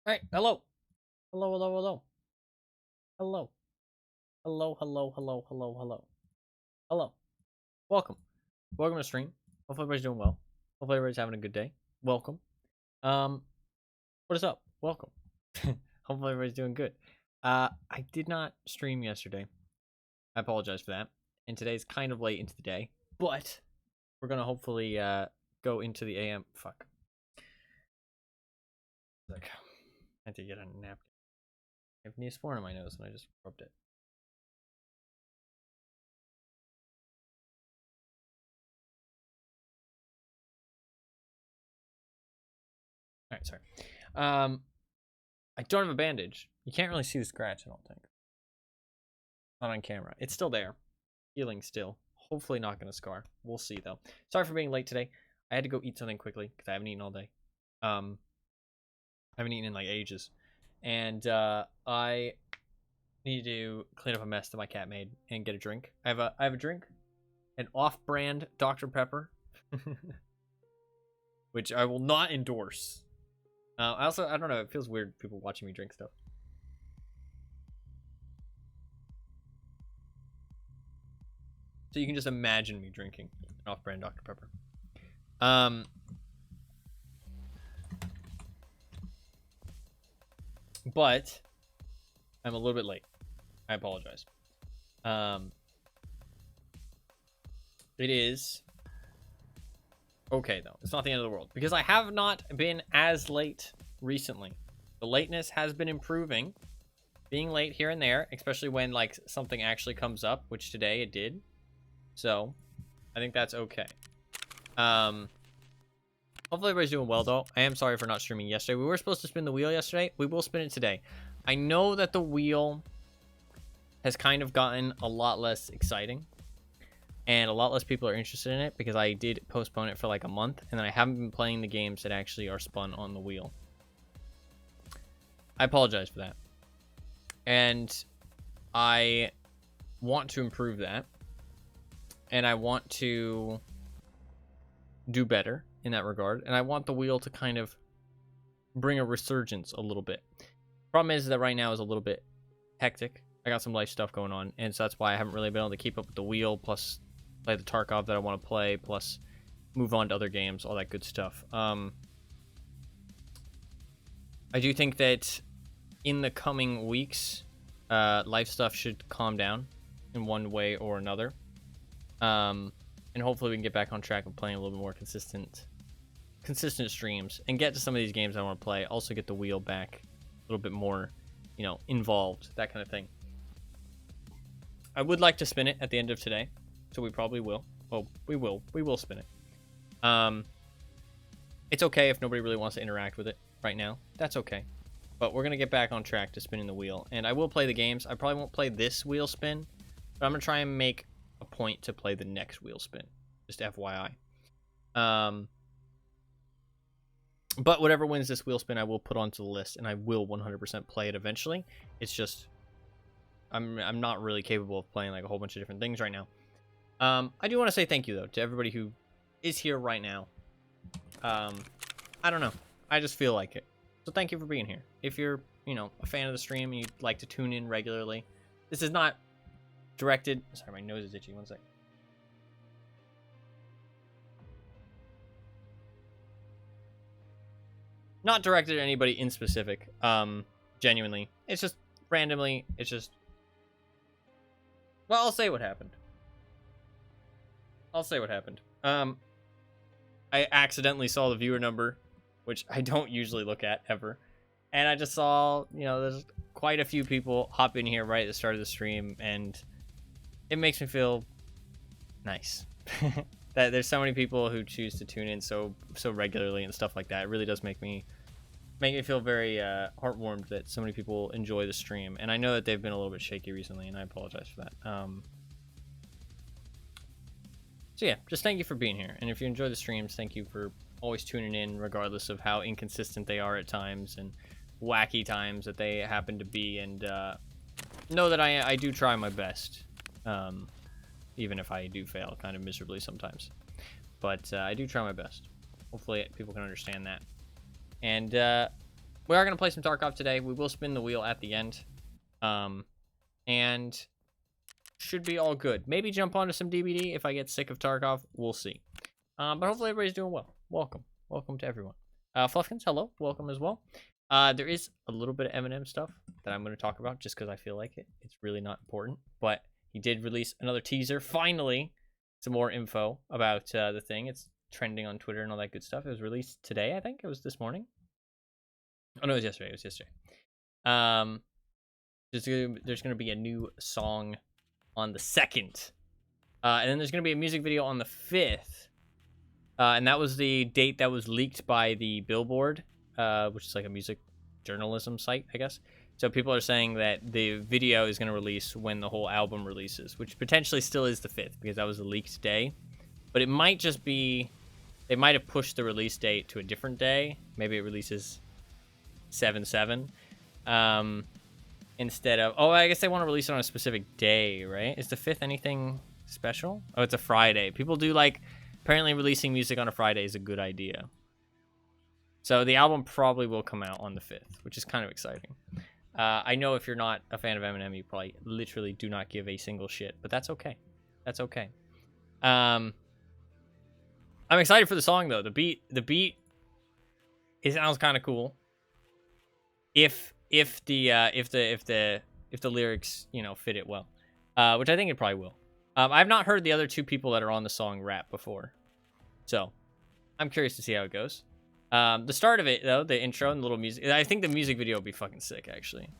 Alright, hello. Hello, hello, hello. Hello. Hello, hello, hello, hello, hello. Hello. Welcome. Welcome to stream. Hopefully everybody's doing well. Hopefully everybody's having a good day. Welcome. What is up? Welcome. Hopefully everybody's doing good. I did not stream yesterday. I apologize for that. And today's kind of late into the day, but we're gonna hopefully go into the AM. Fuck. Look, I had to get a napkin. I have Neosporin on my nose and I just rubbed it. All right, sorry. I don't have a bandage. You can't really see the scratch, I don't think. Not on camera. It's still there. Healing still. Hopefully not going to scar. We'll see, though. Sorry for being late today. I had to go eat something quickly because I haven't eaten all day. I haven't eaten in, like, ages. And I need to clean up a mess that my cat made and get a drink. I have a drink. An off-brand Dr. Pepper. Which I will not endorse. I don't know, it feels weird people watching me drink stuff. So you can just imagine me drinking an off-brand Dr. Pepper. But I'm a little bit late. I apologize. It is okay, though. It's not the end of the world because I have not been as late recently. The lateness has been improving. Being late here and there, especially when like something actually comes up, which today it did. So I think that's okay. Hopefully everybody's doing well, though. I am sorry for not streaming yesterday. We were supposed to spin the wheel yesterday. We will spin it today. I know that the wheel has kind of gotten a lot less exciting. And a lot less people are interested in it because I did postpone it for like a month. And then I haven't been playing the games that actually are spun on the wheel. I apologize for that. And I want to improve that. And I want to do better in that regard. And I want the wheel to kind of bring a resurgence a little bit. Problem is that right now is a little bit hectic. I got some life stuff going on. And so that's why I haven't really been able to keep up with the wheel. Plus play the Tarkov that I want to play. Plus move on to other games. All that good stuff. I do think that in the coming weeks, life stuff should calm down in one way or another. And hopefully we can get back on track with playing a little bit more consistent streams and get to some of these games I want to play. Also get the wheel back a little bit more, involved, that kind of thing. I would like to spin it at the end of today, so we probably will. Well, we will spin it. It's okay if nobody really wants to interact with it right now. That's okay. But we're going to get back on track to spinning the wheel. And I will play the games. I probably won't play this wheel spin, but I'm going to try and make a point to play the next wheel spin. Just FYI. But whatever wins this wheel spin, I will put onto the list, and I will 100% play it eventually. It's just I'm not really capable of playing like a whole bunch of different things right now. I do want to say thank you though to everybody who is here right now. I don't know. I just feel like it. So thank you for being here. If you're, a fan of the stream and you'd like to tune in regularly, this is not directed. Sorry, my nose is itchy. One sec. Not directed at anybody in specific. Genuinely, it's just randomly. It's just. Well, I'll say what happened. I accidentally saw the viewer number, which I don't usually look at ever. And I just saw, there's quite a few people hop in here right at the start of the stream, and it makes me feel nice that there's so many people who choose to tune in so regularly and stuff like that. It really does make me feel very heartwarmed that so many people enjoy the stream. And I know that they've been a little bit shaky recently, and I apologize for that. So yeah, just thank you for being here. And if you enjoy the streams, thank you for always tuning in, regardless of how inconsistent they are at times and wacky times that they happen to be. And know that I do try my best, even if I do fail kind of miserably sometimes. But I do try my best. Hopefully people can understand that. And we are going to play some Tarkov today. We will spin the wheel at the end. And should be all good. Maybe jump onto some DBD if I get sick of Tarkov. We'll see. But hopefully everybody's doing well. Welcome. Welcome to everyone. Fluffkins, hello. Welcome as well. There is a little bit of Eminem stuff that I'm going to talk about just because I feel like it. It's really not important. But he did release another teaser. Finally, some more info about the thing. It's trending on Twitter and all that good stuff. It was released today, I think. It was this morning. Oh, no, it was yesterday. It was yesterday. There's going to be a new song on the 2nd. And then there's going to be a music video on the 5th. And that was the date that was leaked by the Billboard, which is like a music journalism site, I guess. So people are saying that the video is going to release when the whole album releases, which potentially still is the 5th because that was the leaked day. But it might just be, they might have pushed the release date to a different day. Maybe it releases 7/7 instead of, oh, I guess they want to release it on a specific day, right? Is the 5th anything special? Oh, it's a Friday. People do like, apparently releasing music on a Friday is a good idea. So the album probably will come out on the 5th, which is kind of exciting. I know if you're not a fan of Eminem, you probably literally do not give a single shit, but that's okay. That's okay. I'm excited for the song though. The beat, it sounds kind of cool. If the lyrics, you know, fit it well, which I think it probably will. I've not heard the other two people that are on the song rap before, so I'm curious to see how it goes. The start of it, though, the intro and the little music, I think the music video will be fucking sick, actually.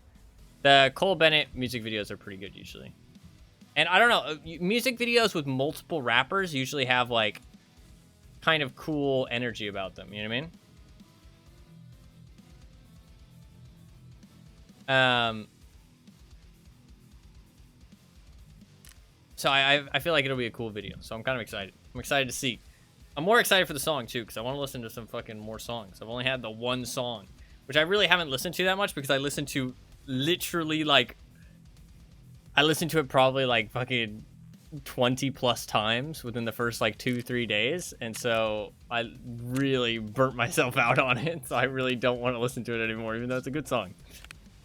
The Cole Bennett music videos are pretty good, usually. And I don't know, music videos with multiple rappers usually have, like, kind of cool energy about them, you know what I mean? So I feel like it'll be a cool video, so I'm kind of excited. I'm excited to see. I'm more excited for the song, too, because I want to listen to some fucking more songs. I've only had the one song, which I really haven't listened to that much because I listened to literally, like, I listened to it probably, like, fucking 20-plus times within the first, like, 2-3 days, and so I really burnt myself out on it, so I really don't want to listen to it anymore, even though it's a good song.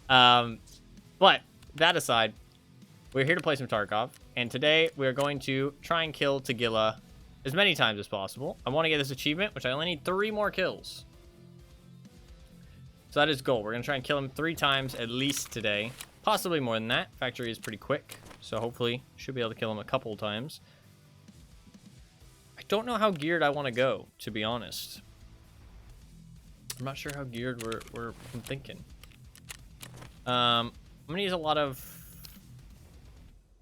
But, that aside, we're here to play some Tarkov, and today we're going to try and kill Tagilla as many times as possible. I want to get this achievement, which I only need 3 more kills. So that is goal. We're going to try and kill him 3 times at least today. Possibly more than that. Factory is pretty quick, so hopefully should be able to kill him a couple times. I don't know how geared I want to go, to be honest. I'm not sure how geared we're thinking. I'm going to use a lot of...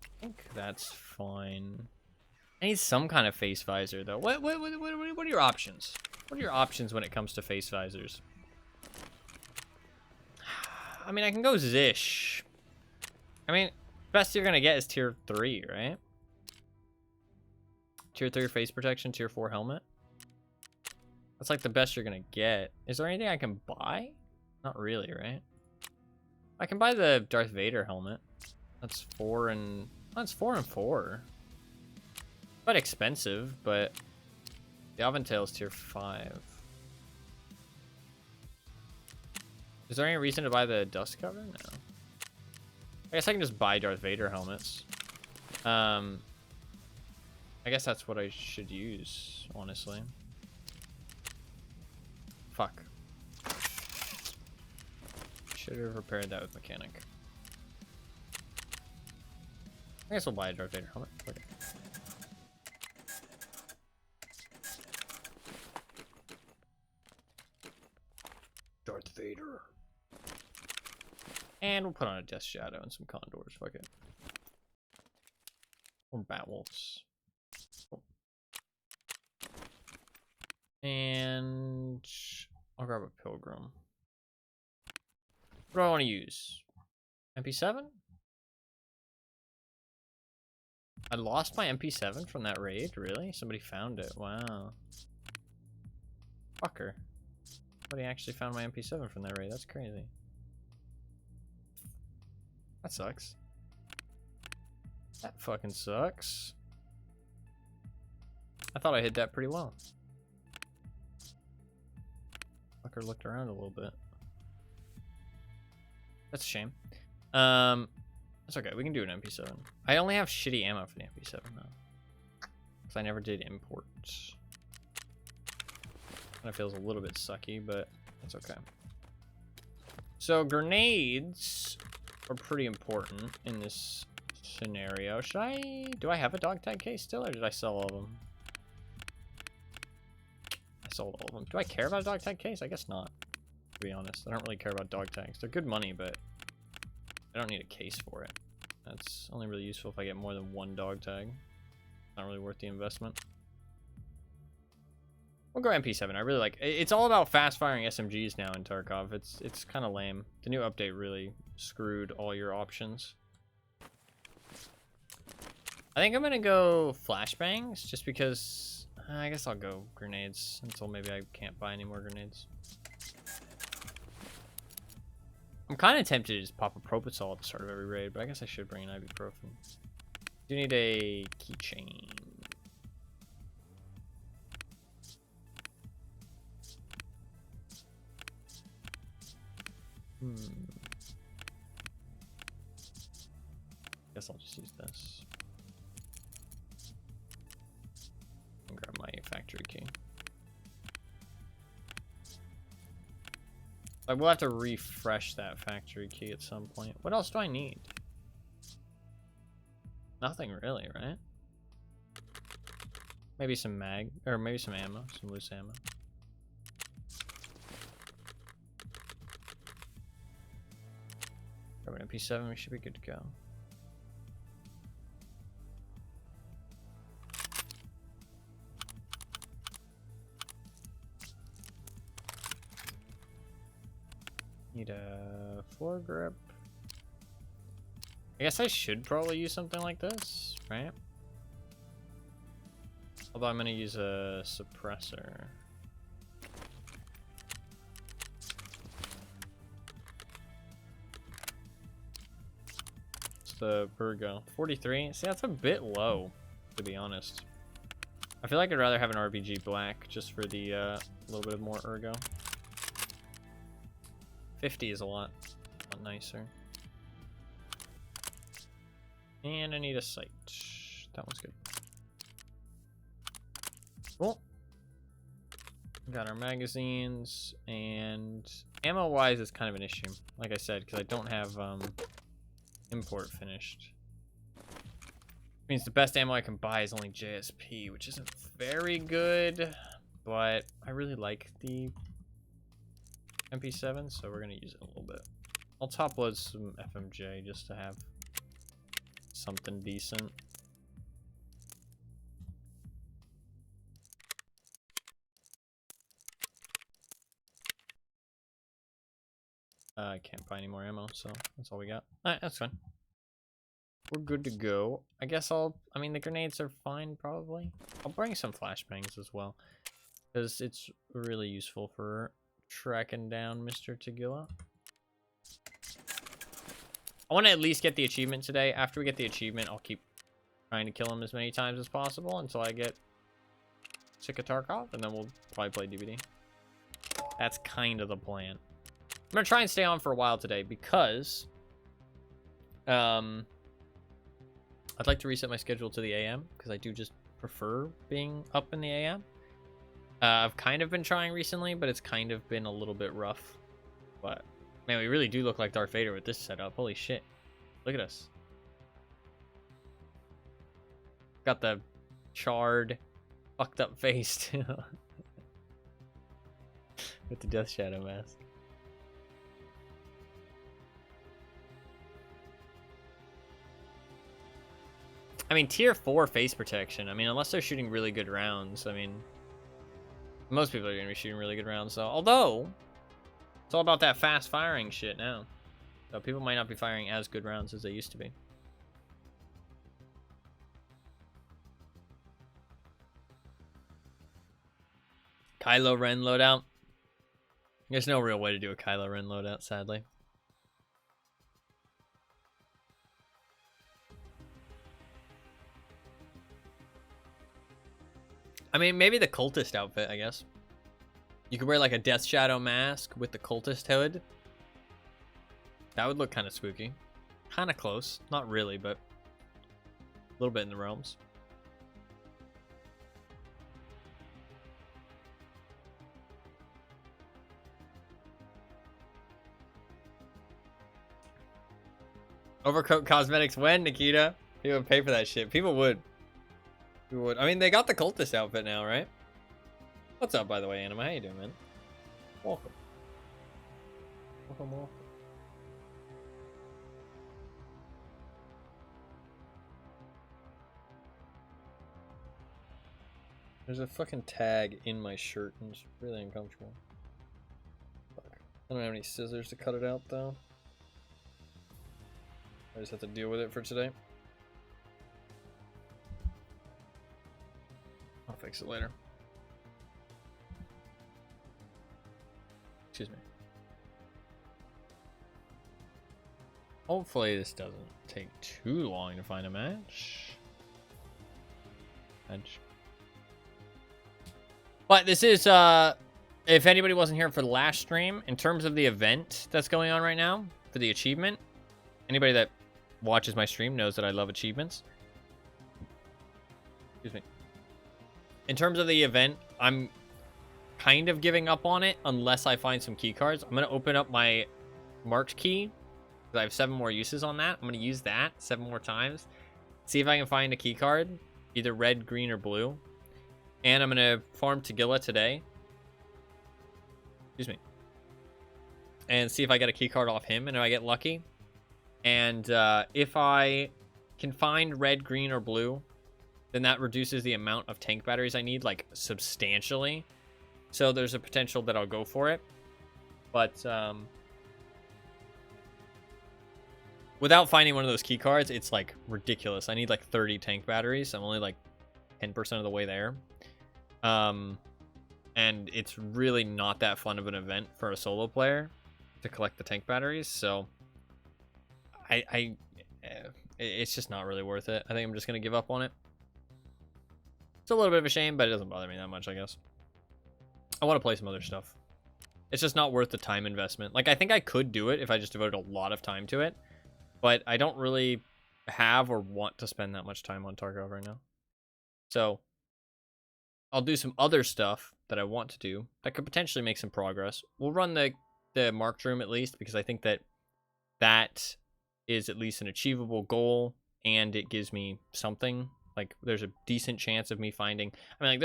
I think that's fine. I need some kind of face visor, though. What are your options? What are your options when it comes to face visors? I mean, I can go Zish. I mean, best you're gonna get is tier 3, right? Tier 3 face protection, tier 4 helmet. That's like the best you're gonna get. Is there anything I can buy? Not really, right? I can buy the Darth Vader helmet. That's 4 and... That's 4 and 4. Quite expensive, but the Aventail's tier 5. Is there any reason to buy the dust cover? No. I guess I can just buy Darth Vader helmets. I guess that's what I should use, honestly. Fuck. Should have repaired that with mechanic. I guess we'll buy a Darth Vader helmet. Okay. Darth Vader. And we'll put on a Death Shadow and some Condors. Fuck it. Or Batwolves. Cool. And I'll grab a Pilgrim. What do I want to use? MP7? I lost my MP7 from that raid? Really? Somebody found it. Wow. Fucker. Somebody actually found my MP7 from that raid. That's crazy. That sucks. That fucking sucks. I thought I hit that pretty well. Fucker looked around a little bit. That's a shame. That's okay. We can do an MP7. I only have shitty ammo for the MP7 though, because I never did imports. Kind of feels a little bit sucky, but that's okay. So grenades are pretty important in this scenario. Do I have a dog tag case still, or did I sell all of them? I sold all of them. Do I care about a dog tag case? I guess not, to be honest. I don't really care about dog tags. They're good money, but I don't need a case for it. That's only really useful if I get more than one dog tag. Not really worth the investment. We'll go MP7. I really like it's all about fast firing SMGs now in Tarkov. It's kind of lame. The new update really screwed all your options. I think I'm gonna go flashbangs just because I guess I'll go grenades until maybe I can't buy any more grenades. I'm kind of tempted to just pop a propofol at the start of every raid, but I guess I should bring an ibuprofen. Do need a keychain. Guess I'll just use this. And grab my factory key. I will have to refresh that factory key at some point. What else do I need? Nothing really, right? Maybe some mag, or maybe some ammo, some loose ammo. Grab an MP7, we should be good to go. Need a foregrip. I guess I should probably use something like this, right? Although I'm gonna use a suppressor. It's the Burgo. 43. See, that's a bit low, to be honest. I feel like I'd rather have an RPG black just for the little bit of more ergo. 50 is a lot nicer. And I need a sight. That one's good. Cool. Got our magazines, and ammo-wise is kind of an issue, like I said, because I don't have import finished. Means the best ammo I can buy is only JSP, which isn't very good, but I really like the MP7, so we're gonna use it a little bit. I'll top load some FMJ just to have something decent. I can't buy any more ammo, so that's all we got. Alright, that's fine. We're good to go. I guess I mean, the grenades are fine, probably. I'll bring some flashbangs as well, because it's really useful for tracking down Mr. Tagilla. I want to at least get the achievement today. After we get the achievement, I'll keep trying to kill him as many times as possible until I get sick of Tarkov, and then we'll probably play DVD. That's kind of the plan. I'm going to try and stay on for a while today because I'd like to reset my schedule to the AM because I do just prefer being up in the AM. I've kind of been trying recently, but it's kind of been a little bit rough. But man, we really do look like Darth Vader with this setup. Holy shit. Look at us. Got the charred, fucked up face too. With the Death Shadow mask. I mean, tier 4 face protection. I mean, unless they're shooting really good rounds. I mean, most people are going to be shooting really good rounds. So, although, it's all about that fast firing shit now. So people might not be firing as good rounds as they used to be. Kylo Ren loadout. There's no real way to do a Kylo Ren loadout, sadly. I mean, maybe the cultist outfit, I guess. You could wear like a Death Shadow mask with the cultist hood. That would look kind of spooky. Kind of close. Not really, but a little bit in the realms. Overcoat cosmetics when, Nikita? People would pay for that shit. People would. People would. I mean, they got the cultist outfit now, right? What's up, by the way, Anima? How you doing, man? Welcome. Welcome, welcome. There's a fucking tag in my shirt and it's really uncomfortable. Fuck. I don't have any scissors to cut it out, though. I just have to deal with it for today. I'll fix it later. Excuse me. Hopefully this doesn't take too long to find a match. But this is, if anybody wasn't here for the last stream, in terms of the event that's going on right now, for the achievement, anybody that watches my stream knows that I love achievements. Excuse me. In terms of the event, I'm kind of giving up on it unless I find some key cards. I'm going to open up my marked key because I have 7 more uses on that. I'm going to use that 7 more times. See if I can find a key card, either red, green, or blue. And I'm going to farm Tagilla today. Excuse me. And see if I get a key card off him and if I get lucky. And if I can find red, green, or blue, then that reduces the amount of tank batteries I need, like, substantially. So there's a potential that I'll go for it. But without finding one of those key cards, it's, like, ridiculous. I need, like, 30 tank batteries. I'm only, like, 10% of the way there. And it's really not that fun of an event for a solo player to collect the tank batteries. So it's just not really worth it. I think I'm just going to give up on it. It's a little bit of a shame, but it doesn't bother me that much, I guess. I want to play some other stuff. It's just not worth the time investment. Like, I think I could do it if I just devoted a lot of time to it, but I don't really have or want to spend that much time on Tarkov right now. So I'll do some other stuff that I want to do that could potentially make some progress. We'll run the marked room at least, because I think that that is at least an achievable goal, and it gives me something. Like, there's a decent chance of me finding, I mean, like,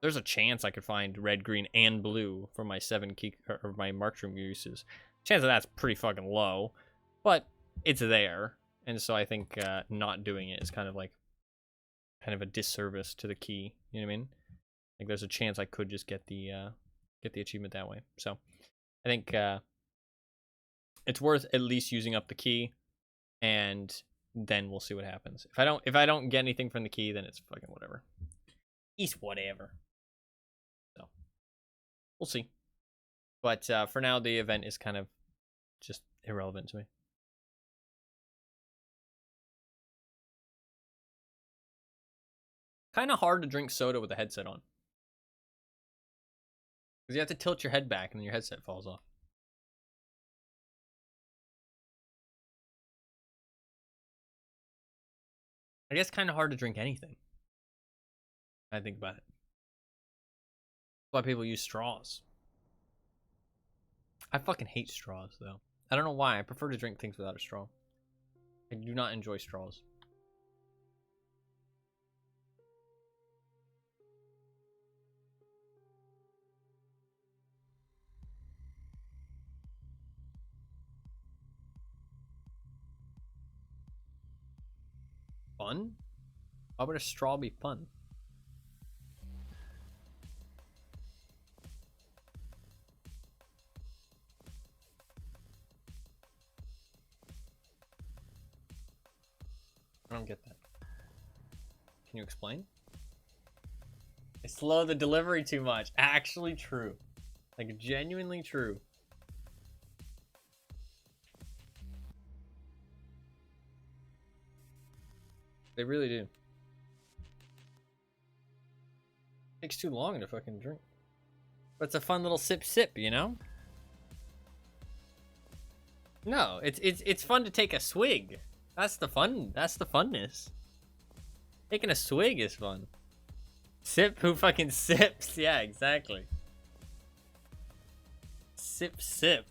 there's a chance I could find red, green, and blue for my 7 key or my marked room uses. Chance of that's pretty fucking low, but it's there. And so I think not doing it is kind of a disservice to the key. You know what I mean? Like, there's a chance I could just get the achievement that way. So I think it's worth at least using up the key, and then we'll see what happens. If I don't get anything from the key, then it's fucking whatever. It's whatever. So we'll see. But for now, the event is kind of just irrelevant to me. Kind of hard to drink soda with a headset on, because you have to tilt your head back and then your headset falls off. I guess kind of hard to drink anything. I think about it. That's why people use straws. I fucking hate straws, though. I don't know why. I prefer to drink things without a straw. I do not enjoy straws. Fun? Why would a straw be fun? I don't get that. Can you explain? They slow the delivery too much. Actually true. Like, genuinely true. They really do. Takes too long to fucking drink. But it's a fun little sip, you know? No, it's fun to take a swig. That's the fun. That's the funness. Taking a swig is fun. Sip who fucking sips. Yeah, exactly. Sip, sip.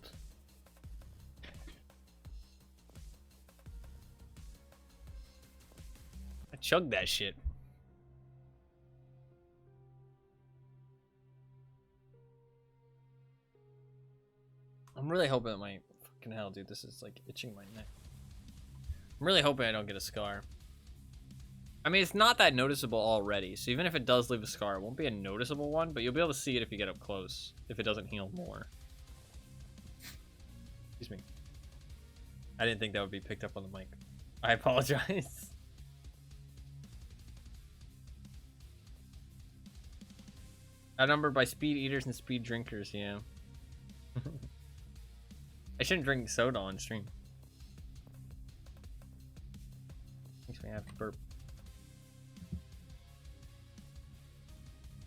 I chugged that shit. I'm really hoping that my fucking hell, dude, this is like itching my neck. I'm really hoping I don't get a scar. I mean, it's not that noticeable already, so even if it does leave a scar, it won't be a noticeable one, but you'll be able to see it if you get up close, if it doesn't heal more. Excuse me. I didn't think that would be picked up on the mic. I apologize. Outnumbered by speed eaters and speed drinkers, yeah. I shouldn't drink soda on stream. Makes me have to burp.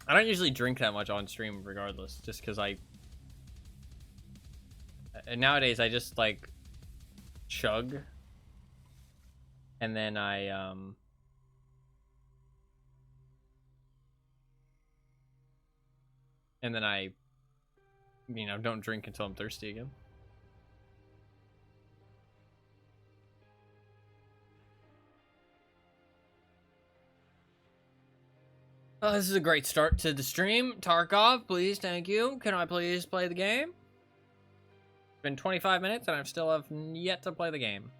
I don't usually drink that much on stream regardless, just because nowadays I just like chug and then I don't drink until I'm thirsty again. Oh, this is a great start to the stream. Tarkov, please, thank you. Can I please play the game? It's been 25 minutes and I still have yet to play the game.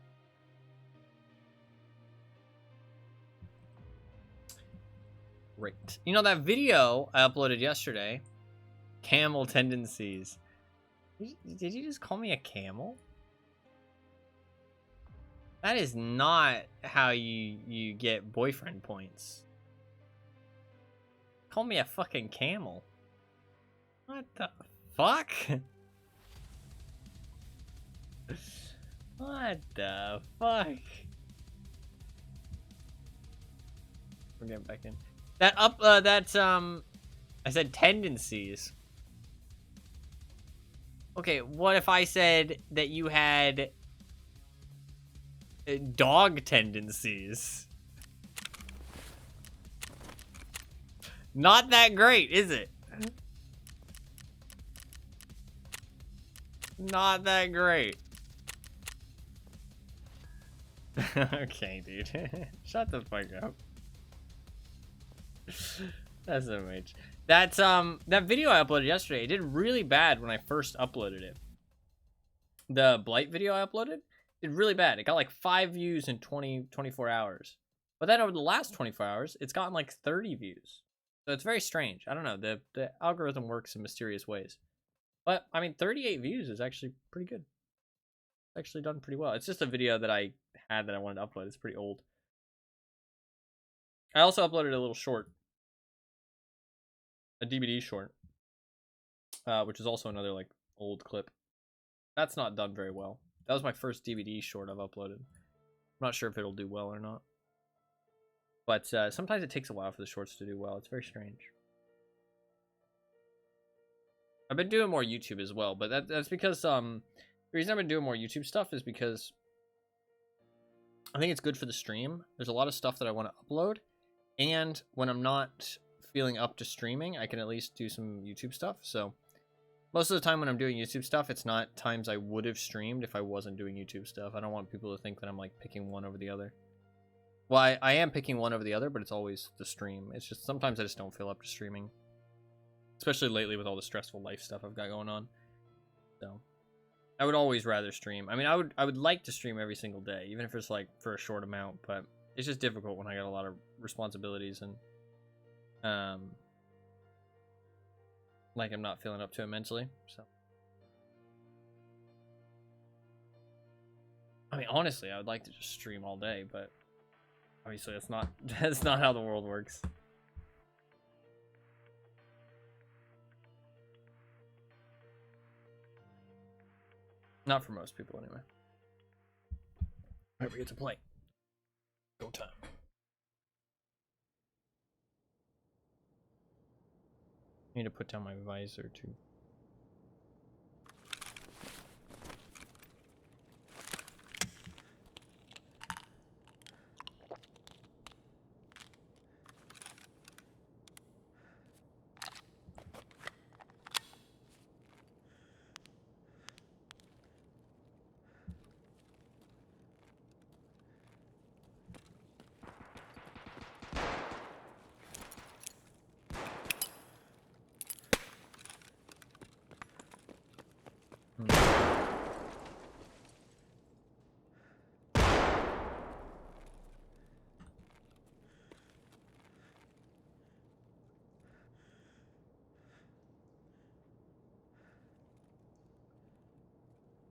Great. You know, that video I uploaded yesterday, camel tendencies. Did you just call me a camel? That is not how you get boyfriend points. Call me a fucking camel. What the fuck? What the fuck? We're getting back in. I said tendencies. Okay, what if I said that you had dog tendencies? Not that great, is it? Not that great. Okay, dude. Shut the fuck up. That's so much. That video I uploaded yesterday, it did really bad when I first uploaded it. The Blight video I uploaded did really bad. It got like 5 views in 24 hours. But then over the last 24 hours, it's gotten like 30 views. So it's very strange. I don't know. The algorithm works in mysterious ways. But, I mean, 38 views is actually pretty good. It's actually done pretty well. It's just a video that I had that I wanted to upload. It's pretty old. I also uploaded a little short. A DVD short. Which is also another, like, old clip. That's not done very well. That was my first DVD short I've uploaded. I'm not sure if it'll do well or not. But sometimes it takes a while for the shorts to do well. It's very strange. I've been doing more YouTube as well, but that's because the reason I've been doing more YouTube stuff is because I think it's good for the stream. There's a lot of stuff that I want to upload, and when I'm not feeling up to streaming, I can at least do some YouTube stuff. So most of the time when I'm doing YouTube stuff, it's not times I would have streamed if I wasn't doing YouTube stuff. I don't want people to think that I'm like picking one over the other. Well, I am picking one over the other, but it's always the stream. It's just sometimes I just don't feel up to streaming. Especially lately with all the stressful life stuff I've got going on. So I would always rather stream. I mean, I would like to stream every single day, even if it's like for a short amount, but it's just difficult when I got a lot of responsibilities and like I'm not feeling up to it mentally. So I mean, honestly, I would like to just stream all day, but obviously that's not how the world works. Not for most people, anyway. Alright, we get to play. Go time. I need to put down my visor, too.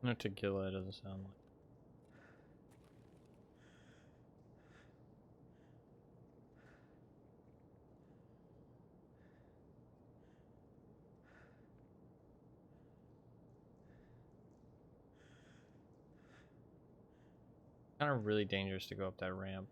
No, Tagilla, it doesn't sound like. Kind of really dangerous to go up that ramp.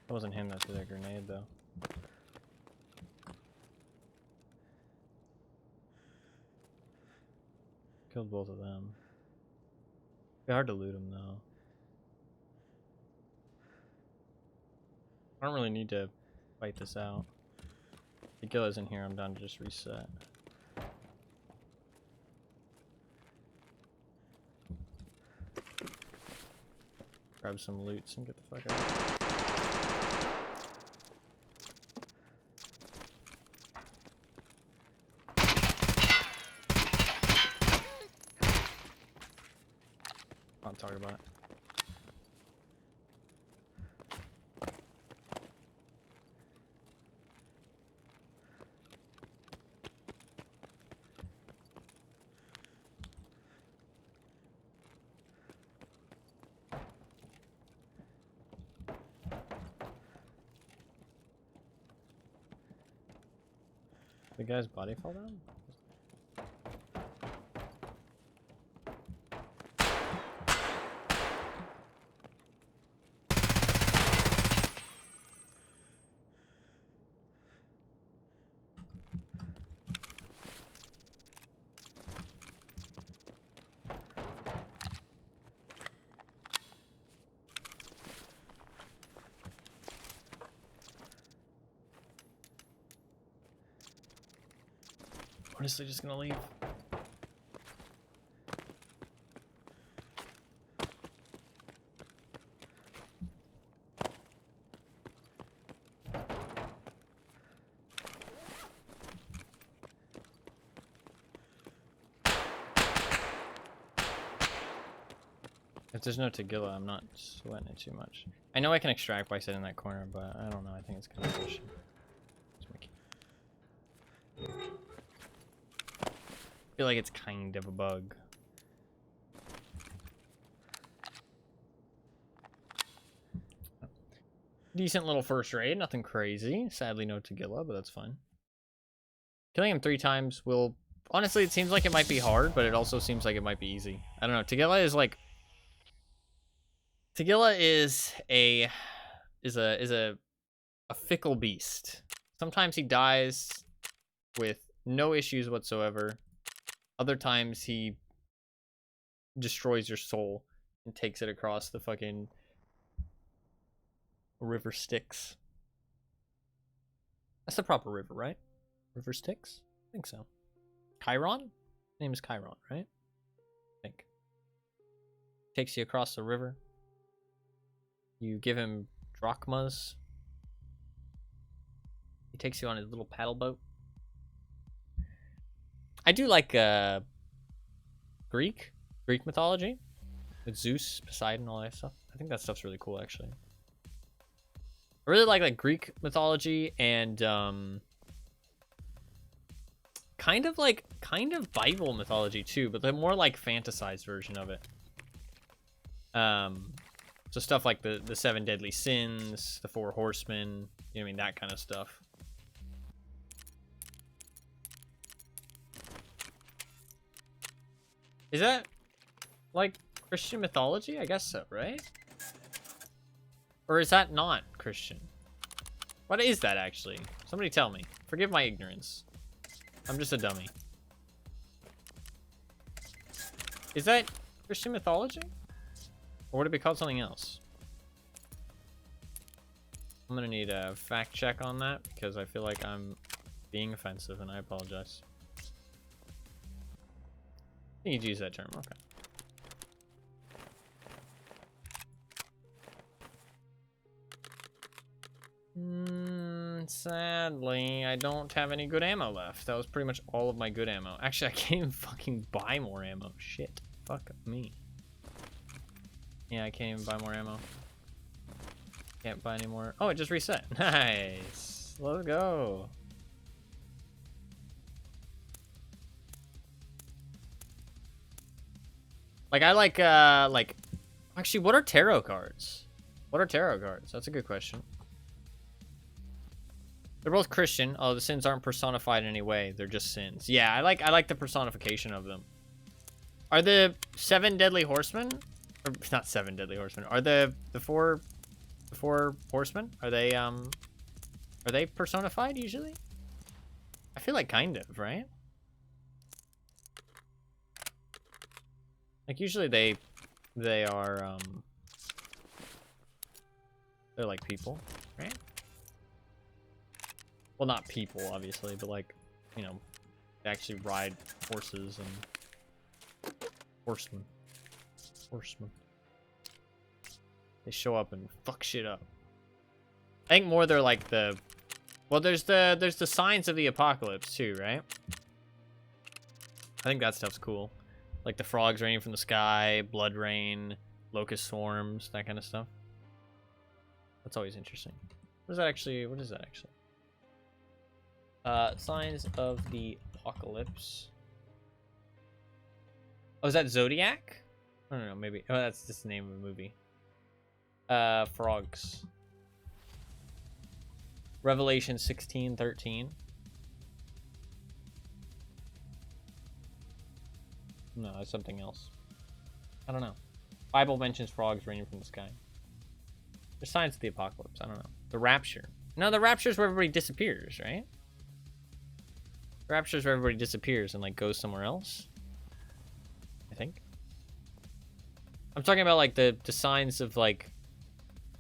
That wasn't him that threw that grenade, though. Killed both of them. Be hard to loot them, though. I don't really need to fight this out. The Tagilla's in here, I'm down to just reset. Grab some loots and get the fuck out. I'll talk about it. The guy's body fell down? Honestly, just gonna leave. If there's no Tagilla, I'm not sweating it too much. I know I can extract by sitting in that corner, but I don't know. I think it's kind of bullshit. I feel like it's kind of a bug. Decent little first raid, nothing crazy. Sadly, no Tagilla, but that's fine. Killing him 3 times will... Honestly, it seems like it might be hard, but it also seems like it might be easy. I don't know. Tagilla is like... Tagilla is a fickle beast. Sometimes he dies with no issues whatsoever. Other times he destroys your soul and takes it across the fucking river Styx. That's the proper river, right? River Styx? I think so. Chiron? His name is Chiron, right? I think. Takes you across the river. You give him drachmas. He takes you on his little paddle boat. I do like Greek mythology with Zeus, Poseidon, all that stuff. I think that stuff's really cool, actually. I really like Greek mythology and kind of Bible mythology too, but the more like fantasized version of it. So stuff like the 7 deadly sins, the 4 horsemen, you know what I mean, that kind of stuff. Is that like Christian mythology? I guess so, right? Or is that not Christian? What is that actually? Somebody tell me. Forgive my ignorance. I'm just a dummy. Is that Christian mythology? Or would it be called something else? I'm gonna need a fact check on that because I feel like I'm being offensive and I apologize. You need to use that term, okay. Sadly, I don't have any good ammo left. That was pretty much all of my good ammo. Actually, I can't even fucking buy more ammo. Shit. Fuck me. Yeah, I can't even buy more ammo. Can't buy any more. Oh, it just reset. Nice. Let's go. Like, I like, actually, what are tarot cards? What are tarot cards? That's a good question. They're both Christian. Oh, the sins aren't personified in any way. They're just sins. Yeah, I like the personification of them. Are the 7 deadly horsemen, or not 7 deadly horsemen? Are the four horsemen? Are they personified usually? I feel like kind of, right? Like usually they are they're like people, right? Well, not people, obviously, but like, you know, they actually ride horses and horsemen. They show up and fuck shit up. I think more they're like the, well, there's the signs of the apocalypse too, right? I think that stuff's cool. Like the frogs raining from the sky, blood rain, locust swarms, that kind of stuff. That's always interesting. What is that actually? Signs of the apocalypse. Oh, is that Zodiac? I don't know, maybe. Oh, that's just the name of the movie. Frogs. Revelation 16:13. No, that's something else. I don't know. Bible mentions frogs raining from the sky. There's signs of the apocalypse. I don't know. The rapture. No, the rapture is where everybody disappears, right? The rapture is where everybody disappears and like goes somewhere else. I think. I'm talking about like the signs of like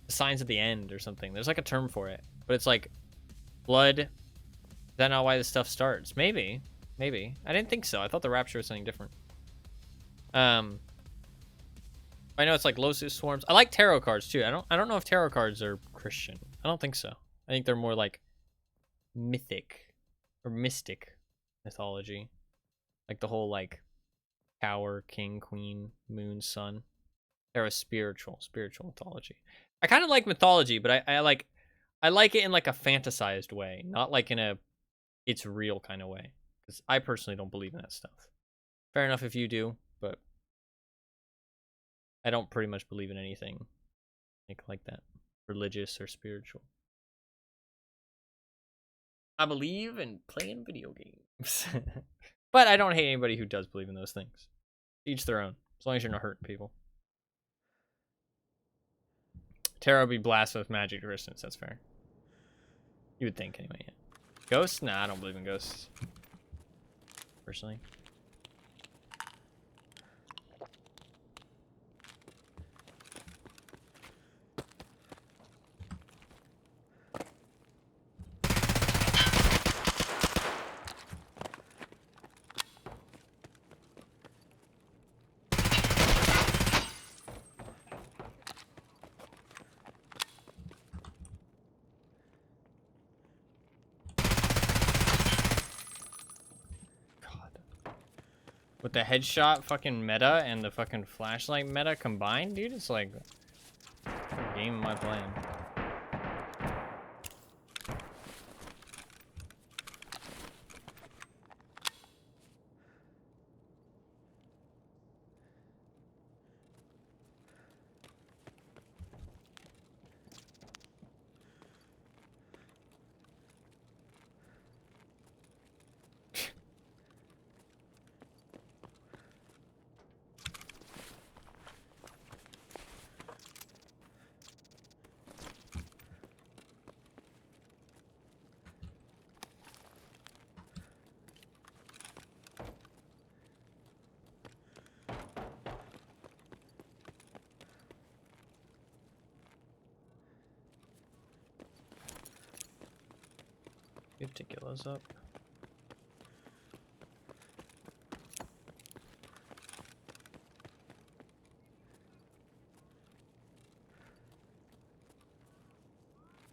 the signs of the end or something. There's like a term for it, but it's like blood. Is that not why this stuff starts? Maybe. I didn't think so. I thought the rapture was something different. I know it's like locust swarms. I like tarot cards too. I don't know if tarot cards are Christian. I don't think so. I think they're more like mythic or mystic mythology. Like the whole like tower, king, queen, moon, sun. They're a spiritual mythology. I kind of like mythology, but I like it in like a fantasized way, not like in a it's real kind of way. Because I personally don't believe in that stuff. Fair enough if you do, but I don't pretty much believe in anything like that, religious or spiritual. I believe in playing video games. But I don't hate anybody who does believe in those things. Each their own, as long as you're not hurting people. Tarot would be blasted with magic resistance, that's fair. You would think anyway, yeah. Ghosts? Nah, I don't believe in ghosts. Personally. With the headshot fucking meta and the fucking flashlight meta combined, dude, it's like, what game am I playing? If Tagilla's up.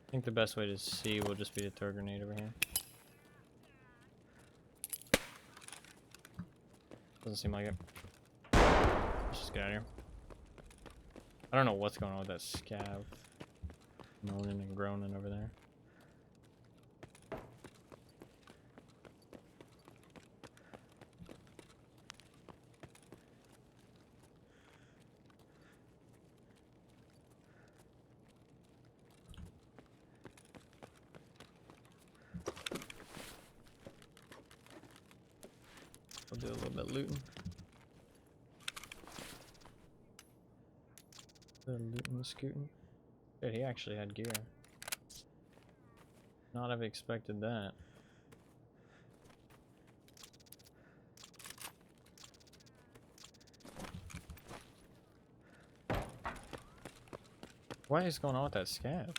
I think the best way to see will just be to throw a grenade over here. Doesn't seem like it. Let's just get out of here. I don't know what's going on with that scav. Moaning and groaning over there. We'll do a little bit of looting. Looting and scooting. Dude, he actually had gear. Not have expected that. What is going on with that scav?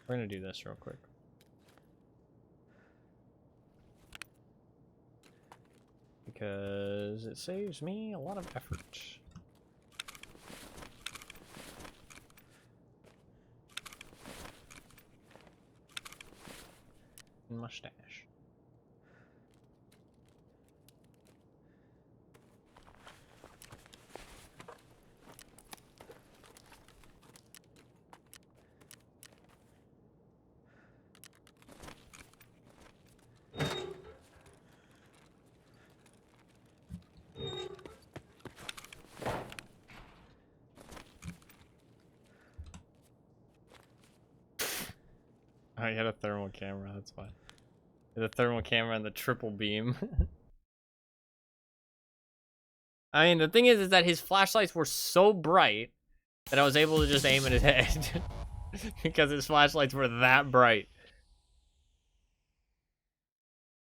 We're gonna do this real quick. Because it saves me a lot of effort. And mustache. Oh, you had a thermal camera, that's why. The thermal camera and the triple beam. I mean, the thing is that his flashlights were so bright that I was able to just aim at his head. Because his flashlights were that bright.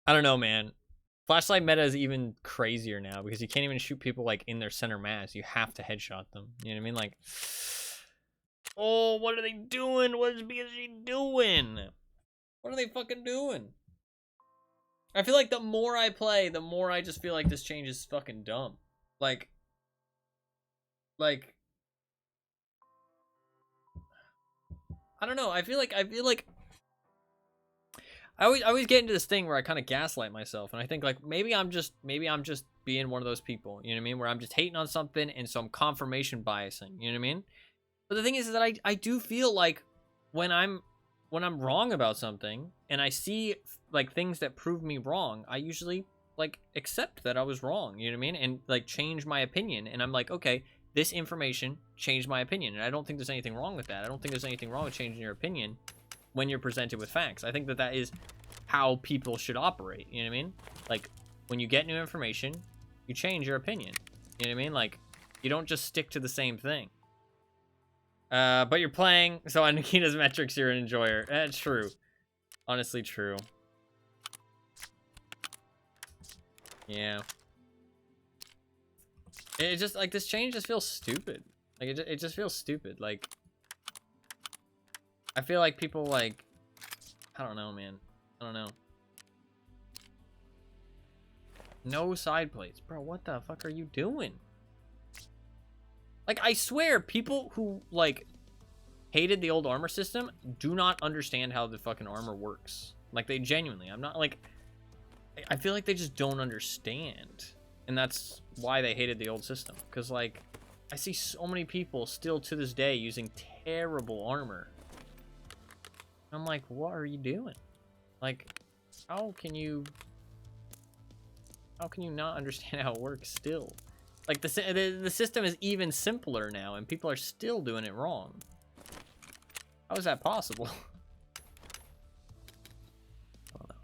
I don't know, man. Flashlight meta is even crazier now because you can't even shoot people like in their center mass. You have to headshot them. You know what I mean? Like, oh, what are they doing? What is BSG doing? What are they fucking doing? I feel like the more I play, the more I just feel like this change is fucking dumb. Like, I don't know. I feel like I always get into this thing where I kind of gaslight myself, and I think like maybe I'm just being one of those people, you know what I mean, where I'm just hating on something and so I'm confirmation biasing, you know what I mean? But the thing is that I do feel like when I'm wrong about something and I see like things that prove me wrong, I usually like accept that I was wrong, you know what I mean, and like change my opinion, and I'm like, okay, this information changed my opinion, and I don't think there's anything wrong with that. I don't think there's anything wrong with changing your opinion when you're presented with facts. I think that that is how people should operate, you know what I mean? Like, when you get new information, you change your opinion, you know what I mean? Like, you don't just stick to the same thing. But you're playing, so on Nikita's metrics, you're an enjoyer. That's true. Honestly, true. Yeah. It just, like, this change just feels stupid. Like, it just feels stupid. Like, I feel like people, like, I don't know, man. I don't know. No side plates. Bro, what the fuck are you doing? Like, I swear, people who, like, hated the old armor system do not understand how the fucking armor works. Like, they genuinely, I'm not, like, I feel like they just don't understand. And that's why they hated the old system. Because, like, I see so many people still to this day using terrible armor. I'm like, what are you doing? Like, how can you not understand how it works still? Like, the system is even simpler now, and people are still doing it wrong. How is that possible? I don't know.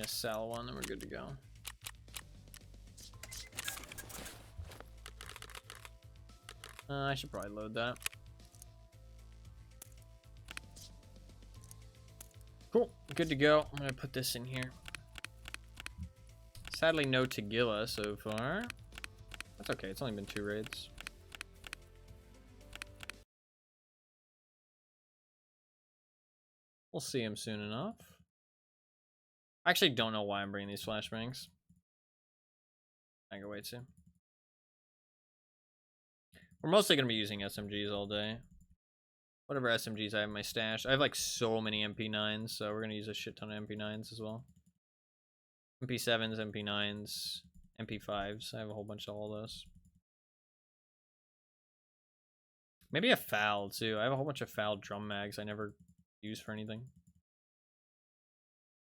Yeah, sell one, then we're good to go. I should probably load that. Cool, good to go. I'm gonna put this in here. Sadly, no Tagilla so far. That's okay, it's only been 2 raids. We'll see him soon enough. I actually don't know why I'm bringing these flashbangs. I can wait too. We're mostly going to be using SMGs all day. Whatever SMGs I have in my stash. I have like so many MP9s, so we're going to use a shit ton of MP9s as well. MP7s, MP9s, MP5s. I have a whole bunch of all those. Maybe a FAL too. I have a whole bunch of FAL drum mags I never use for anything.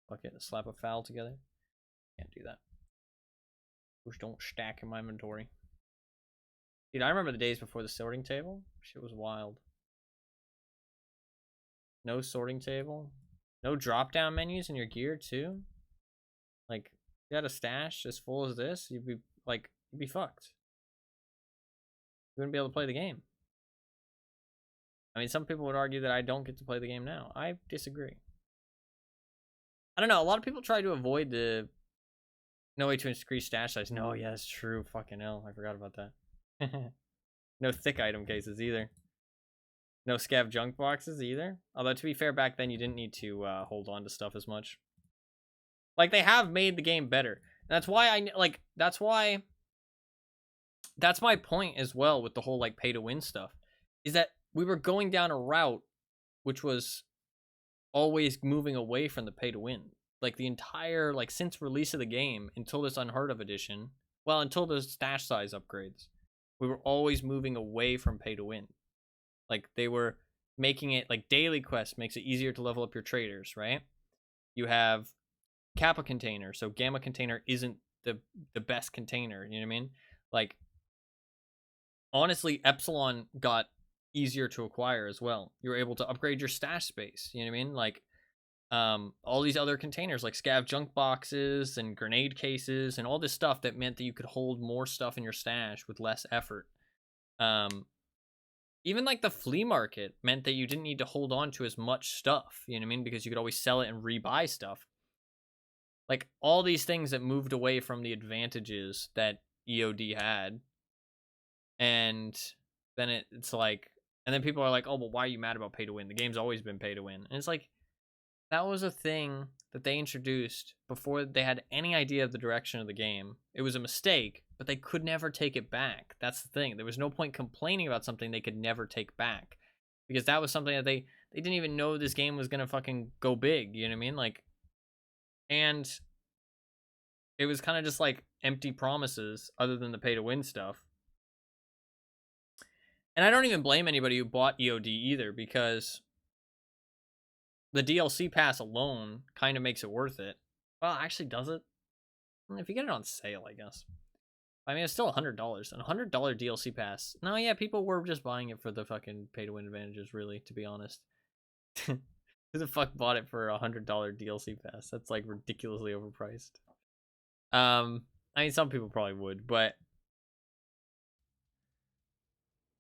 Fuck it, slap a FAL together. Can't do that. Those don't stack in my inventory. Dude, I remember the days before the sorting table. Shit was wild. No sorting table. No drop-down menus in your gear, too. Like, if you had a stash as full as this, you'd be fucked. You wouldn't be able to play the game. I mean, some people would argue that I don't get to play the game now. I disagree. I don't know. A lot of people try to avoid the no way to increase stash size. No, yeah, that's true. Fucking hell. I forgot about that. No thick item cases either. No scav junk boxes either. Although, to be fair, back then you didn't need to hold on to stuff as much. Like, they have made the game better. And that's why that's my point as well with the whole, like, pay-to-win stuff. Is that we were going down a route which was always moving away from the pay-to-win. Like, the entire, like, since release of the game until this Unheard of edition, well, until those stash size upgrades, we were always moving away from pay-to-win. Like, they were making it, like, daily quest makes it easier to level up your traders, right? You have Kappa container, so Gamma container isn't the best container, you know what I mean? Like, honestly, Epsilon got easier to acquire as well. You were able to upgrade your stash space, you know what I mean? Like, all these other containers like scav junk boxes and grenade cases and all this stuff that meant that you could hold more stuff in your stash with less effort. Even like the flea market meant that you didn't need to hold on to as much stuff, you know what I mean? Because you could always sell it and rebuy stuff. Like, all these things that moved away from the advantages that EOD had. And then it's like, and then people are like, oh, well, why are you mad about pay to win? The game's always been pay to win. And it's like, that was a thing that they introduced before they had any idea of the direction of the game. It was a mistake, but they could never take it back. That's the thing. There was no point complaining about something they could never take back. Because that was something that they didn't even know this game was going to fucking go big. You know what I mean? Like, and it was kind of just like empty promises other than the pay to win stuff. And I don't even blame anybody who bought EOD either, because the DLC pass alone kind of makes it worth it. Well, actually, does it? If you get it on sale, I guess. I mean, it's still $100. And $100 DLC pass. No, yeah, people were just buying it for the fucking pay-to-win advantages, really, to be honest. Who the fuck bought it for $100 DLC pass? That's, like, ridiculously overpriced. I mean, some people probably would, but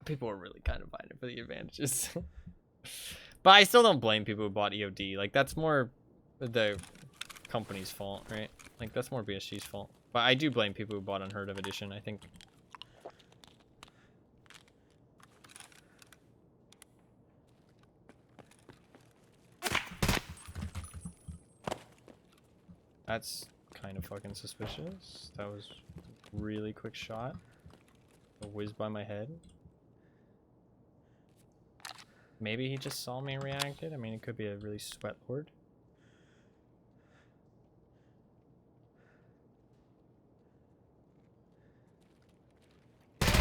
people were really kind of buying it for the advantages. But I still don't blame people who bought EOD. Like, that's more the company's fault, right? Like, that's more BSG's fault. But I do blame people who bought Unheard of Edition, I think. That's kind of fucking suspicious. That was a really quick shot. A whiz by my head. Maybe he just saw me and reacted. I mean, it could be a really sweat lord. Let's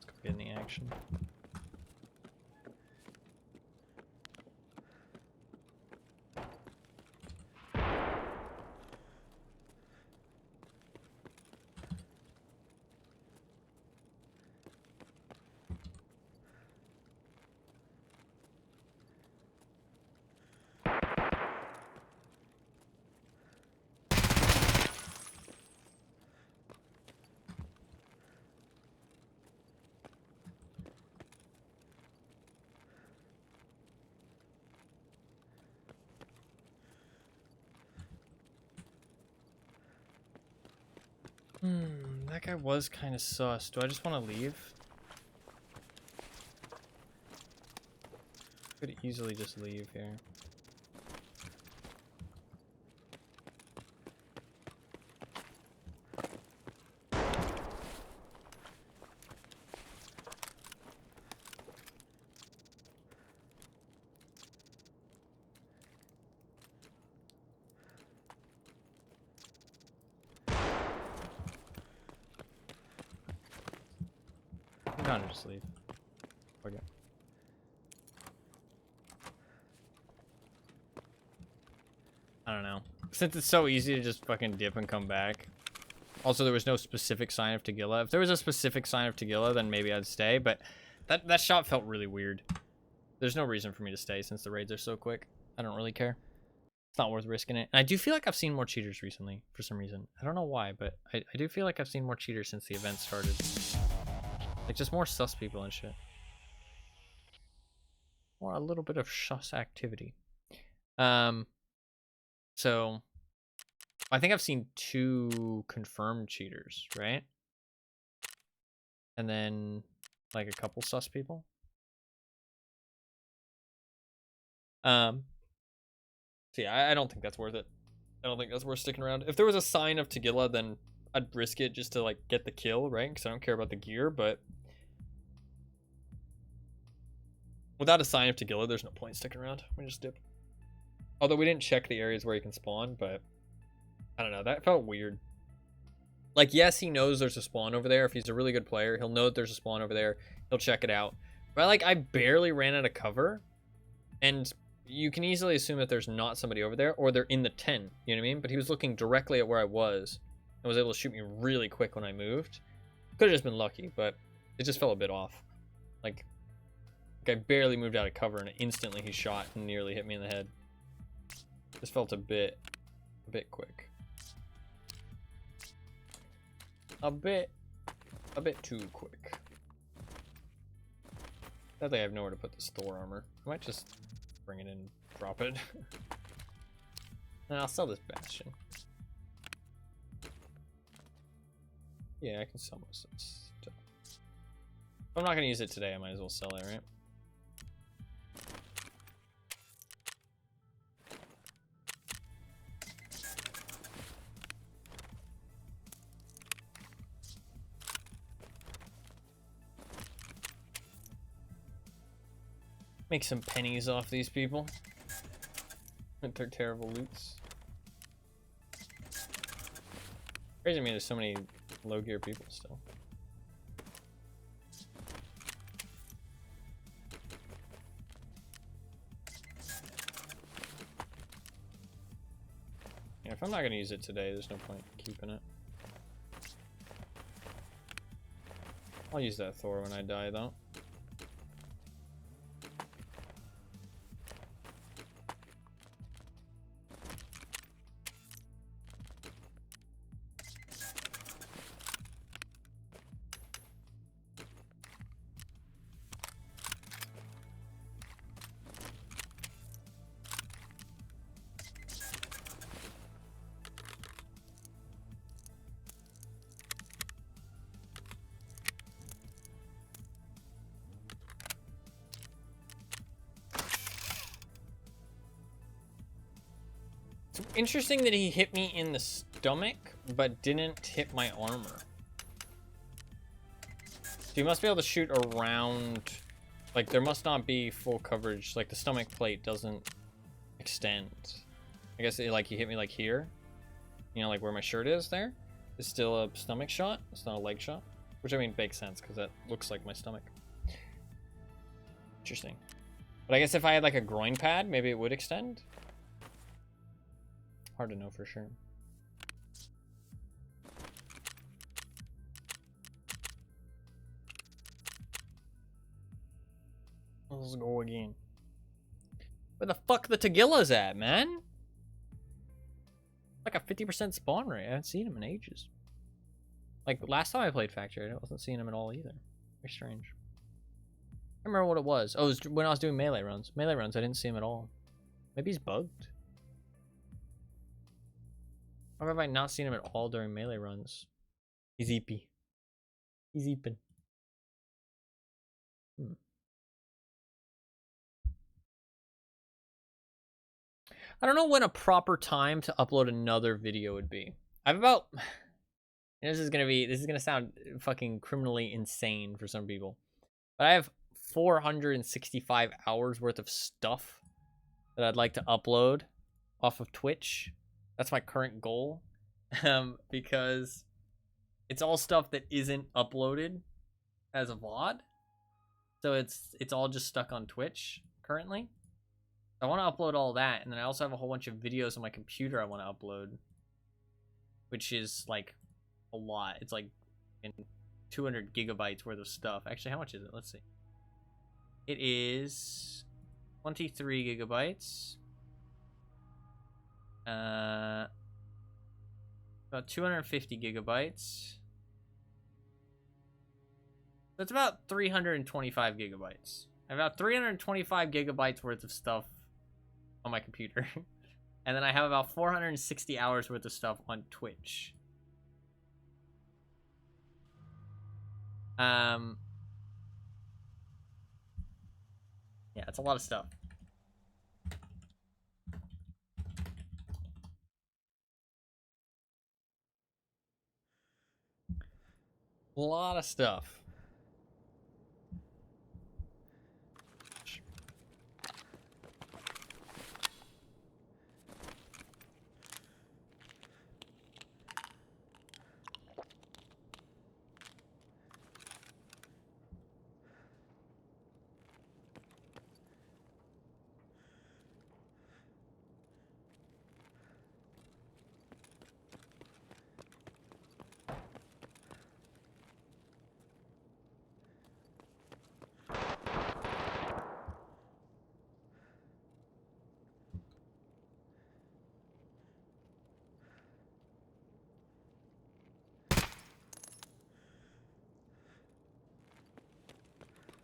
go get in the action. That guy was kind of sus. Do I just want to leave? Could easily just leave here. I'm gonna just leave. Okay. I don't know. Since it's so easy to just fucking dip and come back. Also, there was no specific sign of Tagilla. If there was a specific sign of Tagilla, then maybe I'd stay, but that shot felt really weird. There's no reason for me to stay since the raids are so quick. I don't really care. It's not worth risking it. And I do feel like I've seen more cheaters recently, for some reason. I don't know why, but I do feel like I've seen more cheaters since the event started. Like, just more sus people and shit. Or a little bit of sus activity. So I think I've seen 2 confirmed cheaters, right? And then like a couple sus people. So yeah, I don't think that's worth it. I don't think that's worth sticking around. If there was a sign of Tagilla, then I'd risk it just to like get the kill, right? Because I don't care about the gear, but without a sign of Tagilla, there's no point sticking around. We just dip. Although we didn't check the areas where you can spawn, but I don't know. That felt weird. Like, yes, he knows there's a spawn over there. If he's a really good player, he'll know that there's a spawn over there. He'll check it out. But like, I barely ran out of cover, and you can easily assume that there's not somebody over there, or they're in the 10. You know what I mean? But he was looking directly at where I was and was able to shoot me really quick when I moved. Could have just been lucky, but it just felt a bit off. Like I barely moved out of cover, and instantly he shot and nearly hit me in the head. This felt a bit quick. A bit too quick. Sadly, I have nowhere to put this Thor armor. I might just bring it in and drop it. And I'll sell this Bastion. Yeah, I can sell most of this stuff. If I'm not going to use it today, I might as well sell it, right? Make some pennies off these people with their terrible loots. Crazy to me there's so many low gear people still. Yeah, if I'm not going to use it today, there's no point keeping it. I'll use that Thor when I die, though. It's interesting that he hit me in the stomach, but didn't hit my armor. So you must be able to shoot around, like there must not be full coverage, like the stomach plate doesn't extend. I guess like he hit me like here, you know, like where my shirt is there. It's still a stomach shot, it's not a leg shot. Which I mean makes sense because that looks like my stomach. Interesting. But I guess if I had like a groin pad, maybe it would extend. Hard to know for sure. Let's go again. Where the fuck the Tagillas at, man? Like a 50% spawn rate. I haven't seen him in ages. Like last time I played Factory, I wasn't seeing him at all either. Very strange. I don't remember what it was. Oh, it was when I was doing melee runs. Melee runs, I didn't see him at all. Maybe he's bugged. Or have I not seen him at all during melee runs? He's eepy. He's eeping. I don't know when a proper time to upload another video would be. I've about this is gonna sound fucking criminally insane for some people. But I have 465 hours worth of stuff that I'd like to upload off of Twitch. That's my current goal. Because it's all stuff that isn't uploaded as a VOD. So it's all just stuck on Twitch currently. I want to upload all that, and then I also have a whole bunch of videos on my computer I want to upload, which is like a lot. It's like 200 gigabytes worth of stuff. Actually, how much is it? Let's see. It is 23 gigabytes. About 250 gigabytes. That's about 325 gigabytes. I have about 325 gigabytes worth of stuff on my computer. And then I have about 460 hours worth of stuff on Twitch. Yeah, it's a lot of stuff. A lot of stuff.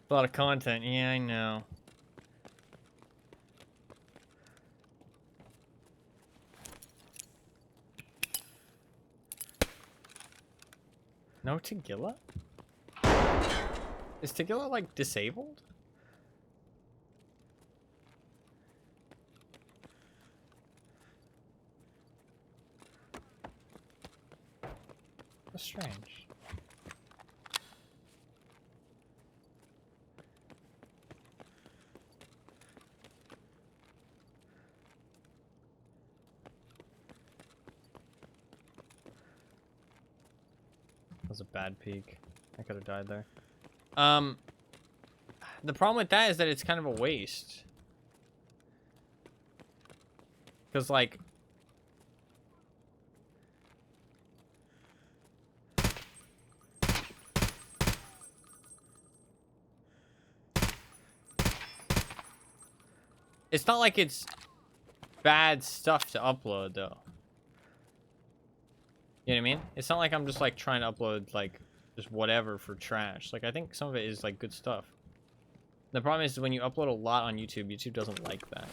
A lot of content. Yeah, I know. No Tagilla? Is Tagilla, like, disabled? That's strange. That was a bad peek. I could have died there. The problem with that is that it's kind of a waste. Because, like... It's not like it's bad stuff to upload, though. You know what I mean? It's not like I'm just, like, trying to upload, like, just whatever for trash. Like, I think some of it is, like, good stuff. The problem is when you upload a lot on YouTube, YouTube doesn't like that.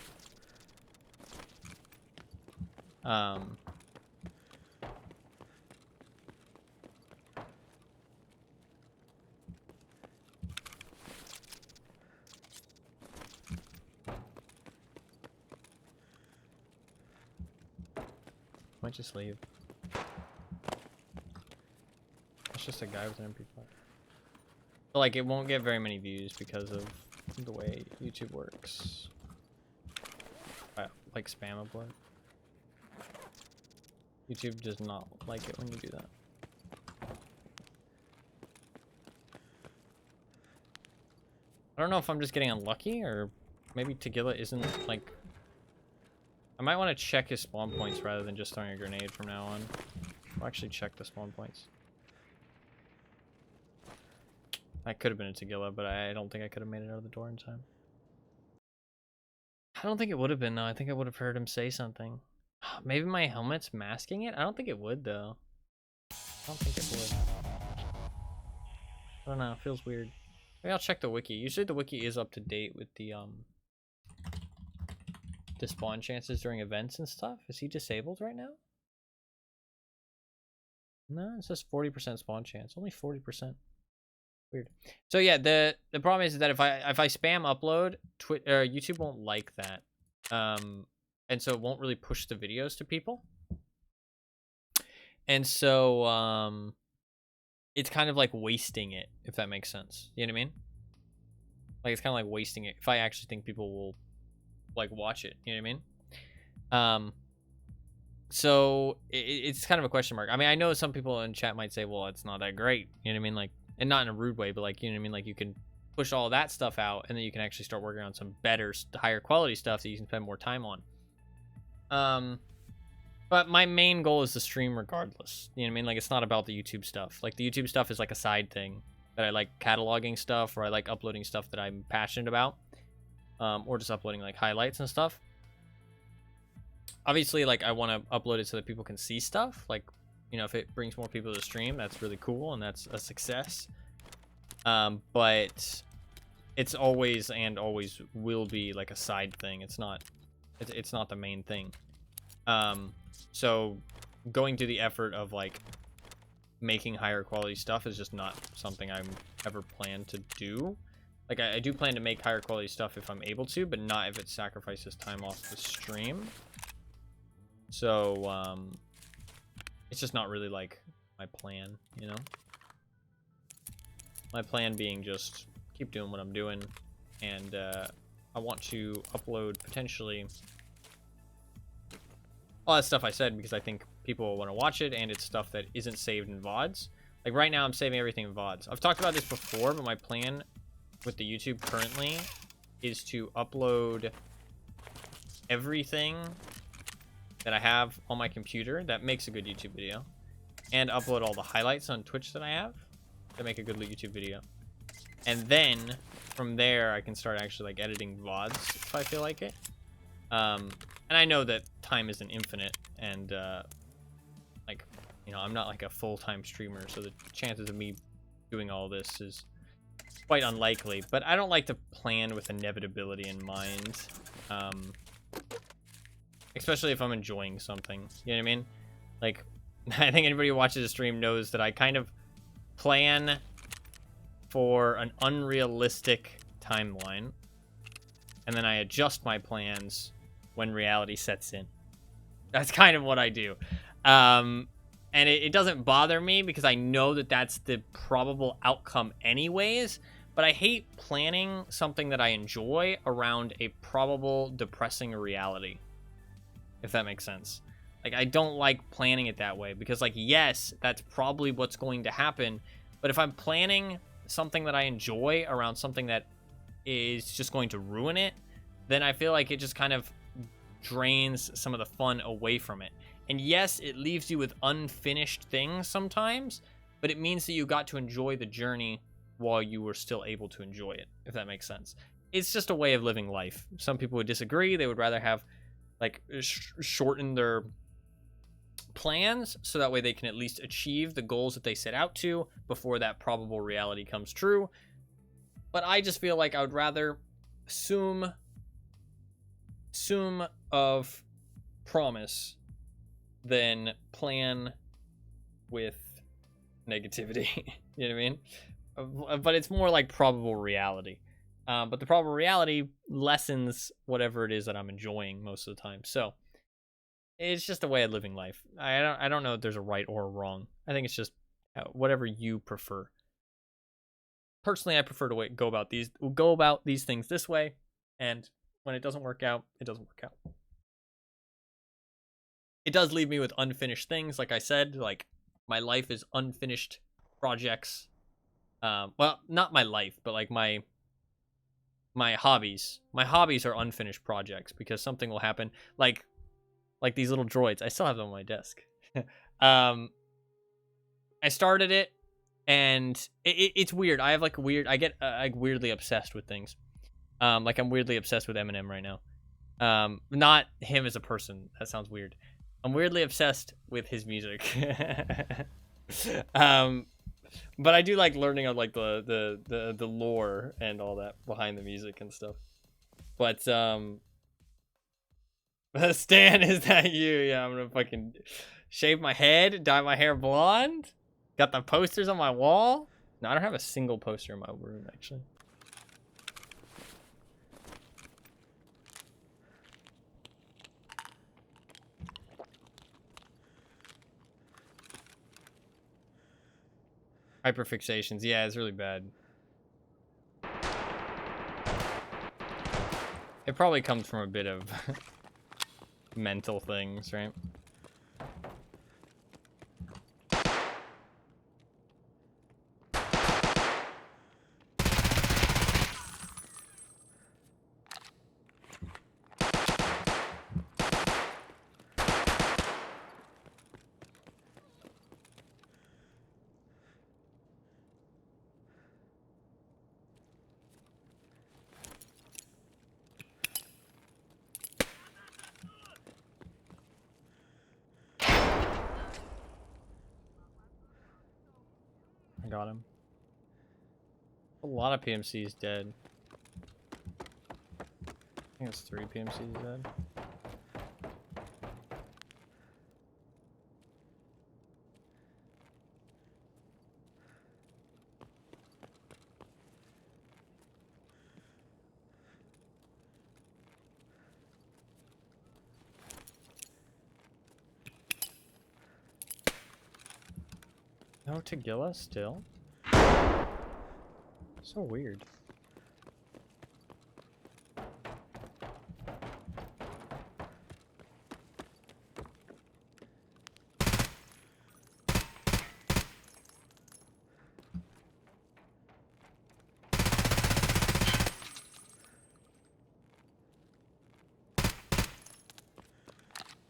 Might just leave. It's just a guy with an MP5. But, like, it won't get very many views because of the way YouTube works. Like spam upload. YouTube does not like it when you do that. I don't know if I'm just getting unlucky or maybe Tagilla isn't like... I might want to check his spawn points rather than just throwing a grenade from now on. I'll actually check the spawn points. That could have been a Tagilla, but I don't think I could have made it out of the door in time. I don't think it would have been, though. I think I would have heard him say something. Maybe my helmet's masking it? I don't think it would, though. I don't think it would. I don't know. It feels weird. Maybe I'll check the wiki. Usually the wiki is up to date with the spawn chances during events and stuff. Is he disabled right now? No, it says 40% spawn chance. Only 40%. Weird. So yeah, the problem is that if I spam upload, YouTube won't like that. And so it won't really push the videos to people. And so it's kind of like wasting it, if that makes sense. You know what I mean? Like it's kind of like wasting it if I actually think people will like watch it. You know what I mean? So it's kind of a question mark. I mean, I know some people in chat might say, well, it's not that great. You know what I mean? Like, and not in a rude way, but like, you know what I mean? Like you can push all that stuff out and then you can actually start working on some better, higher quality stuff that you can spend more time on. But my main goal is to stream regardless. You know what I mean? Like, it's not about the YouTube stuff. Like, the YouTube stuff is like a side thing that I like cataloging stuff, or I like uploading stuff that I'm passionate about, or just uploading like highlights and stuff. Obviously, like, I want to upload it so that people can see stuff. Like, you know, if it brings more people to the stream, that's really cool and that's a success. But it's always and always will be like a side thing. It's not the main thing. So going to the effort of like making higher quality stuff is just not something I'm ever planned to do. Like I do plan to make higher quality stuff if I'm able to, but not if it sacrifices time off the stream. So it's just not really like my plan, you know? My plan being just keep doing what I'm doing, and I want to upload potentially all that stuff I said because I think people will want to watch it, and it's stuff that isn't saved in VODs. Like right now I'm saving everything in VODs. I've talked about this before, but my plan with the YouTube currently is to upload everything that I have on my computer that makes a good YouTube video, and upload all the highlights on Twitch that I have that make a good YouTube video. And then from there I can start actually like editing VODs if I feel like it. And I know that time isn't infinite, and like, you know, I'm not like a full-time streamer, so the chances of me doing all this is quite unlikely. But I don't like to plan with inevitability in mind, especially if I'm enjoying something. You know what I mean? Like, I think anybody who watches the stream knows that I kind of plan for an unrealistic timeline, and then I adjust my plans when reality sets in. That's kind of what I do. And it doesn't bother me because I know that that's the probable outcome anyways, but I hate planning something that I enjoy around a probable depressing reality, if that makes sense. Like, I don't like planning it that way because, like, yes, that's probably what's going to happen, but if I'm planning something that I enjoy around something that is just going to ruin it, then I feel like it just kind of drains some of the fun away from it. And yes, it leaves you with unfinished things sometimes, but it means that you got to enjoy the journey while you were still able to enjoy it, if that makes sense. It's just a way of living life. Some people would disagree. They would rather have like shorten their plans so that way they can at least achieve the goals that they set out to before that probable reality comes true. But I just feel like I would rather assume of promise than plan with negativity. You know what I mean? But it's more like probable reality. But the probable reality lessens whatever it is that I'm enjoying most of the time. So it's just a way of living life. I don't know if there's a right or a wrong. I think it's just whatever you prefer. Personally, I prefer to go about these things this way, and when it doesn't work out, it doesn't work out. It does leave me with unfinished things, like I said. Like, my life is unfinished projects. Well, not my life, but like my hobbies. My hobbies are unfinished projects because something will happen. Like these little droids. I still have them on my desk. I started it, and it's weird. I have like I get like weirdly obsessed with things. Like I'm weirdly obsessed with Eminem right now. Not him as a person. That sounds weird. I'm weirdly obsessed with his music. But I do like learning on like the lore and all that behind the music and stuff. But Stan, is that you? Yeah, I'm gonna fucking Shave my head, dye my hair blonde. Got the posters on my wall. No, I don't have a single poster in my room, actually. Hyperfixations. Yeah, it's really bad. It probably comes from a bit of mental things, right? I got him. A lot of PMCs dead. I think it's 3 PMCs dead. No Tagilla still? So weird.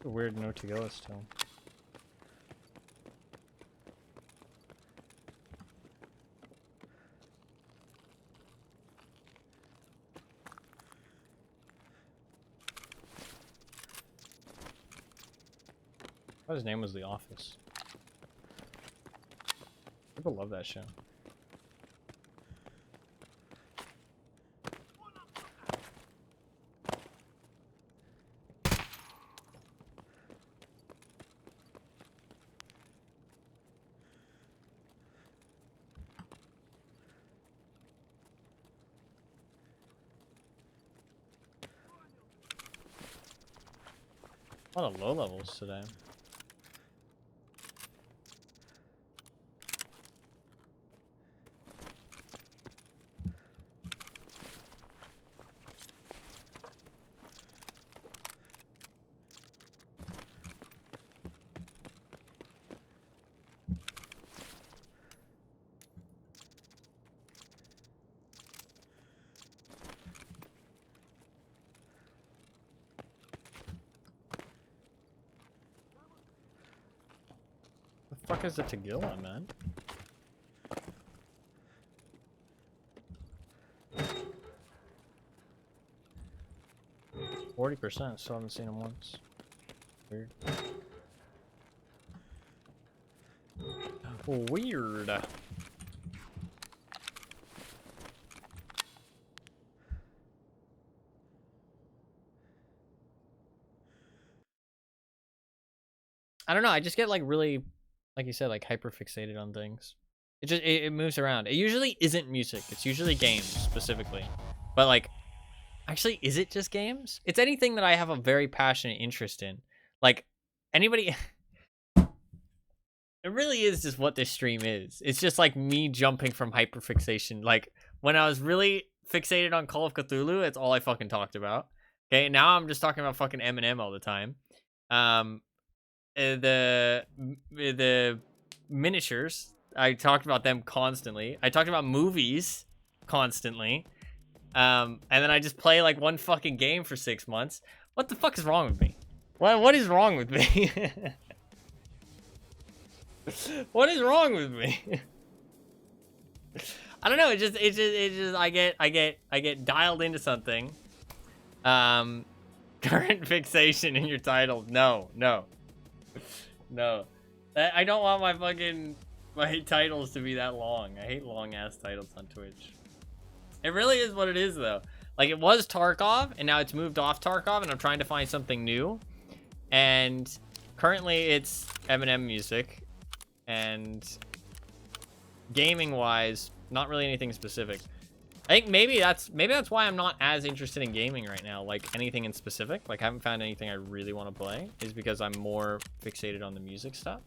Weird no Tagilla still. I thought his name was The Office. People love that show. A lot of low levels today. The fuck is a Tagilla, man? %, still haven't seen him once. Weird. Weird. I don't know, I just get like really, like you said, like hyper fixated on things. It moves around. It usually isn't music, it's usually games specifically. But like, actually, is it just games? It's anything that I have a very passionate interest in. Like, anybody... It really is just what this stream is. It's just like me jumping from hyperfixation. Like, when I was really fixated on Call of Cthulhu, it's all I fucking talked about. Okay, now I'm just talking about fucking Eminem all the time. The miniatures, I talked about them constantly. I talked about movies constantly. And then I just play like one fucking game for 6 months. What the fuck is wrong with me? What is wrong with me? What is wrong with me? I don't know. It just I get dialed into something. Current fixation in your title. No. I don't want my titles to be that long. I hate long ass titles on Twitch. It really is what it is though. Like, it was Tarkov and now it's moved off Tarkov and I'm trying to find something new. And currently it's Eminem music, and gaming wise, not really anything specific. I think maybe that's why I'm not as interested in gaming right now, like anything in specific. Like I haven't found anything I really want to play, is because I'm more fixated on the music stuff.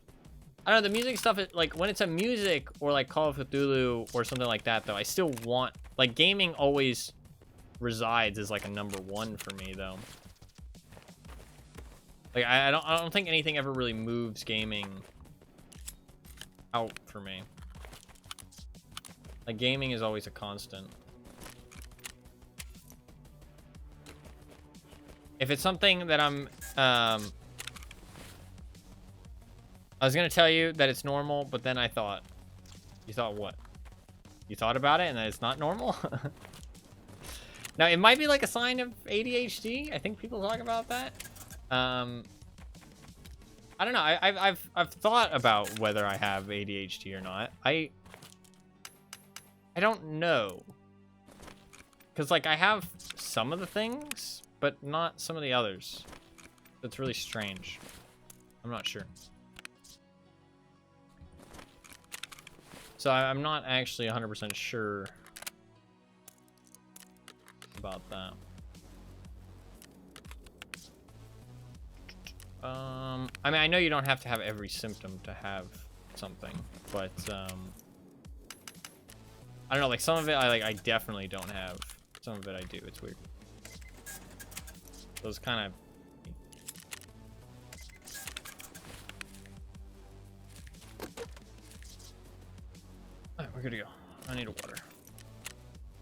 I don't know, the music stuff, like when it's a music or like Call of Cthulhu or something like that though, I still want, like gaming always resides as like a #1 for me though. Like I don't think anything ever really moves gaming out for me. Like gaming is always a constant. If it's something that I'm, I was gonna tell you that it's normal, but then I thought, you thought what? You thought about it and that it's not normal? Now it might be like a sign of ADHD. I think people talk about that. I don't know. I've thought about whether I have ADHD or not. I don't know. Cause like I have some of the things, but not some of the others. It's really strange. I'm not sure. So I'm not actually 100% sure about that. I mean, I know you don't have to have every symptom to have something, but I don't know, like some of it I definitely don't have. Some of it I do. It's weird. Those kind of... Alright, we're good to go. I need a water.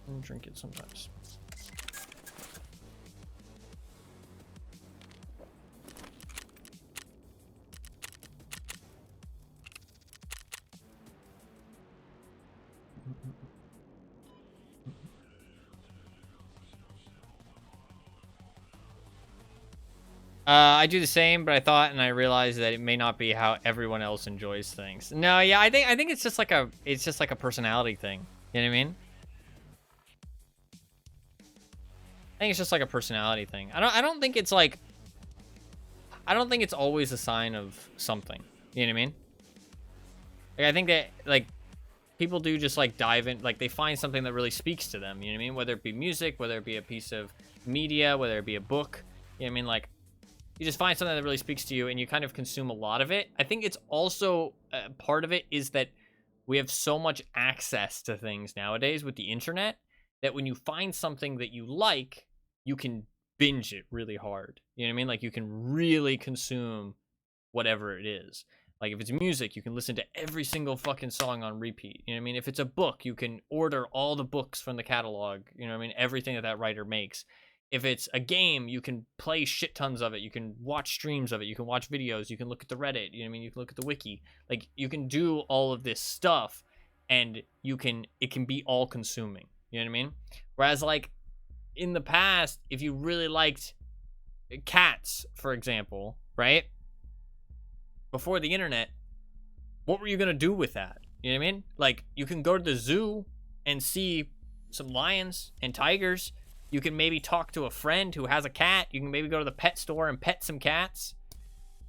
I'll drink it sometimes. I do the same, but I thought and I realized that it may not be how everyone else enjoys things. No, yeah, I think it's just like a personality thing. You know what I mean? I think it's just like a personality thing. I don't think it's like, I don't think it's always a sign of something. You know what I mean? Like I think that like people do just like dive in, like they find something that really speaks to them. You know what I mean? Whether it be music, whether it be a piece of media, whether it be a book. You know what I mean? Like, you just find something that really speaks to you and you kind of consume a lot of it. I think it's also part of it is that we have so much access to things nowadays with the internet that when you find something that you like, you can binge it really hard. You know what I mean? Like you can really consume whatever it is. Like if it's music, you can listen to every single fucking song on repeat. You know what I mean? If it's a book, you can order all the books from the catalog. You know what I mean? Everything that writer makes. If it's a game, you can play shit tons of it. You can watch streams of it. You can watch videos. You can look at the Reddit. You know what I mean? You can look at the wiki. Like, you can do all of this stuff, and it can be all consuming. You know what I mean? Whereas, like, in the past, if you really liked cats, for example, right? Before the internet, what were you going to do with that? You know what I mean? Like, you can go to the zoo and see some lions and tigers. You can maybe talk to a friend who has a cat. You can maybe go to the pet store and pet some cats.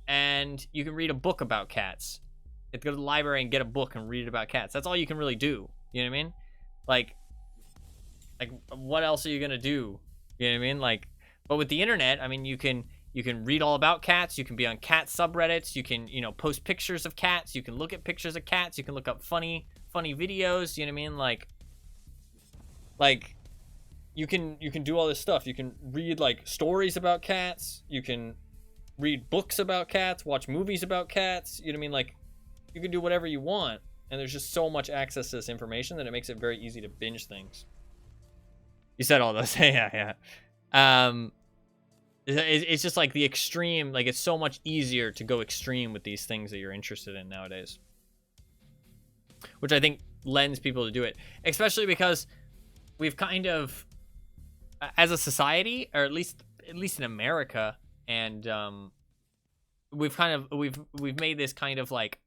And you can read a book about cats. You have to go to the library and get a book and read about cats. That's all you can really do. You know what I mean? Like what else are you going to do? You know what I mean? Like, but with the internet, I mean, you can read all about cats. You can be on cat subreddits. You can, you know, post pictures of cats. You can look at pictures of cats. You can look up funny videos. You know what I mean? Like, you can do all this stuff. You can read like stories about cats. You can read books about cats, watch movies about cats. You know what I mean? Like, you can do whatever you want. And there's just so much access to this information that it makes it very easy to binge things. You said all those. Yeah. It's just like the extreme, like it's so much easier to go extreme with these things that you're interested in nowadays. Which I think lends people to do it. Especially because we've kind of, as a society, or at least in America, and we've made this kind of like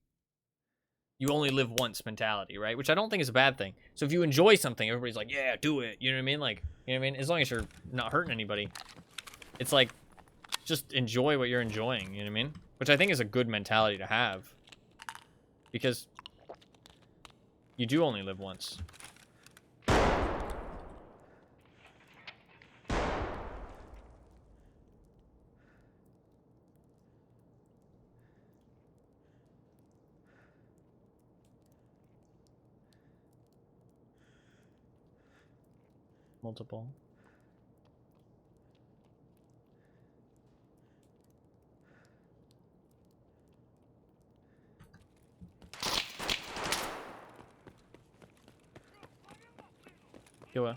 you only live once mentality, right? Which I don't think is a bad thing. So if you enjoy something, everybody's like, yeah, do it. You know what I mean? Like, you know what I mean? As long as you're not hurting anybody. It's like just enjoy what you're enjoying, you know what I mean? Which I think is a good mentality to have. Because you do only live once. Multiple. Go on.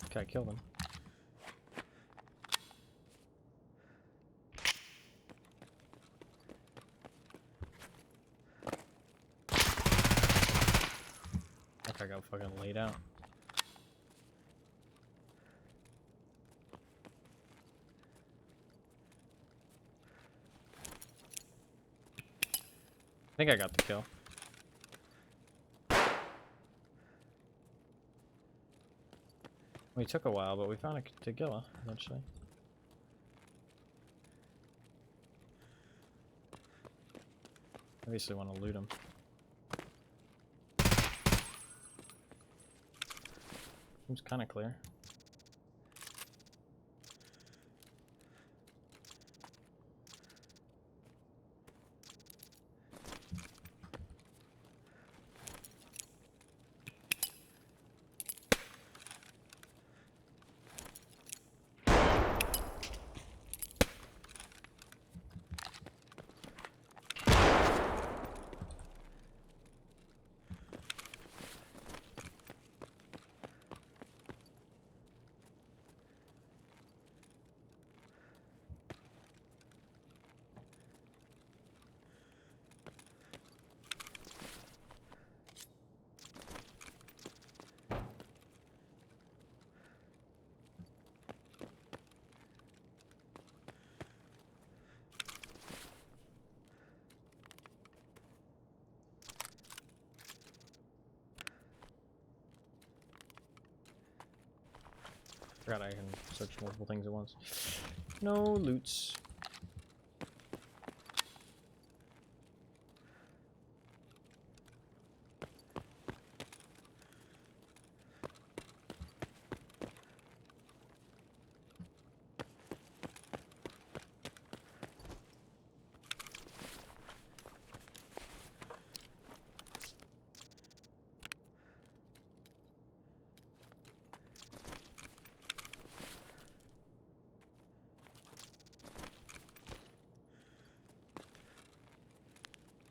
Okay, I killed him. Okay, I got fucking laid out. I think I got the kill. We took a while, but we found a Tagilla eventually. Obviously want to loot him. Seems kind of clear. Forgot I can search multiple things at once. No loots.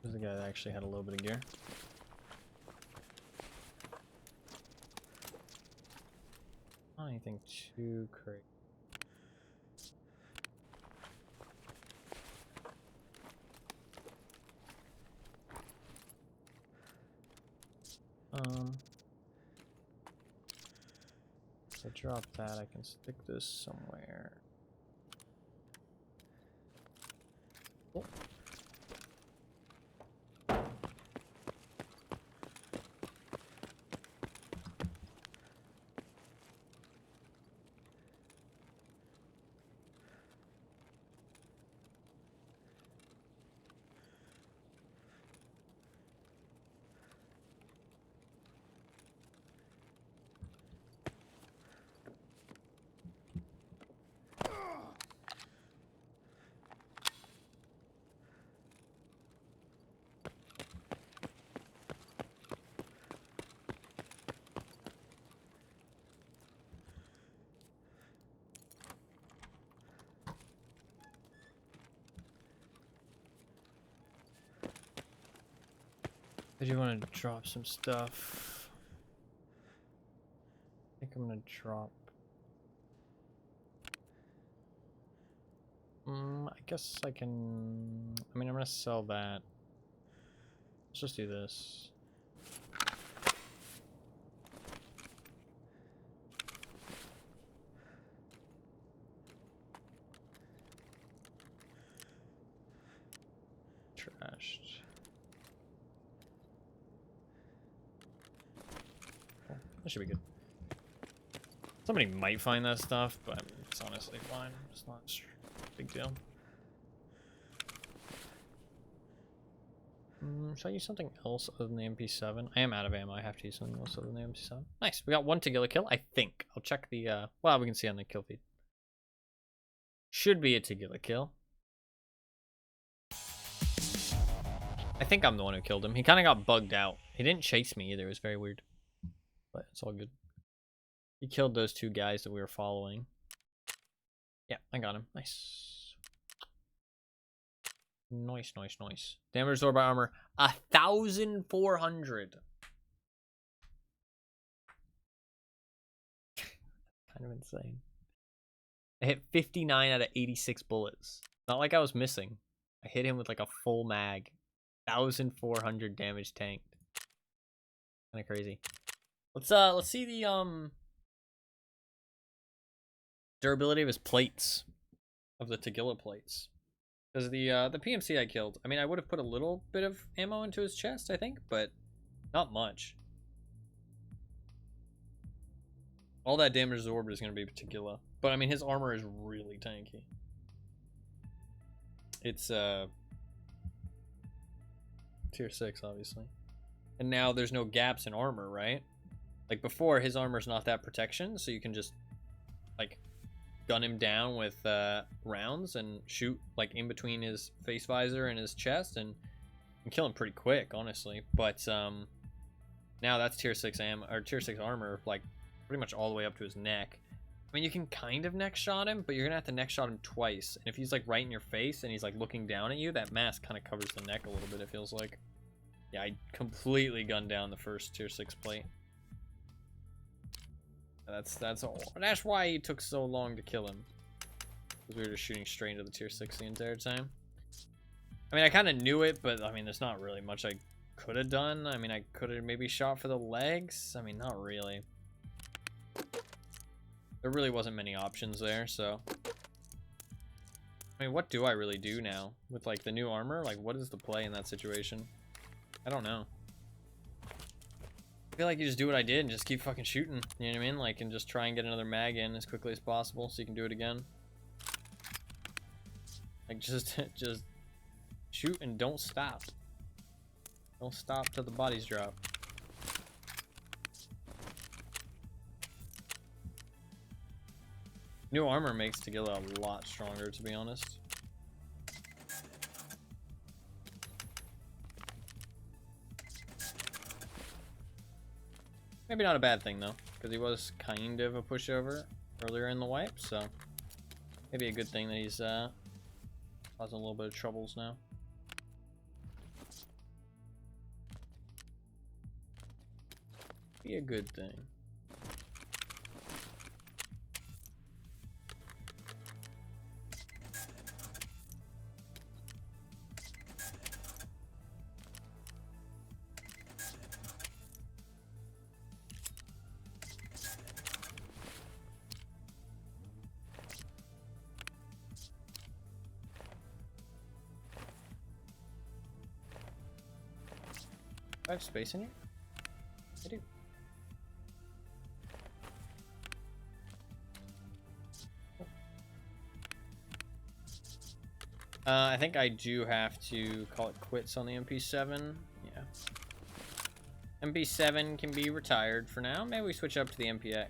There's the guy that actually had a little bit of gear. Not anything too crazy. So drop that, I can stick this somewhere. Oh. I do want to drop some stuff. I think I'm gonna drop. I guess I can. I mean, I'm gonna sell that. Let's just do this. Trashed. Cool. That should be good. Somebody might find that stuff, but it's honestly fine. It's not a big deal. Should I use something else other than the MP7? I am out of ammo. I have to use something else other than the MP7. Nice. We got one Tagilla kill, I think. I'll check the, well, we can see on the kill feed. Should be a Tagilla kill. I think I'm the one who killed him. He kind of got bugged out. He didn't chase me either. It was very weird. But it's all good. He killed those two guys that we were following. Yeah, I got him. Nice. Nice, nice, nice. Damage absorbed by armor, 1,400. Kind of insane. I hit 59 out of 86 bullets. Not like I was missing. I hit him with like a full mag. 1,400 damage tanked. Kind of crazy. Let's see the durability of his plates, of the Tagilla plates. Because the PMC I killed, I mean, I would have put a little bit of ammo into his chest, I think, but not much. All that damage absorbed is going to be Tagilla. But, I mean, his armor is really tanky. It's, tier 6, obviously. And now there's no gaps in armor, right? Like, before, his armor's not that protection, so you can just, like, gun him down with rounds and shoot like in between his face visor and his chest and kill him pretty quick, honestly. But now that's tier 6 ammo or tier 6 armor, like pretty much all the way up to his neck. I mean, you can kind of neck shot him, but you're gonna have to neck shot him twice. And if he's like right in your face and he's like looking down at you, that mask kind of covers the neck a little bit, it feels like. Yeah, I completely gunned down the first tier 6 plate. That's why he took so long to kill him. Because we were just shooting straight into the tier 6 the entire time. I mean, I kind of knew it, but I mean, there's not really much I could have done. I mean, I could have maybe shot for the legs. I mean, not really. There really wasn't many options there, so. I mean, what do I really do now? With like the new armor? Like, what is the play in that situation? I don't know. I feel like you just do what I did and just keep fucking shooting. You know what I mean? Like, and just try and get another mag in as quickly as possible so you can do it again. Like, just shoot and don't stop. Don't stop till the bodies drop. New armor makes Tagilla a lot stronger, to be honest. Maybe not a bad thing, though, because he was kind of a pushover earlier in the wipe, so maybe a good thing that he's causing a little bit of troubles now. Be a good thing. Do I have space in here? I do. I think I do have to call it quits on the MP7. Yeah. MP7 can be retired for now. Maybe we switch up to the MPX.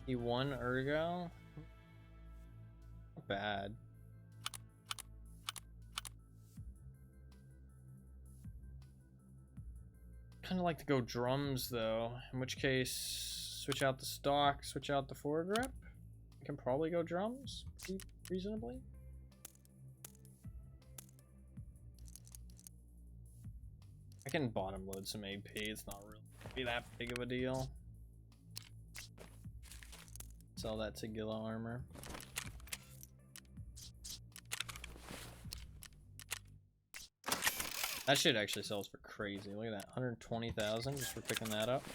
E1 ergo. Not bad. Kind of like to go drums though, in which case switch out the stock, switch out the forward rep. I can probably go drums reasonably. I can bottom load some AP. It's not really be that big of a deal. Sell that Tagilla armor. That shit actually sells for crazy. Look at that, 120,000 just for picking that up.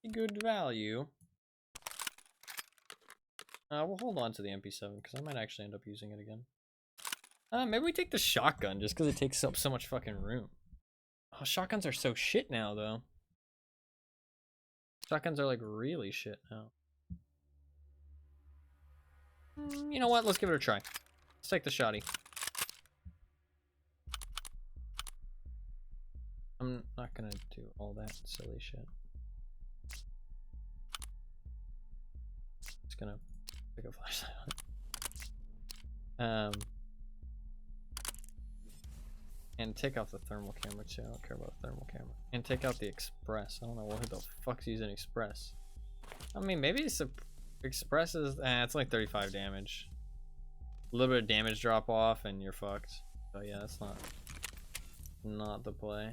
Good value. We'll hold on to the MP7 because I might actually end up using it again. Maybe we take the shotgun just because it takes up so much fucking room. Oh, shotguns are so shit now, though. Shotguns are like really shit now. You know what? Let's give it a try. Let's take the shotty. I'm not gonna do all that silly shit. Just gonna pick a flashlight on it. And take off the thermal camera too. I don't care about the thermal camera. And take out the express. I don't know what the fuck's using express. I mean, maybe it's express is. It's like 35 damage. A little bit of damage drop off, and you're fucked. So yeah, that's not the play.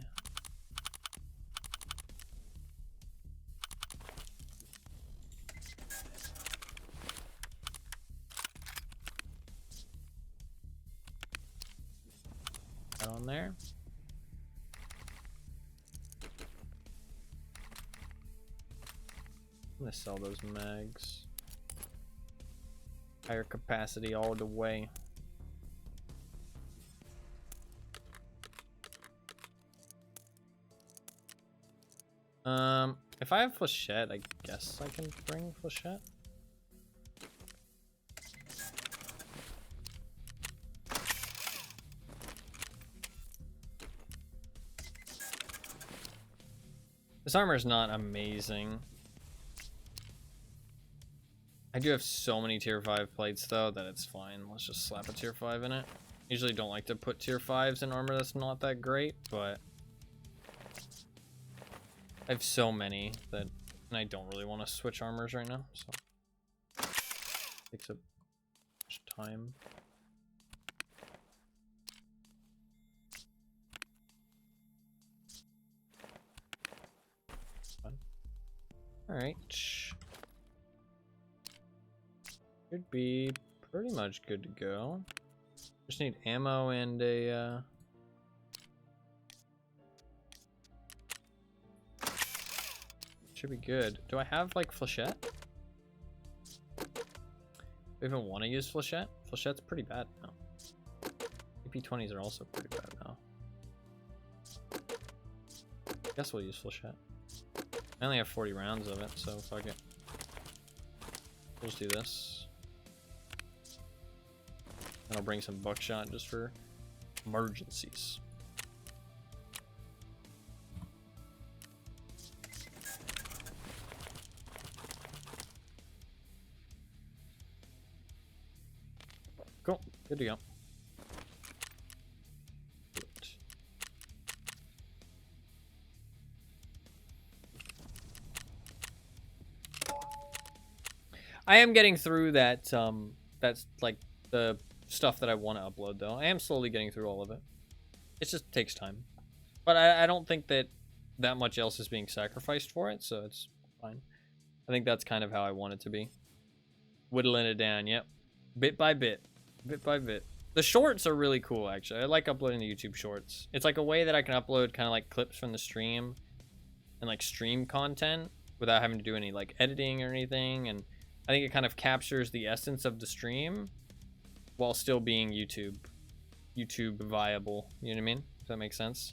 That on there. I'm gonna sell those mags. Higher capacity all the way. If I have flechette, I guess I can bring flechette. This armor is not amazing. I do have so many tier 5 plates though that it's fine. Let's just slap a tier 5 in it. Usually don't like to put tier 5s in armor that's not that great, but I have so many that, and I don't really want to switch armors right now, so takes up much time. All right. Should be pretty much good to go. Just need ammo and a should be good. Do I have like flechette? Do I even want to use flechette? Flechette's pretty bad now. AP20s are also pretty bad now. Guess we'll use flechette. I only have 40 rounds of it, so fuck it. We'll just do this. And I'll bring some buckshot just for emergencies. Cool, good to go. I am getting through that, that's like the stuff that I want to upload though. I am slowly getting through all of it. It just takes time. But I don't think that much else is being sacrificed for it, so it's fine. I think that's kind of how I want it to be. Whittling it down, yep. Bit by bit. Bit by bit. The shorts are really cool, actually. I like uploading the YouTube shorts. It's like a way that I can upload kind of like clips from the stream and like stream content without having to do any like editing or anything, and I think it kind of captures the essence of the stream while still being YouTube viable. You know what I mean? Does that make sense?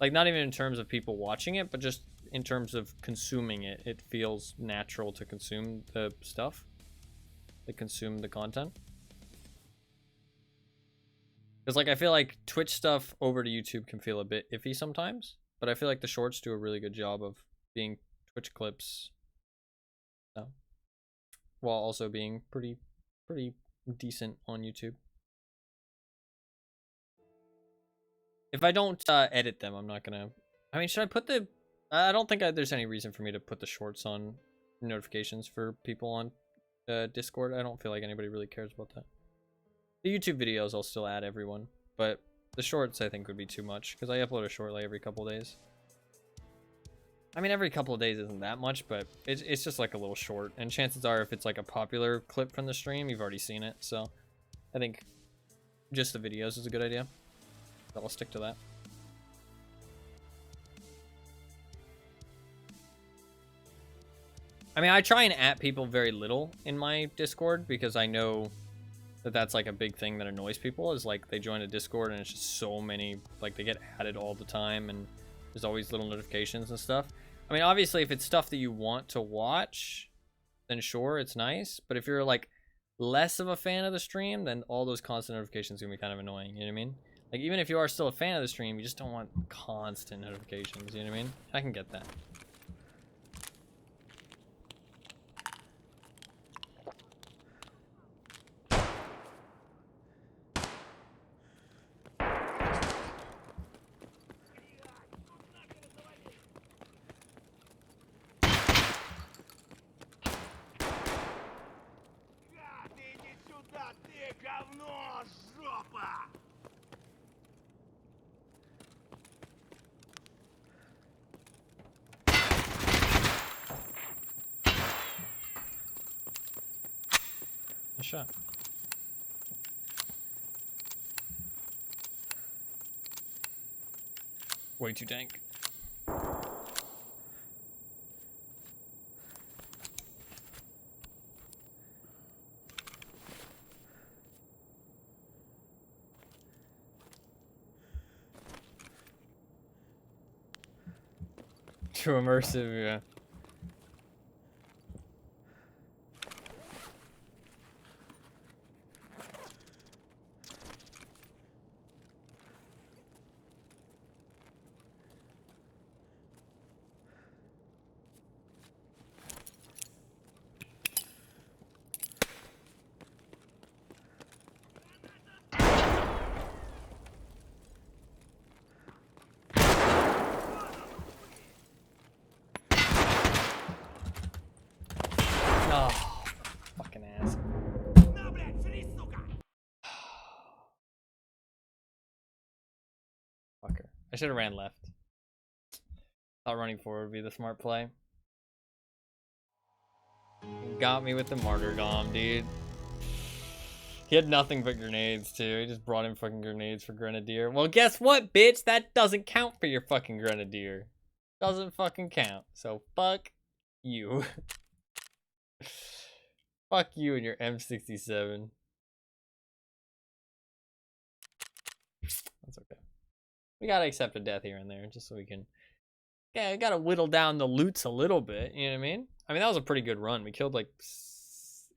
Like, not even in terms of people watching it, but just in terms of consuming it. It feels natural to consume the stuff. To consume the content. Because, like, I feel like Twitch stuff over to YouTube can feel a bit iffy sometimes. But I feel like the shorts do a really good job of being Twitch clips. So. While also being pretty decent on YouTube. If I don't edit them, I'm not gonna. I mean, should I put the? I don't think there's any reason for me to put the shorts on notifications for people on Discord. I don't feel like anybody really cares about that. The YouTube videos I'll still add everyone, but The shorts, I think, would be too much, because I upload a short like every couple days. I mean, every couple of days isn't that much, but it's just like a little short. And chances are, if it's like a popular clip from the stream, you've already seen it. So I think just the videos is a good idea. So I'll stick to that. I mean, I try and at people very little in my Discord, because I know that that's like a big thing that annoys people, is like they join a Discord and it's just so many, like they get added all the time and there's always little notifications and stuff. I mean, obviously, if it's stuff that you want to watch, then sure, it's nice. But if you're like less of a fan of the stream, then all those constant notifications are gonna be kind of annoying. You know what I mean? Like, even if you are still a fan of the stream, you just don't want constant notifications. You know what I mean? I can get that. Shot. Way too dank. Too immersive, yeah. Oh, fucking ass. Fucker. I should have ran left. Thought running forward would be the smart play. Got me with the martyrdom, dude. He had nothing but grenades, too. He just brought in fucking grenades for Grenadier. Well, guess what, bitch? That doesn't count for your fucking Grenadier. Doesn't fucking count. So, fuck you. Fuck you and your M67. That's okay. We gotta accept a death here and there, just so we can... Yeah, we gotta whittle down the loots a little bit, you know what I mean? I mean, that was a pretty good run. We killed like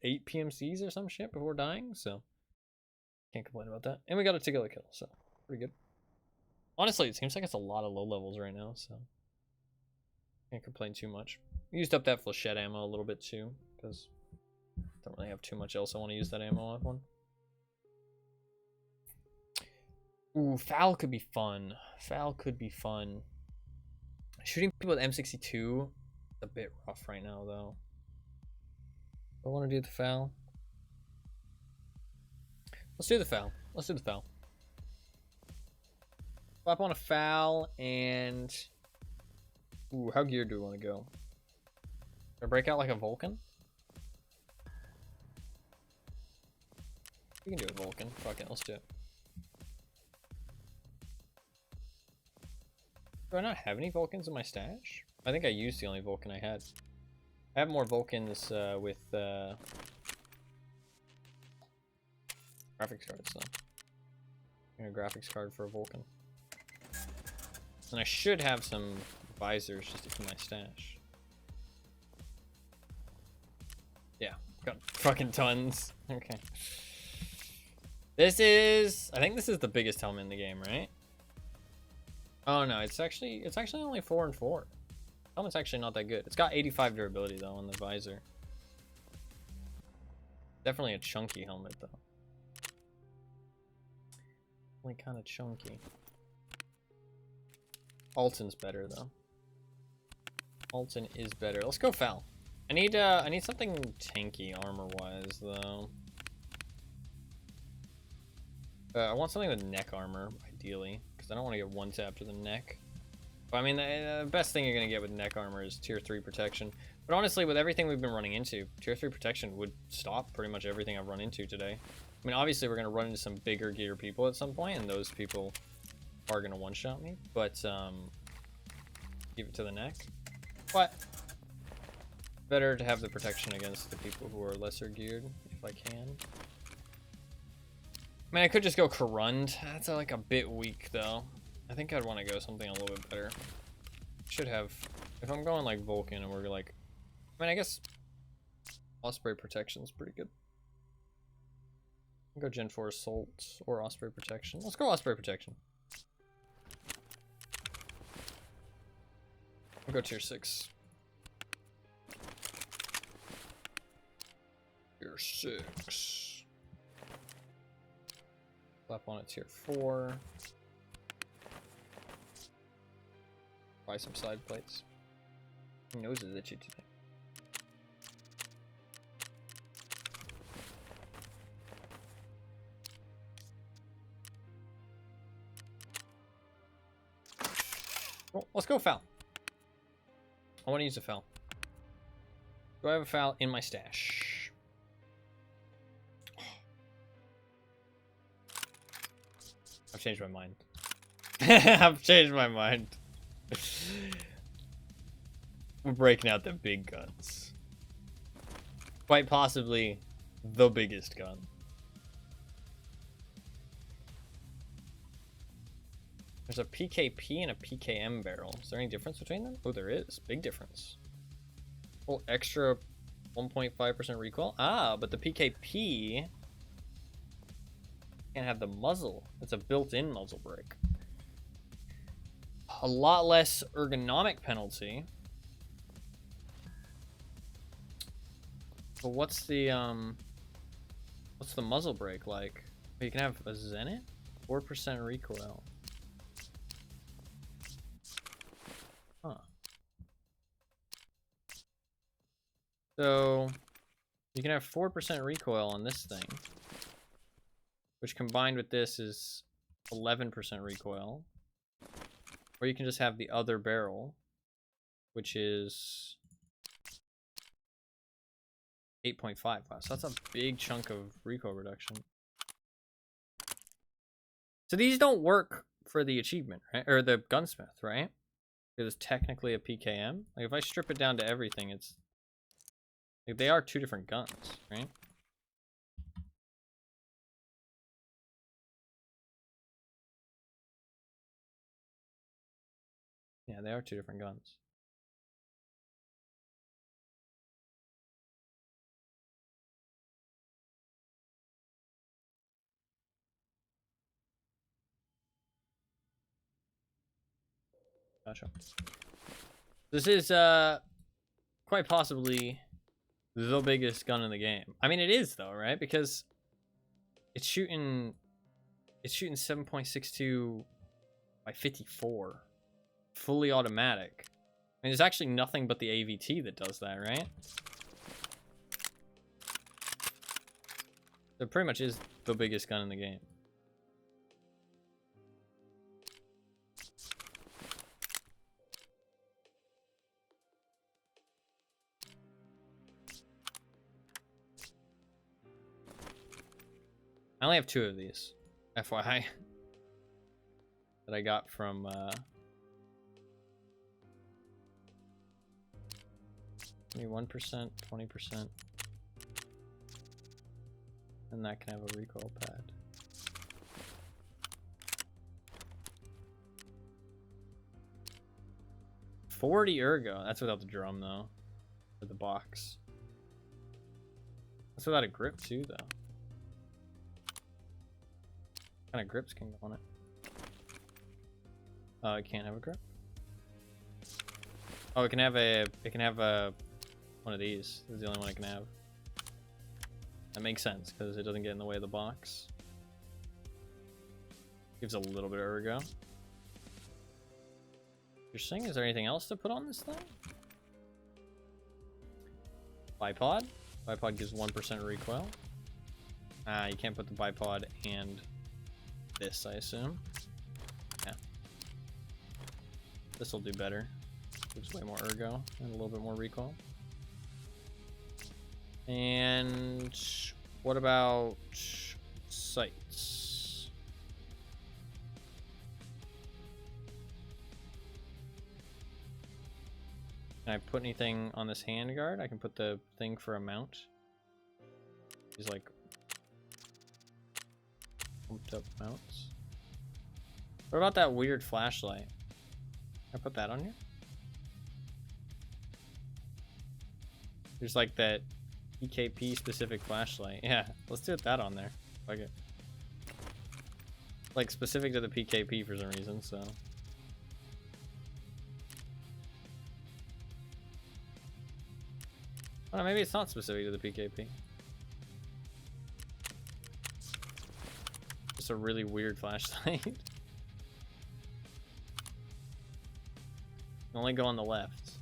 8 PMCs or some shit before dying, so... Can't complain about that. And we got a Tagilla kill, so pretty good. Honestly, it seems like it's a lot of low levels right now, so... Can't complain too much. Used up that flechette ammo a little bit too, because... Don't really have too much else I want to use that ammo on. Ooh, foul could be fun. Foul could be fun. Shooting people with M62 is a bit rough right now, though. I want to do the foul. Let's do the foul. Let's do the foul. Slap on a foul and... Ooh, how geared do we want to go? Should I break out like a Vulcan? We can do a Vulcan. Fuck it, let's do it. Do I not have any Vulcans in my stash? I think I used the only Vulcan I had. I have more Vulcans with graphics cards, though. I'm gonna graphics card for a Vulcan. And I should have some visors just to keep my stash. Yeah, got fucking tons. Okay. This is... I think this is the biggest helmet in the game, right? Oh no, it's actually only 4 and 4. Helmet's actually not that good. It's got 85 durability though on the visor. Definitely a chunky helmet though. Only kind of chunky. Alton's better though. Alton is better. Let's go foul. I need something tanky armor wise though. I want something with neck armor ideally, because I don't want to get one tap to the neck. But I mean, the best thing you're going to get with neck armor is tier 3 protection. But honestly, with everything we've been running into, tier 3 protection would stop pretty much everything I've run into today. I mean, obviously, we're going to run into some bigger gear people at some point, and those people are going to one-shot me. But, give it to the neck. But, better to have the protection against the people who are lesser geared, if I can. I mean, I could just go Corund. That's like a bit weak, though. I think I'd want to go something a little bit better. Should have, if I'm going like Vulcan and we're like, I mean, I guess Osprey Protection's pretty good. I'll go Gen 4 Assault or Osprey Protection. Let's go Osprey Protection. I'll go tier 6. Tier 6. Slap on a tier 4. Buy some side plates. My nose is itchy today. Well, let's go foul. I want to use a foul. Do I have a foul in my stash? I've changed my mind. I've changed my mind. We're breaking out the big guns. Quite possibly the biggest gun. There's a PKP and a PKM barrel. Is there any difference between them? Oh, there is. Big difference. Oh, extra 1.5% recoil. Ah, but the PKP can't have the muzzle. It's a built-in muzzle brake. A lot less ergonomic penalty. But what's the muzzle brake like? You can have a Zenit? 4% recoil. Huh. So you can have 4% recoil on this thing, which combined with this is 11% recoil. Or you can just have the other barrel, which is 8.5. Wow, so that's a big chunk of recoil reduction. So these don't work for the achievement, right? Or the gunsmith, right? Because it's technically a PKM. Like if I strip it down to everything, it's like they are two different guns, right? Yeah, they are two different guns. Gotcha. This is quite possibly the biggest gun in the game. I mean, it is though, right? Because it's shooting 7.62 by 54, fully automatic. I mean, there's actually nothing but the AVT that does that, right? So it pretty much is the biggest gun in the game. I only have 2 of these, FYI, that I got from, maybe 1%, 20%, and that can have a recoil pad. $40 ergo, that's without the drum though, or the box. That's without a grip too though. What kind of grips can go on it? Oh, it can't have a grip. Oh, it can have a one of these. This is the only one it can have. That makes sense because it doesn't get in the way of the box. Gives a little bit of ergo. Interesting. Is there anything else to put on this thing? Bipod. Bipod gives 1% recoil. Ah, you can't put the bipod and this, I assume. This will do better. Gives way more ergo and a little bit more recoil. And what about sights? Can I put anything on this handguard? I can put the thing for a mount. These like pumped up mounts. What about that weird flashlight? Can I put that on here? There's like that PKP specific flashlight. Yeah, let's do that on there. Fuck it. Like specific to the PKP for some reason, so. Oh, maybe it's not specific to the PKP. Just a really weird flashlight. Can only go on the left.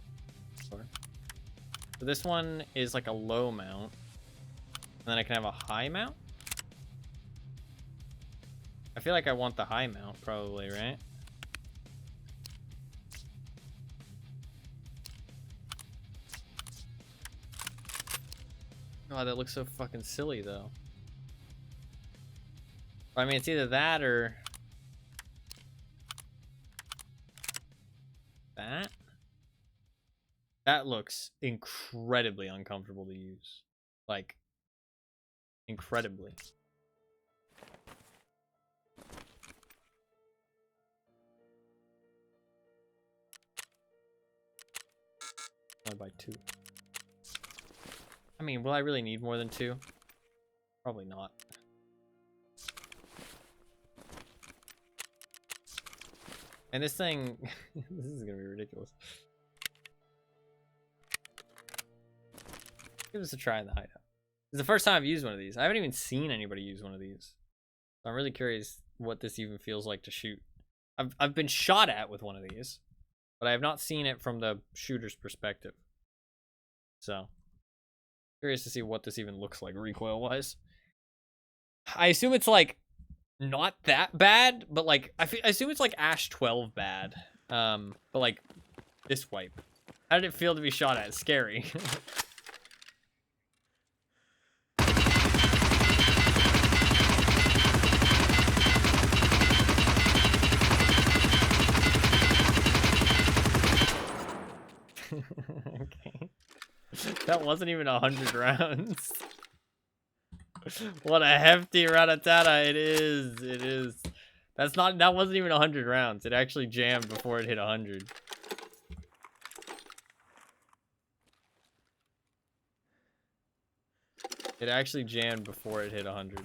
Sure. So this one is like a low mount. And then I can have a high mount? I feel like I want the high mount probably, right? Oh, that looks so fucking silly though. I mean, it's either that or that. That looks incredibly uncomfortable to use. Like, incredibly. Only by 2. I mean, will I really need more than 2? Probably not. And this thing, this is gonna be ridiculous. Give us a try in the hideout. It's the first time I've used one of these. I haven't even seen anybody use one of these. So I'm really curious what this even feels like to shoot. I've been shot at with one of these, but I have not seen it from the shooter's perspective. So, curious to see what this even looks like recoil-wise. I assume it's like not that bad, but like I assume it's like Ash 12 bad. But like this wipe. How did it feel to be shot at? Scary. Okay. That wasn't even 100 rounds. What a hefty ratatata it is. It is. That wasn't even 100 rounds. It actually jammed before it hit 100. It actually jammed before it hit 100.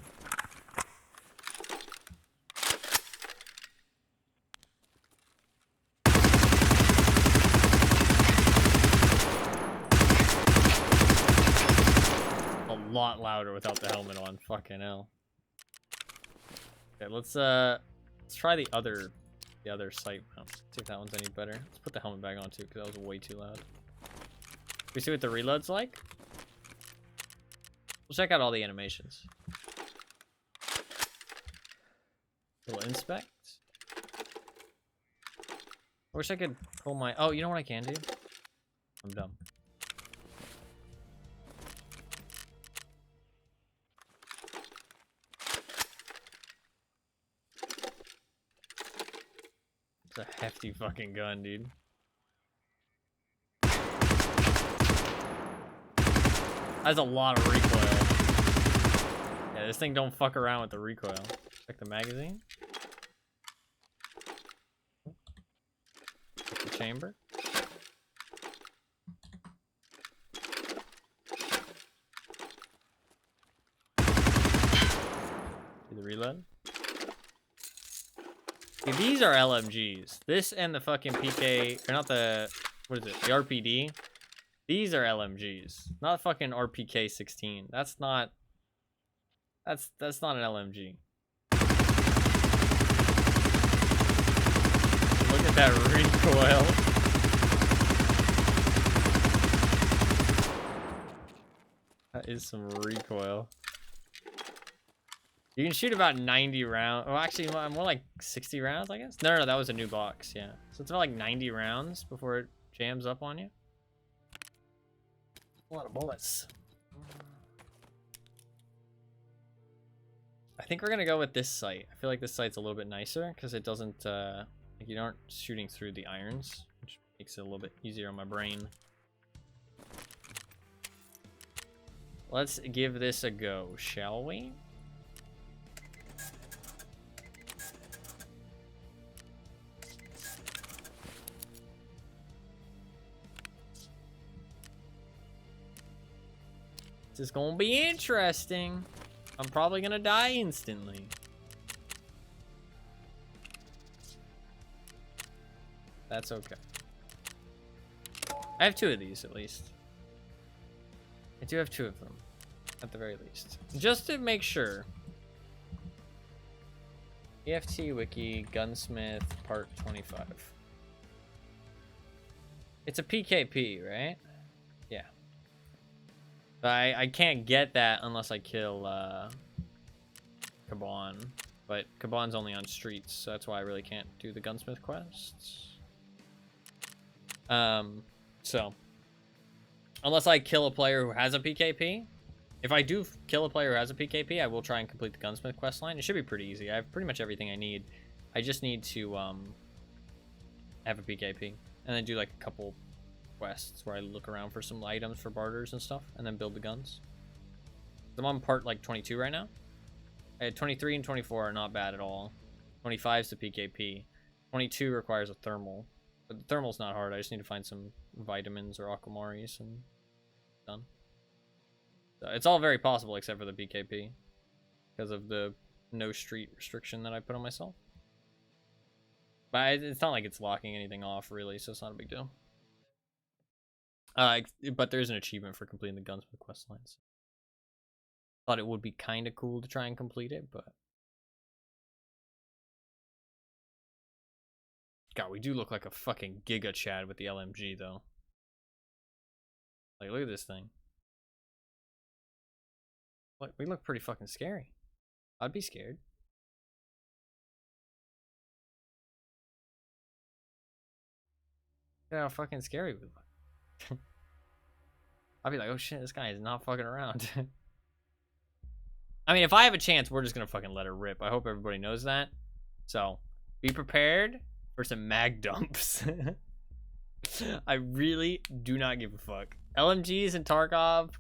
A lot louder without the helmet on. Fucking hell. Okay, let's try the other sight mount. See if that one's any better. Let's put the helmet back on too, because that was way too loud. We see what the reload's like. We'll check out all the animations. We'll inspect. I wish I could pull my. Oh, you know what I can do? I'm dumb. It's a hefty fucking gun, dude. That's a lot of recoil. Yeah, this thing don't fuck around with the recoil. Check the magazine. Check the chamber. See the reload. See, these are LMGs. This and the fucking PK, or not the, what is it, the RPD? These are LMGs, not fucking RPK 16. That's not an LMG. Look at that recoil. That is some recoil. You can shoot about 90 rounds. Oh, actually, more like 60 rounds, I guess. No, that was a new box. Yeah. So it's about like 90 rounds before it jams up on you. A lot of bullets. I think we're gonna go with this sight. I feel like this sight's a little bit nicer because it doesn't, like you aren't shooting through the irons, which makes it a little bit easier on my brain. Let's give this a go, shall we? This is gonna be interesting. I'm probably gonna die instantly. That's okay. I have 2 of these at least. I do have 2 of them, at the very least. Just to make sure. EFT Wiki, Gunsmith, Part 25. It's a PKP, right? Yeah. But I can't get that unless I kill Caban. But Caban's only on streets, so that's why I really can't do the Gunsmith quests. So unless I kill a player who has a PKP. If I do kill a player who has a PKP, I will try and complete the Gunsmith quest line. It should be pretty easy. I have pretty much everything I need. I just need to have a PKP and then do like a couple quests where I look around for some items for barters and stuff and then build the guns. I'm on part like 22 right now. 23 and 24 are not bad at all. 25 is the PKP. 22 requires a thermal. But the thermal's not hard. I just need to find some vitamins or aquamaris and done. So it's all very possible except for the PKP because of the no street restriction that I put on myself. But it's not like it's locking anything off really, so it's not a big deal. But there's an achievement for completing the Gunsmith quest lines. Thought it would be kind of cool to try and complete it, but God, we do look like a fucking Giga Chad with the LMG, though. Like, look at this thing. Look, we look pretty fucking scary. I'd be scared. Look at how fucking scary we look. I'd be like, oh shit, this guy is not fucking around. I mean, if I have a chance, we're just gonna fucking let her rip. I hope everybody knows that. So, be prepared for some mag dumps. I really do not give a fuck. LMGs and Tarkov,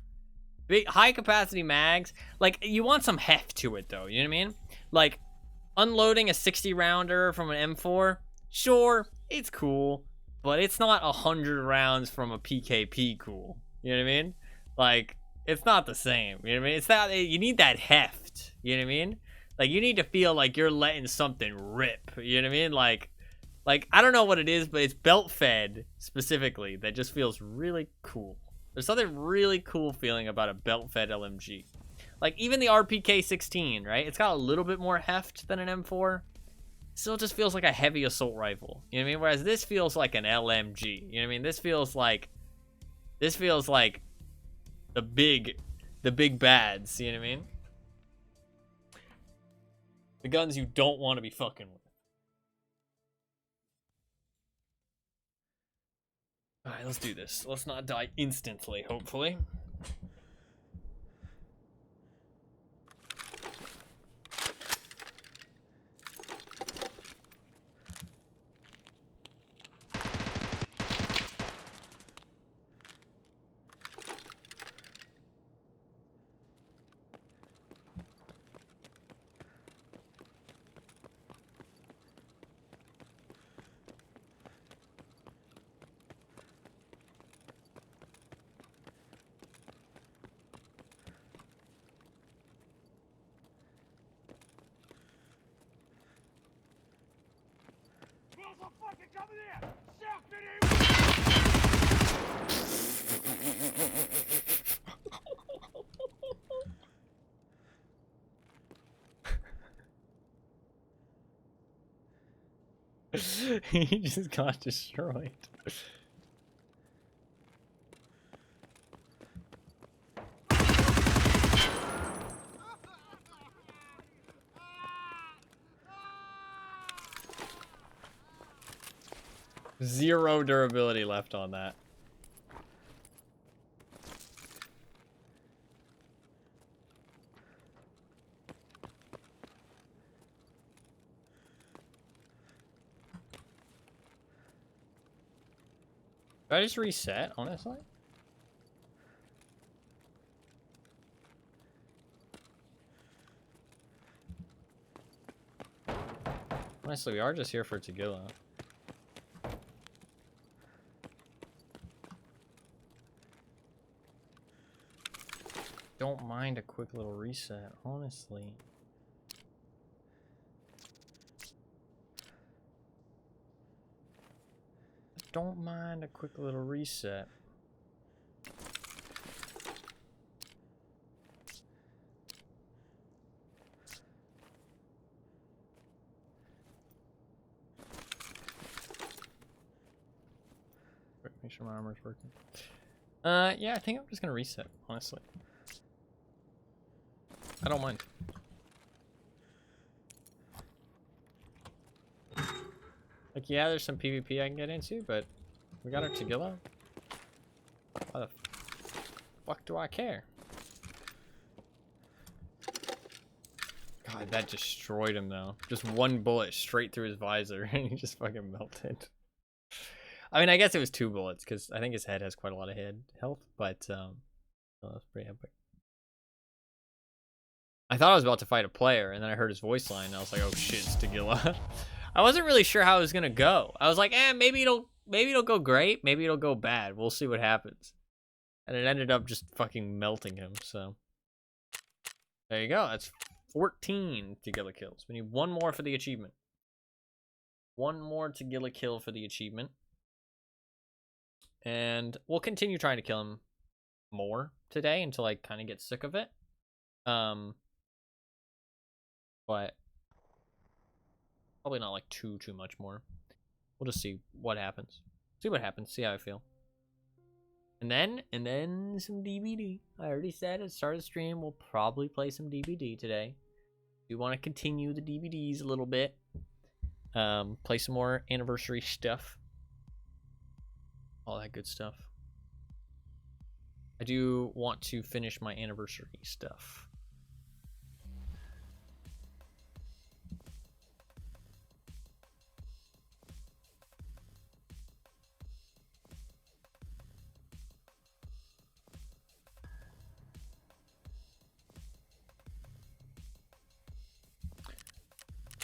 big high capacity mags. Like, you want some heft to it though, you know what I mean? Like, unloading a 60 rounder from an M4, sure, it's cool, but it's not 100 rounds from a PKP cool. You know what I mean? Like, it's not the same. You know what I mean? It's not, you need that heft. You know what I mean? Like, you need to feel like you're letting something rip. You know what I mean? Like, I don't know what it is, but it's belt fed specifically that just feels really cool. There's something really cool feeling about a belt fed LMG. Like, even the RPK-16, right? It's got a little bit more heft than an M4. Still just feels like a heavy assault rifle. You know what I mean? Whereas this feels like an LMG. You know what I mean? This feels like the big bads. You know what I mean? The guns you don't want to be fucking with. Alright, let's do this. Let's not die instantly, hopefully. He just got destroyed. 0 durability left on that. Did I just reset, honestly? Honestly, we are just here for Tagilla. Don't mind a quick little reset, honestly. Don't mind a quick little reset. Make sure my armor's working. Yeah, I think I'm just gonna reset, honestly. I don't mind. Like, yeah, there's some PvP I can get into, but we got our Tagilla. Why the fuck do I care? God, that destroyed him, though. Just one bullet straight through his visor, and he just fucking melted. I mean, I guess it was 2 bullets, because I think his head has quite a lot of head health, but, well, that's pretty epic. I thought I was about to fight a player, and then I heard his voice line, and I was like, oh shit, it's Tagilla. I wasn't really sure how it was gonna go. I was like, maybe it'll go great, maybe it'll go bad. We'll see what happens. And it ended up just fucking melting him, so. There you go, that's 14 Tagilla kills. We need 1 more for the achievement. 1 more Tagilla kill for the achievement. And we'll continue trying to kill him more today until I kind of get sick of it. But probably not like too much more. We'll just see what happens. See what happens, see how I feel. And then some DVD. I already said at the start of the stream, we'll probably play some DVD today. We want to continue the DVDs a little bit. Play some more anniversary stuff. All that good stuff. I do want to finish my anniversary stuff.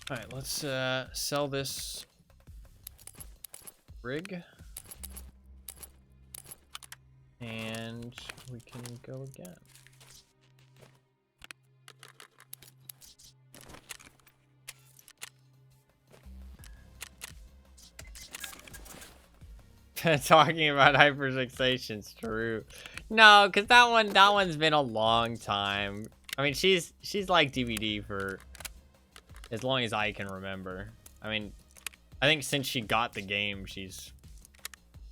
All right, let's sell this rig. And we can go again. Talking about hyperfixation's true. No, because that one's been a long time. I mean, she's like DVD for as long as I can remember. I mean, I think since she got the game, she's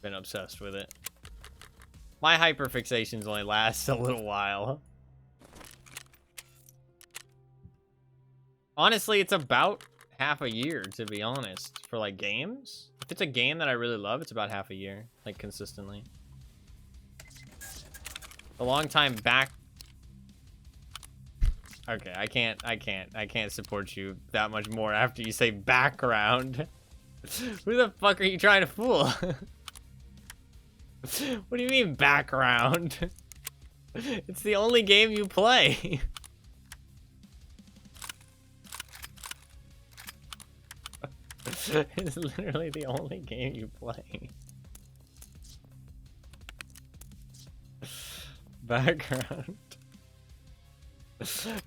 been obsessed with it. My hyperfixations only last a little while. Honestly, it's about half a year, to be honest, for like games. If it's a game that I really love, it's about half a year, like consistently. A long time back. Okay, I can't support you that much more after you say background. Who the fuck are you trying to fool? What do you mean background? It's the only game you play. It's literally the only game you play. Background.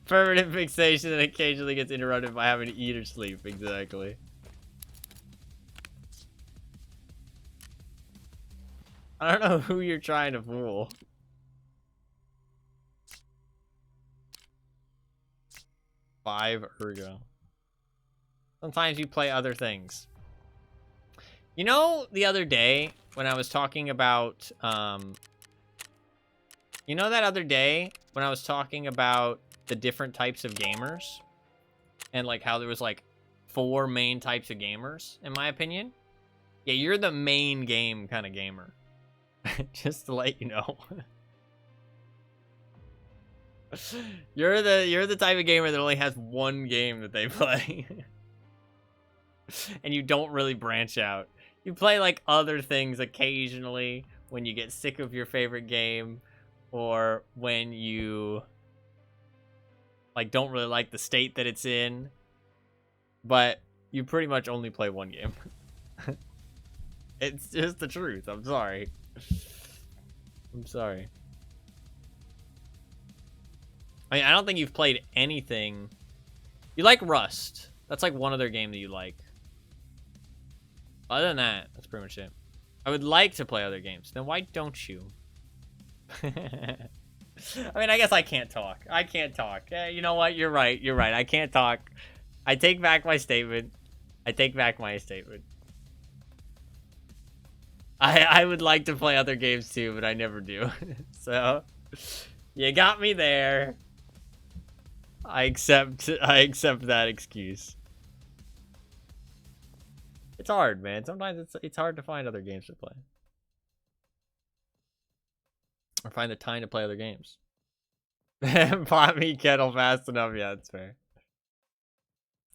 Permanent fixation that occasionally gets interrupted by having to eat or sleep. Exactly. I don't know who you're trying to fool. Five ergo. Sometimes you play other things. You know, the other day when I was talking about, you know that other day when I was talking about the different types of gamers? And like how there was like 4 main types of gamers, in my opinion? Yeah, you're the main game kind of gamer. Just to let you know. You're the type of gamer that only has one game that they play. And you don't really branch out. You play like other things occasionally when you get sick of your favorite game, or when you like don't really like the state that it's in. But you pretty much only play one game. It's just the truth. I'm sorry. I'm sorry. I mean, I don't think you've played anything. You like Rust. That's like one other game that you like. Other than that, that's pretty much it. I would like to play other games. Then why don't you? I mean, I guess I can't talk. I can't talk. You know what? You're right. You're right. I can't talk. I take back my statement. I take back my statement. I would like to play other games too, but I never do. So, you got me there. I accept that excuse. It's hard, man. Sometimes it's hard to find other games to play. Or find the time to play other games. Pot me kettle fast enough. Yeah, that's fair.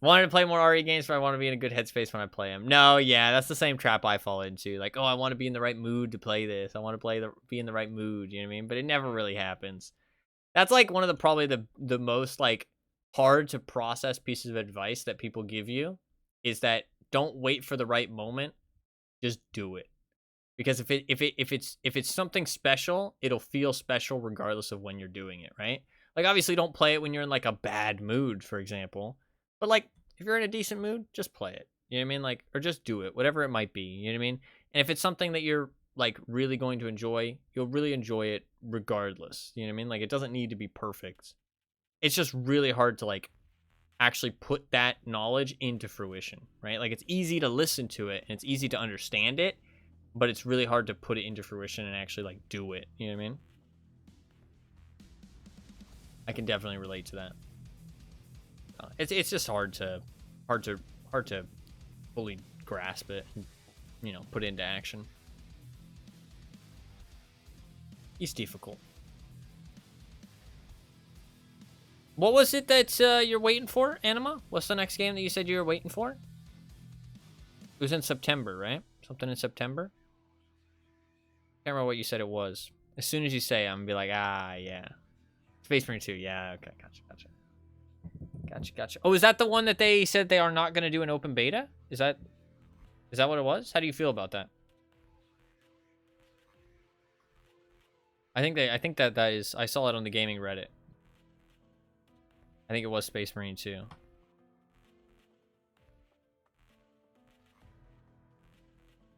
Wanted to play more RE games, but I want to be in a good headspace when I play them. No, yeah, that's the same trap I fall into. Like, oh, I want to be in the right mood to play this. I want to be in the right mood. You know what I mean? But it never really happens. That's like one of the probably the most like hard to process pieces of advice that people give you is that don't wait for the right moment, just do it. Because if it's something special, it'll feel special regardless of when you're doing it, right? Like obviously don't play it when you're in like a bad mood, for example. But like if you're in a decent mood, just play it. You know what I mean? Like, or just do it, whatever it might be. You know what I mean? And if it's something that you're like really going to enjoy, you'll really enjoy it regardless. You know what I mean? Like it doesn't need to be perfect. It's just really hard to like actually put that knowledge into fruition, right? Like it's easy to listen to it and it's easy to understand it, but it's really hard to put it into fruition and actually like do it. You know what I mean? I can definitely relate to that. It's just hard to fully grasp it and, you know, put it into action. It's difficult. What was it that you're waiting for, Anima? What's the next game that you said you were waiting for? It was in September, right? Something in September? Can't remember what you said it was. As soon as you say it, I'm gonna be like, ah, yeah. Space Marine 2, yeah, okay, gotcha. Oh, is that the one that they said they are not gonna do an open beta? Is that what it was? How do you feel about that? I think that is, I saw it on the gaming Reddit. I think it was Space Marine 2.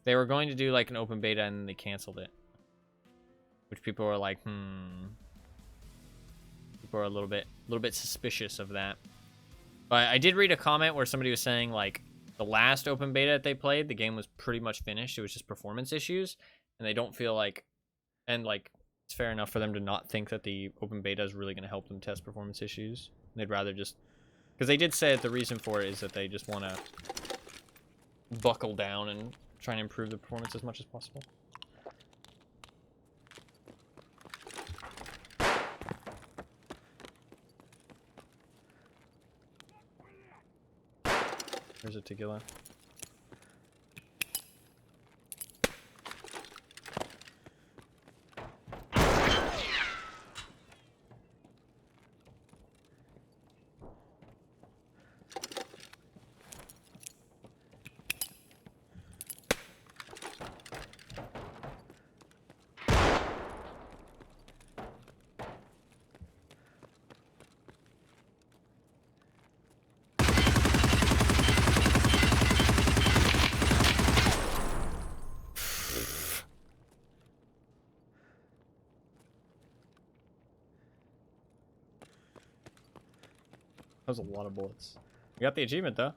They were going to do like an open beta and then they canceled it. Which people were like, People are a little bit suspicious of that. But I did read a comment where somebody was saying like the last open beta that they played, the game was pretty much finished. It was just performance issues. And they don't feel like, and like, it's fair enough for them to not think that the open beta is really going to help them test performance issues. They'd rather just, because they did say that the reason for it is that they just want to buckle down and try and improve the performance as much as possible. There's a Tagilla. That was a lot of bullets. We got the achievement, though.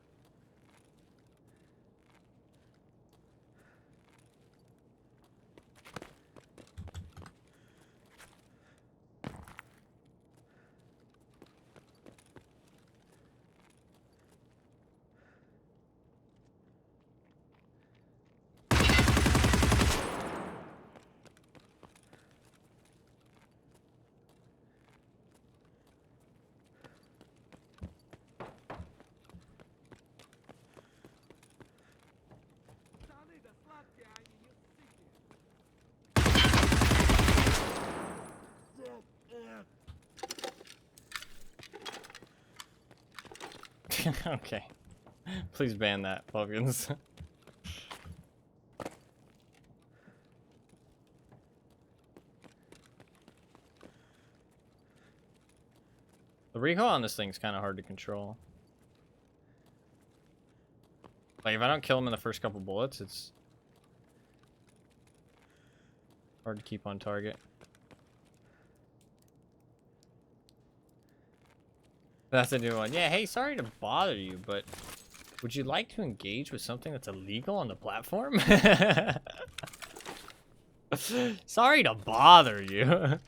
Okay. Please ban that, Falcons. The recoil on this thing's kind of hard to control. Like, if I don't kill him in the first couple bullets, it's hard to keep on target. That's a new one. Yeah, hey, sorry to bother you, but would you like to engage with something that's illegal on the platform? Sorry to bother you.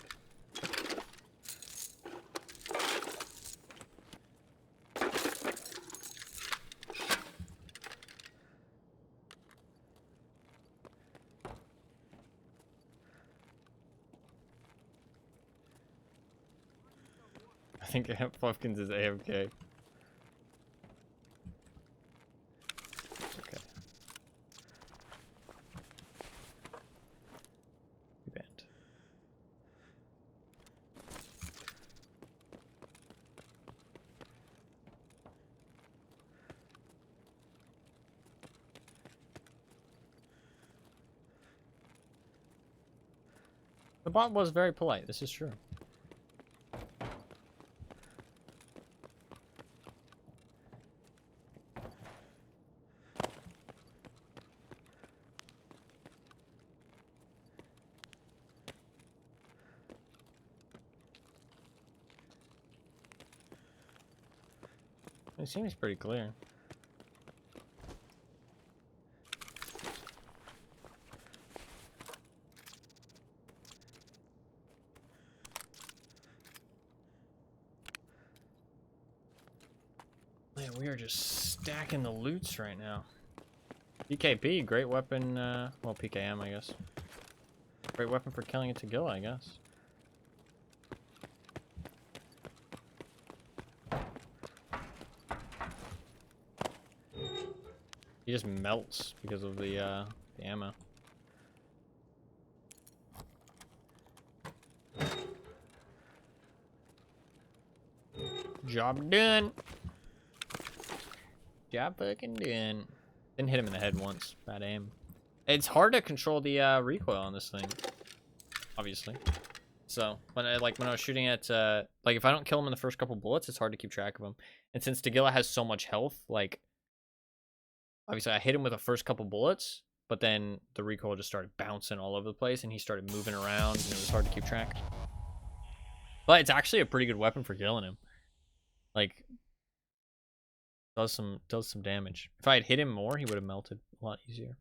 I think Puffkins is AFK. Okay. Banned. The bot was very polite. This is true. It seems pretty clear. Man, we are just stacking the loots right now. PKP, great weapon, well, PKM, I guess. Great weapon for killing a Tagilla, I guess. He just melts because of the ammo. Job done. Job fucking done. Didn't hit him in the head once. Bad aim. It's hard to control the recoil on this thing, obviously. So when I was shooting at like if I don't kill him in the first couple bullets, it's hard to keep track of him. And since Tagilla has so much health, like obviously I hit him with the first couple bullets, but then the recoil just started bouncing all over the place and he started moving around and it was hard to keep track. But it's actually a pretty good weapon for killing him. Like does some damage. If I had hit him more, he would have melted a lot easier.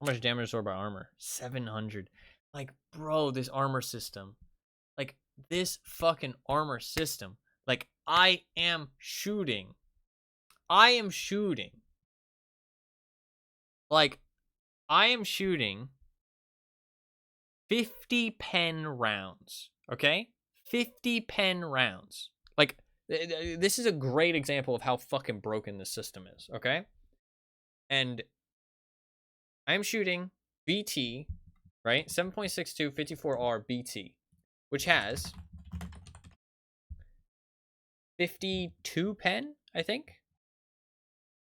How much damage absorbed by armor? 700. Like, bro, this armor system. Like, this fucking armor system. Like, I am shooting. Like, I am shooting 50 pen rounds. Okay? 50 pen rounds. Like, this is a great example of how fucking broken this system is. Okay? And I am shooting BT, right? 7.62 54R BT, which has 52 pen, I think.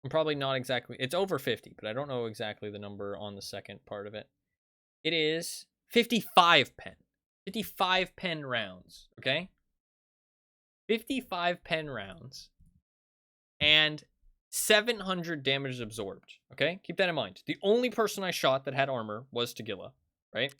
I'm probably not exactly, it's over 50, but I don't know exactly the number on the second part of it. It is 55 pen. 55 pen rounds, okay? 55 pen rounds. And 700 damage absorbed, okay? Keep that in mind. The only person I shot that had armor was Tagilla, right?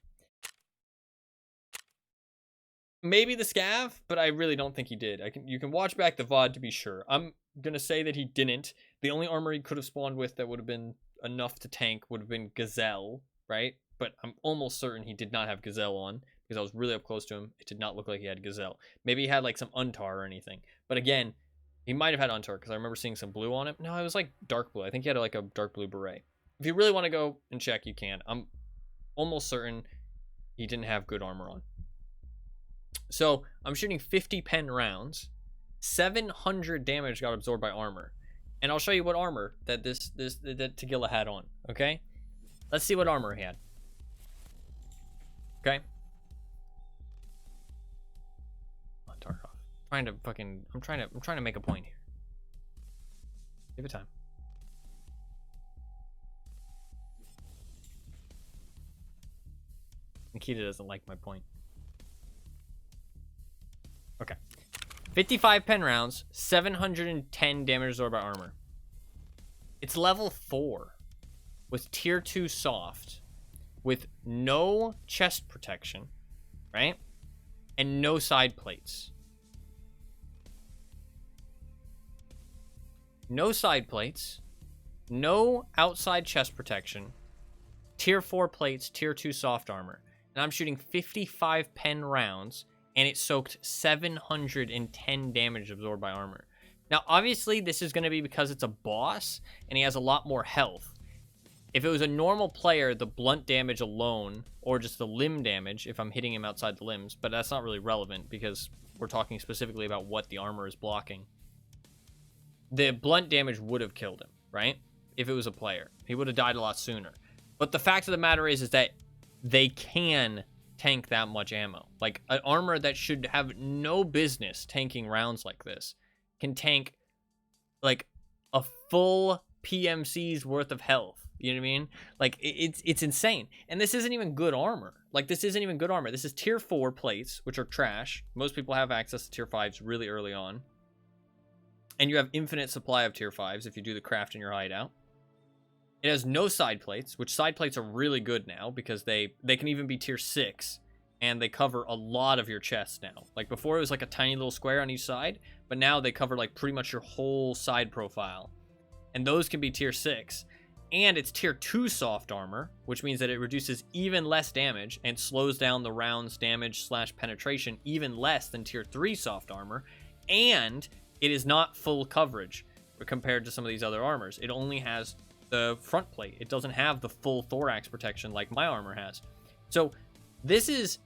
Maybe the Scav, but I really don't think he did. You can watch back the VOD to be sure. I'm gonna say that he didn't. The only armor he could have spawned with that would have been enough to tank would have been Gazelle, right? But I'm almost certain he did not have Gazelle on because I was really up close to him. It did not look like he had Gazelle. Maybe he had like some Untar or anything. But again, he might have had Untar because I remember seeing some blue on him. No, it was like dark blue. I think he had like a dark blue beret. If you really want to go and check, you can. I'm almost certain he didn't have good armor on. So I'm shooting 50 pen rounds. 700 damage got absorbed by armor. And I'll show you what armor that that Tagilla had on. Okay? Let's see what armor he had. Okay? I'm trying to make a point here. Give it time. Nikita doesn't like my point. Okay. 55 pen rounds, 710 damage absorbed by armor. It's level 4 with tier 2 soft, with no chest protection, right? And no side plates. No side plates, no outside chest protection, tier 4 plates, tier 2 soft armor. And I'm shooting 55 pen rounds, and it soaked 710 damage absorbed by armor. Now, obviously, this is going to be because it's a boss, and he has a lot more health. If it was a normal player, the blunt damage alone, or just the limb damage, if I'm hitting him outside the limbs, but that's not really relevant, because we're talking specifically about what the armor is blocking. The blunt damage would have killed him, right? If it was a player. He would have died a lot sooner. But the fact of the matter is that they can tank that much ammo. Like, an armor that should have no business tanking rounds like this can tank, like, a full PMC's worth of health. You know what I mean? Like, it's insane. And this isn't even good armor. Like, this isn't even good armor. This is tier 4 plates, which are trash. Most people have access to tier 5s really early on. And you have infinite supply of tier 5s if you do the craft in your hideout. It has no side plates, which side plates are really good now because they can even be tier 6, and they cover a lot of your chest now. Like, before it was like a tiny little square on each side, but now they cover like pretty much your whole side profile. And those can be tier 6. And it's tier 2 soft armor, which means that it reduces even less damage and slows down the round's damage / penetration even less than tier 3 soft armor. And it is not full coverage compared to some of these other armors. It only has the front plate. It doesn't have the full thorax protection like my armor has. So this is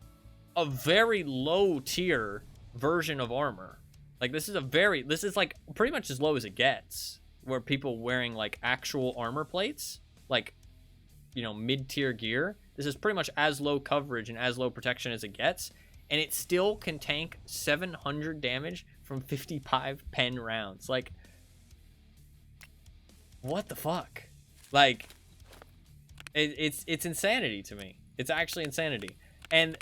a very low tier version of armor. Like, this is like pretty much as low as it gets, where people wearing like actual armor plates, like, you know, mid-tier gear. This is pretty much as low coverage and as low protection as it gets, and it still can tank 700 damage from 55 pen rounds. Like, what the fuck? Like, it's insanity to me. It's actually insanity. And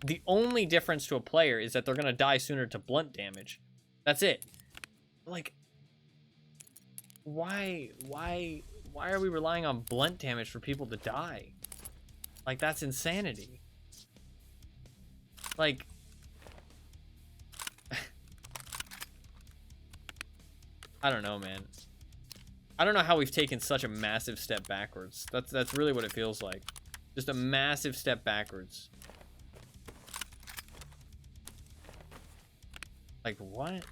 the only difference to a player is that they're gonna die sooner to blunt damage. That's it. Like, why are we relying on blunt damage for people to die? Like, that's insanity. Like, I don't know, man. I don't know how we've taken such a massive step backwards. That's really what it feels like. Just a massive step backwards. Like, what?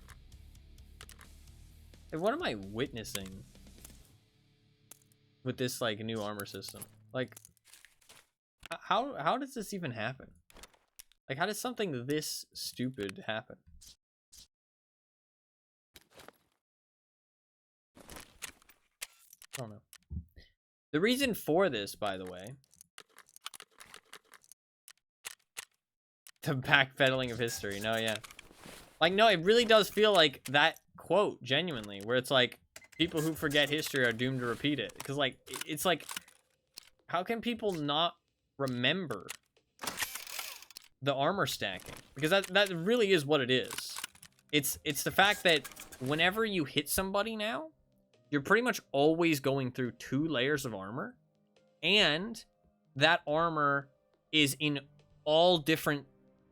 Like, what am I witnessing with this, like, new armor system? Like, how does this even happen? Like, how does something this stupid happen? I don't know. The reason for this, by the way, the backpedaling of history. No, yeah. Like, no, it really does feel like that quote, genuinely, where it's like, people who forget history are doomed to repeat it. Because, like, it's like, how can people not remember the armor stacking? Because that really is what it is. It's the fact that whenever you hit somebody now, you're pretty much always going through 2 layers of armor, and that armor is in all different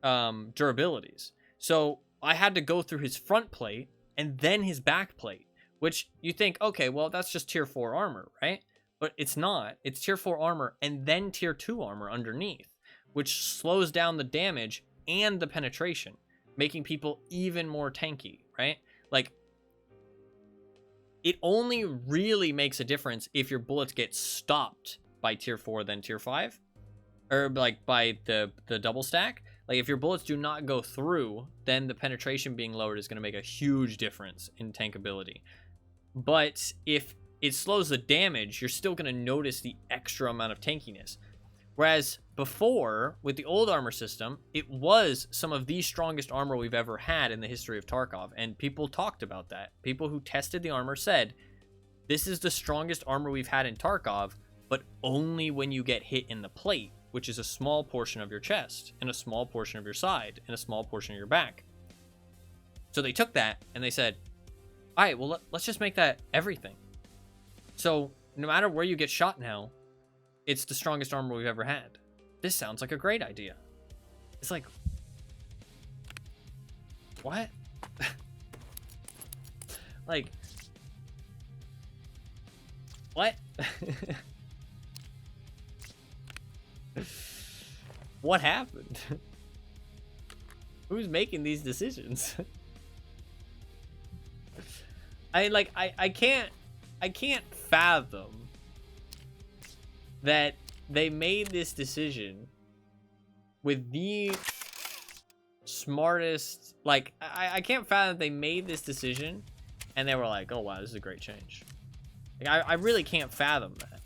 durabilities. So I had to go through his front plate and then his back plate, which you think, okay, well, that's just tier 4 armor, right? But it's not. It's tier 4 armor and then tier 2 armor underneath, which slows down the damage and the penetration, making people even more tanky, right? Like, it only really makes a difference if your bullets get stopped by tier 4 than tier 5, or like by the double stack. Like, if your bullets do not go through, then the penetration being lowered is going to make a huge difference in tankability. But if it slows the damage, you're still going to notice the extra amount of tankiness. Whereas before, with the old armor system, it was some of the strongest armor we've ever had in the history of Tarkov, and people talked about that. People who tested the armor said, this is the strongest armor we've had in Tarkov, but only when you get hit in the plate, which is a small portion of your chest, and a small portion of your side, and a small portion of your back. So they took that, and they said, all right, well, let's just make that everything. So no matter where you get shot now, it's the strongest armor we've ever had. This sounds like a great idea. It's like, what? Like, what? What happened? Who's making these decisions? I can't fathom that they made this decision with the smartest, like, I can't fathom that they made this decision and they were like, oh wow, this is a great change. Like, I really can't fathom that.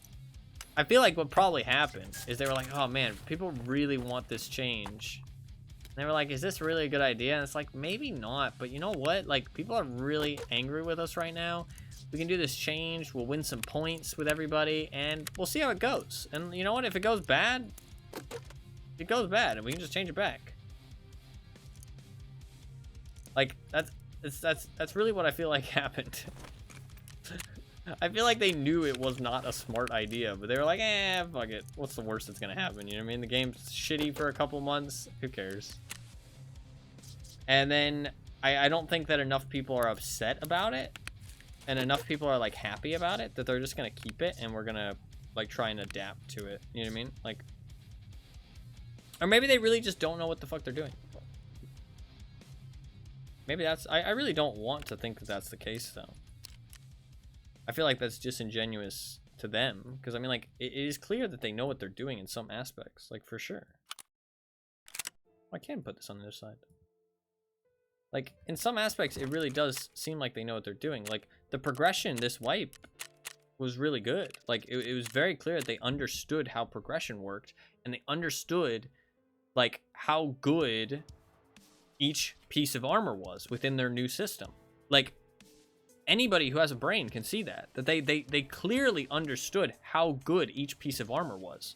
I feel like what probably happened is they were like, oh man, people really want this change. And they were like, is this really a good idea? And it's like, maybe not, but you know what? Like, people are really angry with us right now. We can do this change, we'll win some points with everybody, and we'll see how it goes. And you know what? If it goes bad, it goes bad, and we can just change it back. Like, that's really what I feel like happened. I feel like they knew it was not a smart idea, but they were like, eh, fuck it. What's the worst that's gonna happen? You know what I mean? The game's shitty for a couple months. Who cares? And then I don't think that enough people are upset about it, and enough people are like happy about it, that they're just gonna keep it, and we're gonna like try and adapt to it. You know what I mean? Like, or maybe they really just don't know what the fuck they're doing. Maybe that's, I really don't want to think that that's the case though. I feel like that's disingenuous to them, because I mean, like, it is clear that they know what they're doing in some aspects, like, for sure. I can put this on the other side. Like, in some aspects, it really does seem like they know what they're doing. Like, the progression this wipe was really good. Like, it was very clear that they understood how progression worked, and they understood, like, how good each piece of armor was within their new system. Like, anybody who has a brain can see that they clearly understood how good each piece of armor was.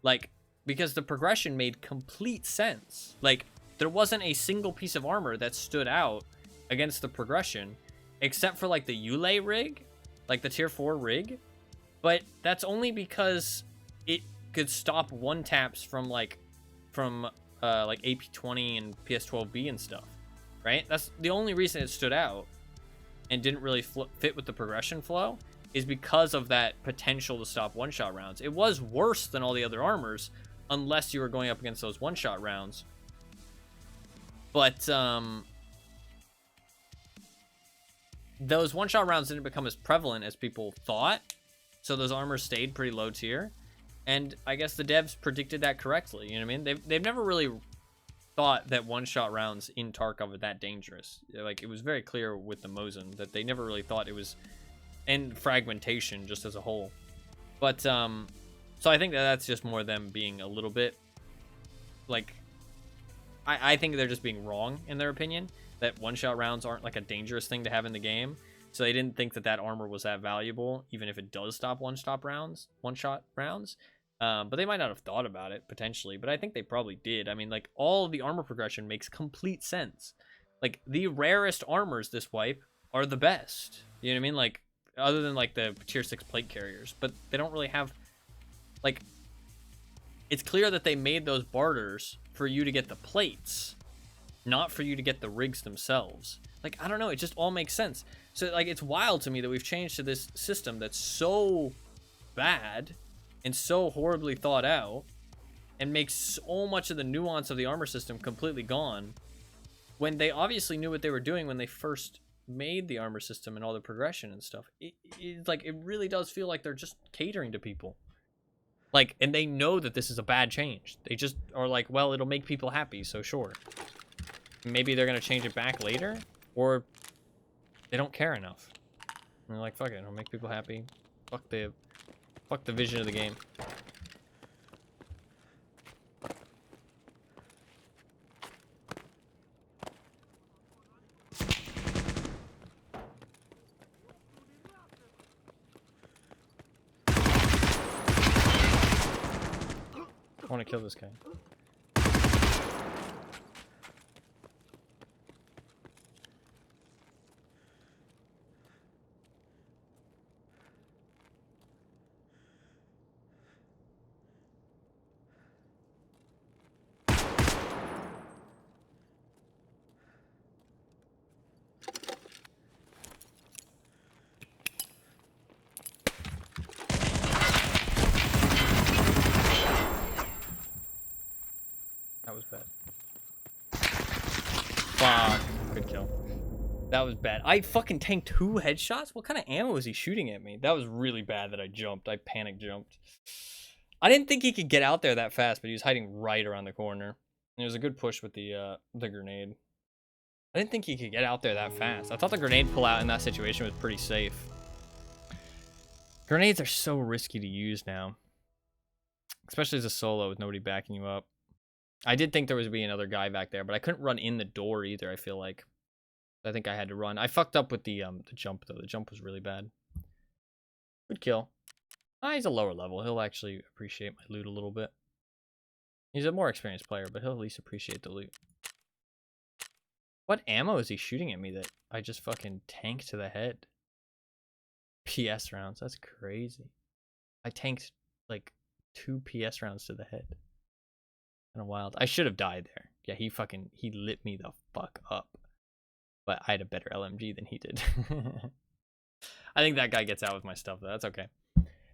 Like, because the progression made complete sense. Like, there wasn't a single piece of armor that stood out against the progression, except for like the Yule rig, like the tier 4 rig. But that's only because it could stop one taps from like AP20 and PS12B and stuff, right? That's the only reason it stood out and didn't really fit with the progression flow, is because of that potential to stop one-shot rounds. It was worse than all the other armors, unless you were going up against those one-shot rounds. But those one-shot rounds didn't become as prevalent as people thought, so those armors stayed pretty low tier. And I guess the devs predicted that correctly, you know what I mean? They've never really thought that one-shot rounds in Tarkov are that dangerous. Like, it was very clear with the Mosin that they never really thought it was, and fragmentation just as a whole. But so I think that that's just more them being a little bit like, I think they're just being wrong in their opinion, that one-shot rounds aren't like a dangerous thing to have in the game. So they didn't think that that armor was that valuable, even if it does stop one-shot rounds. But they might not have thought about it, potentially. But I think they probably did. I mean, like, all of the armor progression makes complete sense. Like, the rarest armors this wipe are the best. You know what I mean? Like, other than, like, the tier 6 plate carriers. But they don't really have, like, it's clear that they made those barters for you to get the plates, not for you to get the rigs themselves. Like, I don't know. It just all makes sense. So, like, it's wild to me that we've changed to this system that's so bad and so horribly thought out, and makes so much of the nuance of the armor system completely gone, when they obviously knew what they were doing when they first made the armor system and all the progression and stuff. It's like, it really does feel like they're just catering to people. Like, and they know that this is a bad change. They just are like, well, it'll make people happy, so sure. Maybe they're gonna change it back later, or they don't care enough. And they're like, fuck it, it'll make people happy. Fuck the vision of the game. want to kill this guy. That was bad. Fuck. Good kill. That was bad. I fucking tanked 2 headshots? What kind of ammo was he shooting at me? That was really bad that I jumped. I panic jumped. I didn't think he could get out there that fast, but he was hiding right around the corner. And it was a good push with the grenade. I didn't think he could get out there that fast. I thought the grenade pullout in that situation was pretty safe. Grenades are so risky to use now. Especially as a solo with nobody backing you up. I did think there was be another guy back there, but I couldn't run in the door either, I feel like. I think I had to run. I fucked up with the jump, though. The jump was really bad. Good kill. He's a lower level. He'll actually appreciate my loot a little bit. He's a more experienced player, but he'll at least appreciate the loot. What ammo is he shooting at me that I just fucking tanked to the head? PS rounds. That's crazy. I tanked like 2 PS rounds to the head. Kind of wild. I should have died there. Yeah, he lit me the fuck up. But I had a better LMG than he did. I think that guy gets out with my stuff, though. That's okay.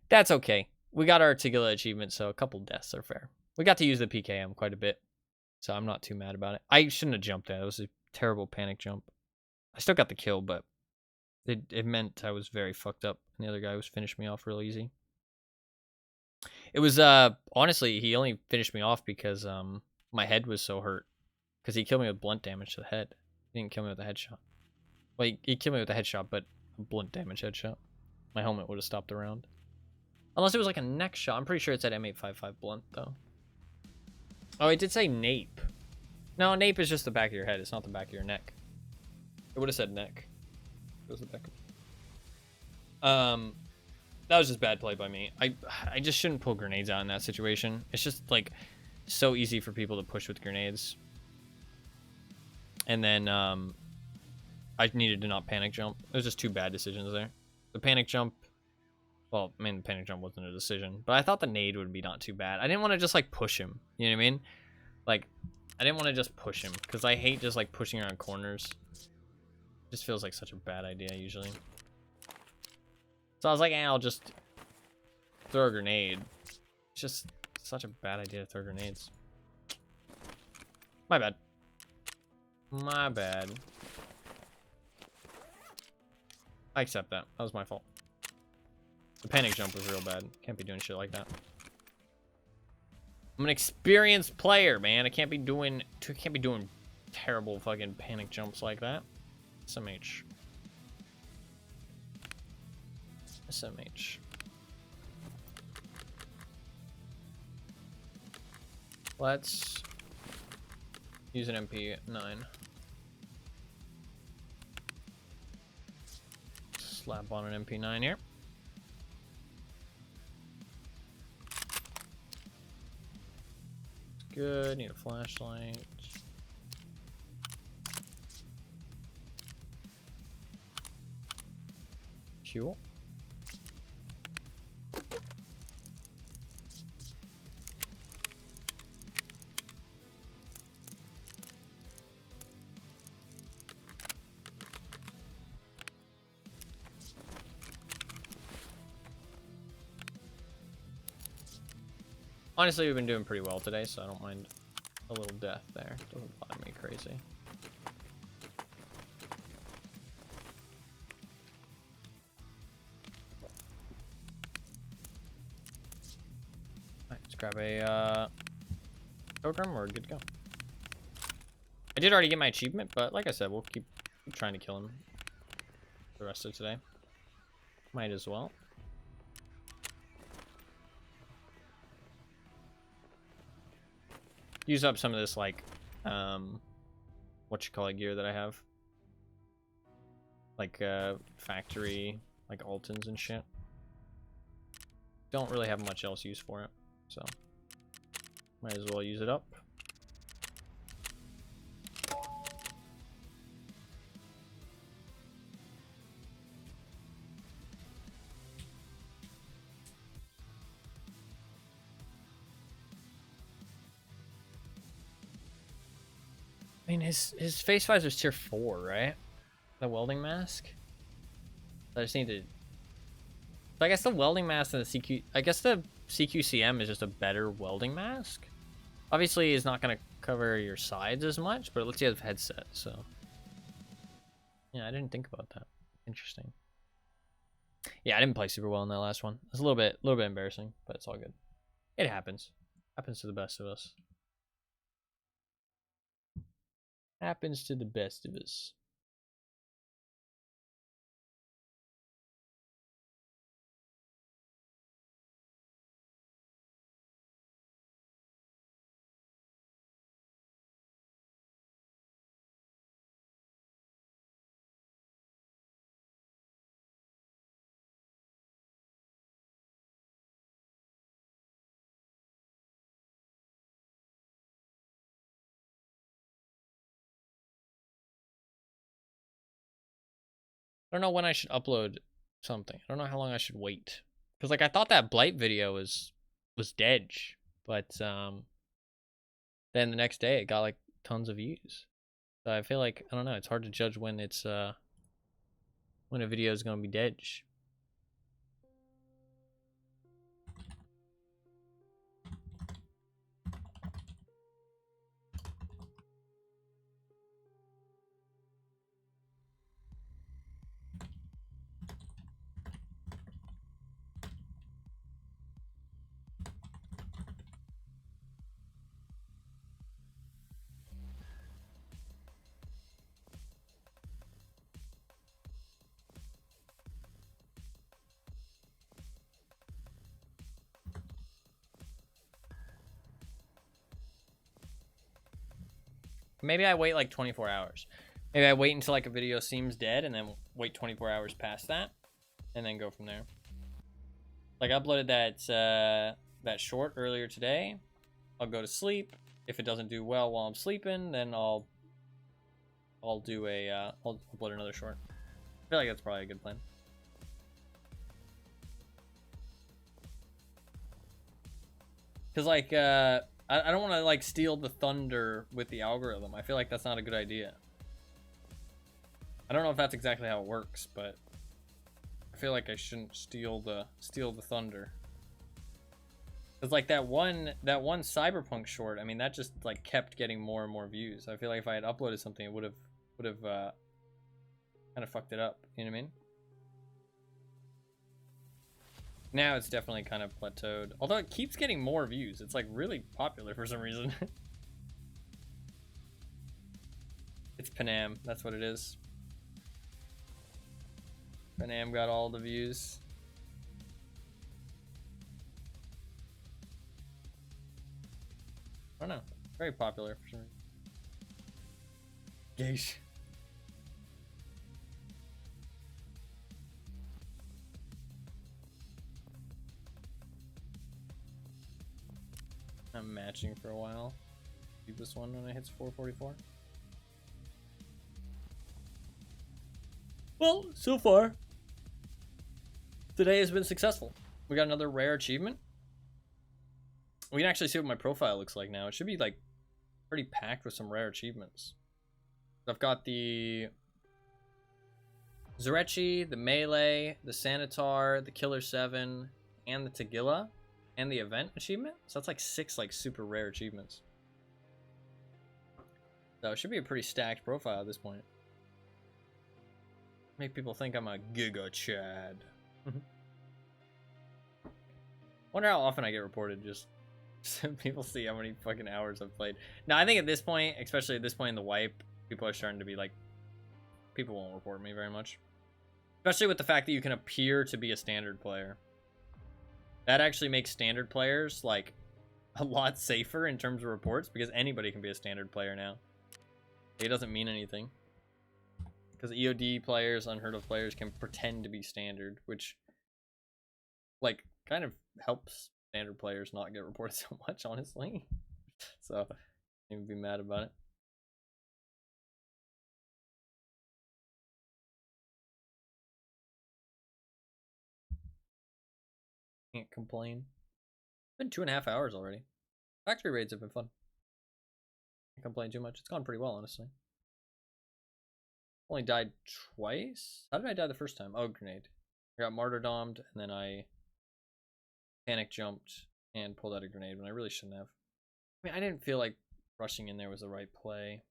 That's okay. We got our Tagilla achievement, so a couple deaths are fair. We got to use the PKM quite a bit, so I'm not too mad about it. I shouldn't have jumped there. It was a terrible panic jump. I still got the kill, but it meant I was very fucked up, and the other guy was finishing me off real easy. It was, honestly, he only finished me off because my head was so hurt. Because he killed me with blunt damage to the head. He didn't kill me with a headshot. Well, he killed me with a headshot, but a blunt damage headshot. My helmet would have stopped the round. Unless it was like a neck shot. I'm pretty sure it's at M855 blunt, though. Oh, it did say nape. No, nape is just the back of your head. It's not the back of your neck. It would have said neck. It was the back of... That was just bad play by me. I just shouldn't pull grenades out in that situation. It's just, like, so easy for people to push with grenades. And then, I needed to not panic jump. It was just 2 bad decisions there. The panic jump... Well, I mean, the panic jump wasn't a decision. But I thought the nade would be not too bad. I didn't want to just, like, push him. You know what I mean? Like, I didn't want to just push him. Because I hate just, like, pushing around corners. It just feels like such a bad idea, usually. So I was like, I'll just throw a grenade. It's just such a bad idea to throw grenades. My bad. My bad. I accept that. That was my fault. The panic jump was real bad. Can't be doing shit like that. I'm an experienced player, man. I can't be doing terrible fucking panic jumps like that. SMH. SMH. Let's use an MP9. Slap on an MP9 here. Good. Need a flashlight. Cool. Honestly, we've been doing pretty well today, so I don't mind a little death there. Doesn't bother me crazy. Alright, let's grab a program. We're good to go. I did already get my achievement, but like I said, we'll keep trying to kill him the rest of today. Might as well. Use up some of this, like, what-you-call-it gear that I have. Like, factory, like, Altons and shit. Don't really have much else use for it, so. Might as well use it up. I mean, his face visor's tier 4, right? The welding mask. I just need to. So I guess the welding mask and the CQ. I guess the CQCM is just a better welding mask. Obviously, it's not gonna cover your sides as much, but it lets you have a headset. So yeah, I didn't think about that. Interesting. Yeah, I didn't play super well in that last one. It's a little bit embarrassing, but it's all good. It happens. Happens to the best of us. Happens to the best of us. I don't know when I should upload something. I don't know how long I should wait. Because like I thought that Blight video was dead, but then the next day it got like tons of views. So I feel like I don't know, it's hard to judge when it's when a video is gonna be dead. Maybe I wait like 24 hours. Maybe I wait until like a video seems dead and then wait 24 hours past that and then go from there. Like I uploaded that short earlier today. I'll go to sleep. If it doesn't do well while I'm sleeping, then I'll do a I'll upload another short. I feel like that's probably a good plan. Cause like I don't want to like steal the thunder with the algorithm. I feel like that's not a good idea. I don't know if that's exactly how it works, but I feel like I shouldn't steal the thunder. Cause like that one Cyberpunk short, I mean that just like kept getting more and more views. I feel like if I had uploaded something, it would have kind of fucked it up. You know what I mean? Now it's definitely kind of plateaued. Although it keeps getting more views. It's like really popular for some reason. It's Panam. That's what it is. Panam got all the views. I don't know. Very popular for some reason. Geish. I'm matching for a while. Do this one when it hits 444. Well, so far, today has been successful. We got another rare achievement. We can actually see what my profile looks like now. It should be like pretty packed with some rare achievements. I've got the Zurechi, the Melee, the Sanitar, the Killer 7, and the Tagilla, and the event achievement. So that's like 6 like super rare achievements. So it should be a pretty stacked profile at this point. Make people think I'm a Giga Chad. Wonder how often I get reported just so people see how many fucking hours I've played. No, I think at this point, especially at this point in the wipe, people are starting to be like, people won't report me very much. Especially with the fact that you can appear to be a standard player. That actually makes standard players like a lot safer in terms of reports because anybody can be a standard player now. It doesn't mean anything. Because EOD players, unheard of players can pretend to be standard, which like kind of helps standard players not get reported so much, honestly. So, can't be mad about it. Can't complain. It's been 2.5 hours already. Factory raids have been fun. Can't complain too much. It's gone pretty well, honestly. Only died twice? How did I die the first time? Oh, grenade. I got martyrdomed, and then I panic jumped and pulled out a grenade when I really shouldn't have. I mean, I didn't feel like rushing in there was the right play.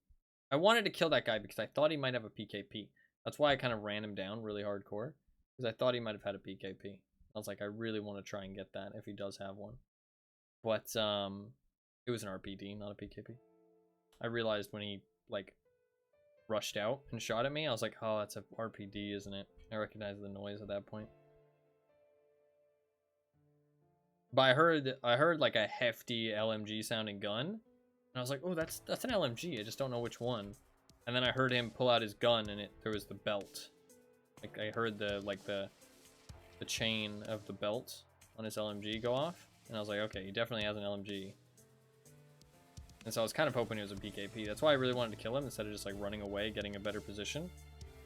I wanted to kill that guy because I thought he might have a PKP. That's why I kind of ran him down really hardcore, because I thought he might have had a PKP. I was like, I really want to try and get that if he does have one. But it was an RPD, not a PKP. I realized when he like rushed out and shot at me, I was like, oh, that's a RPD, isn't it? I recognized the noise at that point. But I heard like a hefty LMG sounding gun, and I was like, oh, that's an LMG. I just don't know which one. And then I heard him pull out his gun, and there was the belt. Like I heard the chain of the belt on his LMG go off, and I was like, okay, he definitely has an LMG. And so I was kind of hoping it was a PKP. That's why I really wanted to kill him instead of just like running away, getting a better position.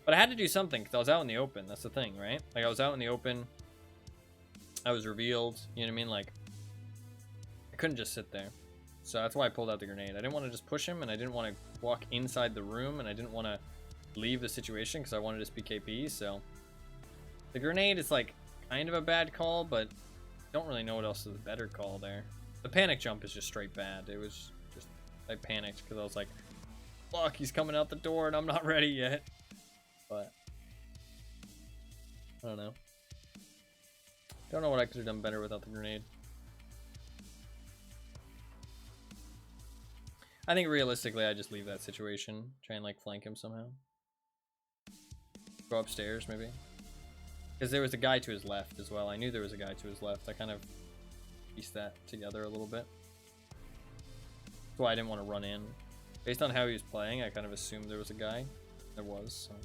But I had to do something because I was out in the open. That's the thing, right? Like I was out in the open. I was revealed. You know what I mean? Like I couldn't just sit there. So that's why I pulled out the grenade. I didn't want to just push him, and I didn't want to walk inside the room, and I didn't want to leave the situation because I wanted his PKP. So the grenade is like kind of a bad call, but I don't really know what else is a better call there. The panic jump is just straight bad. It was just, I panicked because I was like, fuck, he's coming out the door and I'm not ready yet. But I don't know. Don't know what I could have done better without the grenade. I think realistically I just leave that situation. Try and like flank him somehow. Go upstairs maybe. Because there was a guy to his left as well. I knew there was a guy to his left. I kind of pieced that together a little bit. That's why I didn't want to run in. Based on how he was playing, I kind of assumed there was a guy. There was, so.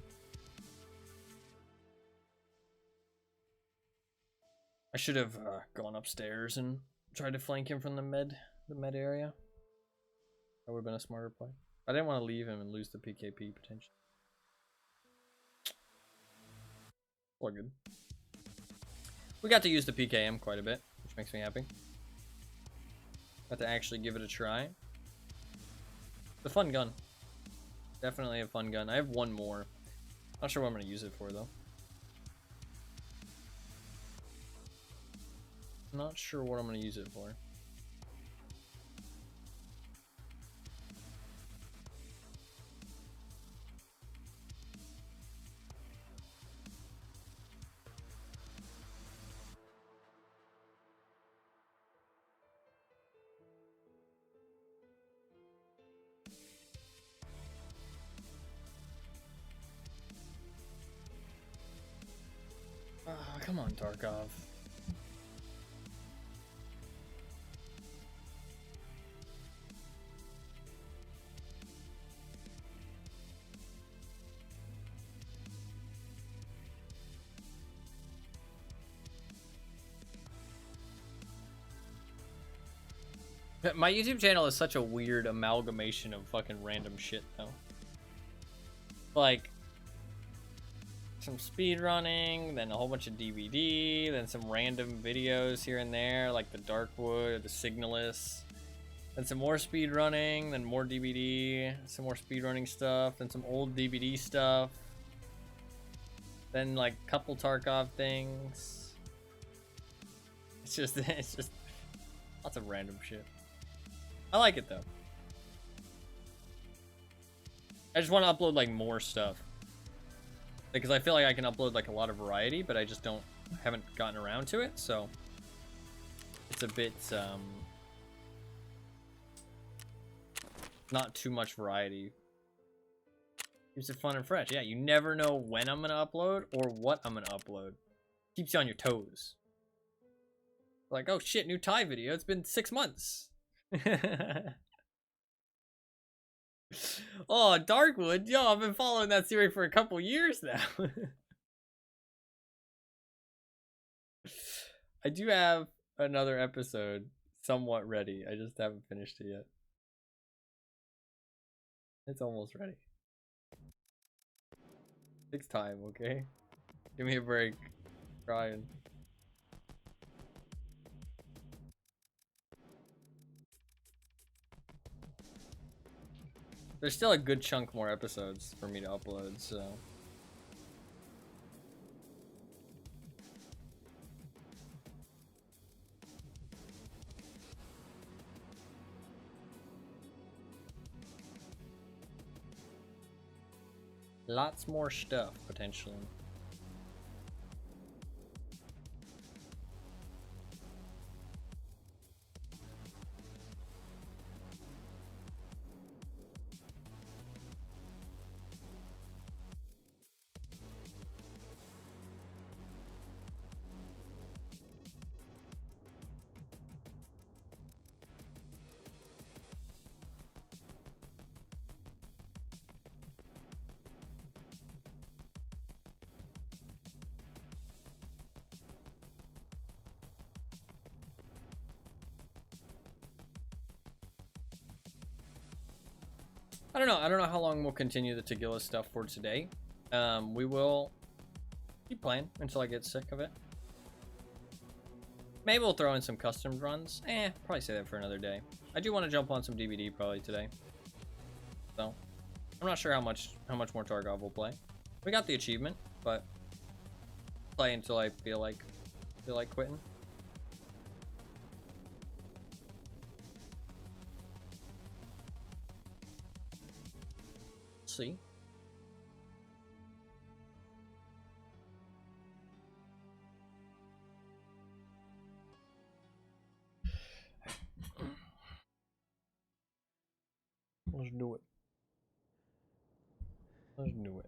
I should have gone upstairs and tried to flank him from the med area. That would have been a smarter play. I didn't want to leave him and lose the PKP potentially. All good. We got to use the PKM quite a bit, which makes me happy. Got to actually give it a try. It's a fun gun. Definitely a fun gun. I have one more. Not sure what I'm going to use it for, though. Not sure what I'm going to use it for. Oh, come on, Tarkov. My YouTube channel is such a weird amalgamation of fucking random shit, though. Like, some speedrunning, then a whole bunch of DVD, then some random videos here and there, like the Darkwood, the Signalist, then some more speedrunning, then more DVD, some more speedrunning stuff, then some old DVD stuff, then like a couple Tarkov things. It's just lots of random shit. I like it though. I just want to upload like more stuff. Because I feel like I can upload like a lot of variety, but I just haven't gotten around to it, so it's a bit not too much variety. Keeps it fun and fresh. Yeah, you never know when I'm gonna upload or what I'm gonna upload. Keeps you on your toes. Like, oh shit, new Thai video. It's been 6 months. Oh, Darkwood. Yo, I've been following that series for a couple years now. I do have another episode somewhat ready. I just haven't finished it yet. It's almost ready. Takes time, okay? Give me a break. Crying. There's still a good chunk more episodes for me to upload, so. Lots more stuff, potentially. I don't know. I don't know how long we'll continue the Tagilla stuff for today. We will keep playing until I get sick of it. Maybe we'll throw in some custom runs. Probably say that for another day. I do want to jump on some DVD probably today. So, I'm not sure how much more Tarkov we'll play. We got the achievement, but play until I feel like quitting. See. Let's do it. Let's do it.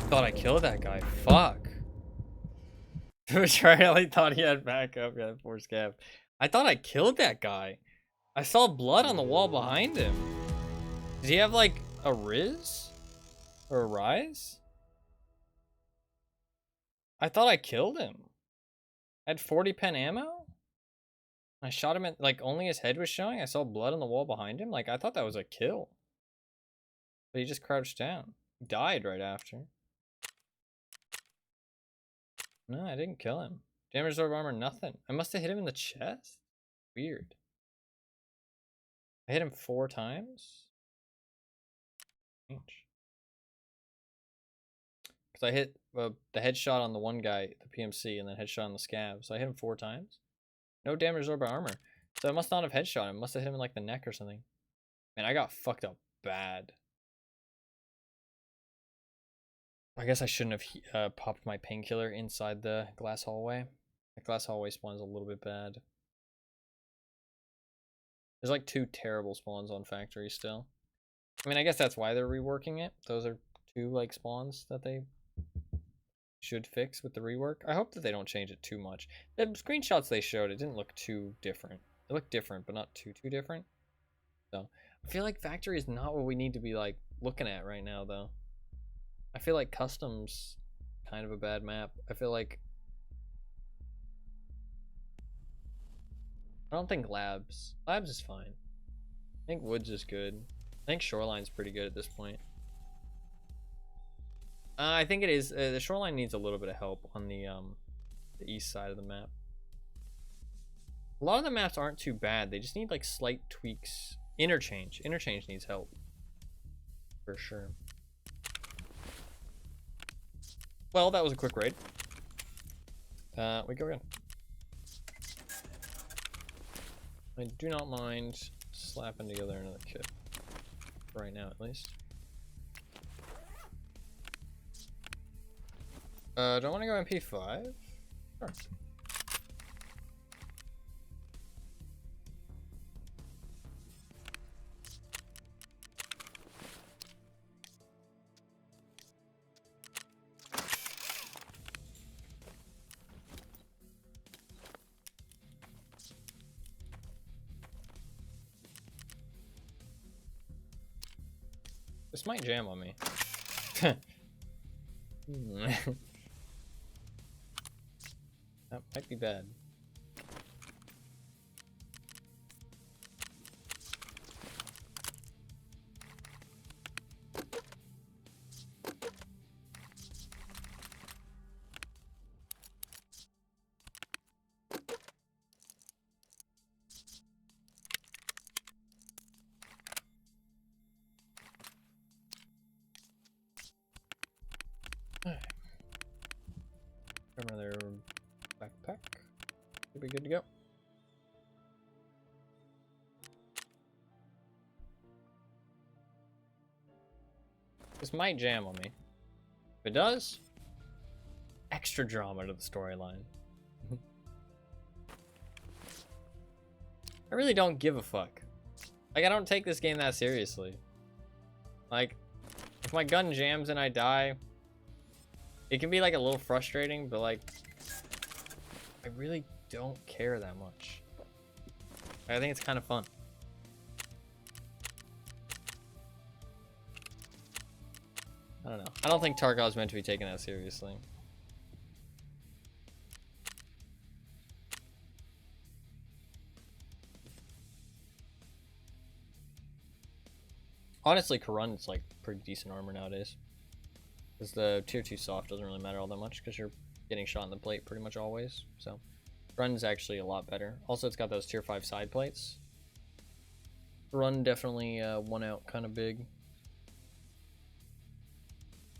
Thought I killed that guy. Fuck. Charlie thought he had backup. Yeah, poor Scav. I thought I killed that guy. I saw blood on the wall behind him. Does he have like a Riz? Or a Rise? I thought I killed him. I had 40 pen ammo? I shot him at like only his head was showing. I saw blood on the wall behind him. Like I thought that was a kill. But he just crouched down. He died right after. No, I didn't kill him. Damage absorb armor, nothing. I must have hit him in the chest. Weird. I hit him 4 times. Strange. Because I hit the headshot on the one guy, the PMC, and then headshot on the Scav. So I hit him 4 times. No damage absorbed by armor. So I must not have headshot him. Must have hit him in like the neck or something. Man, I got fucked up bad. I guess I shouldn't have popped my painkiller inside the glass hallway. The glass hallway spawn is a little bit bad. There's like 2 terrible spawns on factory still. I mean, I guess that's why they're reworking it. Those are 2 like spawns that they should fix with the rework. I hope that they don't change it too much. The screenshots they showed, it didn't look too different. It looked different, but not too different. So I feel like factory is not what we need to be like looking at right now, though. I feel like custom's kind of a bad map. I feel like I don't think labs is fine. I think woods is good. I think shoreline's pretty good at this point. I think it is. The shoreline needs a little bit of help on the east side of the map. A lot of the maps aren't too bad. They just need like slight tweaks. Interchange needs help for sure. Well, that was a quick raid. We go again. I do not mind slapping together another kit. Right now, at least. Do I want to go MP5? Sure. This might jam on me. That might be bad. Another backpack. Should be good to go. This might jam on me. If it does, extra drama to the storyline. I really don't give a fuck. Like, I don't take this game that seriously. Like, if my gun jams and I die, it can be like a little frustrating, but like, I really don't care that much. I think it's kind of fun. I don't know. I don't think Tarkov is meant to be taken that seriously. Honestly, Karun's like pretty decent armor nowadays. Because the tier 2 soft doesn't really matter all that much because you're getting shot in the plate pretty much always. So Run's actually a lot better. Also, it's got those tier 5 side plates. Run definitely won out kind of big.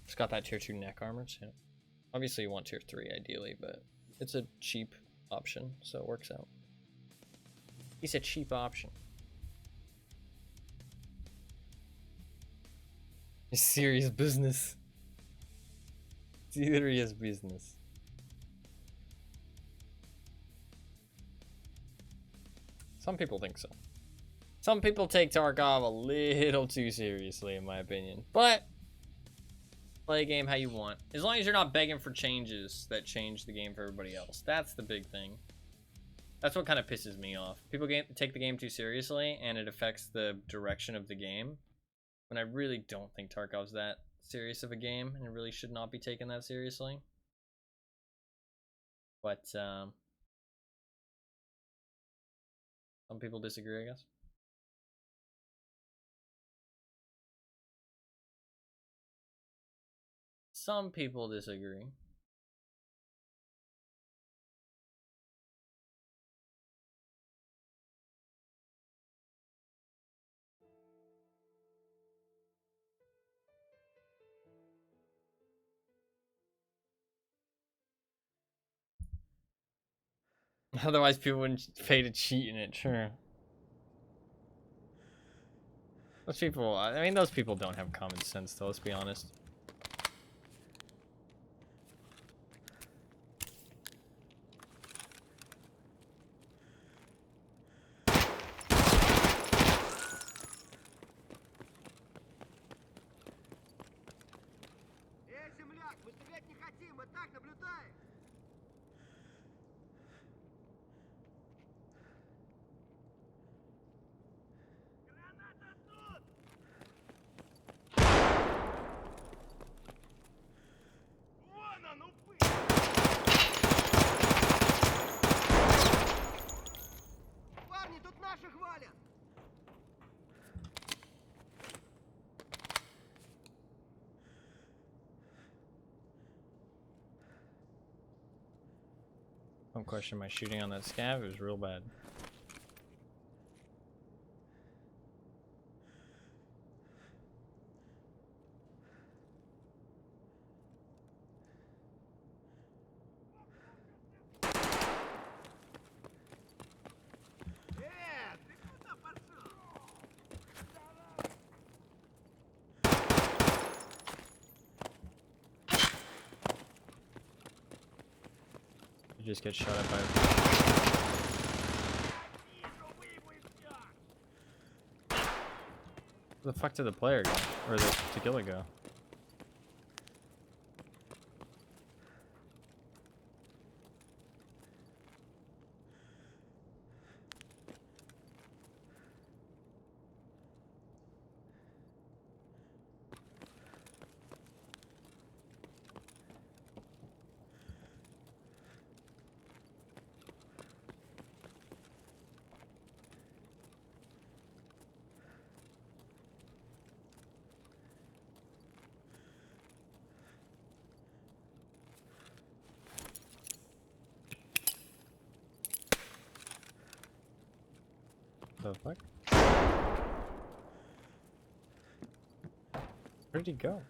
It's got that tier 2 neck armor too. Obviously, you want tier 3 ideally, but it's a cheap option, so it works out. It's a cheap option. It's serious business. Serious business. Some people think so. Some people take Tarkov a little too seriously, in my opinion. But play a game how you want. As long as you're not begging for changes that change the game for everybody else. That's the big thing. That's what kind of pisses me off. People take the game too seriously, and it affects the direction of the game. When I really don't think Tarkov's that serious of a game, and it really should not be taken that seriously. But some people disagree, I guess. Some people disagree. Otherwise, people wouldn't pay to cheat in it, sure. Those people, I mean, those people don't have common sense, though, let's be honest. Don't question my shooting on that scav, it was real bad. You just get shot at by... Where the fuck did the player go? Or the Tagilla go? The fuck? Where did he go?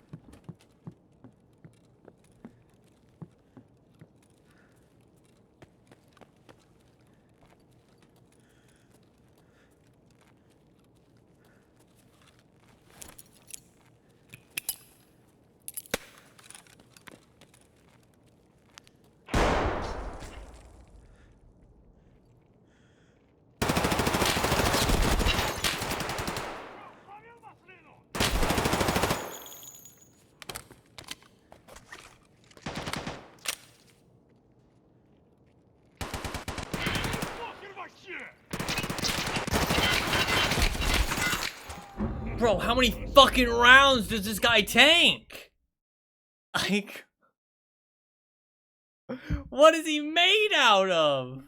Bro, how many fucking rounds does this guy tank? Like, what is he made out of?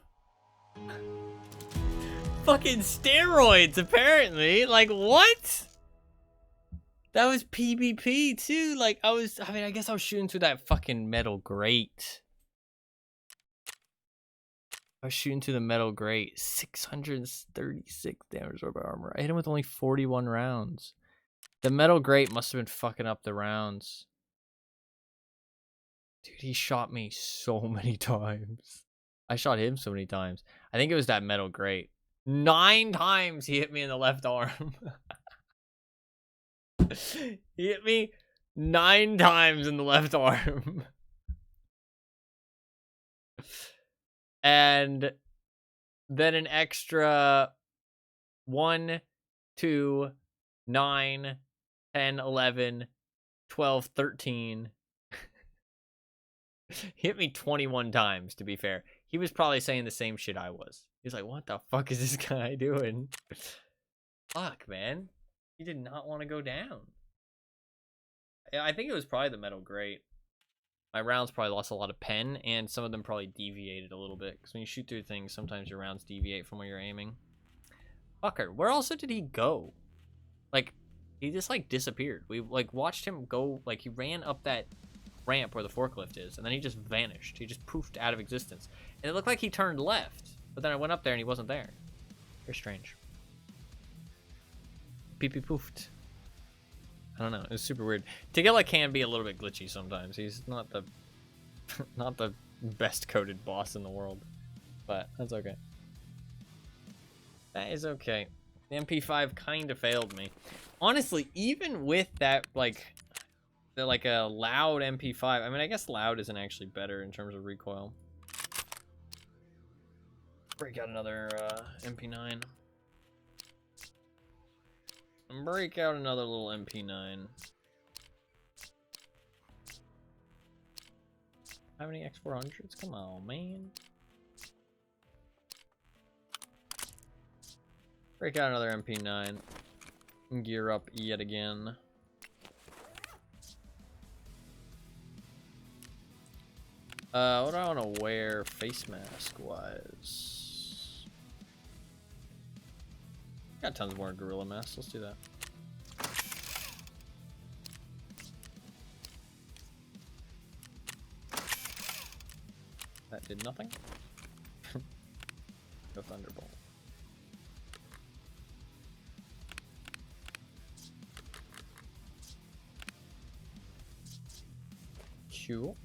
Fucking steroids, apparently. Like, what? That was PvP too. Like, I mean, I guess I was shooting through that fucking metal grate. I was shooting through the metal grate. 636 damage over armor. I hit him with only 41 rounds. The metal grate must have been fucking up the rounds. Dude, he shot me so many times. I shot him so many times. I think it was that metal grate. 9 times he hit me in the left arm. He hit me 9 times in the left arm. And then an extra 1, 2, 9, 10, 11, 12, 13. He hit me 21 times, to be fair. He was probably saying the same shit I was. He's like, what the fuck is this guy doing? Fuck, man. He did not want to go down. I think it was probably the metal grate. My rounds probably lost a lot of pen, and some of them probably deviated a little bit. Because when you shoot through things, sometimes your rounds deviate from where you're aiming. Fucker, where else did he go? Like, he just, like, disappeared. We, like, watched him go, like, he ran up that ramp where the forklift is, and then he just vanished. He just poofed out of existence. And it looked like he turned left. But then I went up there, and he wasn't there. Very strange. Pee-pee poofed. I don't know. It's super weird. Tagilla can be a little bit glitchy sometimes. He's not the not the best coded boss in the world, but that's okay. That is okay. The MP5 kind of failed me. Honestly, even with that, like a loud MP5. I mean, I guess loud isn't actually better in terms of recoil. Break out another MP9. Break out another little MP9. How many X400s? Come on, man. Break out another MP9. Gear up yet again. What do I want to wear face mask wise? Got tons more gorilla masks. Let's do that. That did nothing. No thunderbolt. Cool.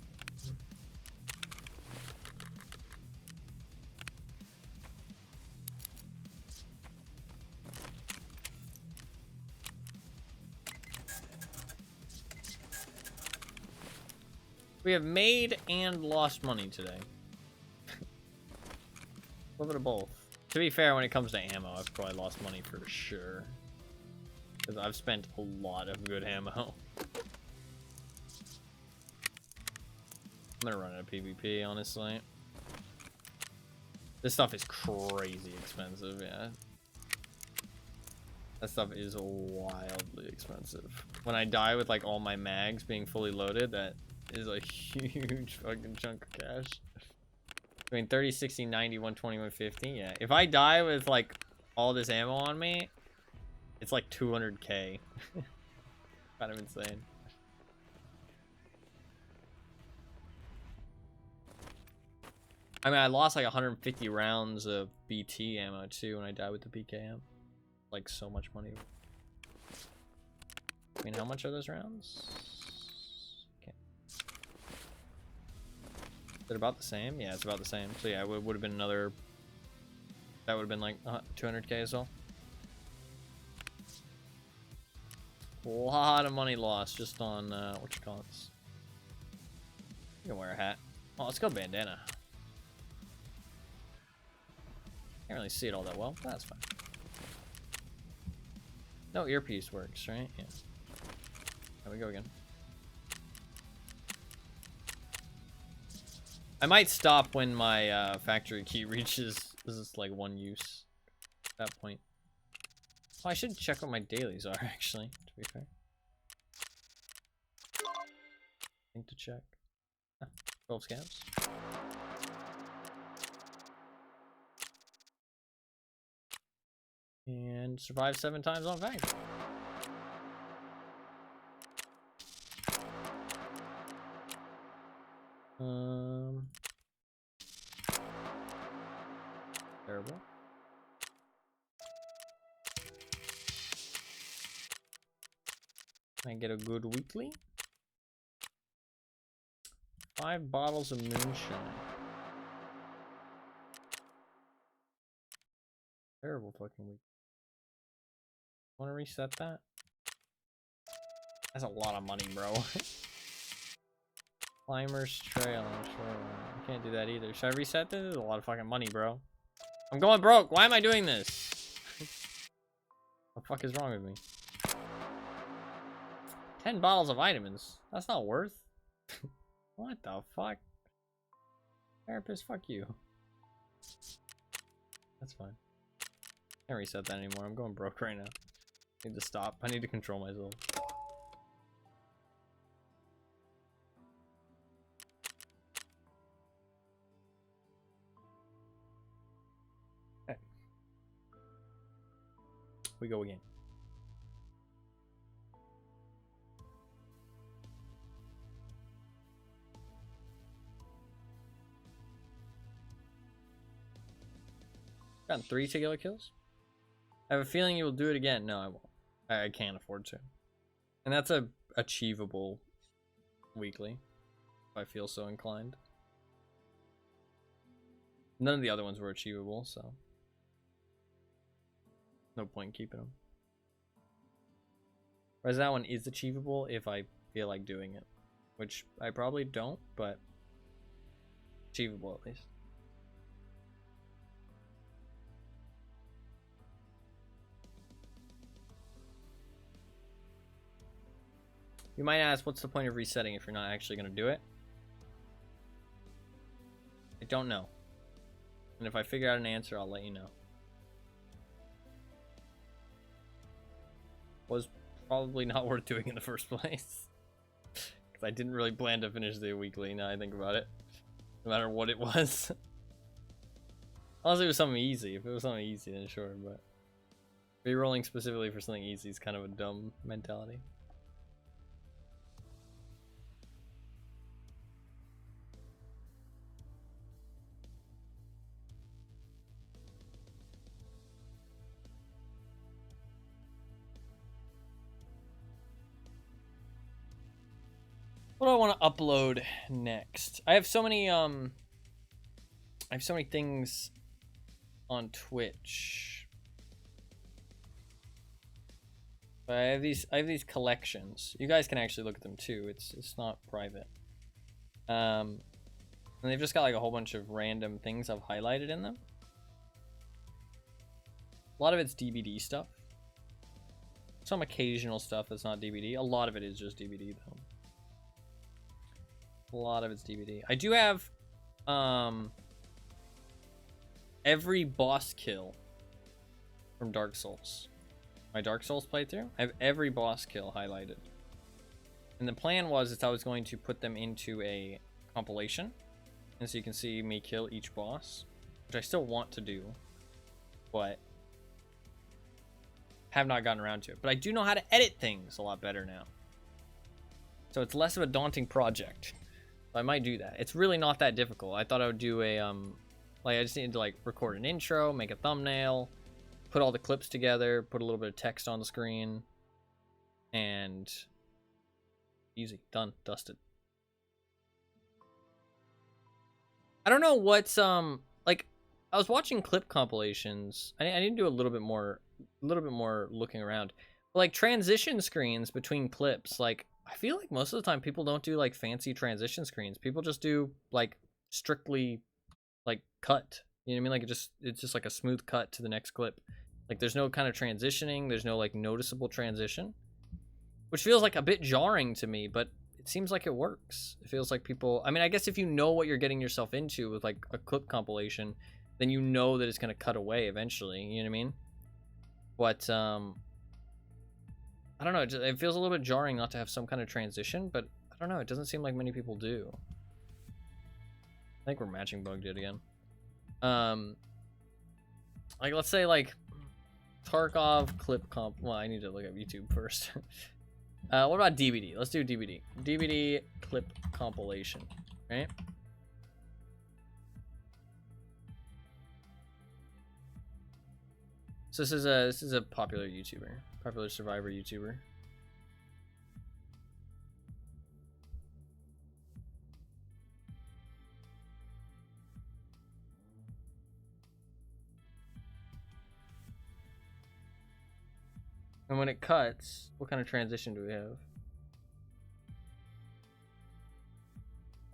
We have made and lost money today. A little bit of both. To be fair, when it comes to ammo, I've probably lost money for sure. Because I've spent a lot of good ammo. I'm gonna run out of PvP, honestly. This stuff is crazy expensive, yeah. That stuff is wildly expensive. When I die with like all my mags being fully loaded, that is a huge fucking chunk of cash. Between 30, 60, 90, 120, 150, yeah. If I die with like all this ammo on me, it's like 200k. Kind of insane. I mean, I lost like 150 rounds of BT ammo too when I died with the PKM. Like so much money. I mean, how much are those rounds? Okay. Is it about the same? Yeah, it's about the same. So yeah, it would have been another. That would have been like 200k as well. A lot of money lost just on what you call it. You can wear a hat. Oh, let's go bandana. Can't really see it all that well, but that's fine. No earpiece works, right? Yeah. There we go again. I might stop when my factory key reaches. This is like one use at that point. Oh, I should check what my dailies are, actually, to be fair. Thing to check. 12 scabs. And survive 7 times on factory. Terrible. I get a good weekly. 5 bottles of moonshine. Terrible fucking week. Want to reset that? That's a lot of money, bro. Climber's Trail on the shoreline. I can't do that either. Should I reset this? This is a lot of fucking money, bro. I'm going broke. Why am I doing this? What the fuck is wrong with me? 10 bottles of vitamins. That's not worth. What the fuck? Therapist, fuck you. That's fine. Can't reset that anymore. I'm going broke right now. I need to stop. I need to control myself. Okay. We go again. Gotten 3 Tagilla kills. I have a feeling you will do it again. No, I won't. I can't afford to. And that's a achievable weekly, if I feel so inclined. None of the other ones were achievable, so no point in keeping them. Whereas that one is achievable if I feel like doing it, which I probably don't, but achievable at least. You might ask, what's the point of resetting if you're not actually going to do it? I don't know. And if I figure out an answer, I'll let you know. Was probably not worth doing in the first place. Because I didn't really plan to finish the weekly, now I think about it. No matter what it was. Unless it was something easy. If it was something easy, then sure, but rerolling specifically for something easy is kind of a dumb mentality. What do I want to upload next? I have so many things on Twitch. But I have these collections. You guys can actually look at them too. It's not private. And they've just got like a whole bunch of random things I've highlighted in them. A lot of it's DBD stuff. Some occasional stuff that's not DBD. A lot of it is just DBD though. A lot of it's DBD. I do have every boss kill from Dark Souls. My Dark Souls playthrough, I have every boss kill highlighted. And the plan was that I was going to put them into a compilation. And so you can see me kill each boss, which I still want to do, but have not gotten around to it. But I do know how to edit things a lot better now. So it's less of a daunting project. So I might do that. It's really not that difficult. I thought I would do a, like I just needed to like record an intro, make a thumbnail, put all the clips together, put a little bit of text on the screen, and easy, done, dusted. I don't know what's like. I was watching clip compilations. I need to do a little bit more looking around. But like transition screens between clips, like I feel like most of the time people don't do like fancy transition screens. People just do like strictly like cut. You know what I mean? Like it's just like a smooth cut to the next clip. Like there's no kind of transitioning. There's no like noticeable transition, which feels like a bit jarring to me, but it seems like it works. It feels like people, I mean, I guess if you know what you're getting yourself into with like a clip compilation, then you know that it's going to cut away eventually, you know what I mean? But I don't know, it feels a little bit jarring not to have some kind of transition, but I don't know, it doesn't seem like many people do. I think we're matching bugged it again. Like let's say like Tarkov clip comp. Well, I need to look up YouTube first. What about DVD? Let's do DVD. DVD clip compilation, right? So this is a popular YouTuber, popular survivor YouTuber. And when it cuts, what kind of transition do we have?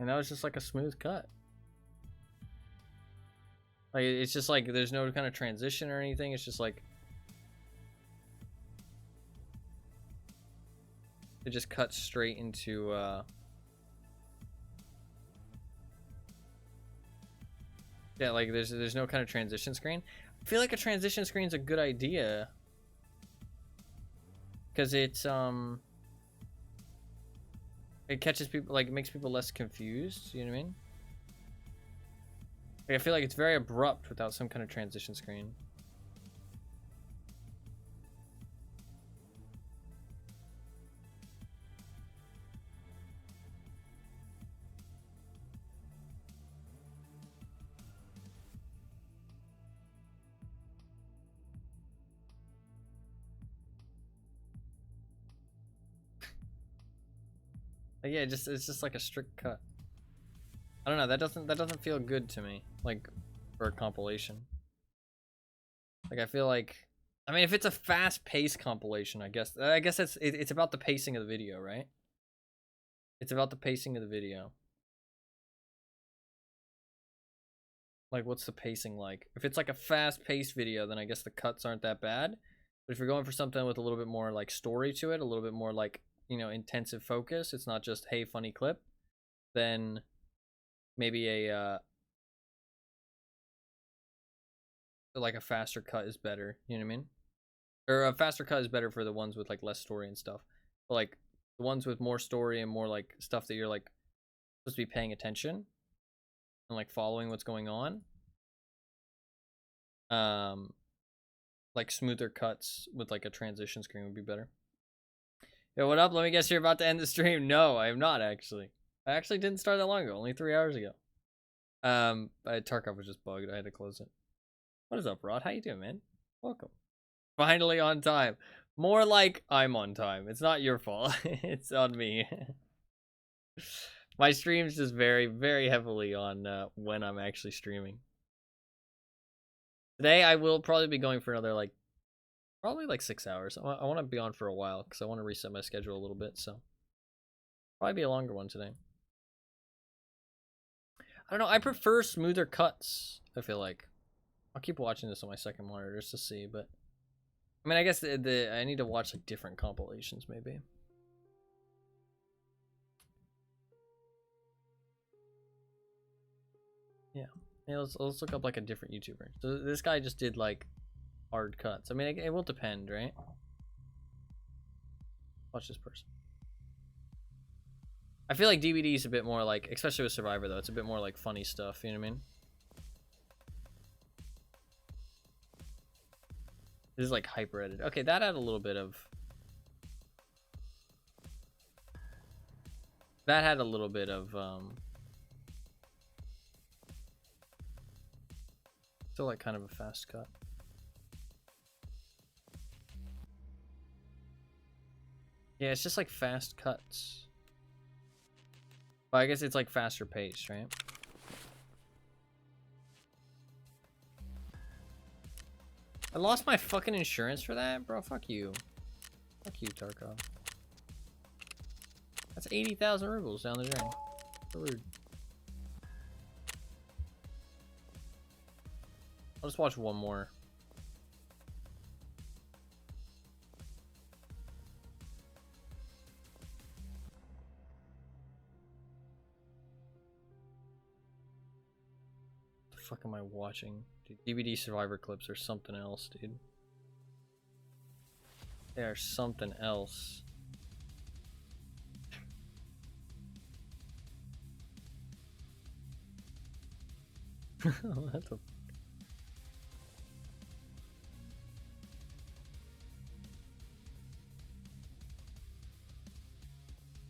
And that was just like a smooth cut. Like it's just like there's no kind of transition or anything. It's just like it just cuts straight into yeah, like there's no kind of transition screen. I feel like a transition screen is a good idea. Because it's it catches people, like it makes people less confused, you know what I mean? Like, I feel like it's very abrupt without some kind of transition screen. Like, yeah, it's just like a strict cut. I don't know, that doesn't feel good to me, like for a compilation. Like I feel like, I mean, if it's a fast-paced compilation, I guess it's about the pacing of the video, right? It's about the pacing of the video. Like, what's the pacing like? If it's like a fast-paced video, then I guess the cuts aren't that bad. But if you're going for something with a little bit more like story to it, a little bit more like, you know, intensive focus, it's not just hey funny clip, then maybe a like a faster cut is better, you know what I mean? Or a faster cut is better for the ones with like less story and stuff. But like the ones with more story and more like stuff that you're like supposed to be paying attention and like following what's going on, like smoother cuts with like a transition screen would be better. Yo, what up? Let me guess you're about to end the stream. No, I am not actually. I actually didn't start that long ago, only 3 hours ago. Tarkov was just bugged. I had to close it. What is up, Rod? How you doing, man? Welcome. Finally on time. More like I'm on time. It's not your fault. It's on me. My stream's just very, very heavily on when I'm actually streaming. Today I will probably be going for another like probably like 6 hours. I want to be on for a while because I want to reset my schedule a little bit. So probably be a longer one today. I don't know. I prefer smoother cuts. I feel like I'll keep watching this on my second monitor just to see, but I mean, I guess I need to watch like different compilations maybe. Yeah. Yeah, let's look up like a different YouTuber. So this guy just did like hard cuts. I mean, it will depend, right? Watch this person. I feel like DVD is a bit more like, especially with Survivor though, it's a bit more like funny stuff, you know what I mean? This is like hyper edited. Okay, that had a little bit of... That had a little bit of, still like kind of a fast cut. Yeah, it's just like fast cuts. But I guess it's like faster paced, right? I lost my fucking insurance for that? Bro, fuck you. Fuck you, Tarkov. That's 80,000 rubles down the drain. So rude. I'll just watch one more. What the fuck am I watching? Dude, DVD Survivor clips are something else, dude. They are something else. What the...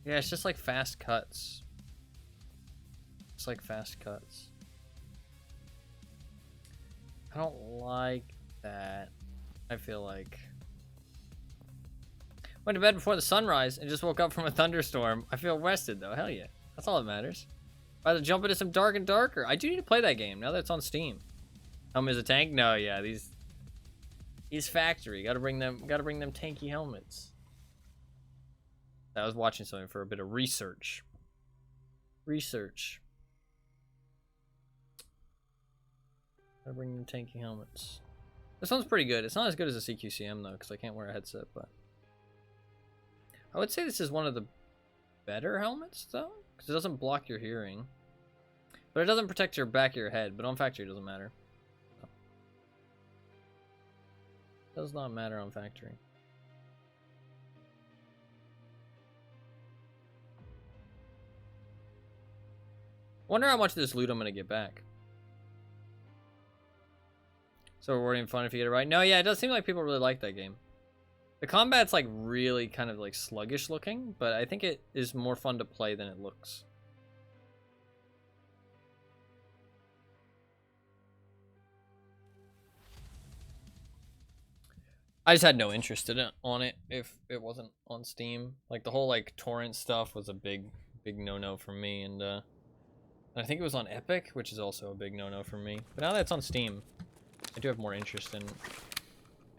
Yeah, it's just like fast cuts. It's like fast cuts. I don't like that. I feel like... Went to bed before the sunrise and just woke up from a thunderstorm. I feel rested though, hell yeah. That's all that matters. About to jump into some Dark and Darker. I do need to play that game now that it's on Steam. Helmet is a tank? No, yeah, these factory. Gotta bring them tanky helmets. I was watching something for a bit of research. Gotta bring them tanky helmets. This one's pretty good. It's not as good as a CQCM though, because I can't wear a headset, but I would say this is one of the better helmets though, because it doesn't block your hearing. But it doesn't protect your back of your head, but on factory it doesn't matter. So. Does not matter on factory. Wonder how much of this loot I'm gonna get back. So rewarding fun if you get it right. No, yeah, it does seem like people really like that game. The combat's like really kind of like sluggish looking, but I think it is more fun to play than it looks. I just had no interest in it on it if it wasn't on Steam. Like the whole like torrent stuff was a big no-no for me, and I think it was on Epic, which is also a big no-no for me. But now that it's on Steam, I do have more interest in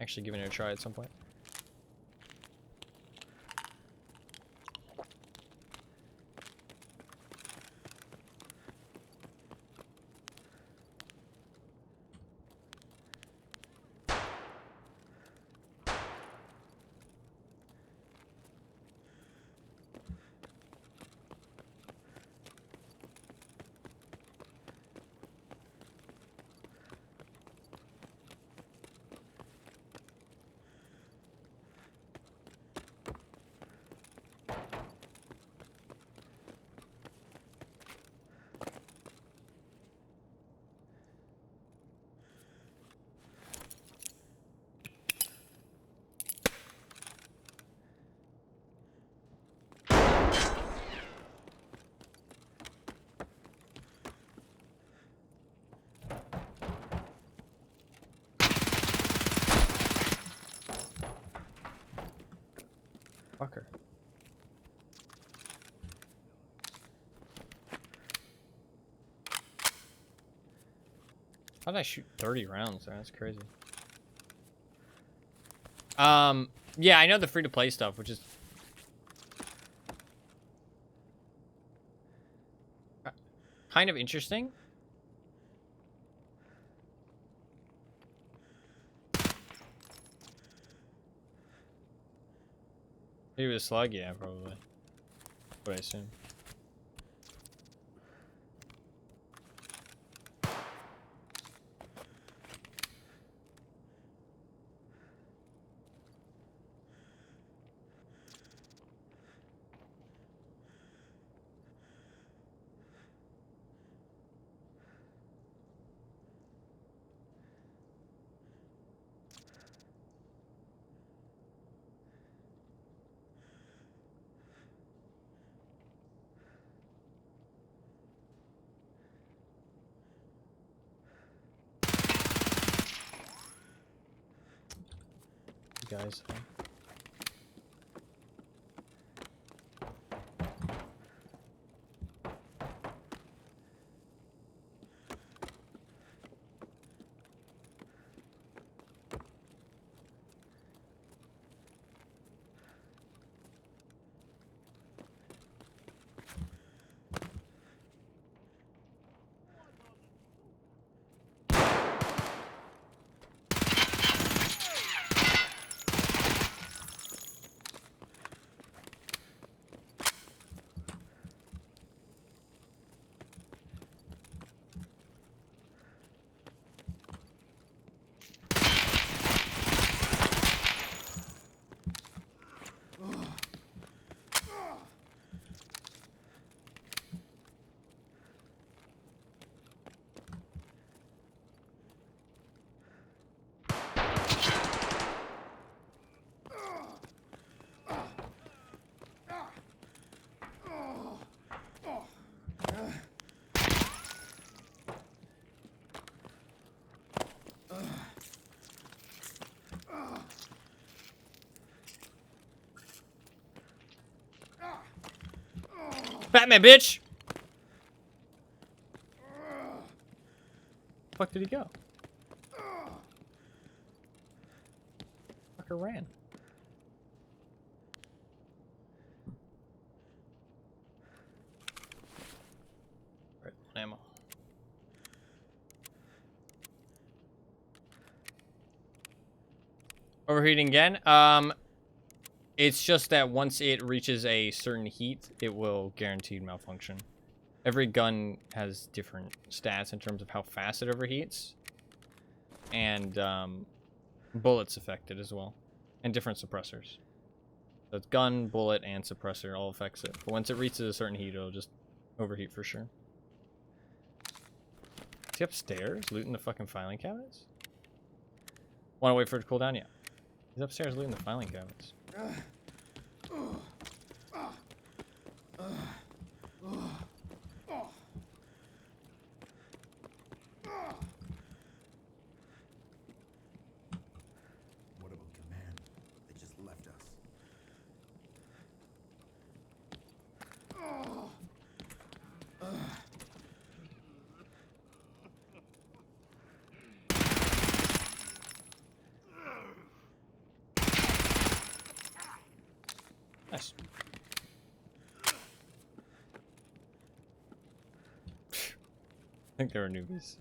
actually giving it a try at some point. Fucker. How did I shoot 30 rounds? That's crazy. Yeah, I know the free-to-play stuff, which is kind of interesting. Maybe a slug, yeah, probably. What I assume. You guys. Batman, bitch! Fuck did he go? Fucker ran. Right, ammo. Overheating again. It's just that once it reaches a certain heat, it will guaranteed malfunction. Every gun has different stats in terms of how fast it overheats. And bullets affected as well. And different suppressors. So it's gun, bullet, and suppressor all affects it. But once it reaches a certain heat, it'll just overheat for sure. Is he upstairs looting the fucking filing cabinets? Want to wait for it to cool down? Yeah. He's upstairs looting the filing cabinets. What about command? They just left us. Nice. I think they were newbies.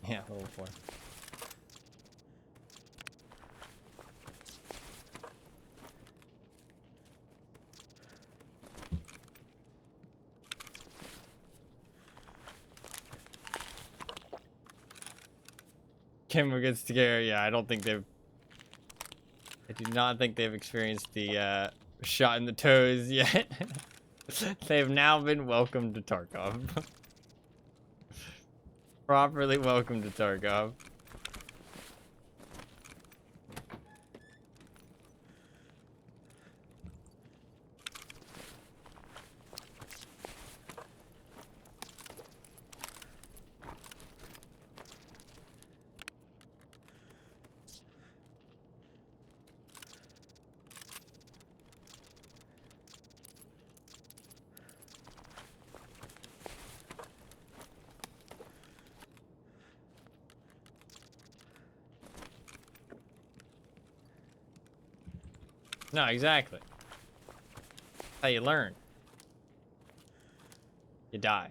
Yeah, level 4. Kimbo gets scared. Yeah, I don't think they've... I do not think they've experienced the shot in the toes yet. They've now been welcomed to Tarkov. Properly welcomed to Tarkov. No, exactly. That's how you learn. You die.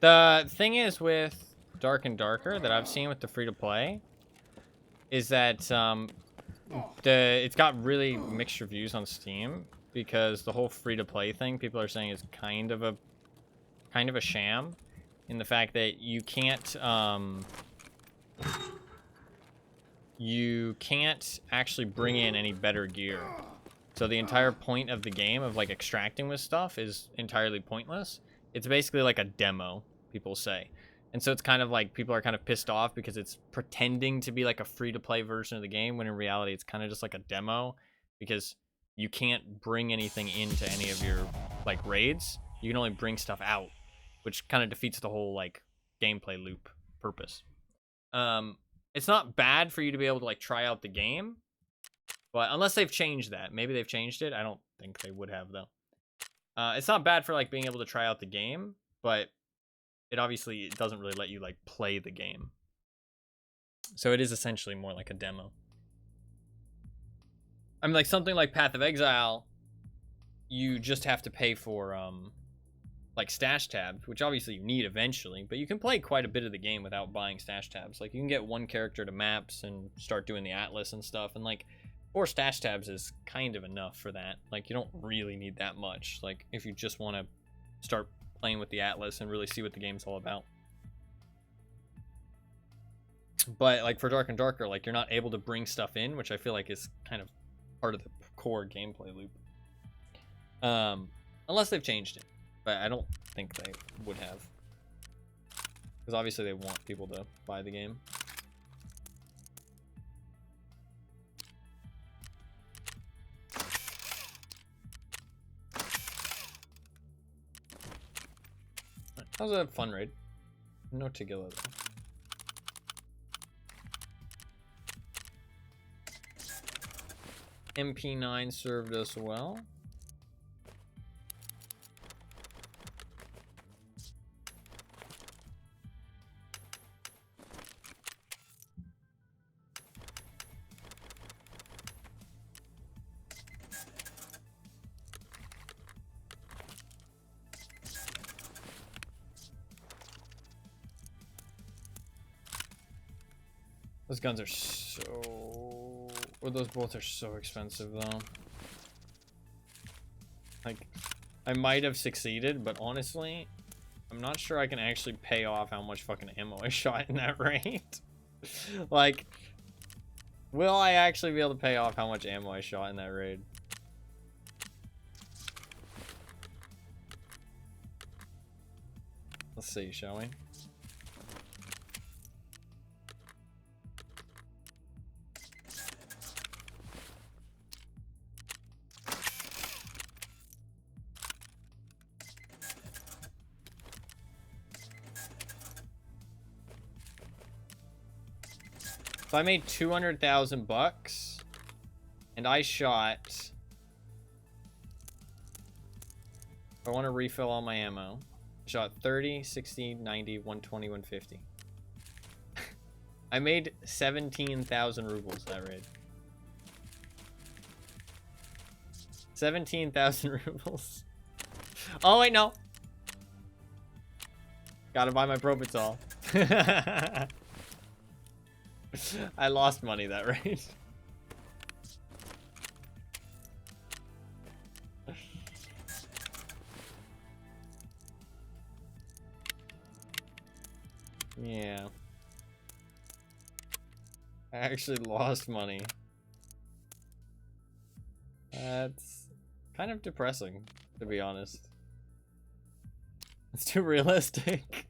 The thing is with Dark and Darker that I've seen with the free-to-play is that it's got really mixed reviews on Steam because the whole free-to-play thing people are saying is kind of a sham in the fact that you can't actually bring in any better gear. So the entire point of the game of like extracting with stuff is entirely pointless. It's basically like a demo, people say. And so it's kind of like people are kind of pissed off because it's pretending to be like a free-to-play version of the game when in reality it's kind of just like a demo because you can't bring anything into any of your like raids. You can only bring stuff out, which kind of defeats the whole like gameplay loop purpose. It's not bad for you to be able to like try out the game, but unless they've changed that, maybe they've changed it. I don't think they would have though. It's not bad for like being able to try out the game, but it doesn't really let you like play the game. So it is essentially more like a demo. I mean, like something like Path of Exile, you just have to pay for like stash tabs, which obviously you need eventually, but you can play quite a bit of the game without buying stash tabs. Like you can get one character to maps and start doing the atlas and stuff, and like 4 stash tabs is kind of enough for that. Like you don't really need that much, like if you just want to start playing with the atlas and really see what the game's all about. But like for Dark and Darker, like you're not able to bring stuff in, which I feel like is kind of part of the core gameplay loop. Unless they've changed it, but I don't think they would have, because obviously they want people to buy the game. That was a fun raid. No Tagilla though. MP9 served us well. Those guns are so... Or those bolts are so expensive, though. Like, I might have succeeded, but honestly, I'm not sure I can actually pay off how much fucking ammo I shot in that raid. Like, will I actually be able to pay off how much ammo I shot in that raid? Let's see, shall we? So I made 200,000 bucks, and I shot. I want to refill all my ammo. I shot 30, 60, 90, 120, 150. I made 17,000 rubles that raid. 17,000 rubles. Oh wait, no. Gotta buy my Propital. I lost money that raid. Yeah. I actually lost money. That's kind of depressing, to be honest. It's too realistic.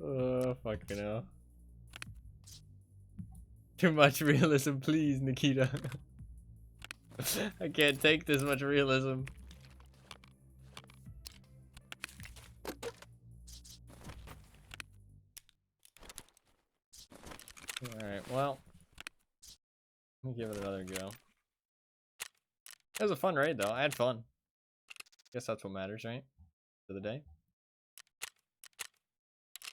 Oh, fucking hell. Too much realism, please, Nikita. I can't take this much realism. Alright, well. Let me give it another go. It was a fun raid, though. I had fun. Guess that's what matters, right? For the day.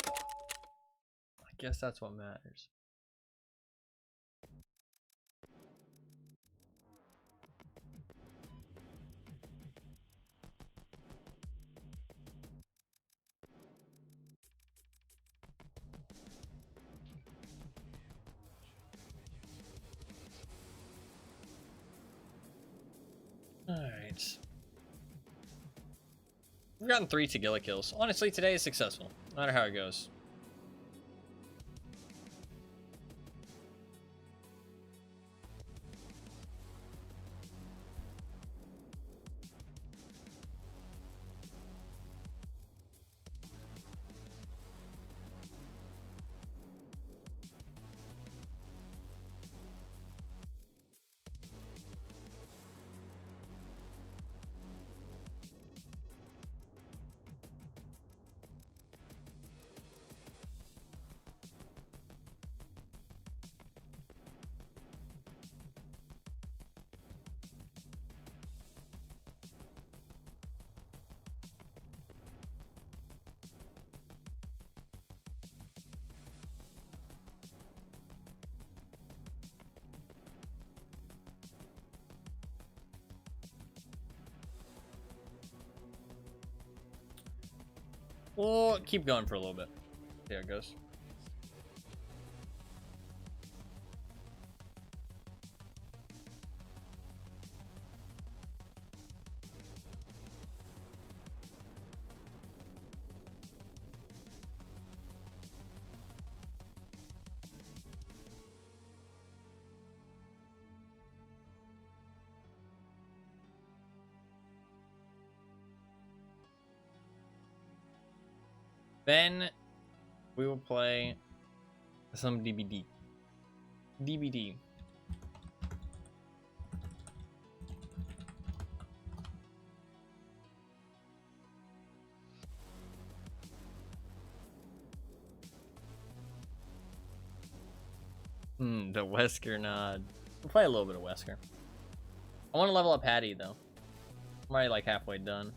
I guess that's what matters. right. We've gotten 3 Tagilla kills. Honestly, today is successful, no matter how it goes. We'll keep going for a little bit. See how it goes. Then we will play some DBD. DBD. The Wesker nod. We'll play a little bit of Wesker. I want to level up Hattie though. I'm already like halfway done.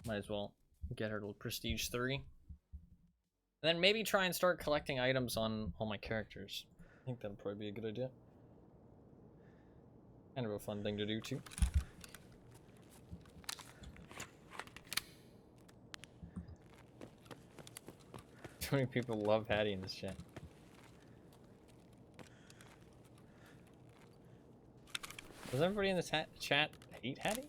Might as well get her to Prestige 3. And then maybe try and start collecting items on all my characters. I think that'll probably be a good idea. Kind of a fun thing to do too. Too many people love Hattie in this chat. Does everybody in this chat hate Hattie?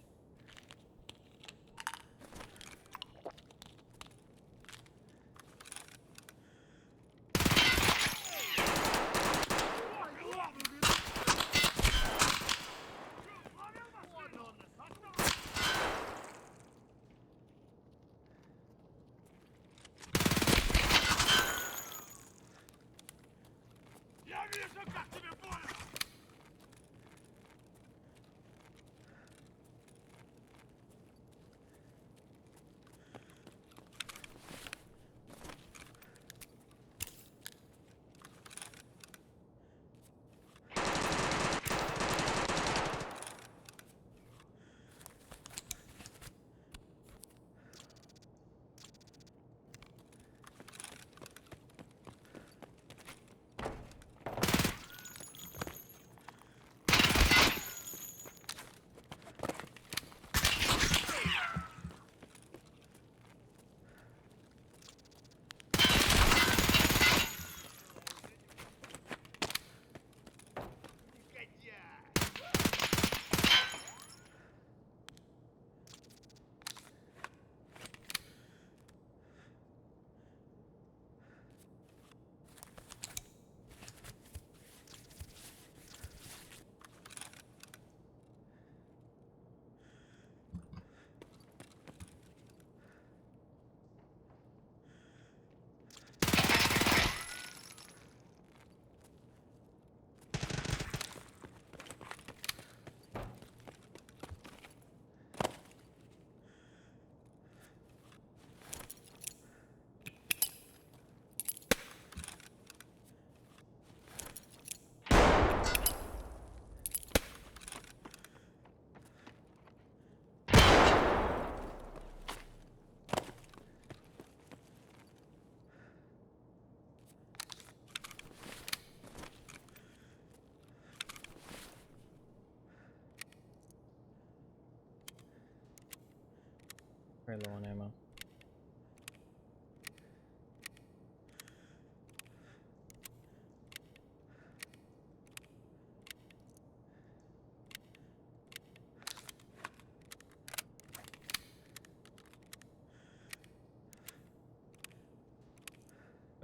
Very low on ammo.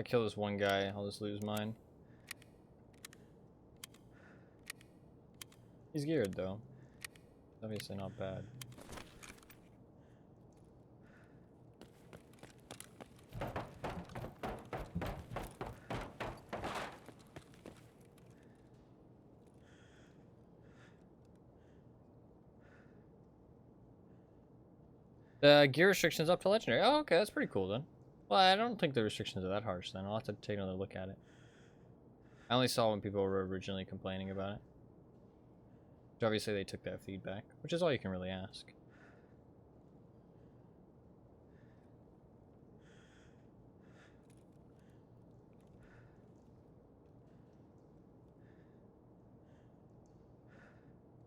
I kill this one guy, I'll just lose mine. He's geared though. Obviously not bad. The gear restrictions up to legendary. Oh, okay, that's pretty cool then. Well, I don't think the restrictions are that harsh then. I'll have to take another look at it. I only saw when people were originally complaining about it. Which obviously they took that feedback, which is all you can really ask.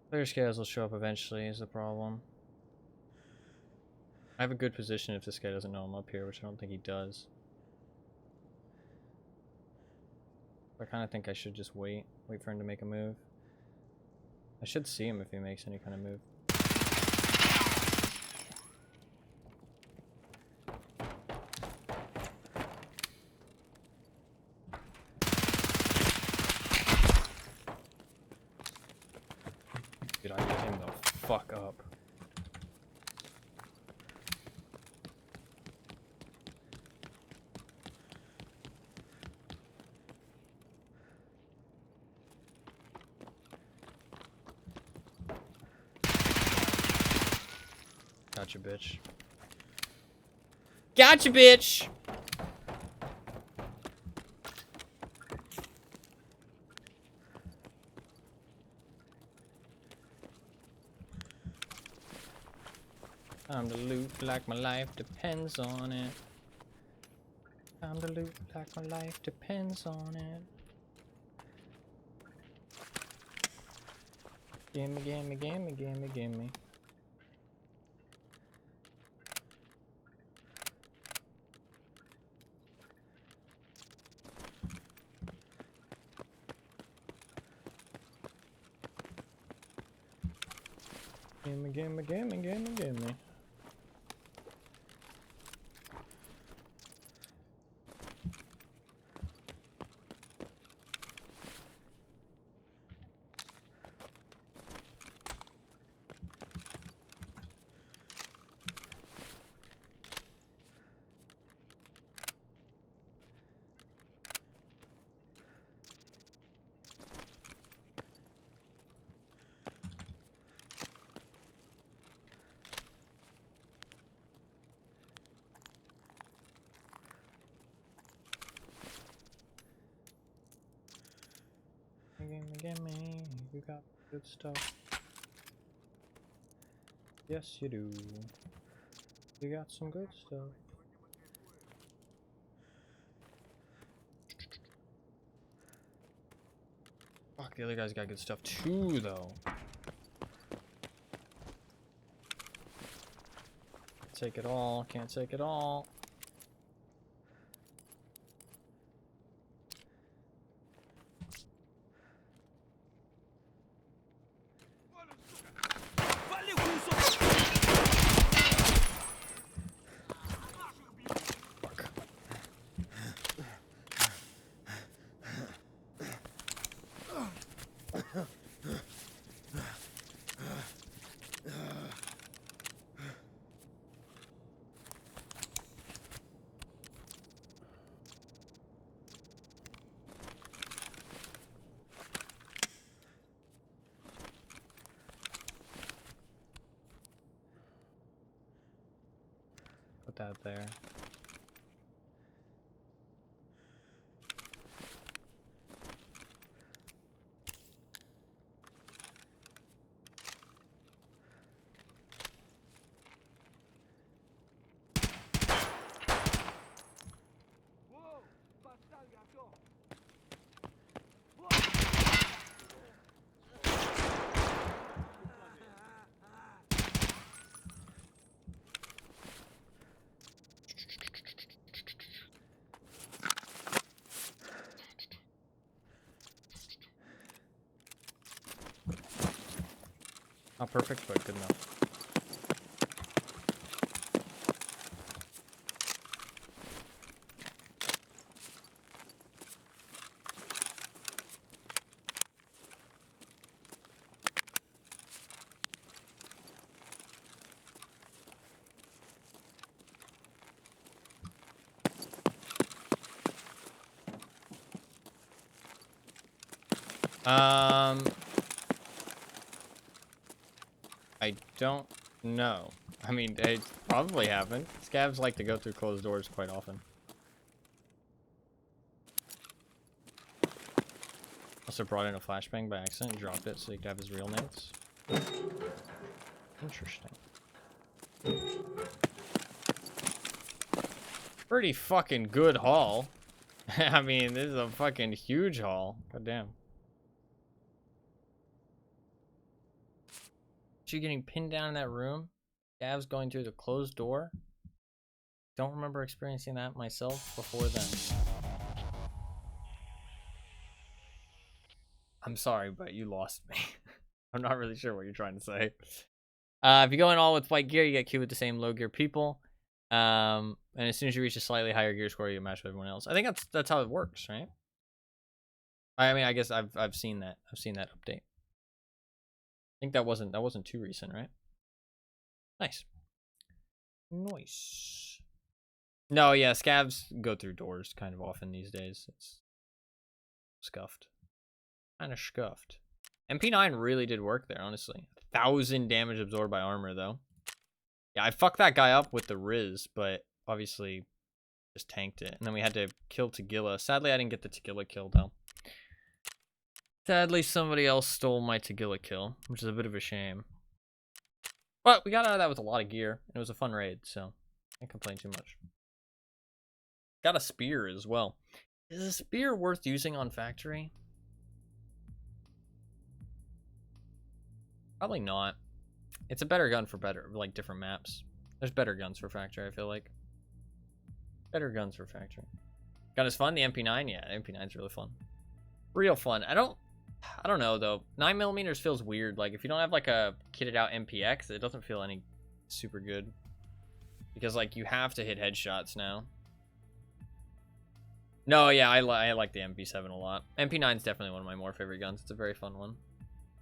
Player scales will show up eventually is the problem. I have a good position if this guy doesn't know I'm up here, which I don't think he does. I kind of think I should just wait for him to make a move. I should see him if he makes any kind of move. Dude, I get him the fuck up. Gotcha, bitch. Gotcha, bitch! Time to loot like my life depends on it. Time to loot like my life depends on it. Gimme, gimme, gimme, gimme, gimme. Gimme, gimme, gimme, gimme, gimme. Gimme, you got good stuff. Yes, you do. You got some good stuff. Fuck, the other guy's got good stuff too, though. Take it all, can't take it all. Put that there. Not perfect, but good enough. I don't know. I mean, it's probably happened. Scavs like to go through closed doors quite often. Also brought in a flashbang by accident and dropped it so he could have his real notes. Interesting. Pretty fucking good haul. I mean, this is a fucking huge haul. God damn. You getting pinned down in that room? Scavs going through the closed door? Don't remember experiencing that myself before then. I'm sorry, but you lost me. I'm not really sure what you're trying to say. If you go in all with white gear, you get queued with the same low gear people. And as soon as you reach a slightly higher gear score, you match with everyone else. I think that's how it works, right? I mean, I guess I've seen that. I've seen that update. I think that wasn't too recent, right? Nice. Nice. No, yeah, scavs go through doors kind of often these days. It's scuffed. Kind of scuffed. MP9 really did work there, honestly. 1,000 damage absorbed by armor, though. Yeah, I fucked that guy up with the Riz, but obviously just tanked it. And then we had to kill Tagilla. Sadly, I didn't get the Tagilla kill, though. Sadly, somebody else stole my Tagilla kill, which is a bit of a shame. But we got out of that with a lot of gear. It was a fun raid, so I can't complain too much. Got a spear as well. Is a spear worth using on factory? Probably not. It's a better gun for like different maps. There's better guns for factory, I feel like. Better guns for factory. Gun is fun. The MP9, yeah, the MP9 is really fun. Real fun. I don't know though. 9mm feels weird. Like if you don't have like a kitted out MPX, it doesn't feel any super good. Because like you have to hit headshots now. No, yeah, I like the MP7 a lot. MP9 is definitely one of my more favorite guns. It's a very fun one.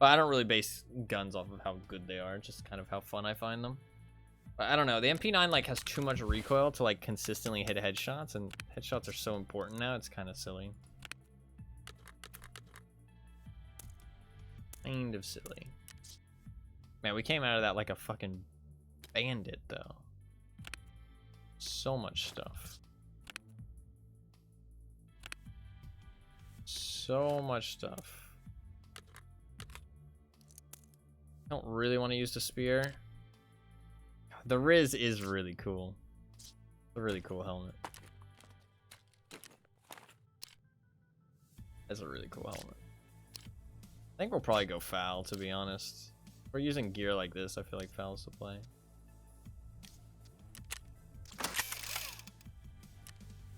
But I don't really base guns off of how good they are, just kind of how fun I find them. But I don't know, the MP9 like has too much recoil to like consistently hit headshots, and headshots are so important now, it's kind of silly. Kind of silly. Man, we came out of that like a fucking bandit though. So much stuff. So much stuff. Don't really want to use the spear. The Riz is really cool. It's a really cool helmet. That's a really cool helmet. I think we'll probably go foul, to be honest. If we're using gear like this, I feel like foul's the play.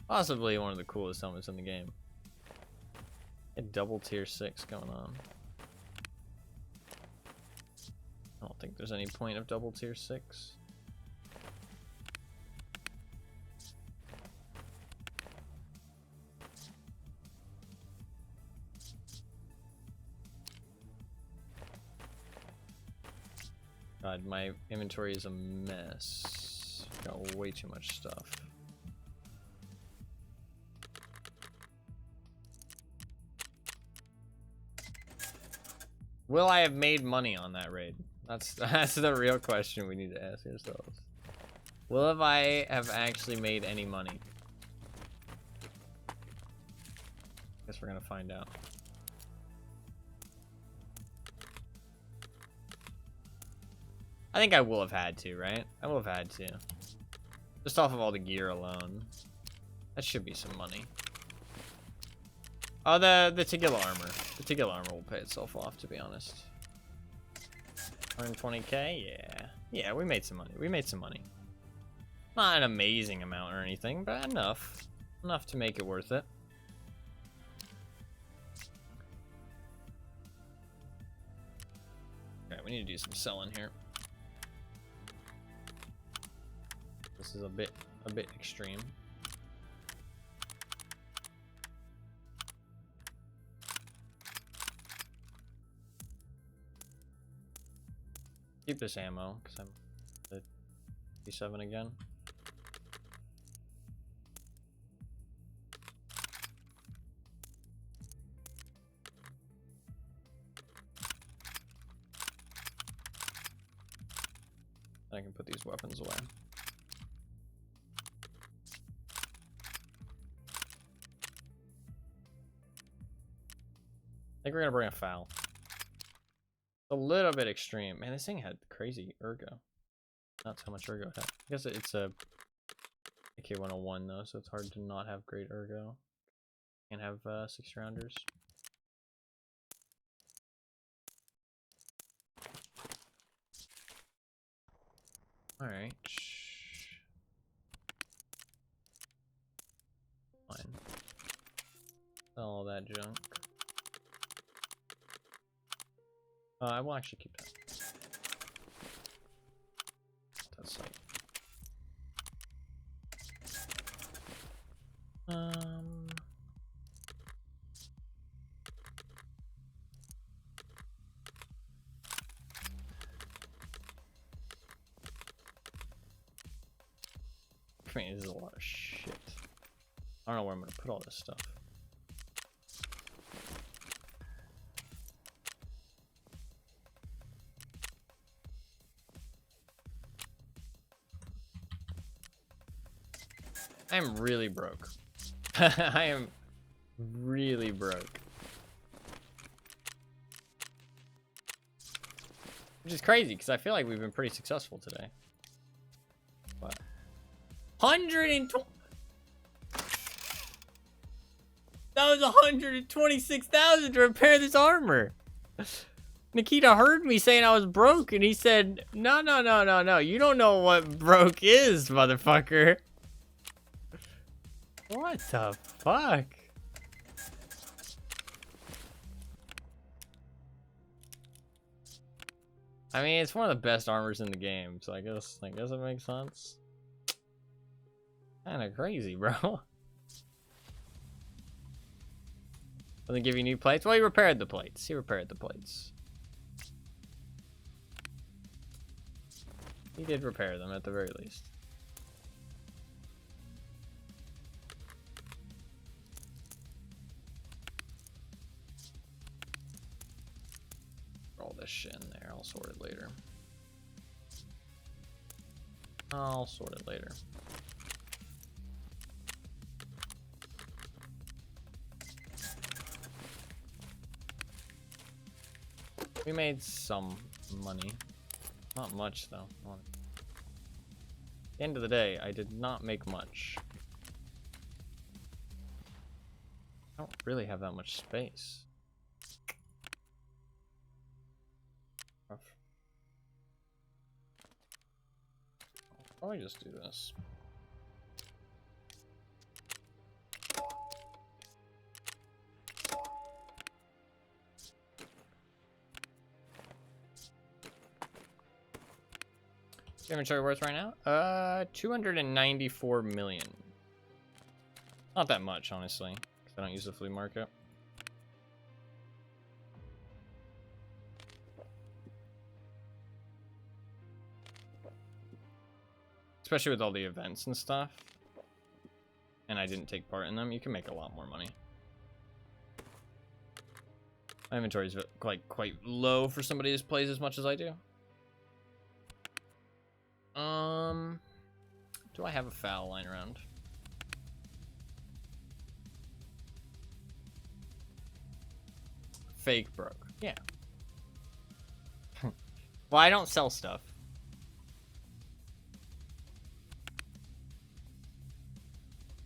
Possibly one of the coolest helmets in the game. A double tier 6 going on. I don't think there's any point of double tier 6. God, my inventory is a mess. Got way too much stuff. Will I have made money on that raid? That's the real question we need to ask ourselves. Will I have actually made any money? Guess we're gonna find out. I think I will have had to, right? I will have had to. Just off of all the gear alone. That should be some money. Oh, the Tagilla armor. The Tagilla armor will pay itself off, to be honest. 120k? Yeah. Yeah, we made some money. We made some money. Not an amazing amount or anything, but enough. Enough to make it worth it. Okay, we need to do some selling here. This is a bit extreme. Keep this ammo, because I'm the P7 again. those weapons away. I think we're gonna bring a foul. A little bit extreme. Man, this thing had crazy ergo. Not so much ergo. I guess it's a AK-101 though, so it's hard to not have great ergo. And have 60 rounders. Alright. Fine. Sell all that junk. I will actually keep that. That's like... I mean, this is a lot of shit. I don't know where I'm gonna put all this stuff. I'm really broke. I am really broke. Which is crazy, because I feel like we've been pretty successful today. But 120. That was 126,000 to repair this armor. Nikita heard me saying I was broke, and he said, "No, no, no, no, no. You don't know what broke is, motherfucker." What the fuck? I mean, it's one of the best armors in the game, so I guess it makes sense. Kinda crazy, bro. Doesn't give you new plates? Well, he repaired the plates. He repaired the plates. He did repair them at the very least. All this shit in there. I'll sort it later. I'll sort it later. We made some money. Not much, though. At the end of the day, I did not make much. I don't really have that much space. Rough. I'll probably just do this. Inventory worth right now? 294 million. Not that much, honestly, because I don't use the flea market. Especially with all the events and stuff. And I didn't take part in them, you can make a lot more money. My inventory is quite low for somebody who plays as much as I do. Do I have a foul lying around? Fake broke. Yeah. Well, I don't sell stuff.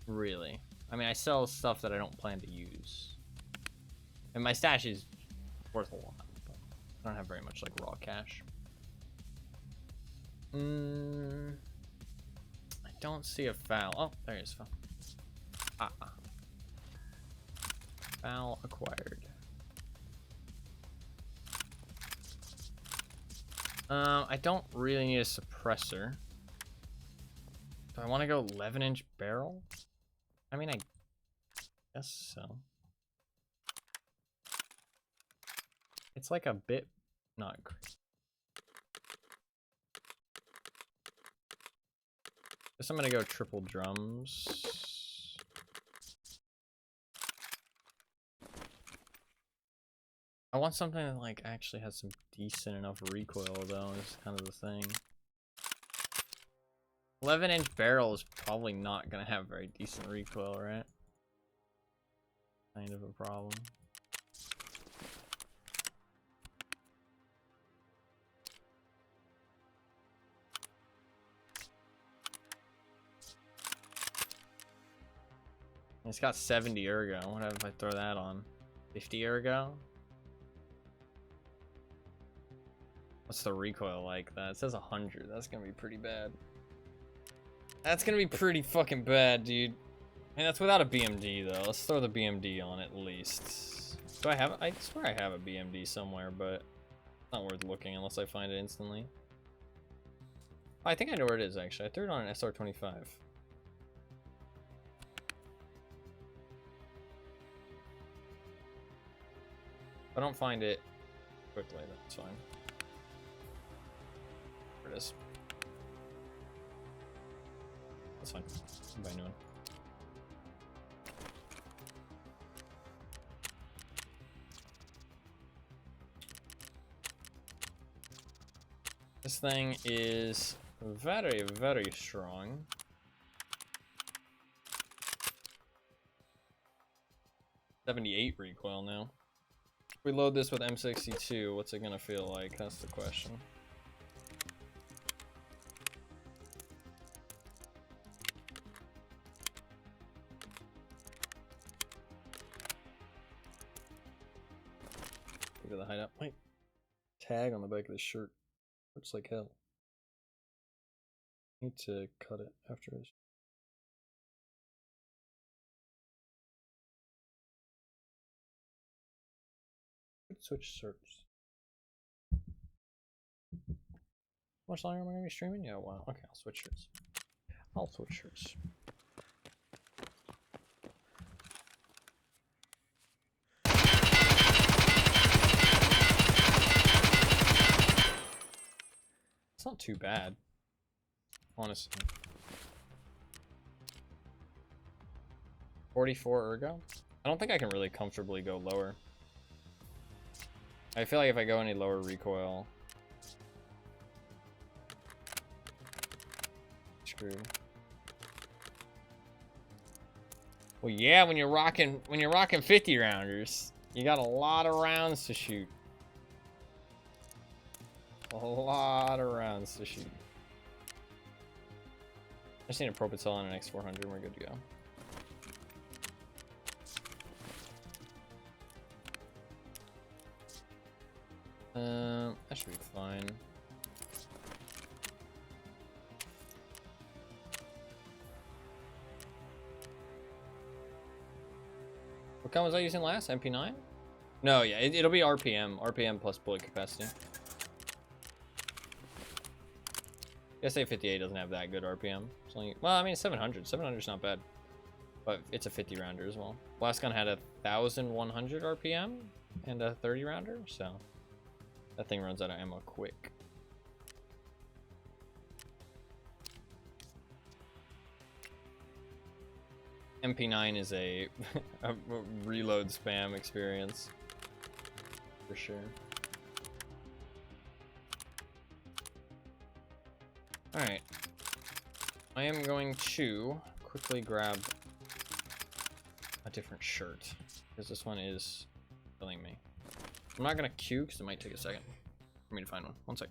Really. I mean, I sell stuff that I don't plan to use. And my stash is worth a lot, but I don't have very much like raw cash. I don't see a foul. Oh, there is foul. Foul acquired. I don't really need a suppressor. Do I want to go 11-inch barrel? I mean, I guess so. It's like a bit not great. Guess I'm gonna go triple drums. I want something that like actually has some decent enough recoil though, is kind of the thing. 11-inch barrel is probably not gonna have very decent recoil, right? Kind of a problem. It's got 70 ergo. What if I throw that on? 50 ergo? What's the recoil like? That it says 100. That's gonna be pretty bad. That's gonna be pretty fucking bad, dude. I mean, that's without a BMD though. Let's throw the BMD on at least. Do I have? I swear I have a BMD somewhere, but it's not worth looking unless I find it instantly. Oh, I think I know where it is actually. I threw it on an SR25. If I don't find it quickly, that's fine. There it is. That's fine. I'll buy a new one. This thing is very, very strong. .78 recoil now. If we load this with M62, what's it gonna feel like? That's the question. Go to the hideout. Wait. Tag on the back of the shirt. Looks like hell. Need to cut it after this. Switch shirts. How much longer am I gonna be streaming? Yeah, wow. Okay, I'll switch shirts. I'll switch shirts. It's not too bad, honestly. 44 ergo? I don't think I can really comfortably go lower. I feel like if I go any lower recoil, screwed. Well, yeah, when you're rocking 50 rounders, you got a lot of rounds to shoot. A lot of rounds to shoot. I just need a Propulsor on an X400 and we're good to go. That should be fine. What gun was I using last? MP9? No, yeah, it'll be RPM plus bullet capacity. SA-58 doesn't have that good RPM. It's only, well, I mean, 700. 700 is not bad, but it's a 50 rounder as well. Last gun had 1,100 RPM and a 30 rounder, so that thing runs out of ammo quick. MP9 is a reload spam experience for sure. Alright, I am going to quickly grab a different shirt, because this one is killing me. I'm not going to queue, because it might take a second for me to find one. One sec.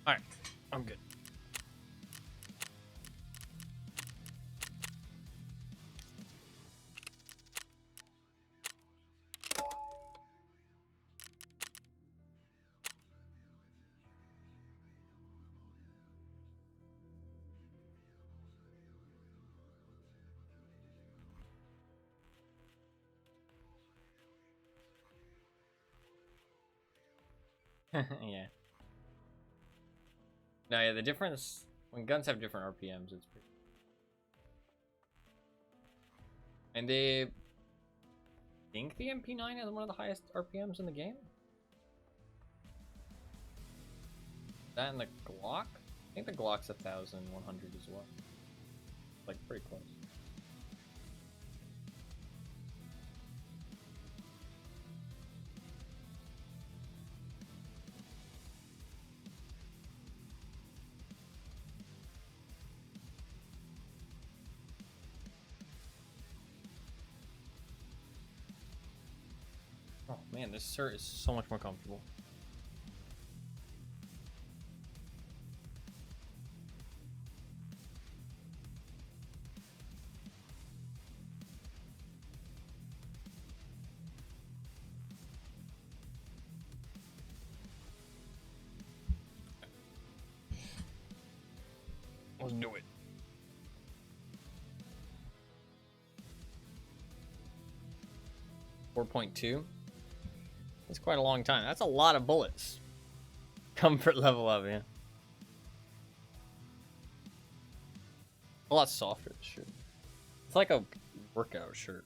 Alright, I'm good. Yeah. No, yeah, the difference when guns have different RPMs, it's pretty. And they think the MP9 has one of the highest RPMs in the game. That and the Glock? I think the Glock's 1,100 as well. Like, pretty close. Oh man, this shirt is so much more comfortable. Let's do it. .2. That's quite a long time. That's a lot of bullets. Comfort level up, yeah. A lot softer, this shirt. It's like a workout shirt.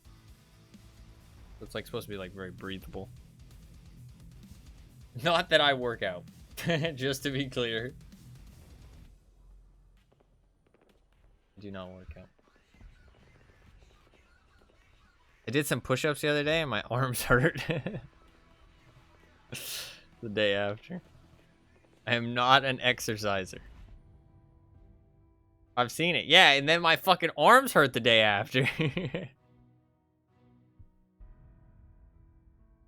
It's like supposed to be like very breathable. Not that I work out. Just to be clear. I do not work out. I did some push-ups the other day and my arms hurt. The day after. I am not an exerciser. I've seen it. Yeah, and then my fucking arms hurt the day after.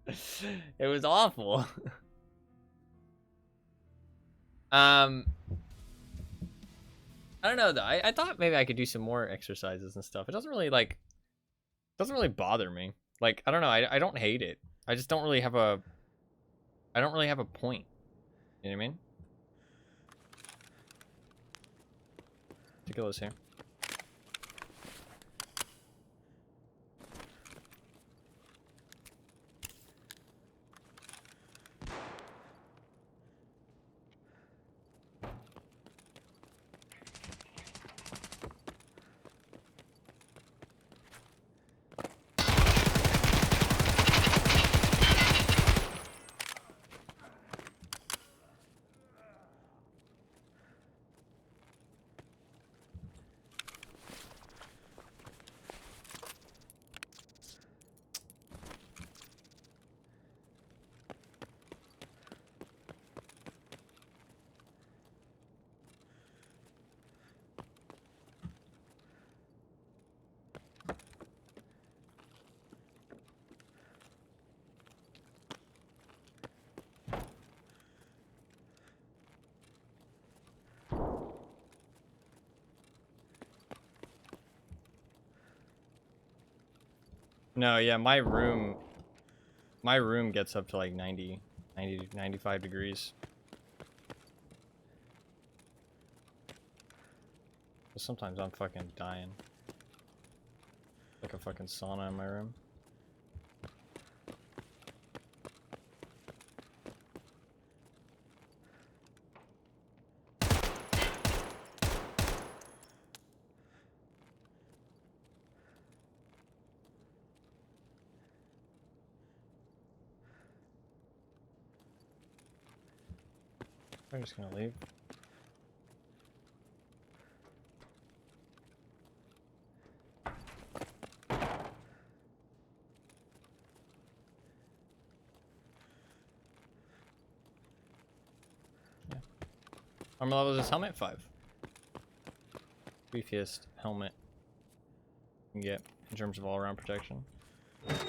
It was awful. I don't know though. I thought maybe I could do some more exercises and stuff. It doesn't really bother me. Like, I don't know, I don't hate it. I just don't really have a point. You know what I mean? Take a look here. No, yeah, my room gets up to like 90 to 95 degrees. So sometimes I'm fucking dying. Like a fucking sauna in my room. I'm just gonna leave. Yeah. Armor level is this helmet 5. Beefiest helmet you can get in terms of all-around protection. It's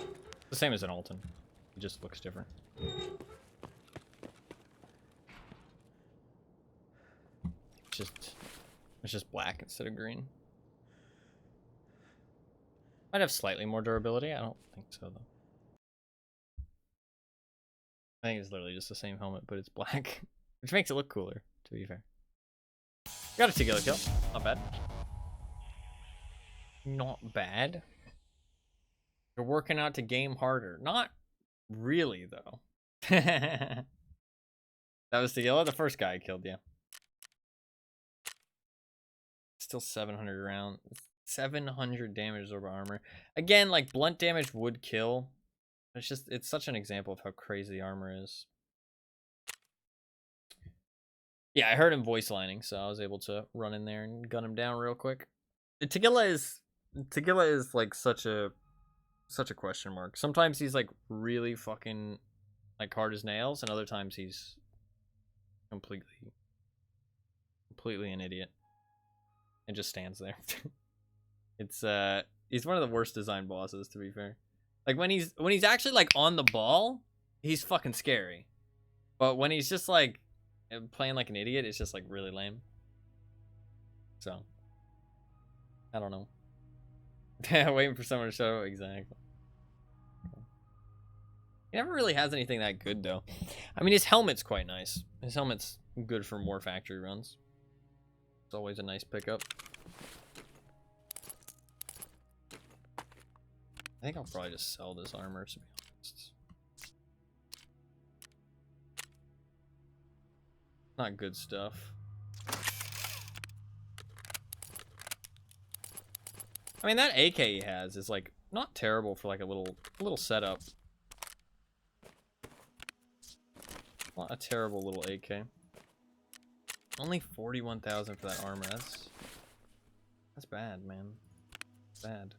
the same as an Alton. It just looks different. It's just black instead of green. Might have slightly more durability. I don't think so though. I think it's literally just the same helmet, but it's black, which makes it look cooler. To be fair, got a Tagilla kill. Not bad. Not bad. You're working out to game harder. Not really though. That was Tagilla, the first guy I killed, yeah. Still 700 rounds. 700 damage over armor. Again, like, blunt damage would kill. It's just, it's such an example of how crazy armor is. Yeah, I heard him voice lining, so I was able to run in there and gun him down real quick. Tagilla is like such a question mark. Sometimes he's like really fucking like hard as nails, and other times he's completely an idiot and just stands there. It's he's one of the worst designed bosses, to be fair. Like when he's actually like on the ball, he's fucking scary. But when he's just like playing like an idiot, it's just like really lame. So I don't know. Waiting for someone to show exactly. He never really has anything that good though. I mean, his helmet's quite nice. His helmet's good for more factory runs. It's always a nice pickup. I think I'll probably just sell this armor, to be honest. Not good stuff. I mean, that AK he has is like not terrible for like a little setup. Not a terrible little AK. Only 41,000 for that armor. That's bad, man. Bad.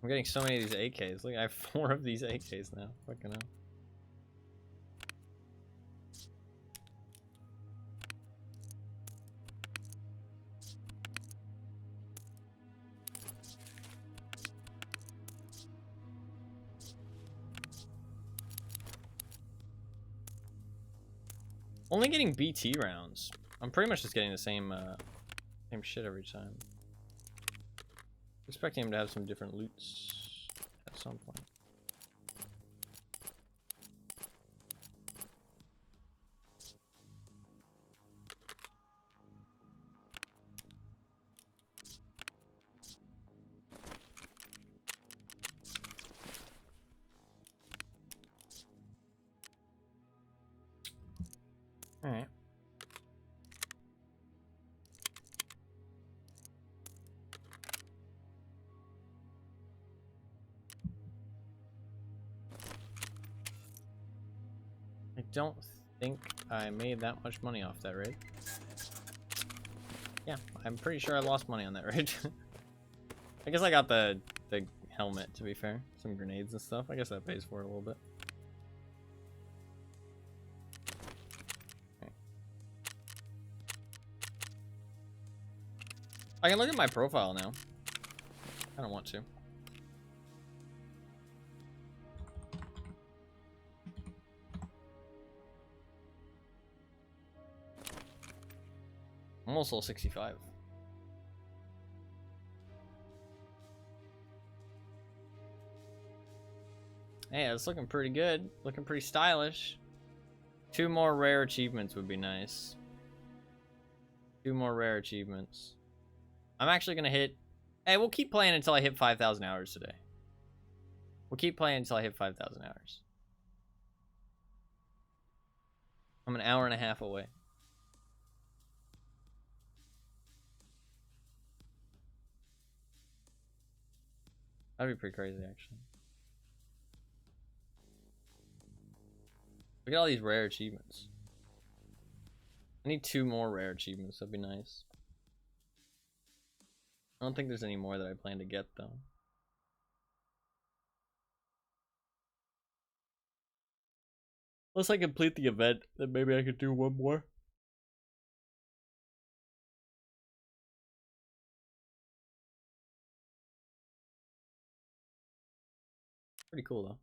I'm getting so many of these AKs. Look, I have 4 of these AKs now. Fucking hell. Only getting BT rounds. I'm pretty much just getting the same shit every time. Expecting him to have some different loots at some point. All right. I don't think I made that much money off that raid. Yeah, I'm pretty sure I lost money on that raid. I guess I got the helmet, to be fair. Some grenades and stuff. I guess that pays for it a little bit. Okay. I can look at my profile now. I don't want to. Almost level 65. Hey, it's looking pretty good. Looking pretty stylish. 2 more rare achievements would be nice. 2 more rare achievements. I'm actually gonna hit... Hey, we'll keep playing until I hit 5,000 hours today. We'll keep playing until I hit 5,000 hours. I'm an hour and a half away. That'd be pretty crazy, actually. Look at all these rare achievements. I need 2 more rare achievements. That'd be nice. I don't think there's any more that I plan to get, though. Unless I complete the event, then maybe I could do 1 more. Pretty cool, though.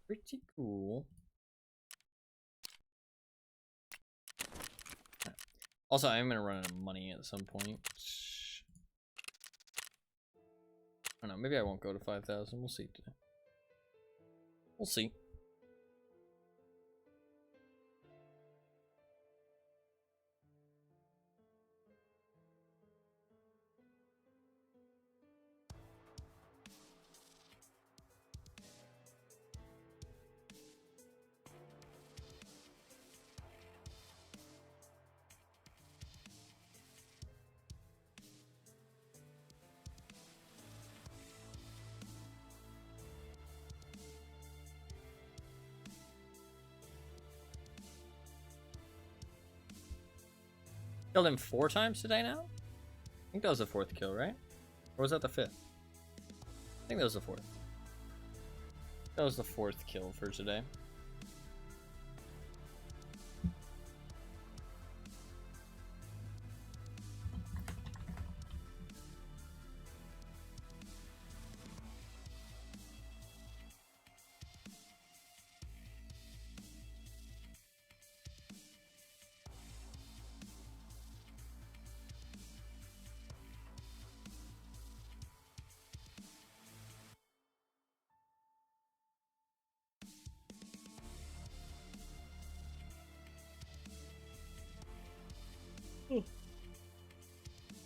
Pretty cool. Also, I'm gonna run out of money at some point. I don't know. Maybe I won't go to 5,000. We'll see today. We'll see. Killed him 4 times today now? I think that was the 4th kill, right? Or was that the 5th? I think that was the 4th. That was the 4th kill for today.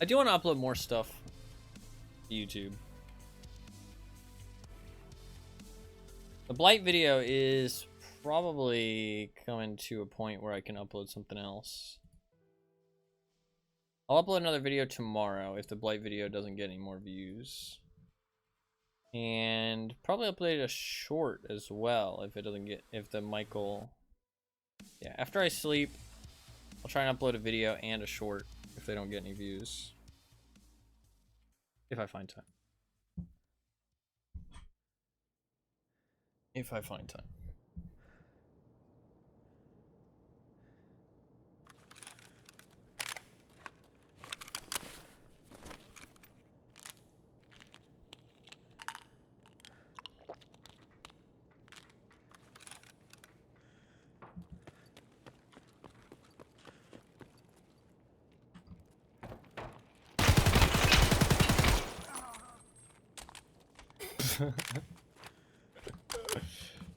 I do want to upload more stuff to YouTube. The Blight video is probably coming to a point where I can upload something else. I'll upload another video tomorrow if the Blight video doesn't get any more views. And probably upload a short as well if it doesn't get, if the Michael... Yeah, after I sleep, I'll try and upload a video and a short if they don't get any views. If I find time. If I find time.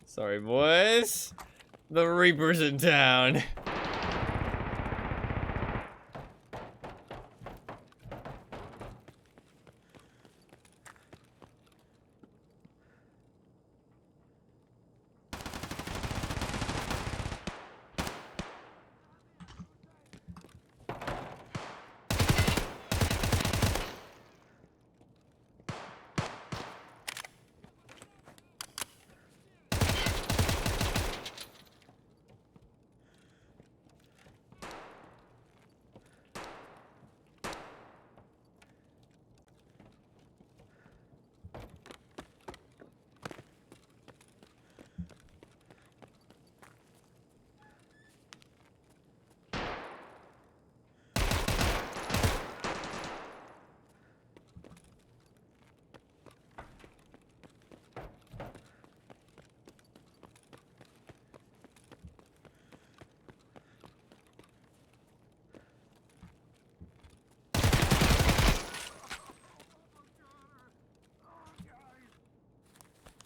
Sorry, boys. The Reaper's in town.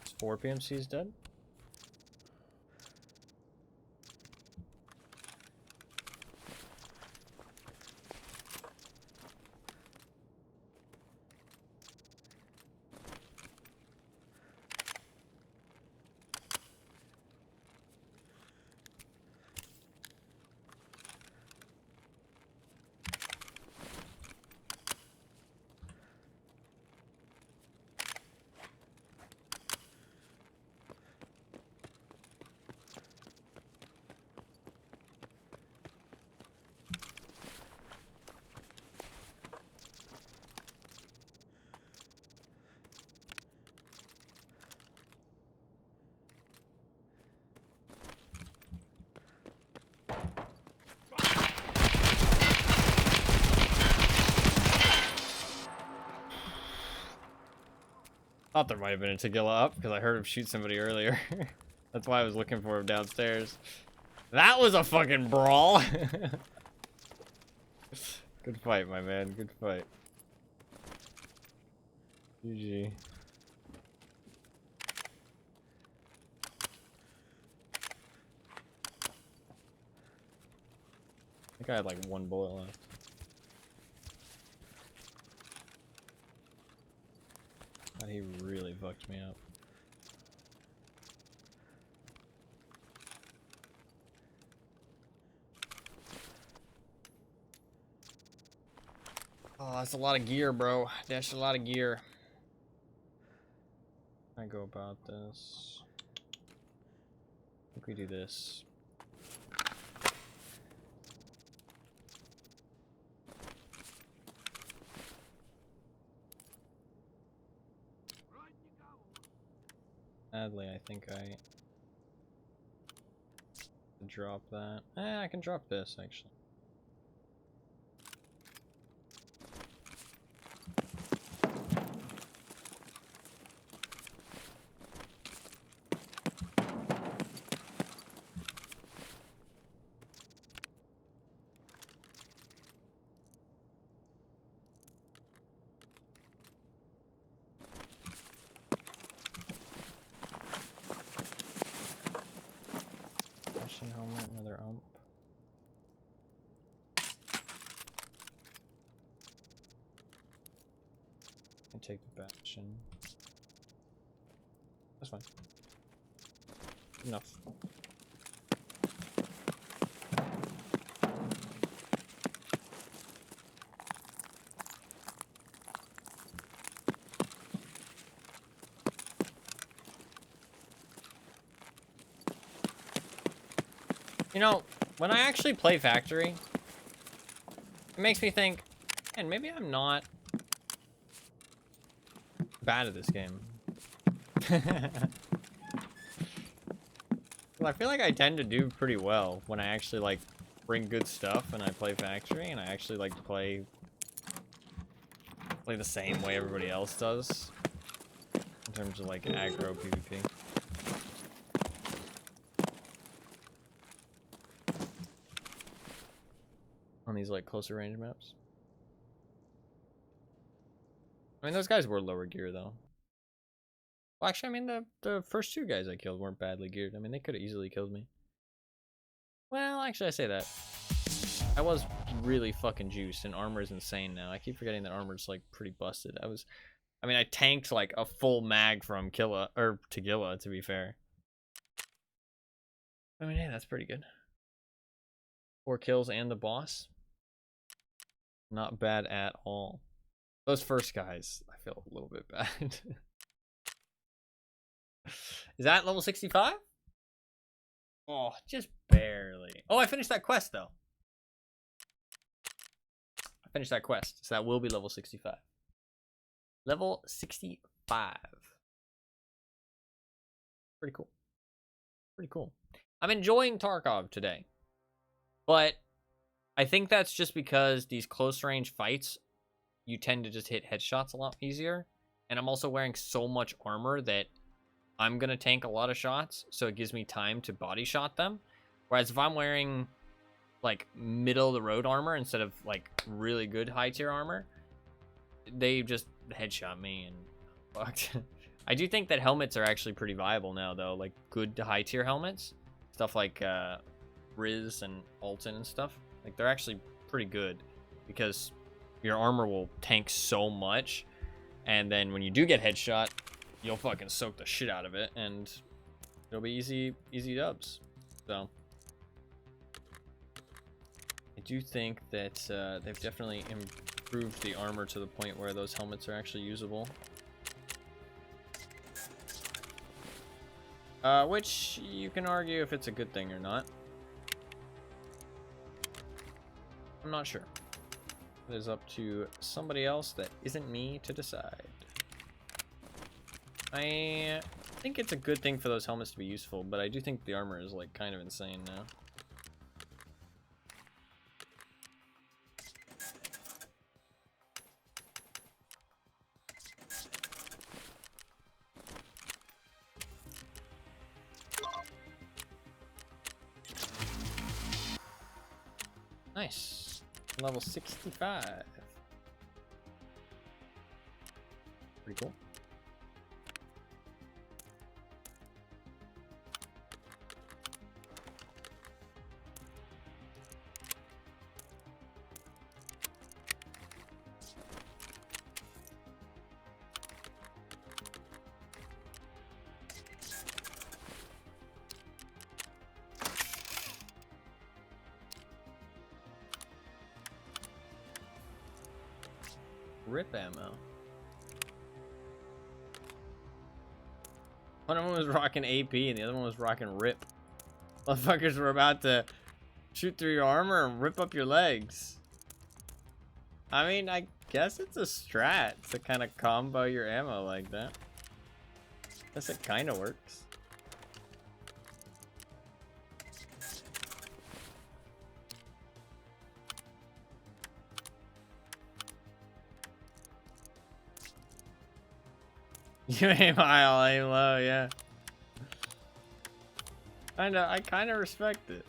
Is 4 PMCs dead? Thought there might have been a Tagilla up because I heard him shoot somebody earlier. That's why I was looking for him downstairs. That was a fucking brawl. Good fight, my man. Good fight. GG. I think I had like 1 bullet left. God, he really fucked me up. Oh, that's a lot of gear, bro. That's a lot of gear. How do I go about this? I think we do this. Sadly, I think I drop that. I can drop this actually. Helmet, another ump. I take the bastion. That's fine. Enough. You know, when I actually play Factory, it makes me think, and maybe I'm not bad at this game. Well, I feel like I tend to do pretty well when I actually like bring good stuff and I play Factory, and I actually like play the same way everybody else does in terms of like aggro PvP. On these like closer range maps. I mean, those guys were lower gear though. Well, actually, I mean, the first two guys I killed weren't badly geared. I mean, they could have easily killed me. Well, actually, I say that. I was really fucking juiced, and armor is insane now. I keep forgetting that armor's like pretty busted. I mean, I tanked like a full mag from Tagilla, to be fair. I mean, hey, that's pretty good. 4 kills and the boss. Not bad at all. Those first guys, I feel a little bit bad. Is that level 65? Oh, just barely. Oh, I finished that quest, though. I finished that quest, so that will be level 65. Level 65. Pretty cool. Pretty cool. I'm enjoying Tarkov today. But I think that's just because these close range fights, you tend to just hit headshots a lot easier. And I'm also wearing so much armor that I'm going to tank a lot of shots, so it gives me time to body shot them. Whereas if I'm wearing like middle of the road armor instead of like really good high tier armor, they just headshot me and fucked. I do think that helmets are actually pretty viable now though, like good to high tier helmets. Stuff like Riz and Alton and stuff. Like they're actually pretty good because your armor will tank so much, and then when you do get headshot, you'll fucking soak the shit out of it, and it'll be easy dubs. So I do think that they've definitely improved the armor to the point where those helmets are actually usable. Which you can argue if it's a good thing or not. I'm not sure. It is up to somebody else that isn't me to decide. I think it's a good thing for those helmets to be useful, but I do think the armor is like kind of insane now. Nice. Level 65. Pretty cool. Rip ammo. One of them was rocking AP and the other one was rocking rip. Motherfuckers were about to shoot through your armor and rip up your legs. I mean, I guess it's a strat to kind of combo your ammo like that. Guess it kind of works. You aim high, I'll aim low, yeah. I kind of respect it.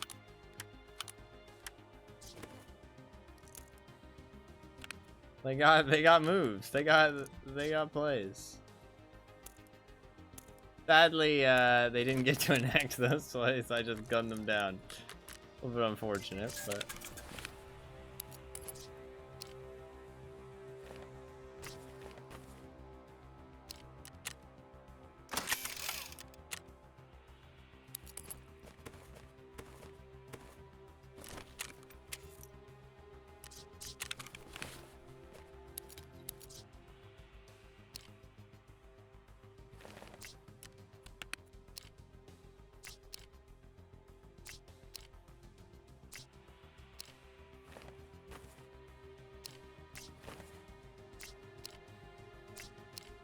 They got moves. They got plays. Sadly, they didn't get to enact those plays. I just gunned them down. A little bit unfortunate, but.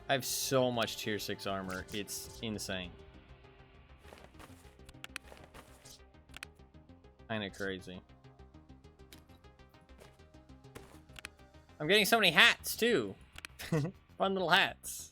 I have so much tier 6 armor. It's insane. Kinda crazy. I'm getting so many hats too. Fun little hats.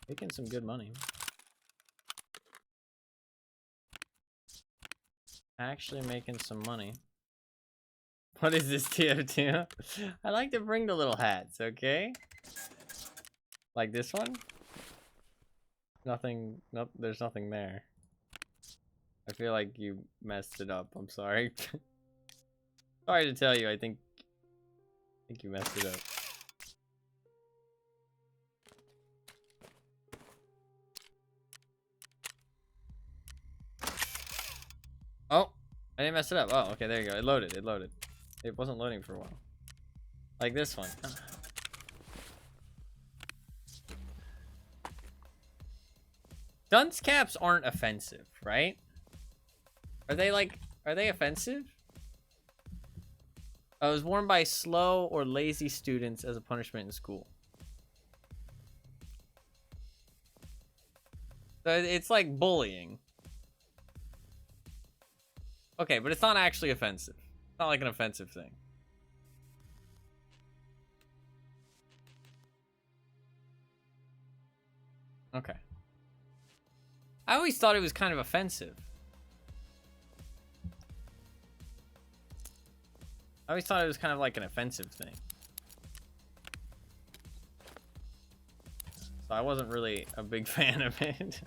Making some good money. Actually making some money. What is this TF2? I like to bring the little hats, okay? Like this one? Nothing, nope, there's nothing there. I feel like you messed it up, I'm sorry. Sorry to tell you, I think you messed it up. Oh, I didn't mess it up. Oh, okay, there you go. It loaded. It loaded. It wasn't loading for a while. Like this one. Dunce caps aren't offensive, right? Are they offensive? I was worn by slow or lazy students as a punishment in school. So it's like bullying. Okay, but it's not actually offensive. It's not like an offensive thing. Okay. I always thought it was kind of offensive. I always thought it was kind of like an offensive thing. So I wasn't really a big fan of it.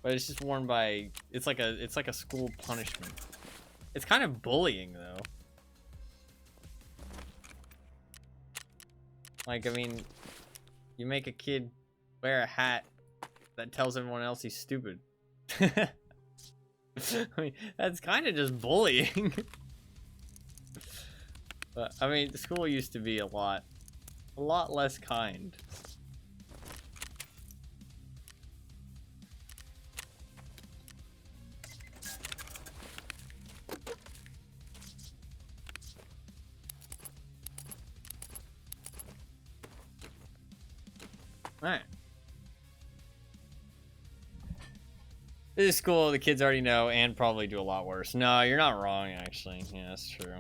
But it's just worn by, it's like a school punishment. It's kind of bullying though. Like, I mean, you make a kid wear a hat that tells everyone else he's stupid. I mean, that's kind of just bullying. But I mean, the school used to be a lot less kind. Alright. This is cool. The kids already know and probably do a lot worse. No, you're not wrong, actually. Yeah, that's true.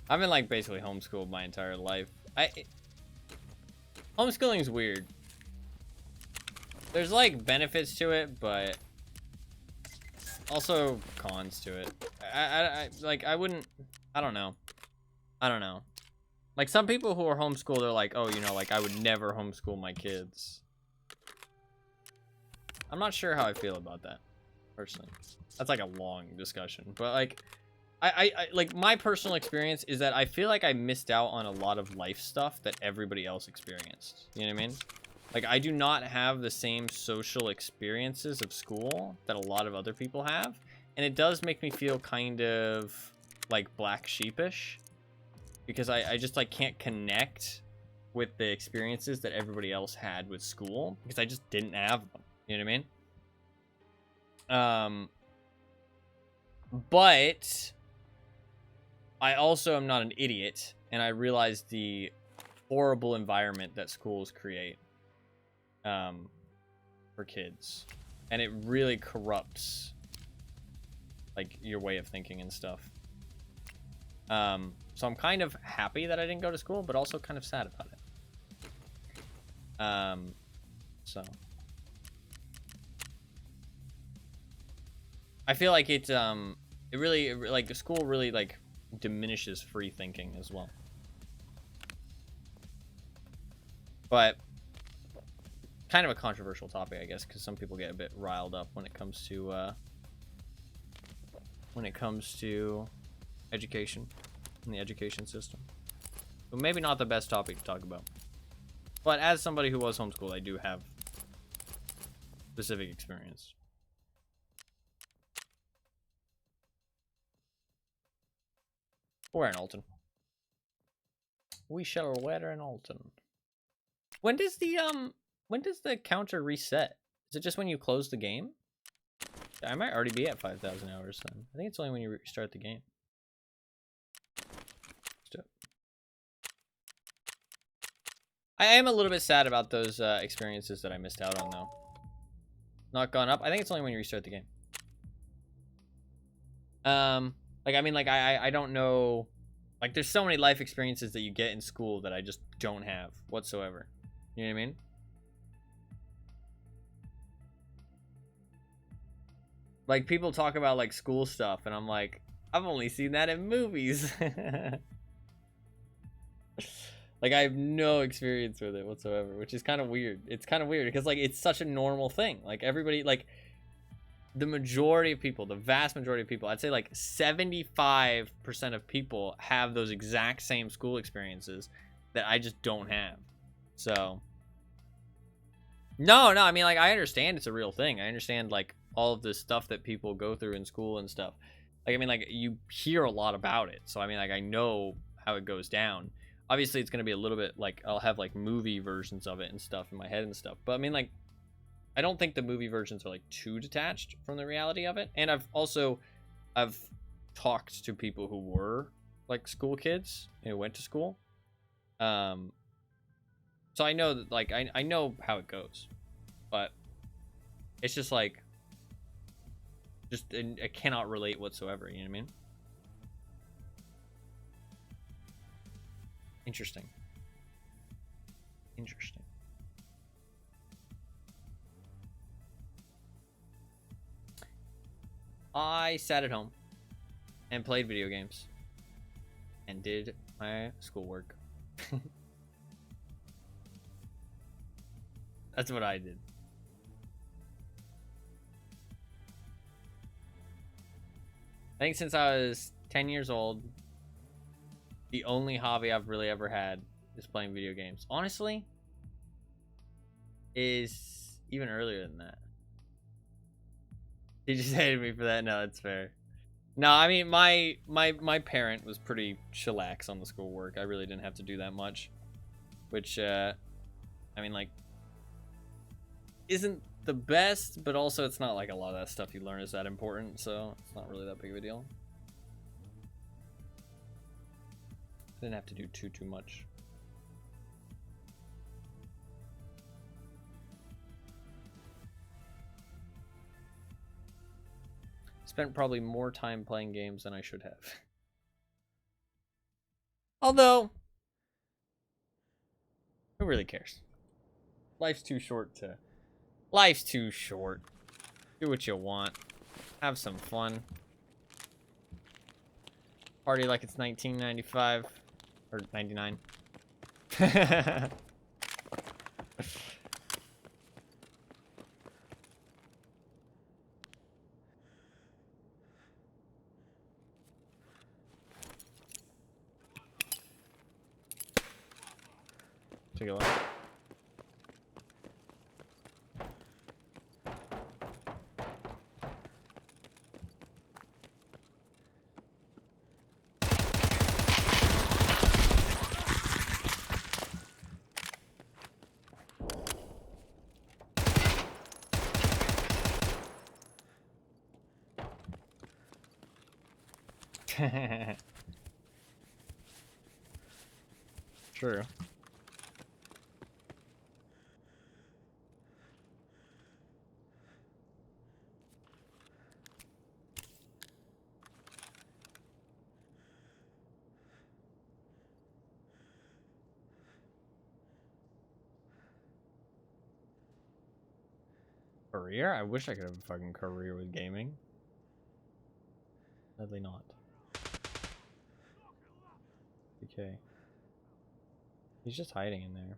I've been, like, basically homeschooled my entire life. Homeschooling's weird. There's, like, benefits to it, but also cons to it. I don't know. I don't know. Like, some people who are homeschooled are like, oh, you know, like, I would never homeschool my kids. I'm not sure how I feel about that, personally. That's, like, a long discussion. But, like, like, my personal experience is that I feel like I missed out on a lot of life stuff that everybody else experienced. You know what I mean? Like, I do not have the same social experiences of school that a lot of other people have. And it does make me feel kind of, like, black sheepish. Because I just, like, can't connect with the experiences that everybody else had with school. Because I just didn't have them. You know what I mean? But I also am not an idiot. And I realize the horrible environment that schools create. For kids, and it really corrupts like your way of thinking and stuff. So I'm kind of happy that I didn't go to school, but also kind of sad about it. So I feel like it really like school really like diminishes free thinking as well. But kind of a controversial topic, I guess, because some people get a bit riled up when it comes to education and the education system. But maybe not the best topic to talk about. But as somebody who was homeschooled, I do have specific experience. We're in Alton. We shall wear in Alton. When does the counter reset? Is it just when you close the game? I might already be at 5,000 hours then. I think it's only when you restart the game. Let's do it. I am a little bit sad about those experiences that I missed out on, though. Not gone up. I think it's only when you restart the game. Like, I mean, like, I don't know. Like, there's so many life experiences that you get in school that I just don't have whatsoever. You know what I mean? Like, people talk about, like, school stuff, and I'm like, I've only seen that in movies. Like, I have no experience with it whatsoever, which is kind of weird. It's kind of weird, because, like, it's such a normal thing. Like, everybody, like, the majority of people, the vast majority of people, I'd say, like, 75% of people have those exact same school experiences that I just don't have. So, no, I mean, like, I understand it's a real thing. I understand, like, all of this stuff that people go through in school and stuff. Like, I mean, like, you hear a lot about it. So, I mean, like, I know how it goes down. Obviously, it's going to be a little bit, like, I'll have, like, movie versions of it and stuff in my head and stuff. But, I mean, like, I don't think the movie versions are, like, too detached from the reality of it. And I've talked to people who were, like, school kids who went to school. So I know that, like, I know how it goes. But it's just, like, I cannot relate whatsoever, you know what I mean? Interesting. I sat at home and played video games and did my schoolwork. That's what I did. I think since I was 10 years old, the only hobby I've really ever had is playing video games. Honestly, is even earlier than that. He just hated me for that. No, it's fair. No, I mean, my parent was pretty chillax on the schoolwork. I really didn't have to do that much, which, I mean, like, isn't the best, but also it's not like a lot of that stuff you learn is that important, so it's not really that big of a deal. I didn't have to do too much. Spent probably more time playing games than I should have. Although, who really cares? Life's too short. Do what you want. Have some fun. Party like it's 1995 or 99. Take a look. True. Career? I wish I could have a fucking career with gaming. Sadly not. Okay. He's just hiding in there.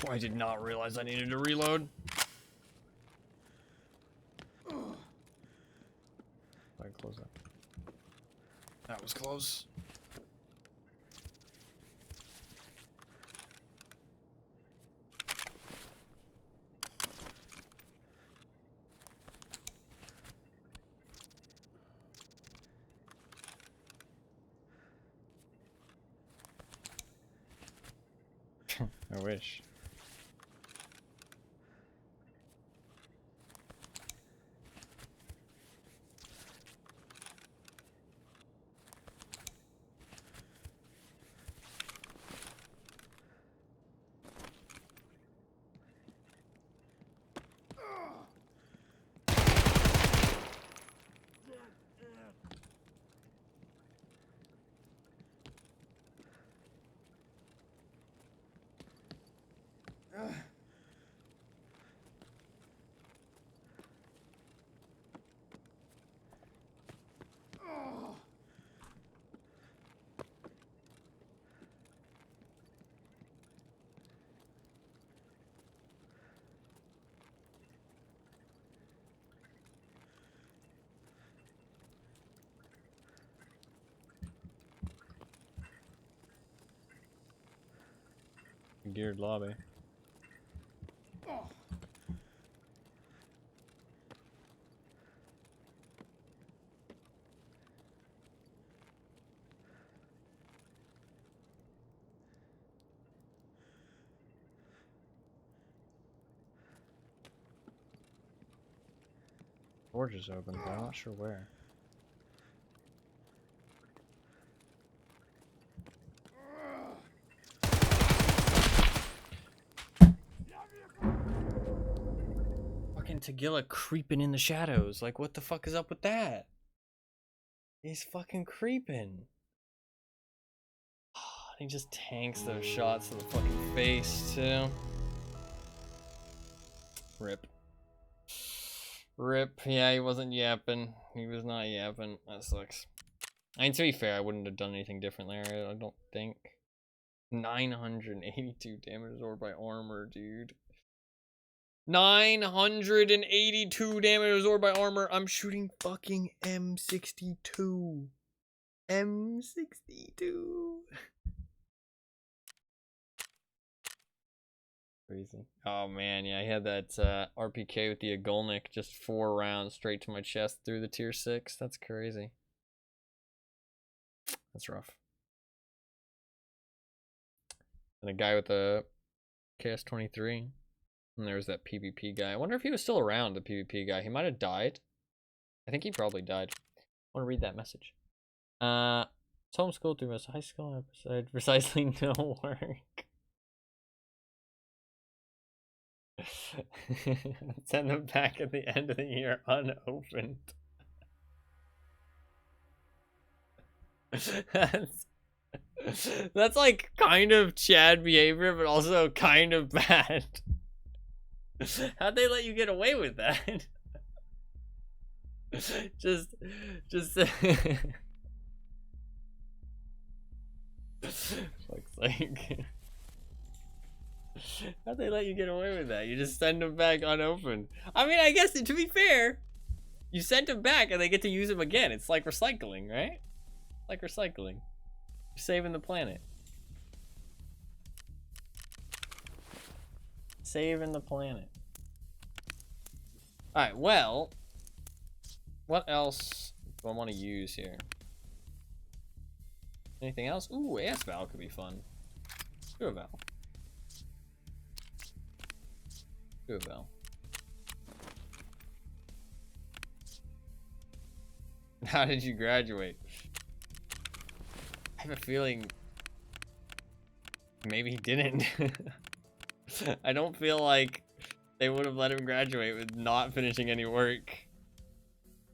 I did not realize I needed to reload. Alright, close that. That was close. I wish. Geared lobby. Forge is open, but I'm not sure where. Fucking Tagilla creeping in the shadows. Like, what the fuck is up with that? He's fucking creeping. He just tanks those shots to the fucking face, too. Rip. Rip. Yeah, he wasn't yapping. He was not yapping. That sucks. I mean, to be fair, I wouldn't have done anything different there, I don't think. 982 damage absorbed by armor, dude. 982 damage absorbed by armor. I'm shooting fucking M62. M62. Crazy. Oh man, yeah, I had that RPK with the Agolnik, just 4 rounds straight to my chest through the tier 6. That's crazy. That's rough. And a guy with a KS-23. And there's that PvP guy. I wonder if he was still around, the PvP guy. He might have died. I think he probably died. I want to read that message. Homeschooled through most high school episode. Precisely no work. Send them back at the end of the year unopened. That's like kind of Chad behavior, but also kind of bad. How'd they let you get away with that? just looks like. How'd they let you get away with that? You just send them back unopened. I mean, I guess to be fair, you sent them back and they get to use them again. It's like recycling, right? Like recycling. You're saving the planet. Saving the planet. Alright, well, what else do I want to use here? Anything else? Ooh, AS Val could be fun. Do a Val. Do a Val. How did you graduate? I have a feeling maybe he didn't. I don't feel like they would have let him graduate with not finishing any work.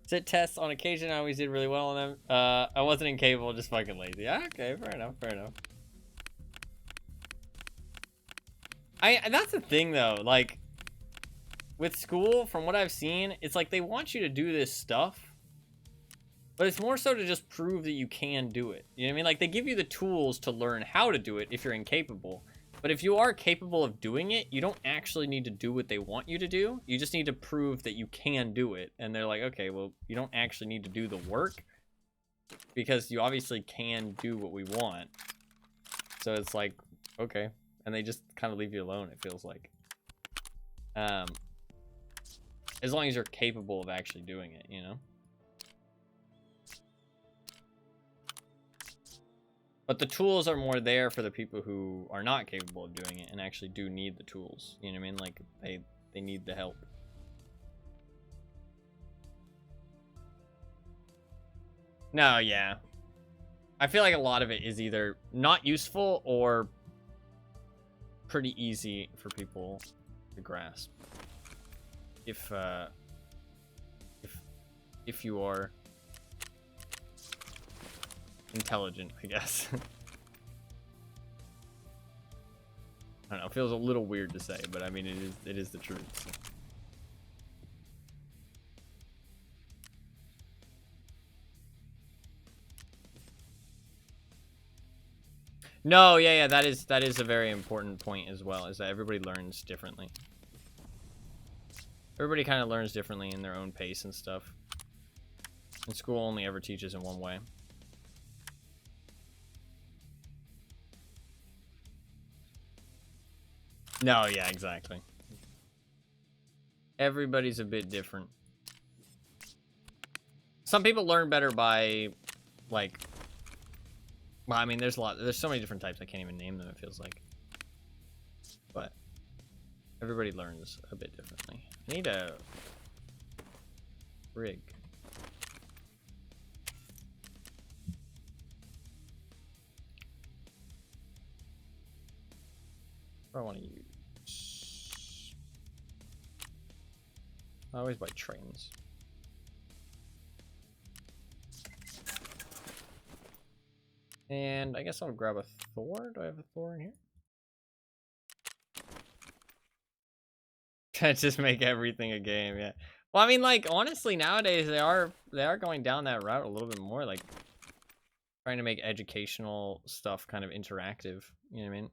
Sit tests on occasion, I always did really well on them. I wasn't incapable, just fucking lazy. Yeah, okay, fair enough, fair enough. That's the thing though, like, with school, from what I've seen, it's like they want you to do this stuff, but it's more so to just prove that you can do it. You know what I mean? Like, they give you the tools to learn how to do it if you're incapable. But if you are capable of doing it, you don't actually need to do what they want you to do. You just need to prove that you can do it. And they're like, okay, well, you don't actually need to do the work because you obviously can do what we want. So it's like, okay. And they just kind of leave you alone, it feels like. As long as you're capable of actually doing it, you know? But the tools are more there for the people who are not capable of doing it and actually do need the tools. You know what I mean? Like, they need the help. No, yeah. I feel like a lot of it is either not useful or pretty easy for people to grasp. If you are intelligent, I guess. I don't know, it feels a little weird to say, but I mean it is the truth. So. No, yeah, that is a very important point as well, is that everybody learns differently. Everybody kind of learns differently in their own pace and stuff. And school only ever teaches in one way. No, yeah, exactly. Everybody's a bit different. Some people learn better by, like, well, I mean, there's so many different types, I can't even name them, it feels like. But everybody learns a bit differently. I need a rig. What do I want to use? I always buy trains. And I guess I'll grab a Thor. Do I have a Thor in here? Just make everything a game, yeah. Well, I mean, like, honestly, nowadays they are going down that route a little bit more, like trying to make educational stuff kind of interactive. You know what I mean?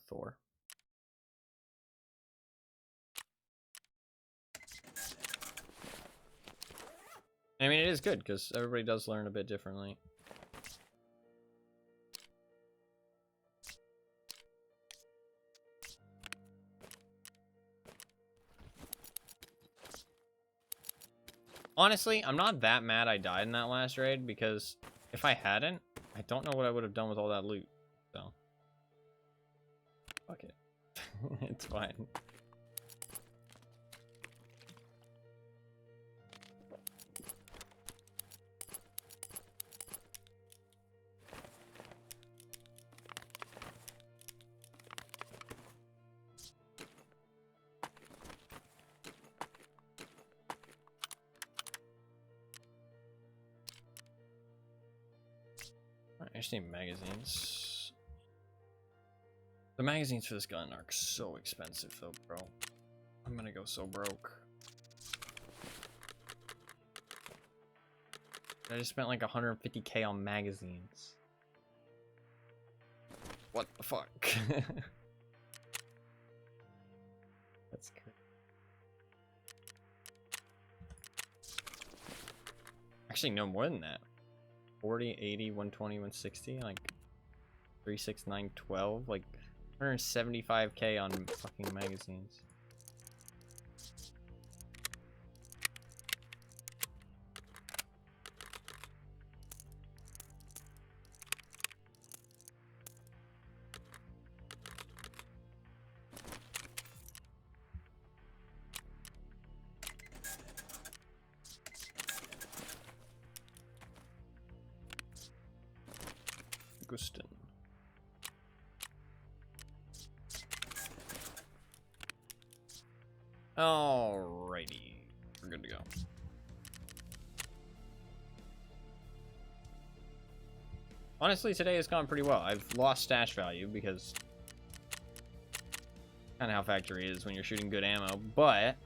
Thor. I mean, it is good because everybody does learn a bit differently. Honestly, I'm not that mad I died in that last raid because if I hadn't, I don't know what I would have done with all that loot. So, fuck it. It's fine. just need magazines. The magazines for this gun are so expensive though, bro. I'm gonna go so broke. I just spent like 150k on magazines. What the fuck? That's crazy. Actually, no more than that. 40, 80, 120, 160, like 3, 6, 9, 12, like 175k on fucking magazines. Gustin. Alrighty, we're good to go. Honestly, today has gone pretty well. I've lost stash value because kind of how factory is when you're shooting good ammo, but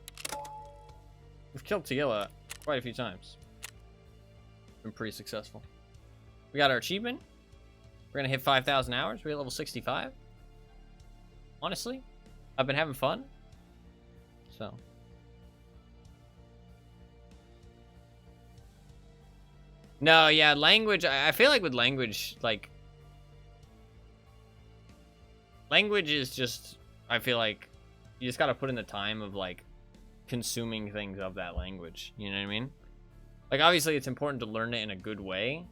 we've killed Tagilla quite a few times. Been pretty successful. We got our achievement. We're gonna hit 5,000 hours. We're at level 65. Honestly, I've been having fun. So. No, yeah, language. I feel like with language, like, language is just, I feel like you just gotta put in the time of like consuming things of that language. You know what I mean? Like, obviously, it's important to learn it in a good way.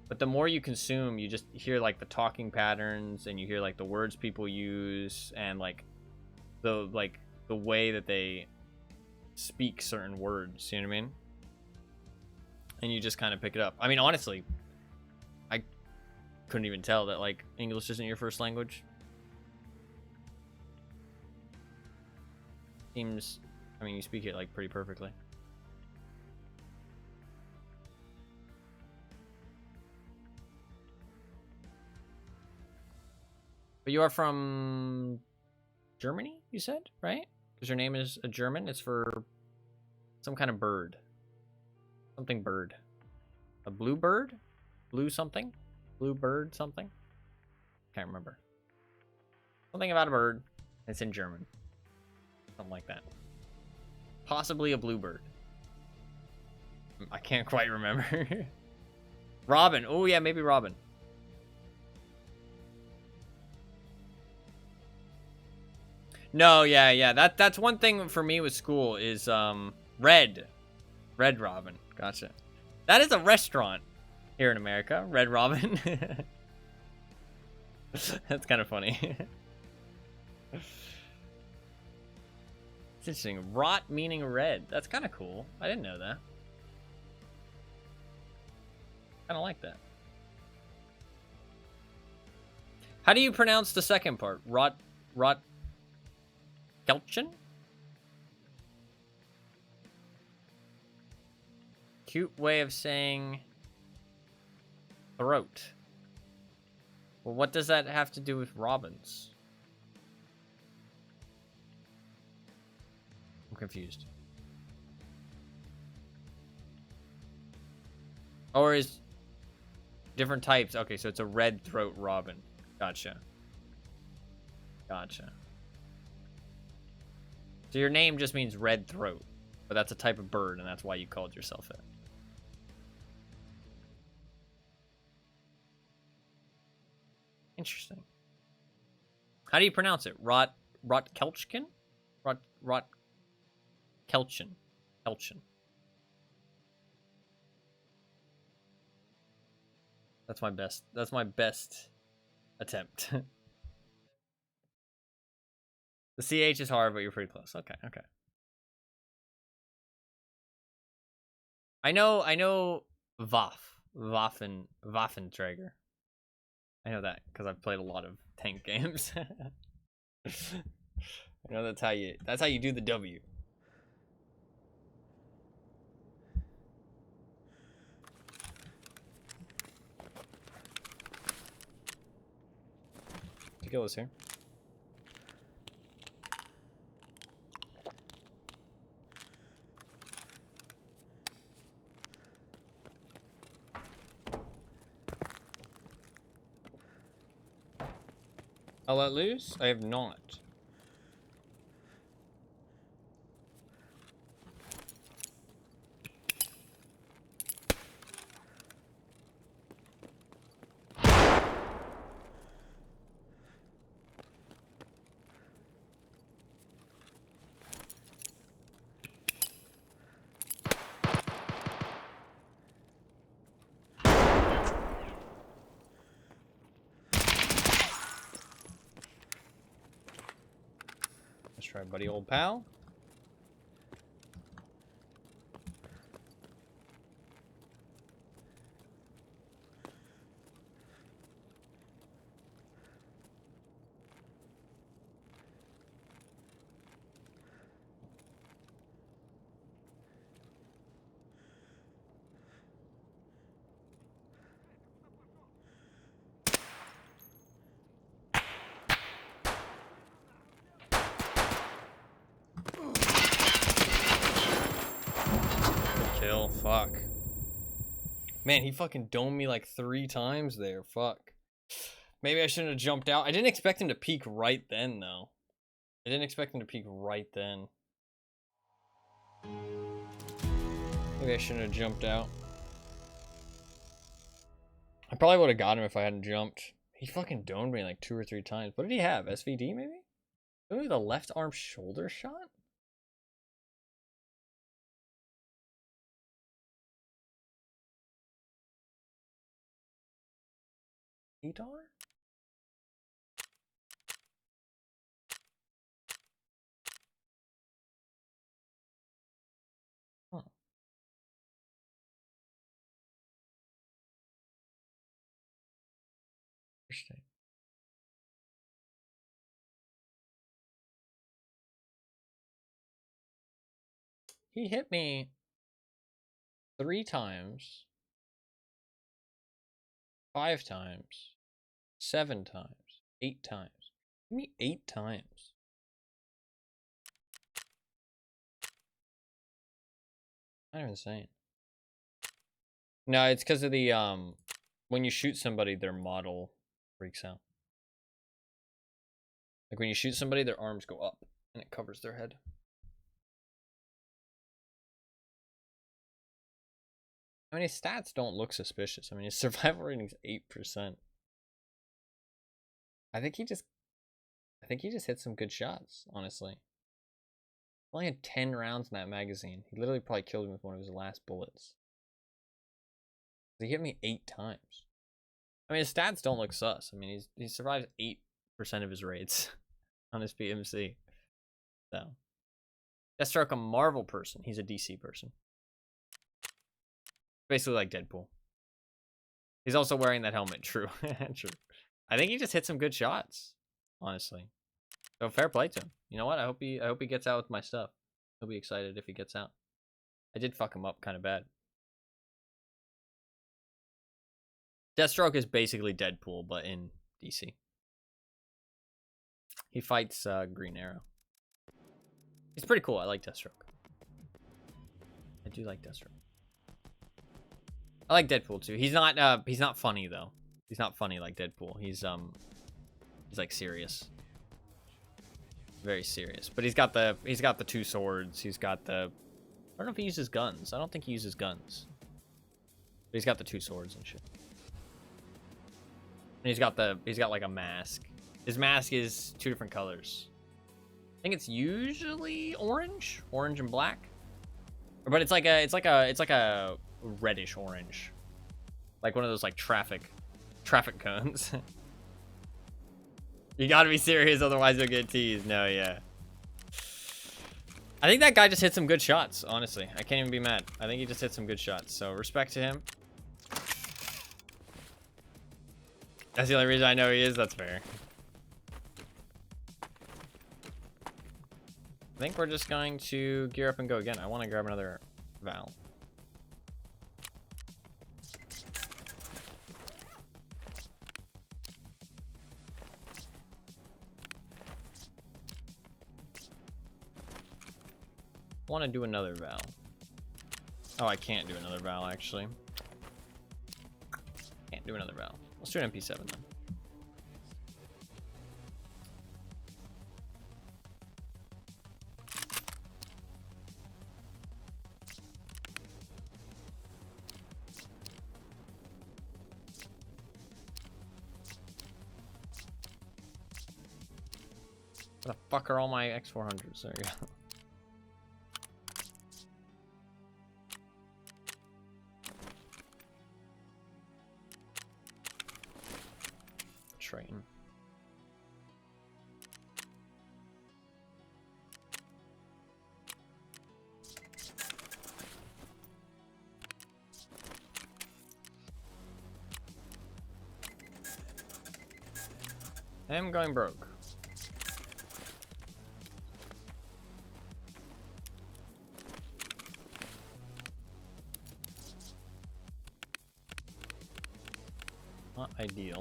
But the more you consume, you just hear like the talking patterns, and you hear like the words people use, and like the way that they speak certain words. You know what I mean? And you just kind of pick it up. I mean, honestly, I couldn't even tell that like English isn't your first language. Seems, I mean, you speak it like pretty perfectly. But you are from Germany, you said, right? Because your name is a German. It's for some kind of bird. Something bird. A blue bird? Blue something? Blue bird something? Can't remember. Something about a bird. It's in German. Something like that. Possibly a bluebird. I can't quite remember. Robin. Oh, yeah, maybe Robin. No, yeah. That's one thing for me with school is Red Robin. Gotcha. That is a restaurant here in America. Red Robin. That's kind of funny. It's interesting. Rot meaning red. That's kind of cool. I didn't know that. Kind of like that. How do you pronounce the second part? Rot Kelchen? Cute way of saying throat. Well, what does that have to do with robins? I'm confused. Or is different types. Okay, so it's a red throat robin. Gotcha. Gotcha. So your name just means red throat, but that's a type of bird, and that's why you called yourself it. Interesting. How do you pronounce it? Rotkelchkin? Rotkelchen. Kelchen. That's my best attempt. The CH is hard, but you're pretty close. Okay. I know Waffenträger. I know that because I've played a lot of tank games. I know that's how you do the W. Tagilla's here. I'll let loose? I have not. Let's try, buddy, old pal. Kill, fuck. Man, he fucking domed me like 3 times there, fuck. Maybe I shouldn't have jumped out. I didn't expect him to peek right then, though. I didn't expect him to peek right then. Maybe I shouldn't have jumped out. I probably would have got him if I hadn't jumped. He fucking domed me like 2 or 3 times. What did he have? SVD, maybe? Maybe the left arm shoulder shot? $8? Huh. Interesting. He hit me 3 times, 5 times, 7 times, 8 times. Hit me 8 times. Kind of insane. No, it's because of the when you shoot somebody, their model freaks out. Like when you shoot somebody, their arms go up and it covers their head. I mean, his stats don't look suspicious. I mean, his survival rating is 8%. I think he just hit some good shots, honestly. Only had 10 rounds in that magazine. He literally probably killed him with one of his last bullets. He hit me 8 times. I mean, his stats don't look sus. I mean, he survives 8% of his raids on his PMC. So, Deathstroke, a Marvel person. He's a DC person. Basically like Deadpool. He's also wearing that helmet. True. True. I think he just hit some good shots, honestly. So fair play to him. You know what? I hope he gets out with my stuff. He'll be excited if he gets out. I did fuck him up kind of bad. Deathstroke is basically Deadpool, but in DC. He fights Green Arrow. He's pretty cool. I like Deathstroke. I do like Deathstroke. I like Deadpool too. He's not funny though. He's not funny like Deadpool. He's like serious. Very serious. But he's got the 2 swords. He's got the I don't know if he uses guns. I don't think he uses guns. But he's got the 2 swords and shit. And he's got like a mask. His mask is 2 different colors. I think it's usually orange and black. But it's like a reddish orange. Like one of those like traffic cones. You gotta be serious, otherwise you'll get teased. No, yeah. I think that guy just hit some good shots, honestly. I can't even be mad. I think he just hit some good shots. So respect to him. That's the only reason I know he is. That's fair. I think we're just going to gear up and go again. I want to grab another Val. want to do another Val. Oh, I can't do another Val, actually. Can't do another Val. Let's do an MP7 then. Where the fuck are all my X400s? There you go. Train. I'm going broke. Not ideal.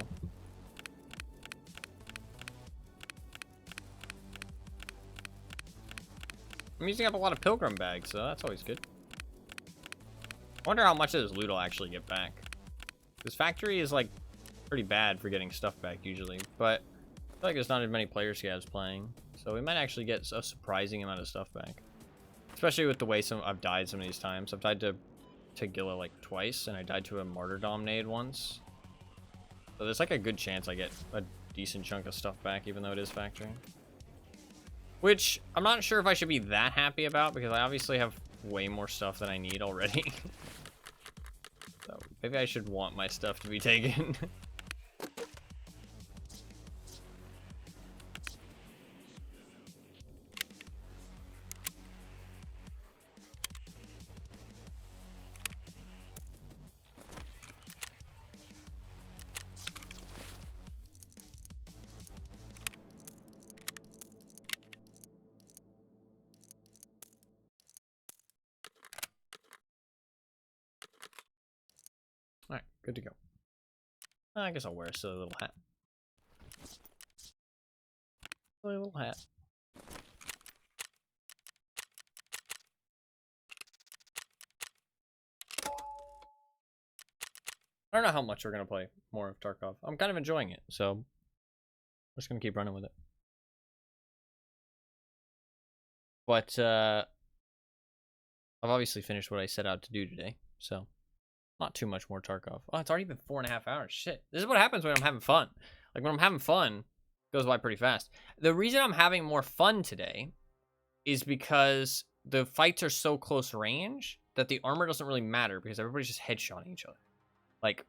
I'm using up a lot of pilgrim bags, so that's always good. I wonder how much of this loot I'll actually get back. This factory is, like, pretty bad for getting stuff back, usually. But I feel like there's not as many player scavs playing. So we might actually get a surprising amount of stuff back. Especially with the way I've died some of these times. I've died to Tagilla, like, twice, and I died to a martyrdom nade once. So there's, like, a good chance I get a decent chunk of stuff back, even though it is factory. Which, I'm not sure if I should be that happy about, because I obviously have way more stuff than I need already. So, maybe I should want my stuff to be taken. Alright, good to go. I guess I'll wear a silly little hat. Silly little hat. I don't know how much we're going to play more of Tarkov. I'm kind of enjoying it, so I'm just going to keep running with it. But, I've obviously finished what I set out to do today, so not too much more Tarkov. Oh, it's already been 4.5 hours. Shit. This is what happens when I'm having fun. Like, when I'm having fun, it goes by pretty fast. The reason I'm having more fun today is because the fights are so close range that the armor doesn't really matter because everybody's just headshotting each other. Like,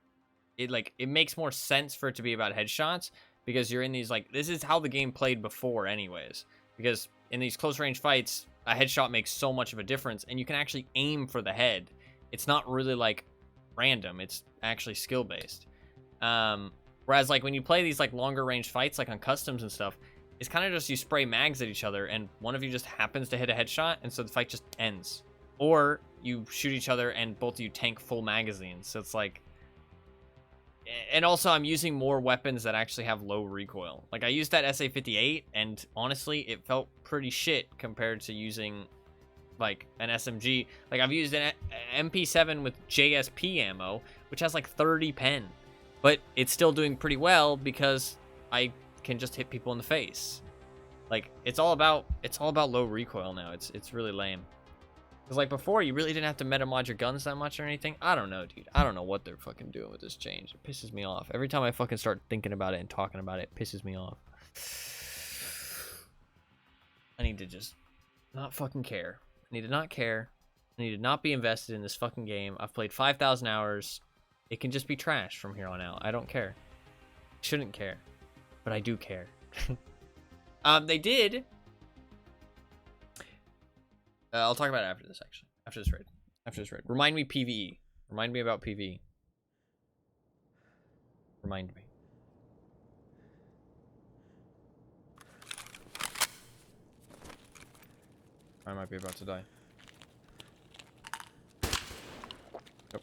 it makes more sense for it to be about headshots because you're in these, like, this is how the game played before anyways. Because in these close range fights, a headshot makes so much of a difference and you can actually aim for the head. It's not really, like, random. It's actually skill based. Whereas, like, when you play these, like, longer range fights, like on customs and stuff, it's kind of just you spray mags at each other and one of you just happens to hit a headshot and so the fight just ends. Or you shoot each other and both of you tank full magazines. So it's like, and also I'm using more weapons that actually have low recoil. Like, I used that SA-58 and honestly it felt pretty shit compared to using like an SMG. Like, I've used an MP7 with JSP ammo, which has like 30 pen, but it's still doing pretty well because I can just hit people in the face. Like, it's all about low recoil now. It's really lame. Because, like, before, you really didn't have to meta-mod your guns that much or anything. I don't know, dude. I don't know what they're fucking doing with this change. It pisses me off. Every time I fucking start thinking about it and talking about it, it pisses me off. I need to just not fucking care. I need to not care. I need to not be invested in this fucking game. I've played 5,000 hours. It can just be trash from here on out. I don't care. Shouldn't care. But I do care. They did... I'll talk about it after this, actually. After this raid. After this raid. Remind me PvE. Remind me about PvE. Remind me. I might be about to die. Nope.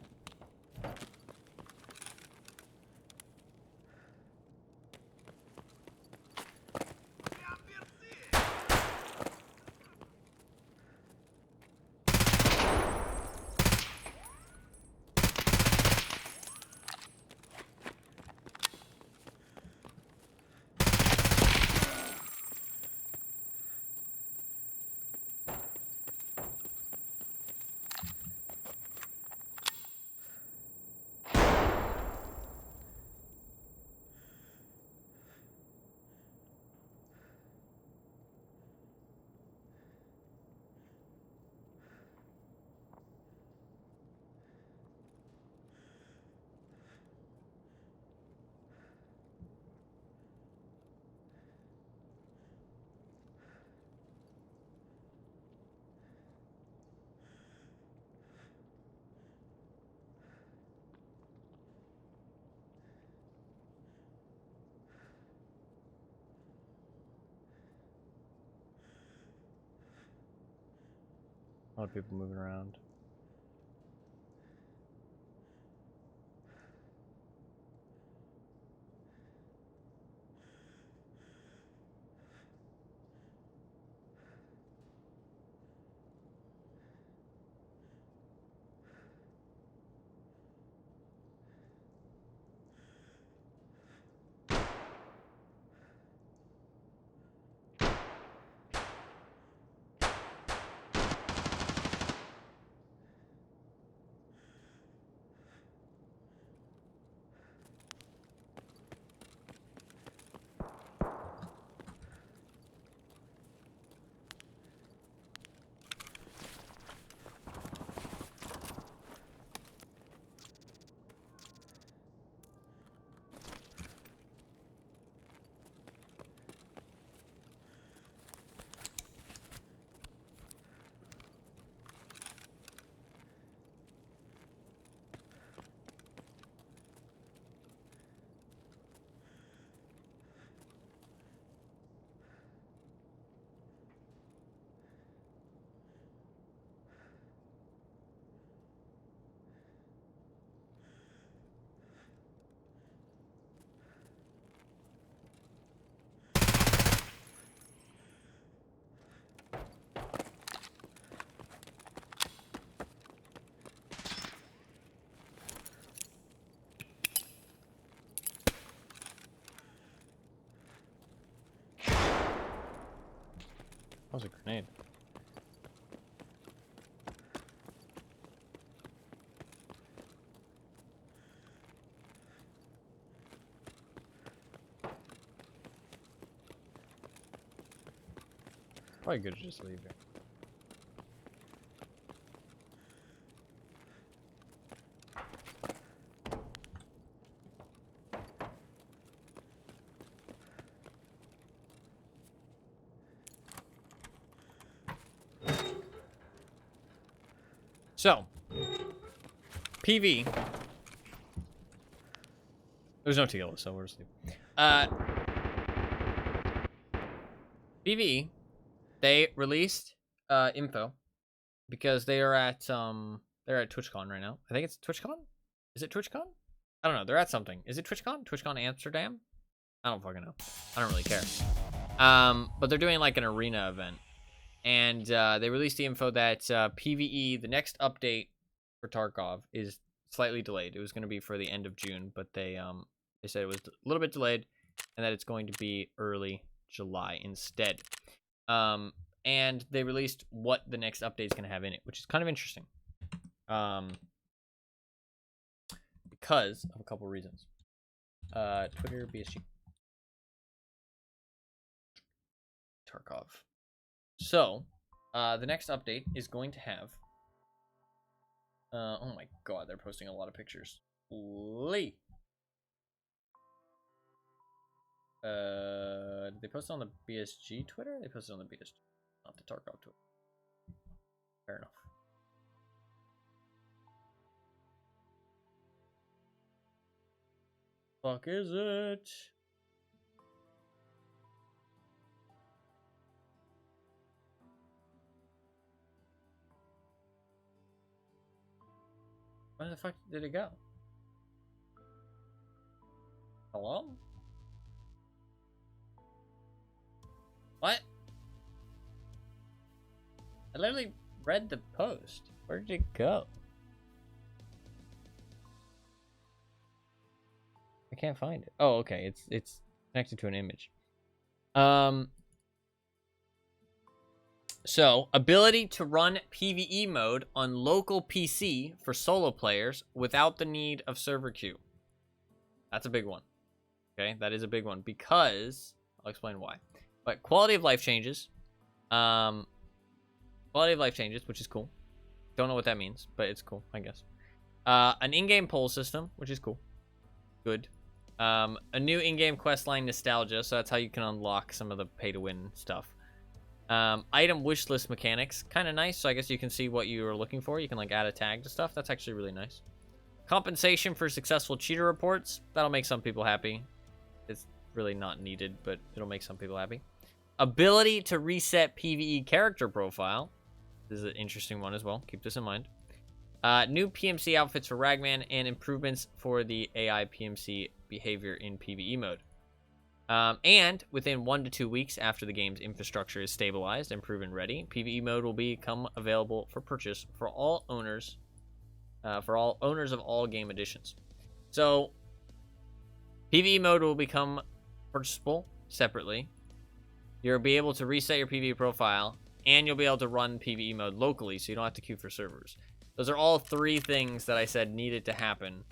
A lot of people moving around. That was a grenade. Probably good to just leave here. So, PV. There's no Tagilla, so we're asleep. PV, they released info because they are at TwitchCon right now. I think it's TwitchCon. Is it TwitchCon? I don't know. They're at something. Is it TwitchCon? TwitchCon Amsterdam? I don't fucking know. I don't really care. But they're doing like an arena event. And they released the info that PvE, the next update for Tarkov, is slightly delayed. It was going to be for the end of June, but they said it was a little bit delayed, and that it's going to be early July instead. And they released what the next update is going to have in it, which is kind of interesting. Because of a couple reasons. Twitter, BSG. Tarkov. So, the next update is going to have... oh my god, they're posting a lot of pictures. Lee! Did they post it on the BSG Twitter? They posted it on the BSG, not the Tarkov Twitter. Fair enough. Fuck is it? Where the fuck did it go? Hello? What? I literally read the post. Where did it go? I can't find it. Oh, okay. It's connected to an image. So, ability to run PvE mode on local PC for solo players without the need of server queue. That's a big one. Okay, that is a big one because I'll explain why. But quality of life changes. Quality of life changes, which is cool. Don't know what that means, but it's cool, I guess. An in-game poll system, which is cool. Good. A new in-game questline nostalgia, so that's how you can unlock some of the pay-to-win stuff. Item wish list mechanics, kind of nice. So I guess you can see what you are looking for. You can like add a tag to stuff. That's actually really nice. Compensation for successful cheater reports. That'll make some people happy. It's really not needed, but it'll make some people happy. Ability to reset PvE character profile. This is an interesting one as well. Keep this in mind. New PMC outfits for Ragman and improvements for the AI PMC behavior in PvE mode. And within 1 to 2 weeks after the game's infrastructure is stabilized and proven ready, PvE mode will become available for purchase for all owners of all game editions. So, PvE mode will become purchasable separately. You'll be able to reset your PvE profile, and you'll be able to run PvE mode locally, so you don't have to queue for servers. Those are all 3 things that I said needed to happen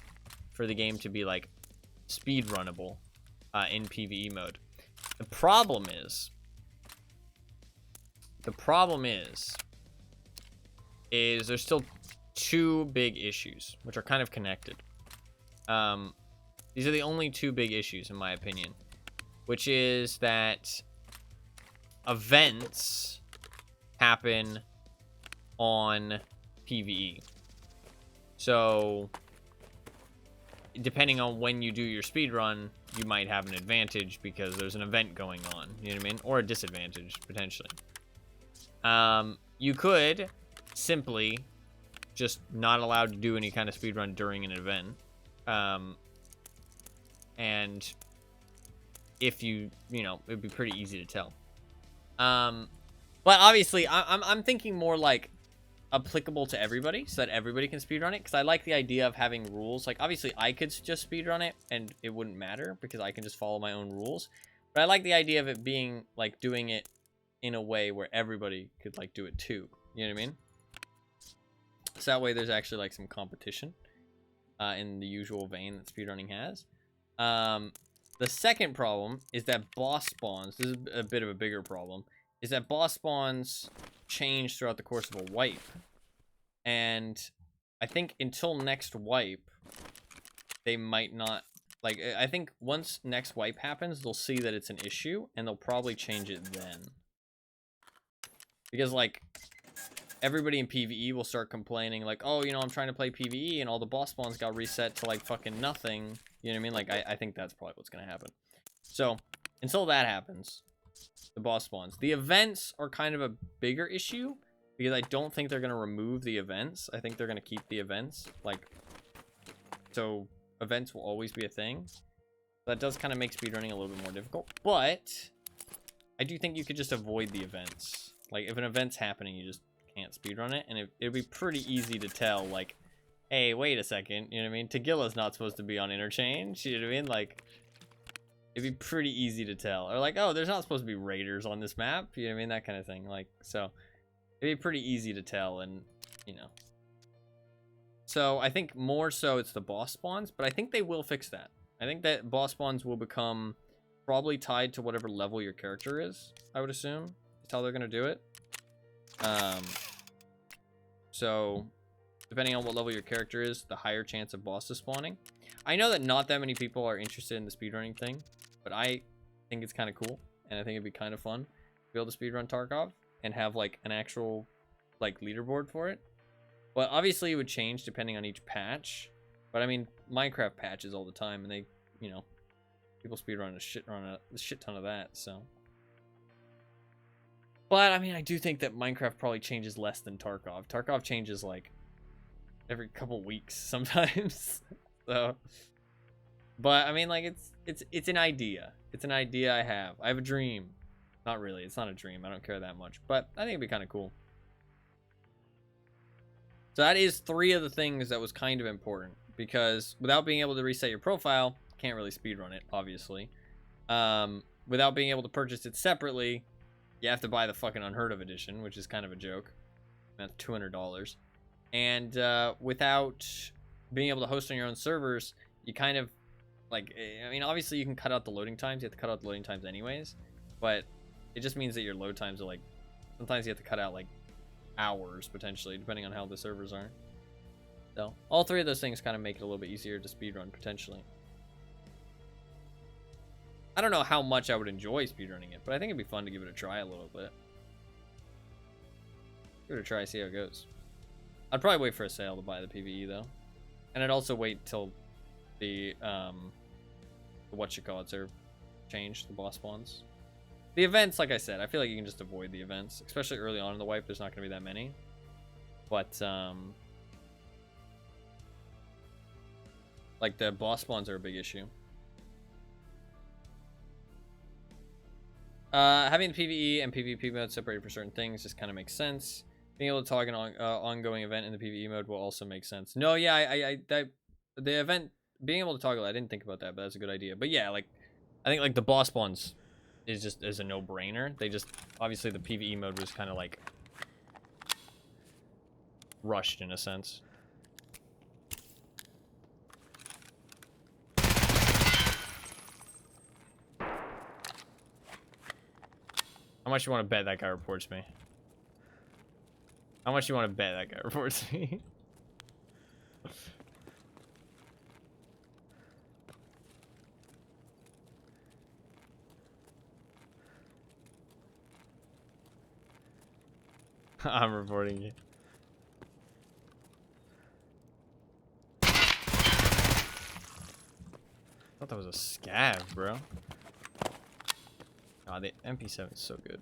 for the game to be, like, speed runnable in PvE mode. The problem is there's still 2 big issues, which are kind of connected. These are the only 2 big issues, in my opinion, which is that events happen on PvE. So, depending on when you do your speedrun, you might have an advantage because there's an event going on, you know what I mean? Or a disadvantage, potentially. You could simply just not allowed to do any kind of speedrun during an event. And if you know, it'd be pretty easy to tell. But obviously, I'm thinking more like applicable to everybody, so that everybody can speedrun it, because I like the idea of having rules. Like, obviously, I could just speedrun it, and it wouldn't matter, because I can just follow my own rules. But I like the idea of it being, like, doing it in a way where everybody could, like, do it too. You know what I mean? So that way there's actually, like, some competition in the usual vein that speedrunning has. The second problem is that boss spawns, this is a bit of a bigger problem, is that boss spawns change throughout the course of a wipe. And I think until next wipe, they might not, like, I think once next wipe happens, they'll see that it's an issue, and they'll probably change it then. Because, like, everybody in PvE will start complaining, like, oh, you know, I'm trying to play PvE, and all the boss spawns got reset to, like, fucking nothing. You know what I mean? Like, I think that's probably what's gonna happen. So, until that happens, the boss spawns. The events are kind of a bigger issue, because I don't think they're gonna remove the events. I think they're gonna keep the events, like, so events will always be a thing. That does kind of make speedrunning a little bit more difficult, but I do think you could just avoid the events. Like, if an event's happening, you just can't speedrun it, and it'd be pretty easy to tell, like, hey, wait a second, you know what I mean? Tagilla's not supposed to be on interchange, you know what I mean? Like, it'd be pretty easy to tell. Or like, oh, there's not supposed to be raiders on this map, you know what I mean? That kind of thing. Like, so it'd be pretty easy to tell, and, you know. So I think more so it's the boss spawns, but I think they will fix that. I think that boss spawns will become probably tied to whatever level your character is, I would assume. That's how they're going to do it. So depending on what level your character is, the higher chance of bosses spawning. I know that not that many people are interested in the speedrunning thing, but I think it's kind of cool, and I think it'd be kind of fun to be able to speedrun Tarkov and have, like, an actual, like, leaderboard for it. But obviously it would change depending on each patch. But I mean, Minecraft patches all the time, and they, you know, people speedrun a shit ton of that, so. But I mean, I do think that Minecraft probably changes less than Tarkov. Tarkov changes, like, every couple weeks sometimes. So, but I mean, like, it's an idea. It's an idea I have. I have a dream. Not really. It's not a dream. I don't care that much, but I think it'd be kind of cool. So that is 3 of the things that was kind of important, because without being able to reset your profile, can't really speedrun it, obviously. Without being able to purchase it separately, you have to buy the fucking Unheard of edition, which is kind of a joke. That's $200. And without being able to host on your own servers, you kind of, like, I mean, obviously you can cut out the loading times. You have to cut out the loading times anyways. But it just means that your load times are, like, sometimes you have to cut out, like, hours, potentially, depending on how the servers are. So, all 3 of those things kind of make it a little bit easier to speedrun, potentially. I don't know how much I would enjoy speedrunning it, but I think it'd be fun to give it a try a little bit. Give it a try, see how it goes. I'd probably wait for a sale to buy the PvE, though. And I'd also wait till the whatchamacallits are changed, the boss spawns. The events, like I said, I feel like you can just avoid the events, especially early on in the wipe. There's not going to be that many. But like the boss spawns are a big issue. Having the PvE and PvP mode separated for certain things just kind of makes sense. Being able to target an ongoing event in the PvE mode will also make sense. No, yeah, the event being able to toggle, I didn't think about that, but that's a good idea. But yeah, like I think like the boss spawns is a no-brainer. They just obviously the PvE mode was kind of like rushed in a sense. How much you want to bet that guy reports me? How much you want to bet that guy reports me? I'm reporting you. I thought that was a scav, bro. Oh, the MP7 is so good.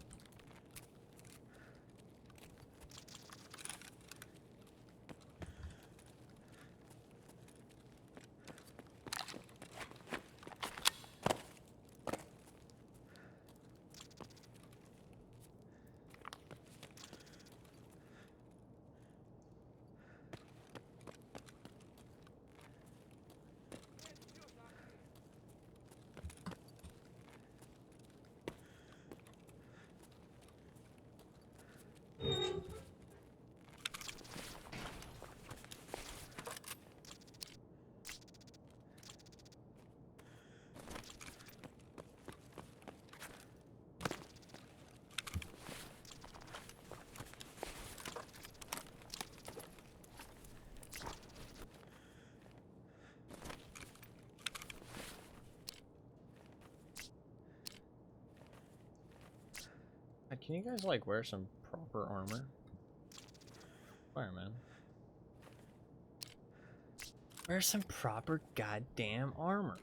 Can you guys like wear some proper armor? Fireman. Wear some proper goddamn armor.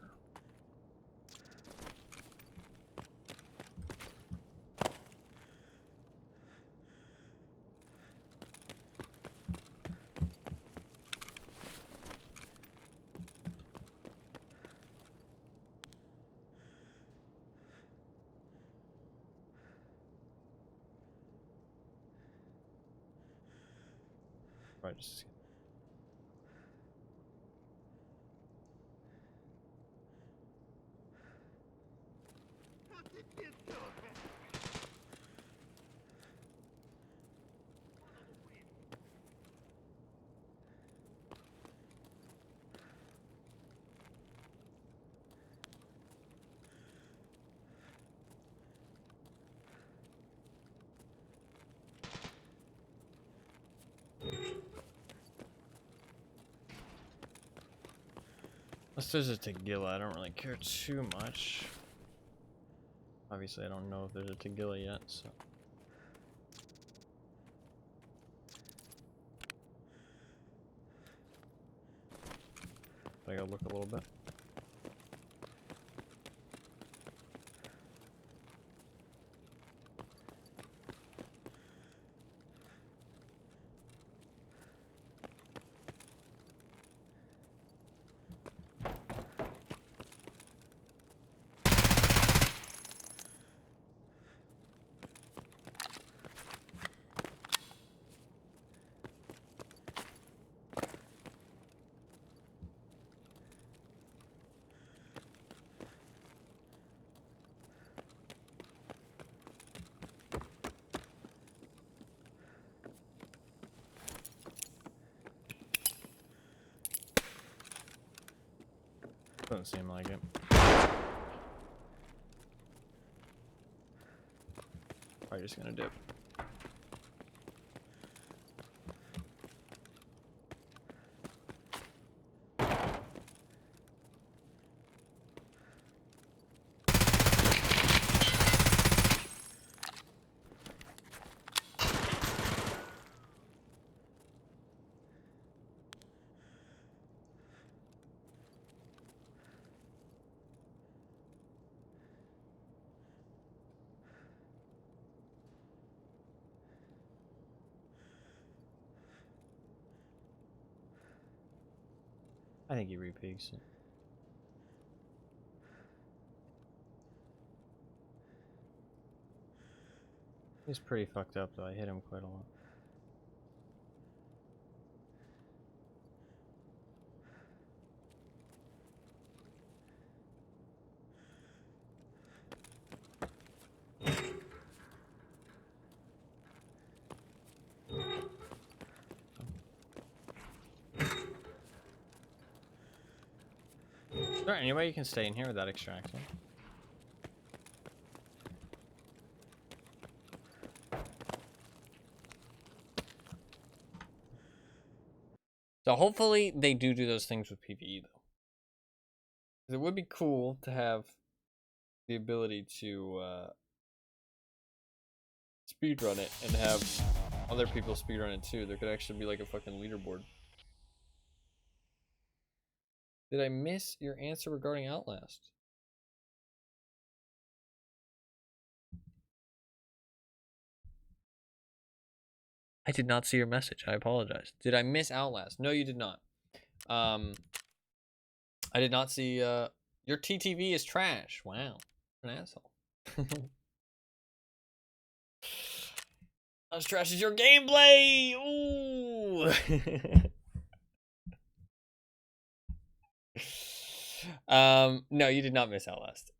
Right, just unless there's a Tagilla, I don't really care too much. Obviously, I don't know if there's a Tagilla yet, so. I gotta look a little bit. Doesn't seem like it. Probably just gonna dip. I think he repeats it. He's pretty fucked up though. I hit him quite a lot. Is there any way you can stay in here without extracting? So hopefully they do those things with PvE though. It would be cool to have the ability to speedrun it and have other people speedrun it too. There could actually be like a fucking leaderboard. Did I miss your answer regarding Outlast? I did not see your message. I apologize. Did I miss Outlast? No, you did not. I did not see your TTV is trash. Wow. You're an asshole. Not as trash as your gameplay. Ooh. No, you did not miss Outlast.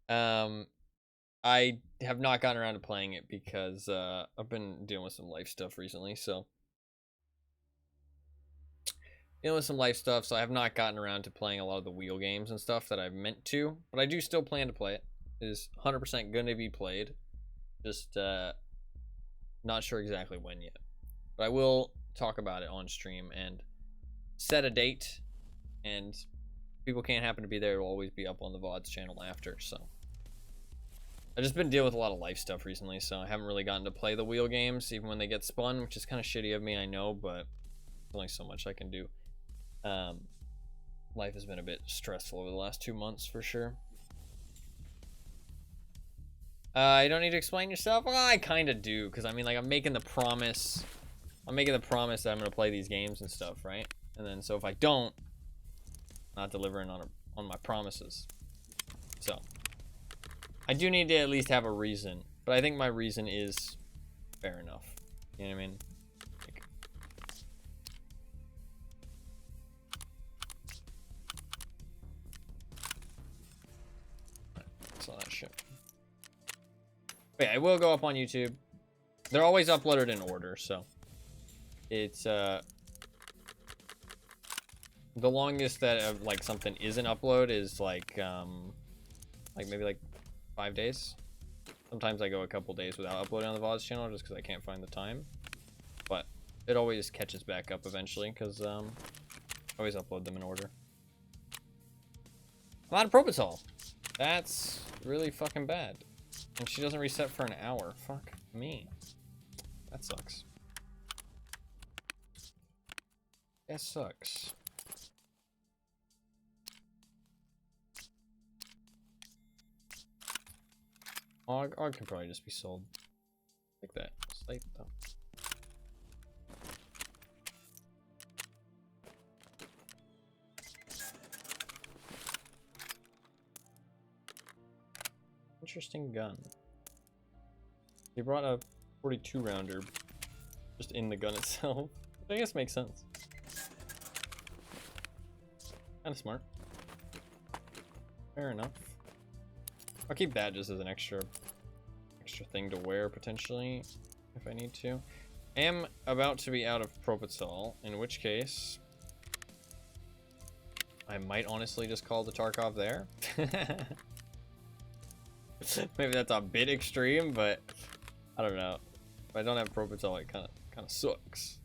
I have not gotten around to playing it because I've been dealing with some life stuff recently, so I have not gotten around to playing a lot of the wheel games and stuff that I've meant to, but I do still plan to play it. It is 100% going to be played. Just not sure exactly when yet. But I will talk about it on stream and set a date, and people can't happen to be there. It'll always be up on the VODs channel after, so. I've just been dealing with a lot of life stuff recently, so I haven't really gotten to play the wheel games, even when they get spun, which is kind of shitty of me, I know, but there's only so much I can do. Life has been a bit stressful over the last 2 months, for sure. You don't need to explain yourself? Well, I kind of do, because I mean, like, I'm making the promise that I'm going to play these games and stuff, right? And then, so if I don't, I'm not delivering on my promises. So I do need to at least have a reason, but I think my reason is fair enough. You know what I mean? Like, saw that shit. But yeah, it will go up on YouTube. They're always uploaded in order, so it's the longest that like something isn't upload is like maybe like 5 days. Sometimes I go a couple days without uploading on the VODs channel just because I can't find the time. But it always catches back up eventually because I always upload them in order. I'm out of Propital. That's really fucking bad. And she doesn't reset for an hour. Fuck me. That sucks. That sucks. Og can probably just be sold like that. Slate though. Interesting gun. They brought a 42 rounder just in the gun itself. Which I guess makes sense. Kind of smart. Fair enough. I'll keep that just as an extra thing to wear potentially if I need to. I am about to be out of Propital, in which case I might honestly just call the Tarkov there. Maybe that's a bit extreme, but I don't know. If I don't have Propital, it kind of sucks.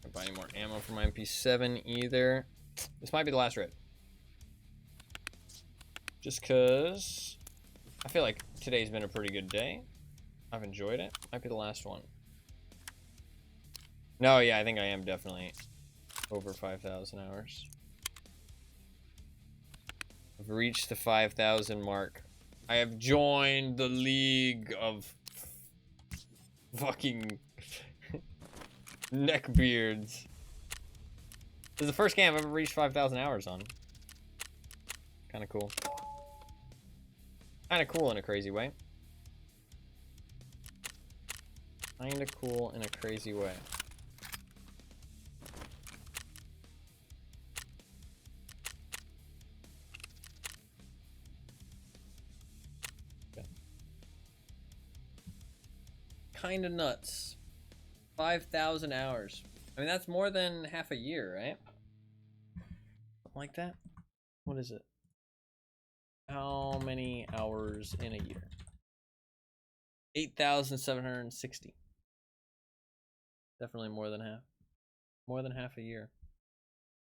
Can't buy any more ammo for my MP7 either. This might be the last raid. Just cause I feel like today's been a pretty good day. I've enjoyed it. Might be the last one. No, yeah, I think I am definitely over 5,000 hours. I've reached the 5,000 mark. I have joined the league of fucking Neckbeards. This is the first game I've ever reached 5,000 hours on. Kind of cool. Kind of cool in a crazy way. Kind of cool in a crazy way. Okay. Kind of nuts. 5,000 hours. I mean, that's more than half a year, right? Something like that. What is it? How many hours in a year? 8,760. Definitely more than half. More than half a year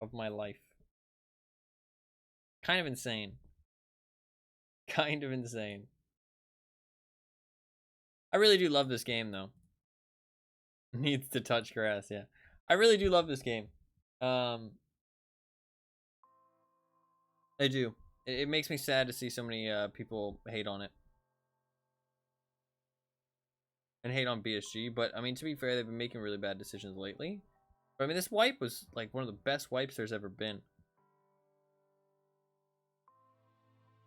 of my life. Kind of insane. Kind of insane. I really do love this game, though. Needs to touch grass, yeah. I really do love this game. I do. It makes me sad to see so many people hate on it. And hate on BSG, but I mean, to be fair, they've been making really bad decisions lately. But I mean, this wipe was like one of the best wipes there's ever been.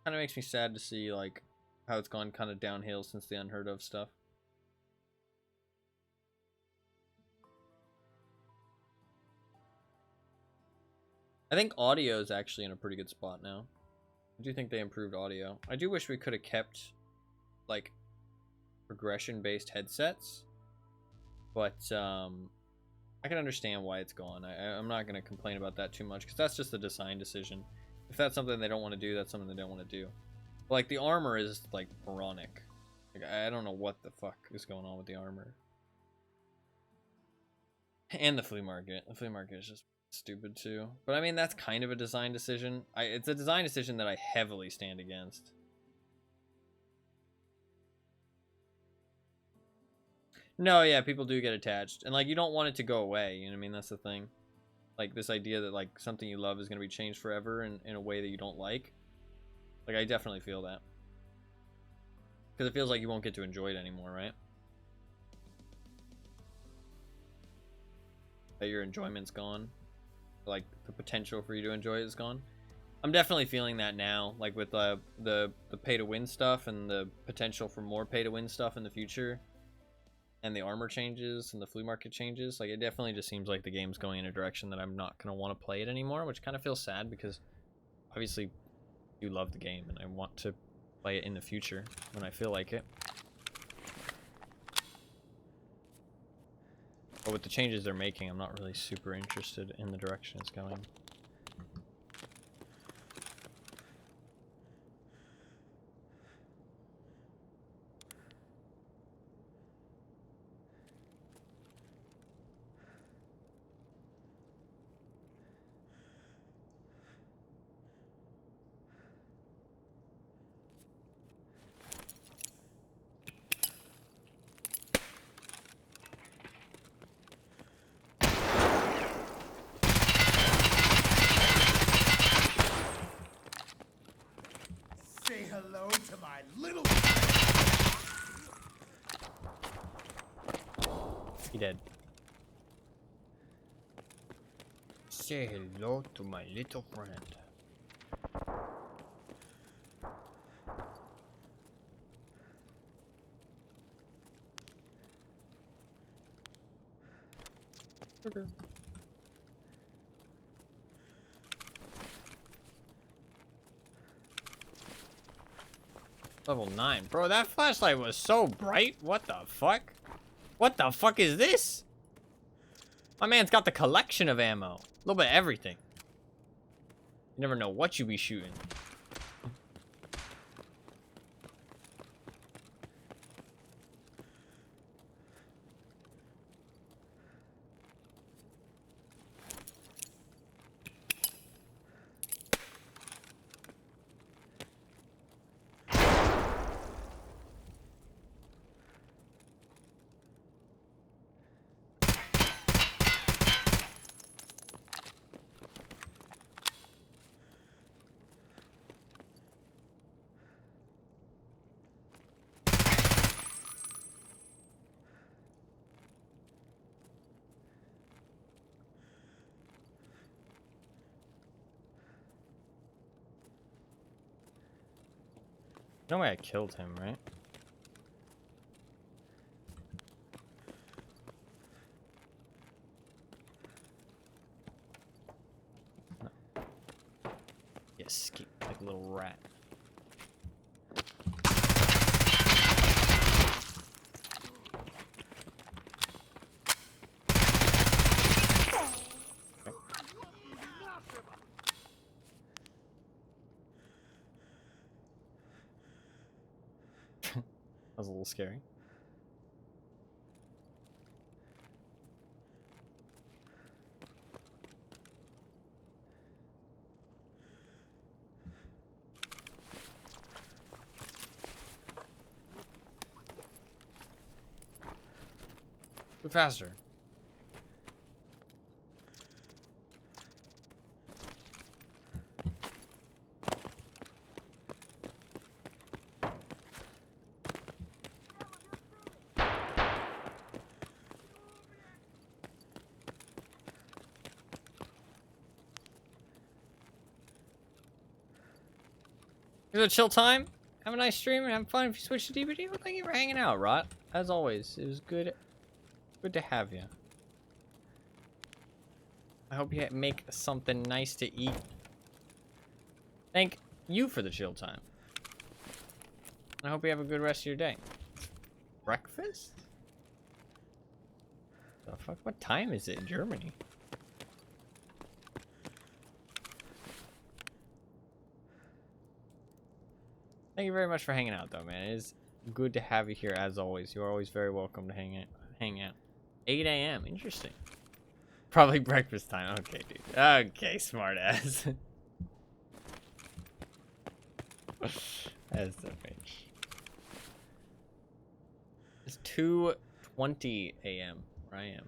Kind of makes me sad to see like how it's gone kind of downhill since the unheard of stuff. I think audio is actually in a pretty good spot now. I do think they improved audio. I do wish we could have kept like progression-based headsets, but I can understand why it's gone. I'm not going to complain about that too much because that's just a design decision. If that's something they don't want to do, that's something they don't want to do. But, like, the armor is like moronic. Like, I don't know what the fuck is going on with the armor. And the flea market. The flea market is just stupid too. But I mean, that's kind of a design decision. It's a design decision that I heavily stand against. No, yeah, people do get attached. And, like, you don't want it to go away. You know what I mean? That's the thing. Like, this idea that, like, something you love is going to be changed forever in a way that you don't like. Like, I definitely feel that. Because it feels like you won't get to enjoy it anymore, right? That your enjoyment's gone. Like, the potential for you to enjoy it is gone. I'm definitely feeling that now. Like, with the pay-to-win stuff and the potential for more pay-to-win stuff in the future. And the armor changes and the flea market changes, like, it definitely just seems like the game's going in a direction that I'm not going to want to play it anymore, which kind of feels sad because obviously I do love the game and I want to play it in the future when I feel like it. But with the changes they're making, I'm not really super interested in the direction it's going. Say hello to my little. He dead. Say hello to my little friend. Okay. Level 9. Bro, that flashlight was so bright. What the fuck? What the fuck is this? My man's got the collection of ammo. A little bit of everything. You never know what you be shooting. No way I killed him, right? No. You escape like a little rat. That was a little scary. Go faster. It was a chill time. Have a nice stream and have fun if you switch to DVD. Well, thank you for hanging out, Rot. As always, it was good to have you. I hope you make something nice to eat. Thank you for the chill time. I hope you have a good rest of your day. Breakfast? The fuck? What time is it in Germany? Thank you very much for hanging out, though, man. It is good to have you here, as always. You're always very welcome to hang out. 8 a.m. Interesting. Probably breakfast time. Okay, dude. Okay, smart ass. That's the bitch. It's 2:20 a.m. where I am.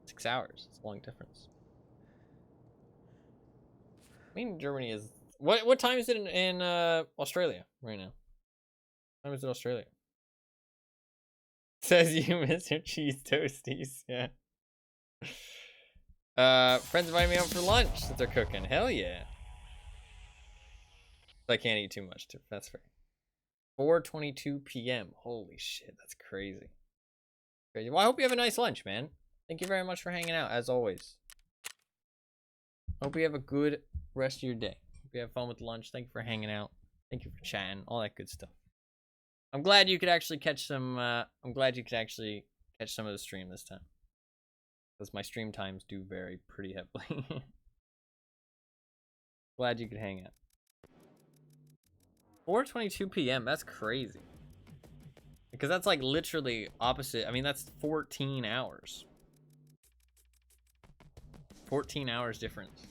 6 hours. It's a long difference. I mean, Germany is... What time is it in Australia right now? What time is it in Australia? Says you miss your cheese toasties. Yeah. Friends invited me out for lunch that they're cooking. Hell yeah. I can't eat too much too. That's fair. 4:22 p.m. Holy shit, that's crazy. Crazy. Well, I hope you have a nice lunch, man. Thank you very much for hanging out, as always. Hope you have a good rest of your day. Hope you have fun with lunch. Thank you for hanging out. Thank you for chatting. All that good stuff. I'm glad you could actually catch some. I'm glad you could actually catch some of the stream this time, because my stream times do vary pretty heavily. Glad you could hang out. 4:22 p.m. That's crazy. Because that's like literally opposite. I mean, that's 14 hours. 14 hours difference.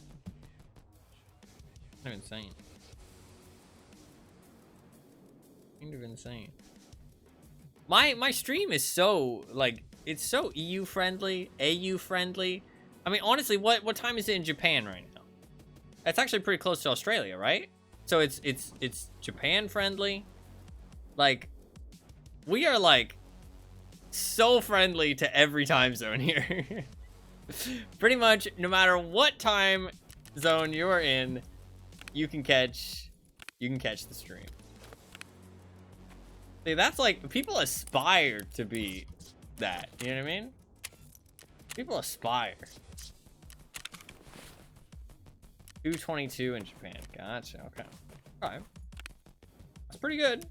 Kind of insane. Kind of insane. My stream is so, like, it's so EU friendly, AU friendly. I mean, honestly, what time is it in Japan right now? That's actually pretty close to Australia, right? So it's Japan friendly. Like, we are like so friendly to every time zone here. Pretty much no matter what time zone you're in, you can catch the stream. See, that's like, people aspire to be that, you know what I mean? People aspire. 2:22 in Japan. Gotcha. Okay. All right. That's pretty good.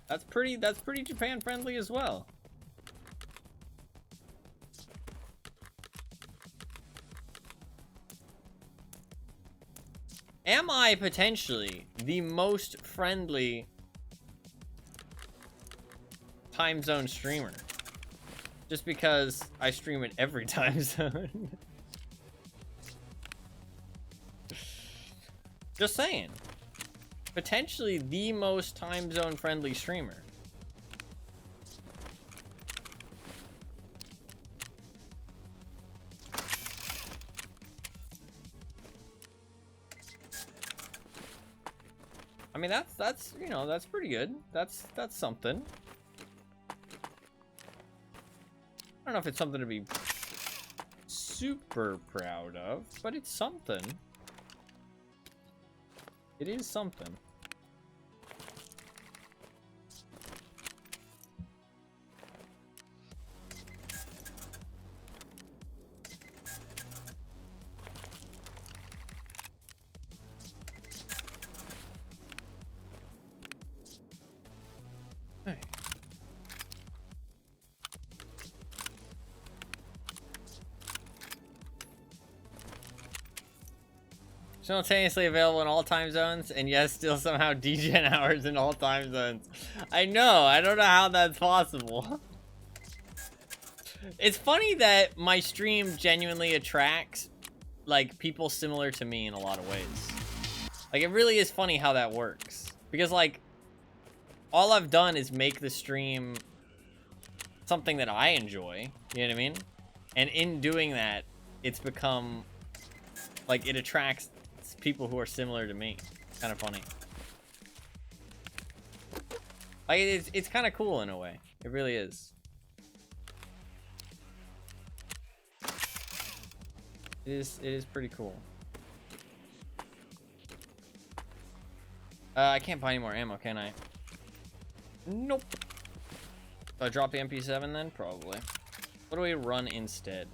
That's pretty Japan friendly as well. Am I potentially the most friendly time zone streamer? Just because I stream in every time zone. Just saying. Potentially the most time zone friendly streamer. I mean, that's you know, that's pretty good. That's something. I don't know if it's something to be super proud of, but it's something. It is something. Hey. Simultaneously available in all time zones, and yes, still somehow degen hours in all time zones. I know, I don't know how that's possible. It's funny that my stream genuinely attracts, like, people similar to me in a lot of ways. Like, it really is funny how that works. Because, like, all I've done is make the stream something that I enjoy, you know what I mean? And in doing that, it's become, like, it attracts people who are similar to me. It's kind of funny. Like, it's kind of cool in a way. It really is. It is pretty cool. I can't buy any more ammo, can I? Nope. Do I drop the MP7 then? Probably. What do we run instead?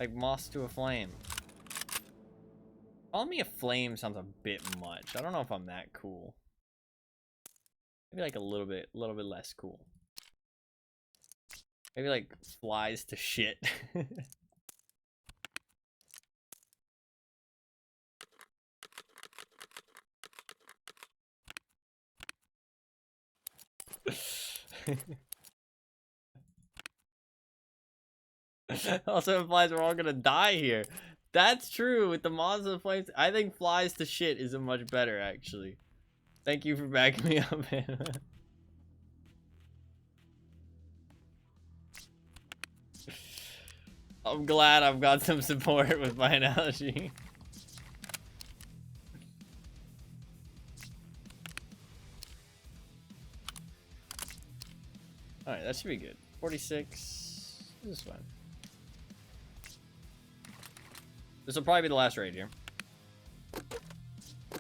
Like moss to a flame. Calling me a flame sounds a bit much. I don't know if I'm that cool. Maybe like a little bit less cool. Maybe like flies to shit. Also implies we're all gonna die here. That's true with the mods and flames. I think flies to shit is a much better actually. Thank you for backing me up, man. I'm glad I've got some support with my analogy. Alright, that should be good. 46. This is fine. This will probably be the last raid here.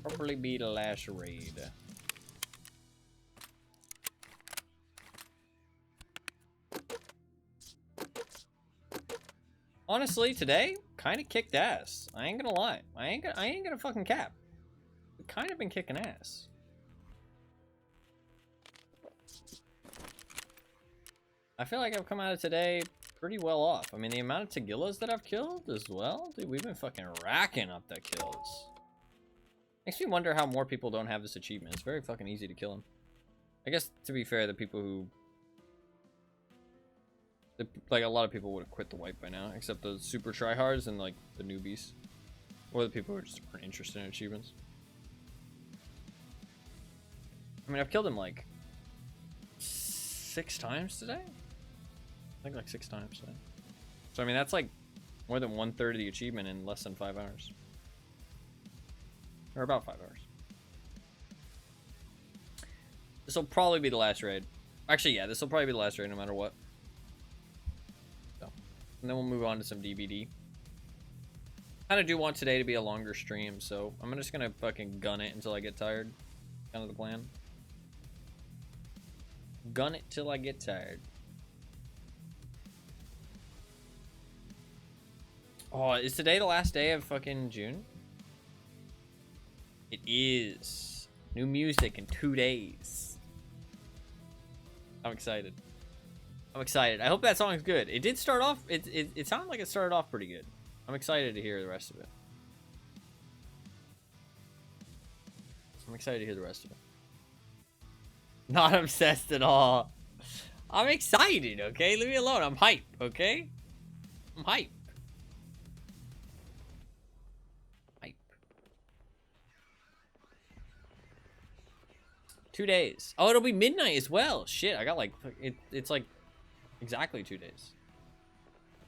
Probably be the last raid. Honestly, today kind of kicked ass. I ain't gonna lie. I ain't gonna fucking cap. We've kind of been kicking ass. I feel like I've come out of today pretty well off. I mean, the amount of Tagillas that I've killed as well, dude, we've been fucking racking up the kills. Makes me wonder how more people don't have this achievement. It's very fucking easy to kill him. I guess, to be fair, the people who... like, a lot of people would have quit the wipe by now, except the super tryhards and, like, the newbies. Or the people who just aren't interested in achievements. I mean, I've killed him, like, 6 times today? I think like 6 times today. So, I mean, that's, like, more than 1/3 of the achievement in less than 5 hours. Or about 5 hours. This will probably be the last raid. Actually, yeah, this will probably be the last raid no matter what. So, and then we'll move on to some DBD. I kind of do want today to be a longer stream, so I'm just gonna fucking gun it until I get tired. Kind of the plan. Gun it till I get tired. Oh, is today the last day of fucking June? It is. New music in 2 days. I'm excited. I'm excited. I hope that song's good. It did start off, it sounded like it started off pretty good. I'm excited to hear the rest of it. I'm excited to hear the rest of it. Not obsessed at all. I'm excited, okay? Leave me alone. I'm hype, okay? I'm hype. Hype. 2 days. Oh, it'll be midnight as well. Shit, I got like, it's like exactly 2 days.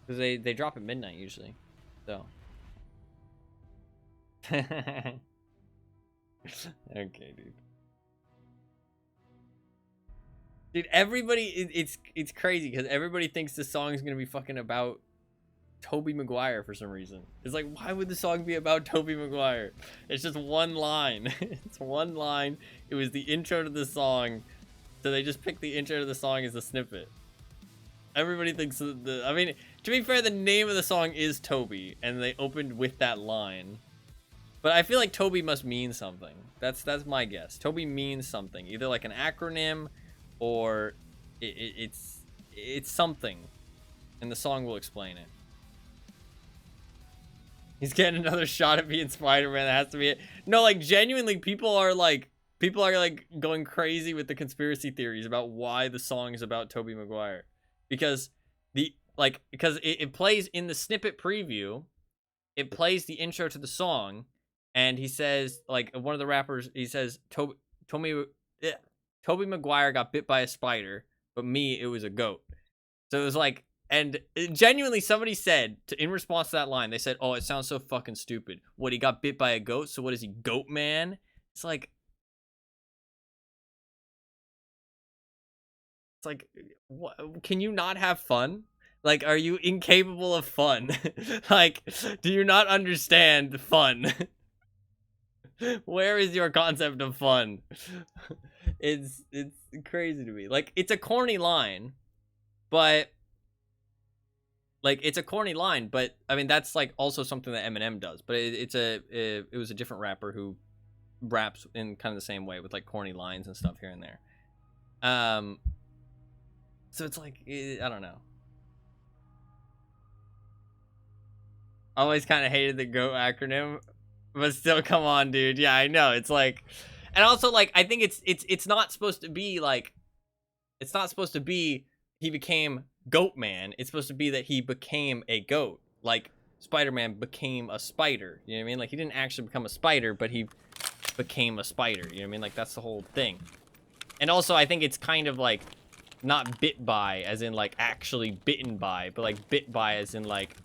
Because they drop at midnight usually. So. Okay, dude. Dude, everybody, it's crazy because everybody thinks the song is gonna be fucking about Tobey Maguire for some reason. It's like, why would the song be about Tobey Maguire? It's just one line. It's one line. It was the intro to the song, so they just picked the intro to the song as a snippet. Everybody thinks I mean, to be fair, the name of the song is Toby, and they opened with that line. But I feel like Toby must mean something. That's my guess. Toby means something, either like an acronym or it's something, and the song will explain it. He's getting another shot at being Spider-Man. That has to be it. No, like, genuinely, people are going crazy with the conspiracy theories about why the song is about Tobey Maguire, because it plays in the snippet preview. It plays the intro to the song, and he says, like, one of the rappers, he says, Tobey Maguire got bit by a spider, but me, it was a goat. So it was like, and genuinely, somebody said, in response to that line, they said, oh, it sounds so fucking stupid. What, he got bit by a goat? So what is he, Goat Man? It's like, what? Can you not have fun? Like, are you incapable of fun? Like, do you not understand fun? Where is your concept of fun? It's crazy to me. Like, it's a corny line, but I mean, that's like also something that Eminem does. But it was a different rapper who raps in kind of the same way with like corny lines and stuff here and there. So it's like, I don't know. Always kind of hated the GOAT acronym, but still, come on, dude. Yeah, I know. It's like, and also, like, I think it's not supposed to be like, it's not supposed to be he became Goat Man. It's supposed to be that he became a goat, like Spider-Man became a spider. You know what I mean? Like, he didn't actually become a spider, but he became a spider. You know what I mean? Like, that's the whole thing. And also, I think it's kind of like not bit by, as in like actually bitten by, but like bit by, as in like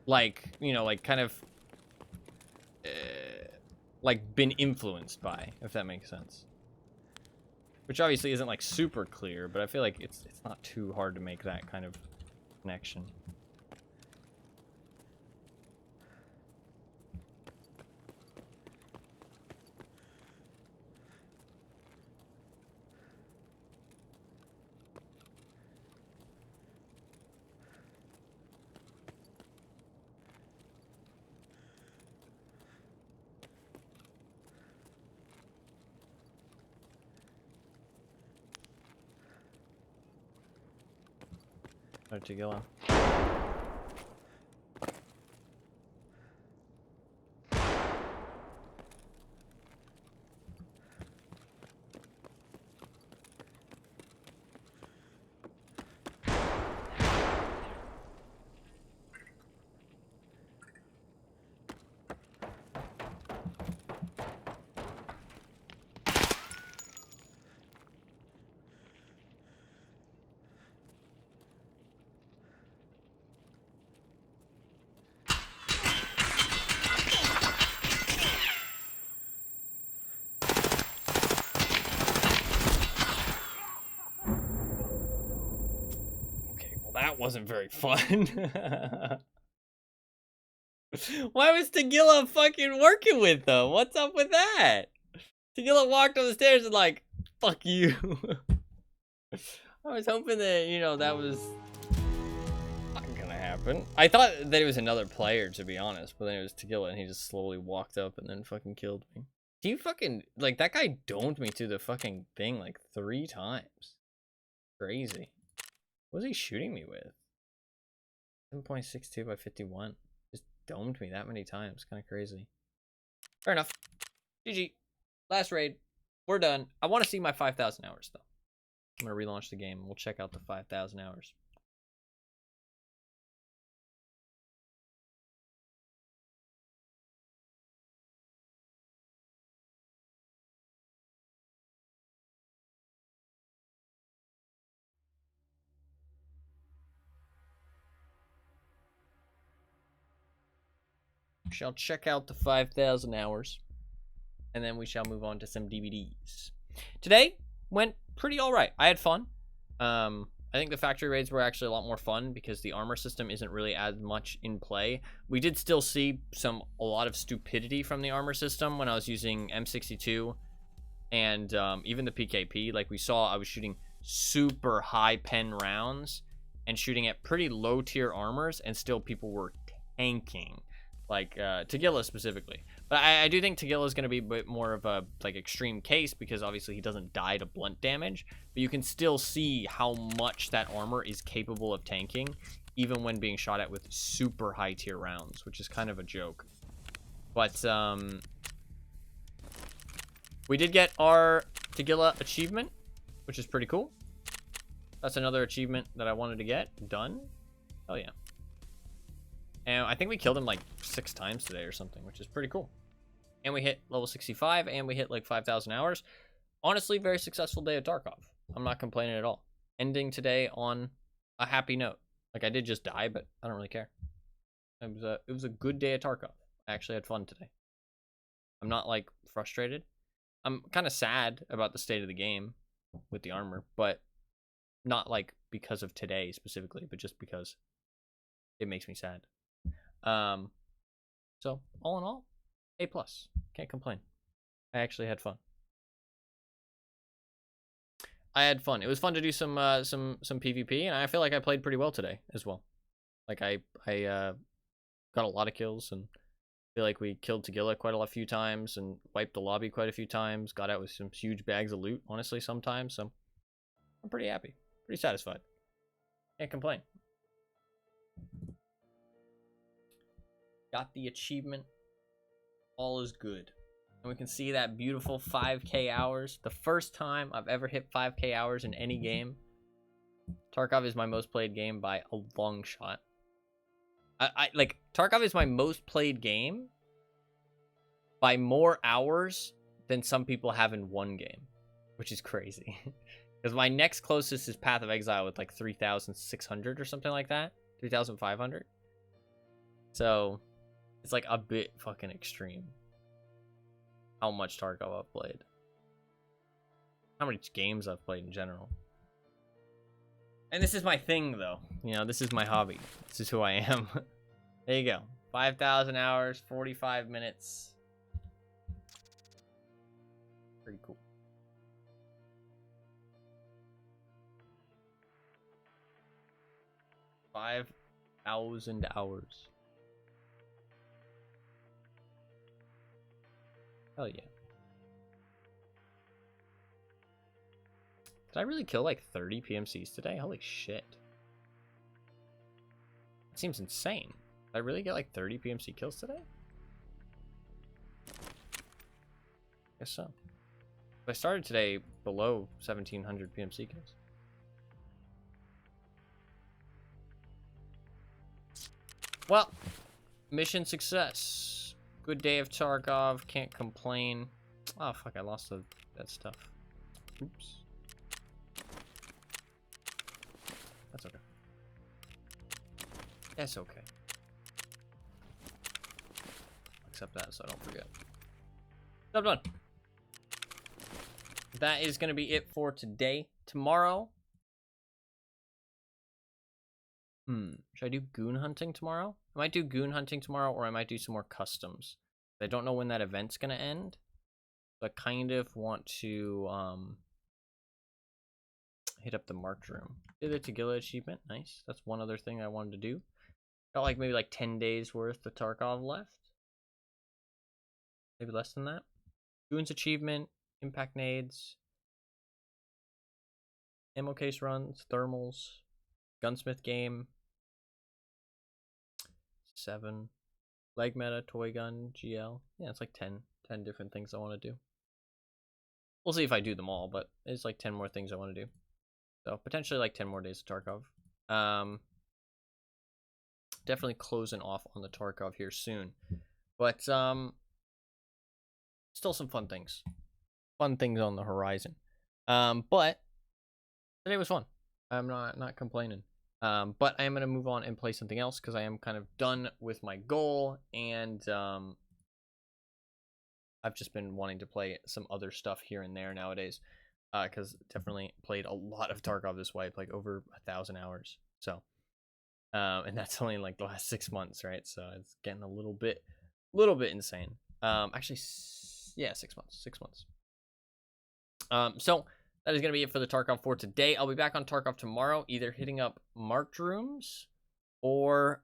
you know, like kind of like been influenced by, if that makes sense. Which obviously isn't like super clear, but I feel like it's not too hard to make that kind of connection. Tagilla. That wasn't very fun. Why was Tagilla fucking working with them? What's up with that? Tagilla walked on the stairs and like, fuck you. I was hoping that, you know, that was not gonna happen. I thought that it was another player, to be honest, but then it was Tagilla and he just slowly walked up and then fucking killed me. He fucking, like, that guy domed me through the fucking thing like 3 times. Crazy. What was he shooting me with? 7.62 by 51. Just domed me that many times. Kind of crazy. Fair enough. GG. Last raid. We're done. I want to see my 5,000 hours, though. I'm going to relaunch the game, and we'll check out the 5,000 hours. Shall check out the 5,000 hours, and then we shall move on to some DVDs. Today went pretty all right. I had fun. I think the factory raids were actually a lot more fun because the armor system isn't really as much in play. We did still see a lot of stupidity from the armor system when I was using M62 and even the PKP. Like we saw, I was shooting super high pen rounds and shooting at pretty low tier armors, and still people were tanking. Like Tagilla specifically. But I do think Tagilla is going to be a bit more of a like extreme case because obviously he doesn't die to blunt damage, but you can still see how much that armor is capable of tanking, even when being shot at with super high tier rounds, which is kind of a joke. But we did get our Tagilla achievement, which is pretty cool. That's another achievement that I wanted to get done. Oh yeah. And I think we killed him like 6 times today or something, which is pretty cool. And we hit level 65, and we hit like 5,000 hours. Honestly, very successful day at Tarkov. I'm not complaining at all. Ending today on a happy note. Like, I did just die, but I don't really care. It was a good day at Tarkov. I actually had fun today. I'm not, like, frustrated. I'm kind of sad about the state of the game with the armor, but not, like, because of today specifically, but just because it makes me sad. So, all in all, A+. Can't complain. I actually had fun. I had fun. It was fun to do some PvP, and I feel like I played pretty well today as well. Like I got a lot of kills, and feel like we killed Tagilla quite a few times, and wiped the lobby quite a few times. Got out with some huge bags of loot, honestly, sometimes. So I'm pretty happy, pretty satisfied. Can't complain. Got the achievement. All is good. And we can see that beautiful 5k hours. The first time I've ever hit 5k hours in any game. Tarkov is my most played game by a long shot. I like, Tarkov is my most played game by more hours than some people have in one game, which is crazy. Because my next closest is Path of Exile with like 3,600 or something like that. 3,500. So it's like a bit fucking extreme how much Tarkov I've played. How many games I've played in general. And this is my thing, though. You know, this is my hobby. This is who I am. There you go. 5,000 hours, 45 minutes. Pretty cool. $5,000 hours. Hell yeah. Did I really kill like 30 PMCs today? Holy shit. That seems insane. Did I really get like 30 PMC kills today? Guess so. I started today below 1,700 PMC kills. Well, mission success. Good day of Tarkov. Can't complain. Oh, fuck. I lost that stuff. Oops. That's okay. That's okay. Accept that so I don't forget. Job done. That is going to be it for today. Tomorrow. Should I do goon hunting tomorrow? I might do goon hunting tomorrow, or I might do some more customs. I don't know when that event's going to end. So I kind of want to hit up the marked room. Did the Tagilla achievement. Nice. That's one other thing I wanted to do. Got like maybe like 10 days worth of Tarkov left. Maybe less than that. Goons achievement. Impact nades. Ammo case runs. Thermals. Gunsmith game. 7. Leg meta, toy gun, GL. Yeah, it's like 10 different things I want to do. We'll see if I do them all, but it's like 10 more things I want to do. So potentially like 10 more days of Tarkov. Definitely closing off on the Tarkov here soon. But still some fun things. Fun things on the horizon. But today was fun. I'm not complaining. But I am going to move on and play something else because I am kind of done with my goal, and I've just been wanting to play some other stuff here and there nowadays, because definitely played a lot of Tarkov this wipe, like over 1,000 hours. So, and that's only like the last 6 months, right? So it's getting a little bit insane. Actually, yeah, 6 months. 6 months. So that is going to be it for the Tarkov for today. I'll be back on Tarkov tomorrow, either hitting up marked rooms or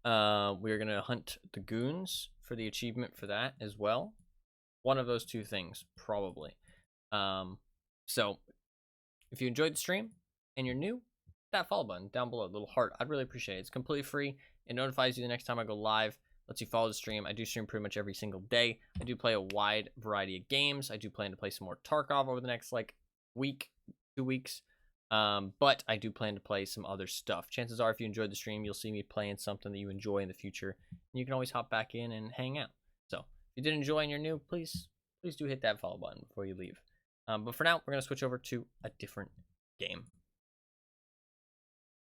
We're gonna hunt the goons for the achievement for that as well. One of those two things, probably. So if you enjoyed the stream and you're new, that follow button down below, little heart, I'd really appreciate it. It's completely free. It notifies you the next time I go live, lets you follow the stream. I do stream pretty much every single day. I do play a wide variety of games. I do plan to play some more Tarkov over the next like week, 2 weeks. But I do plan to play some other stuff. Chances are if you enjoyed the stream, you'll see me playing something that you enjoy in the future, and you can always hop back in and hang out. So if you did enjoy and you're new, please do hit that follow button before you leave. But for now, we're going to switch over to a different game.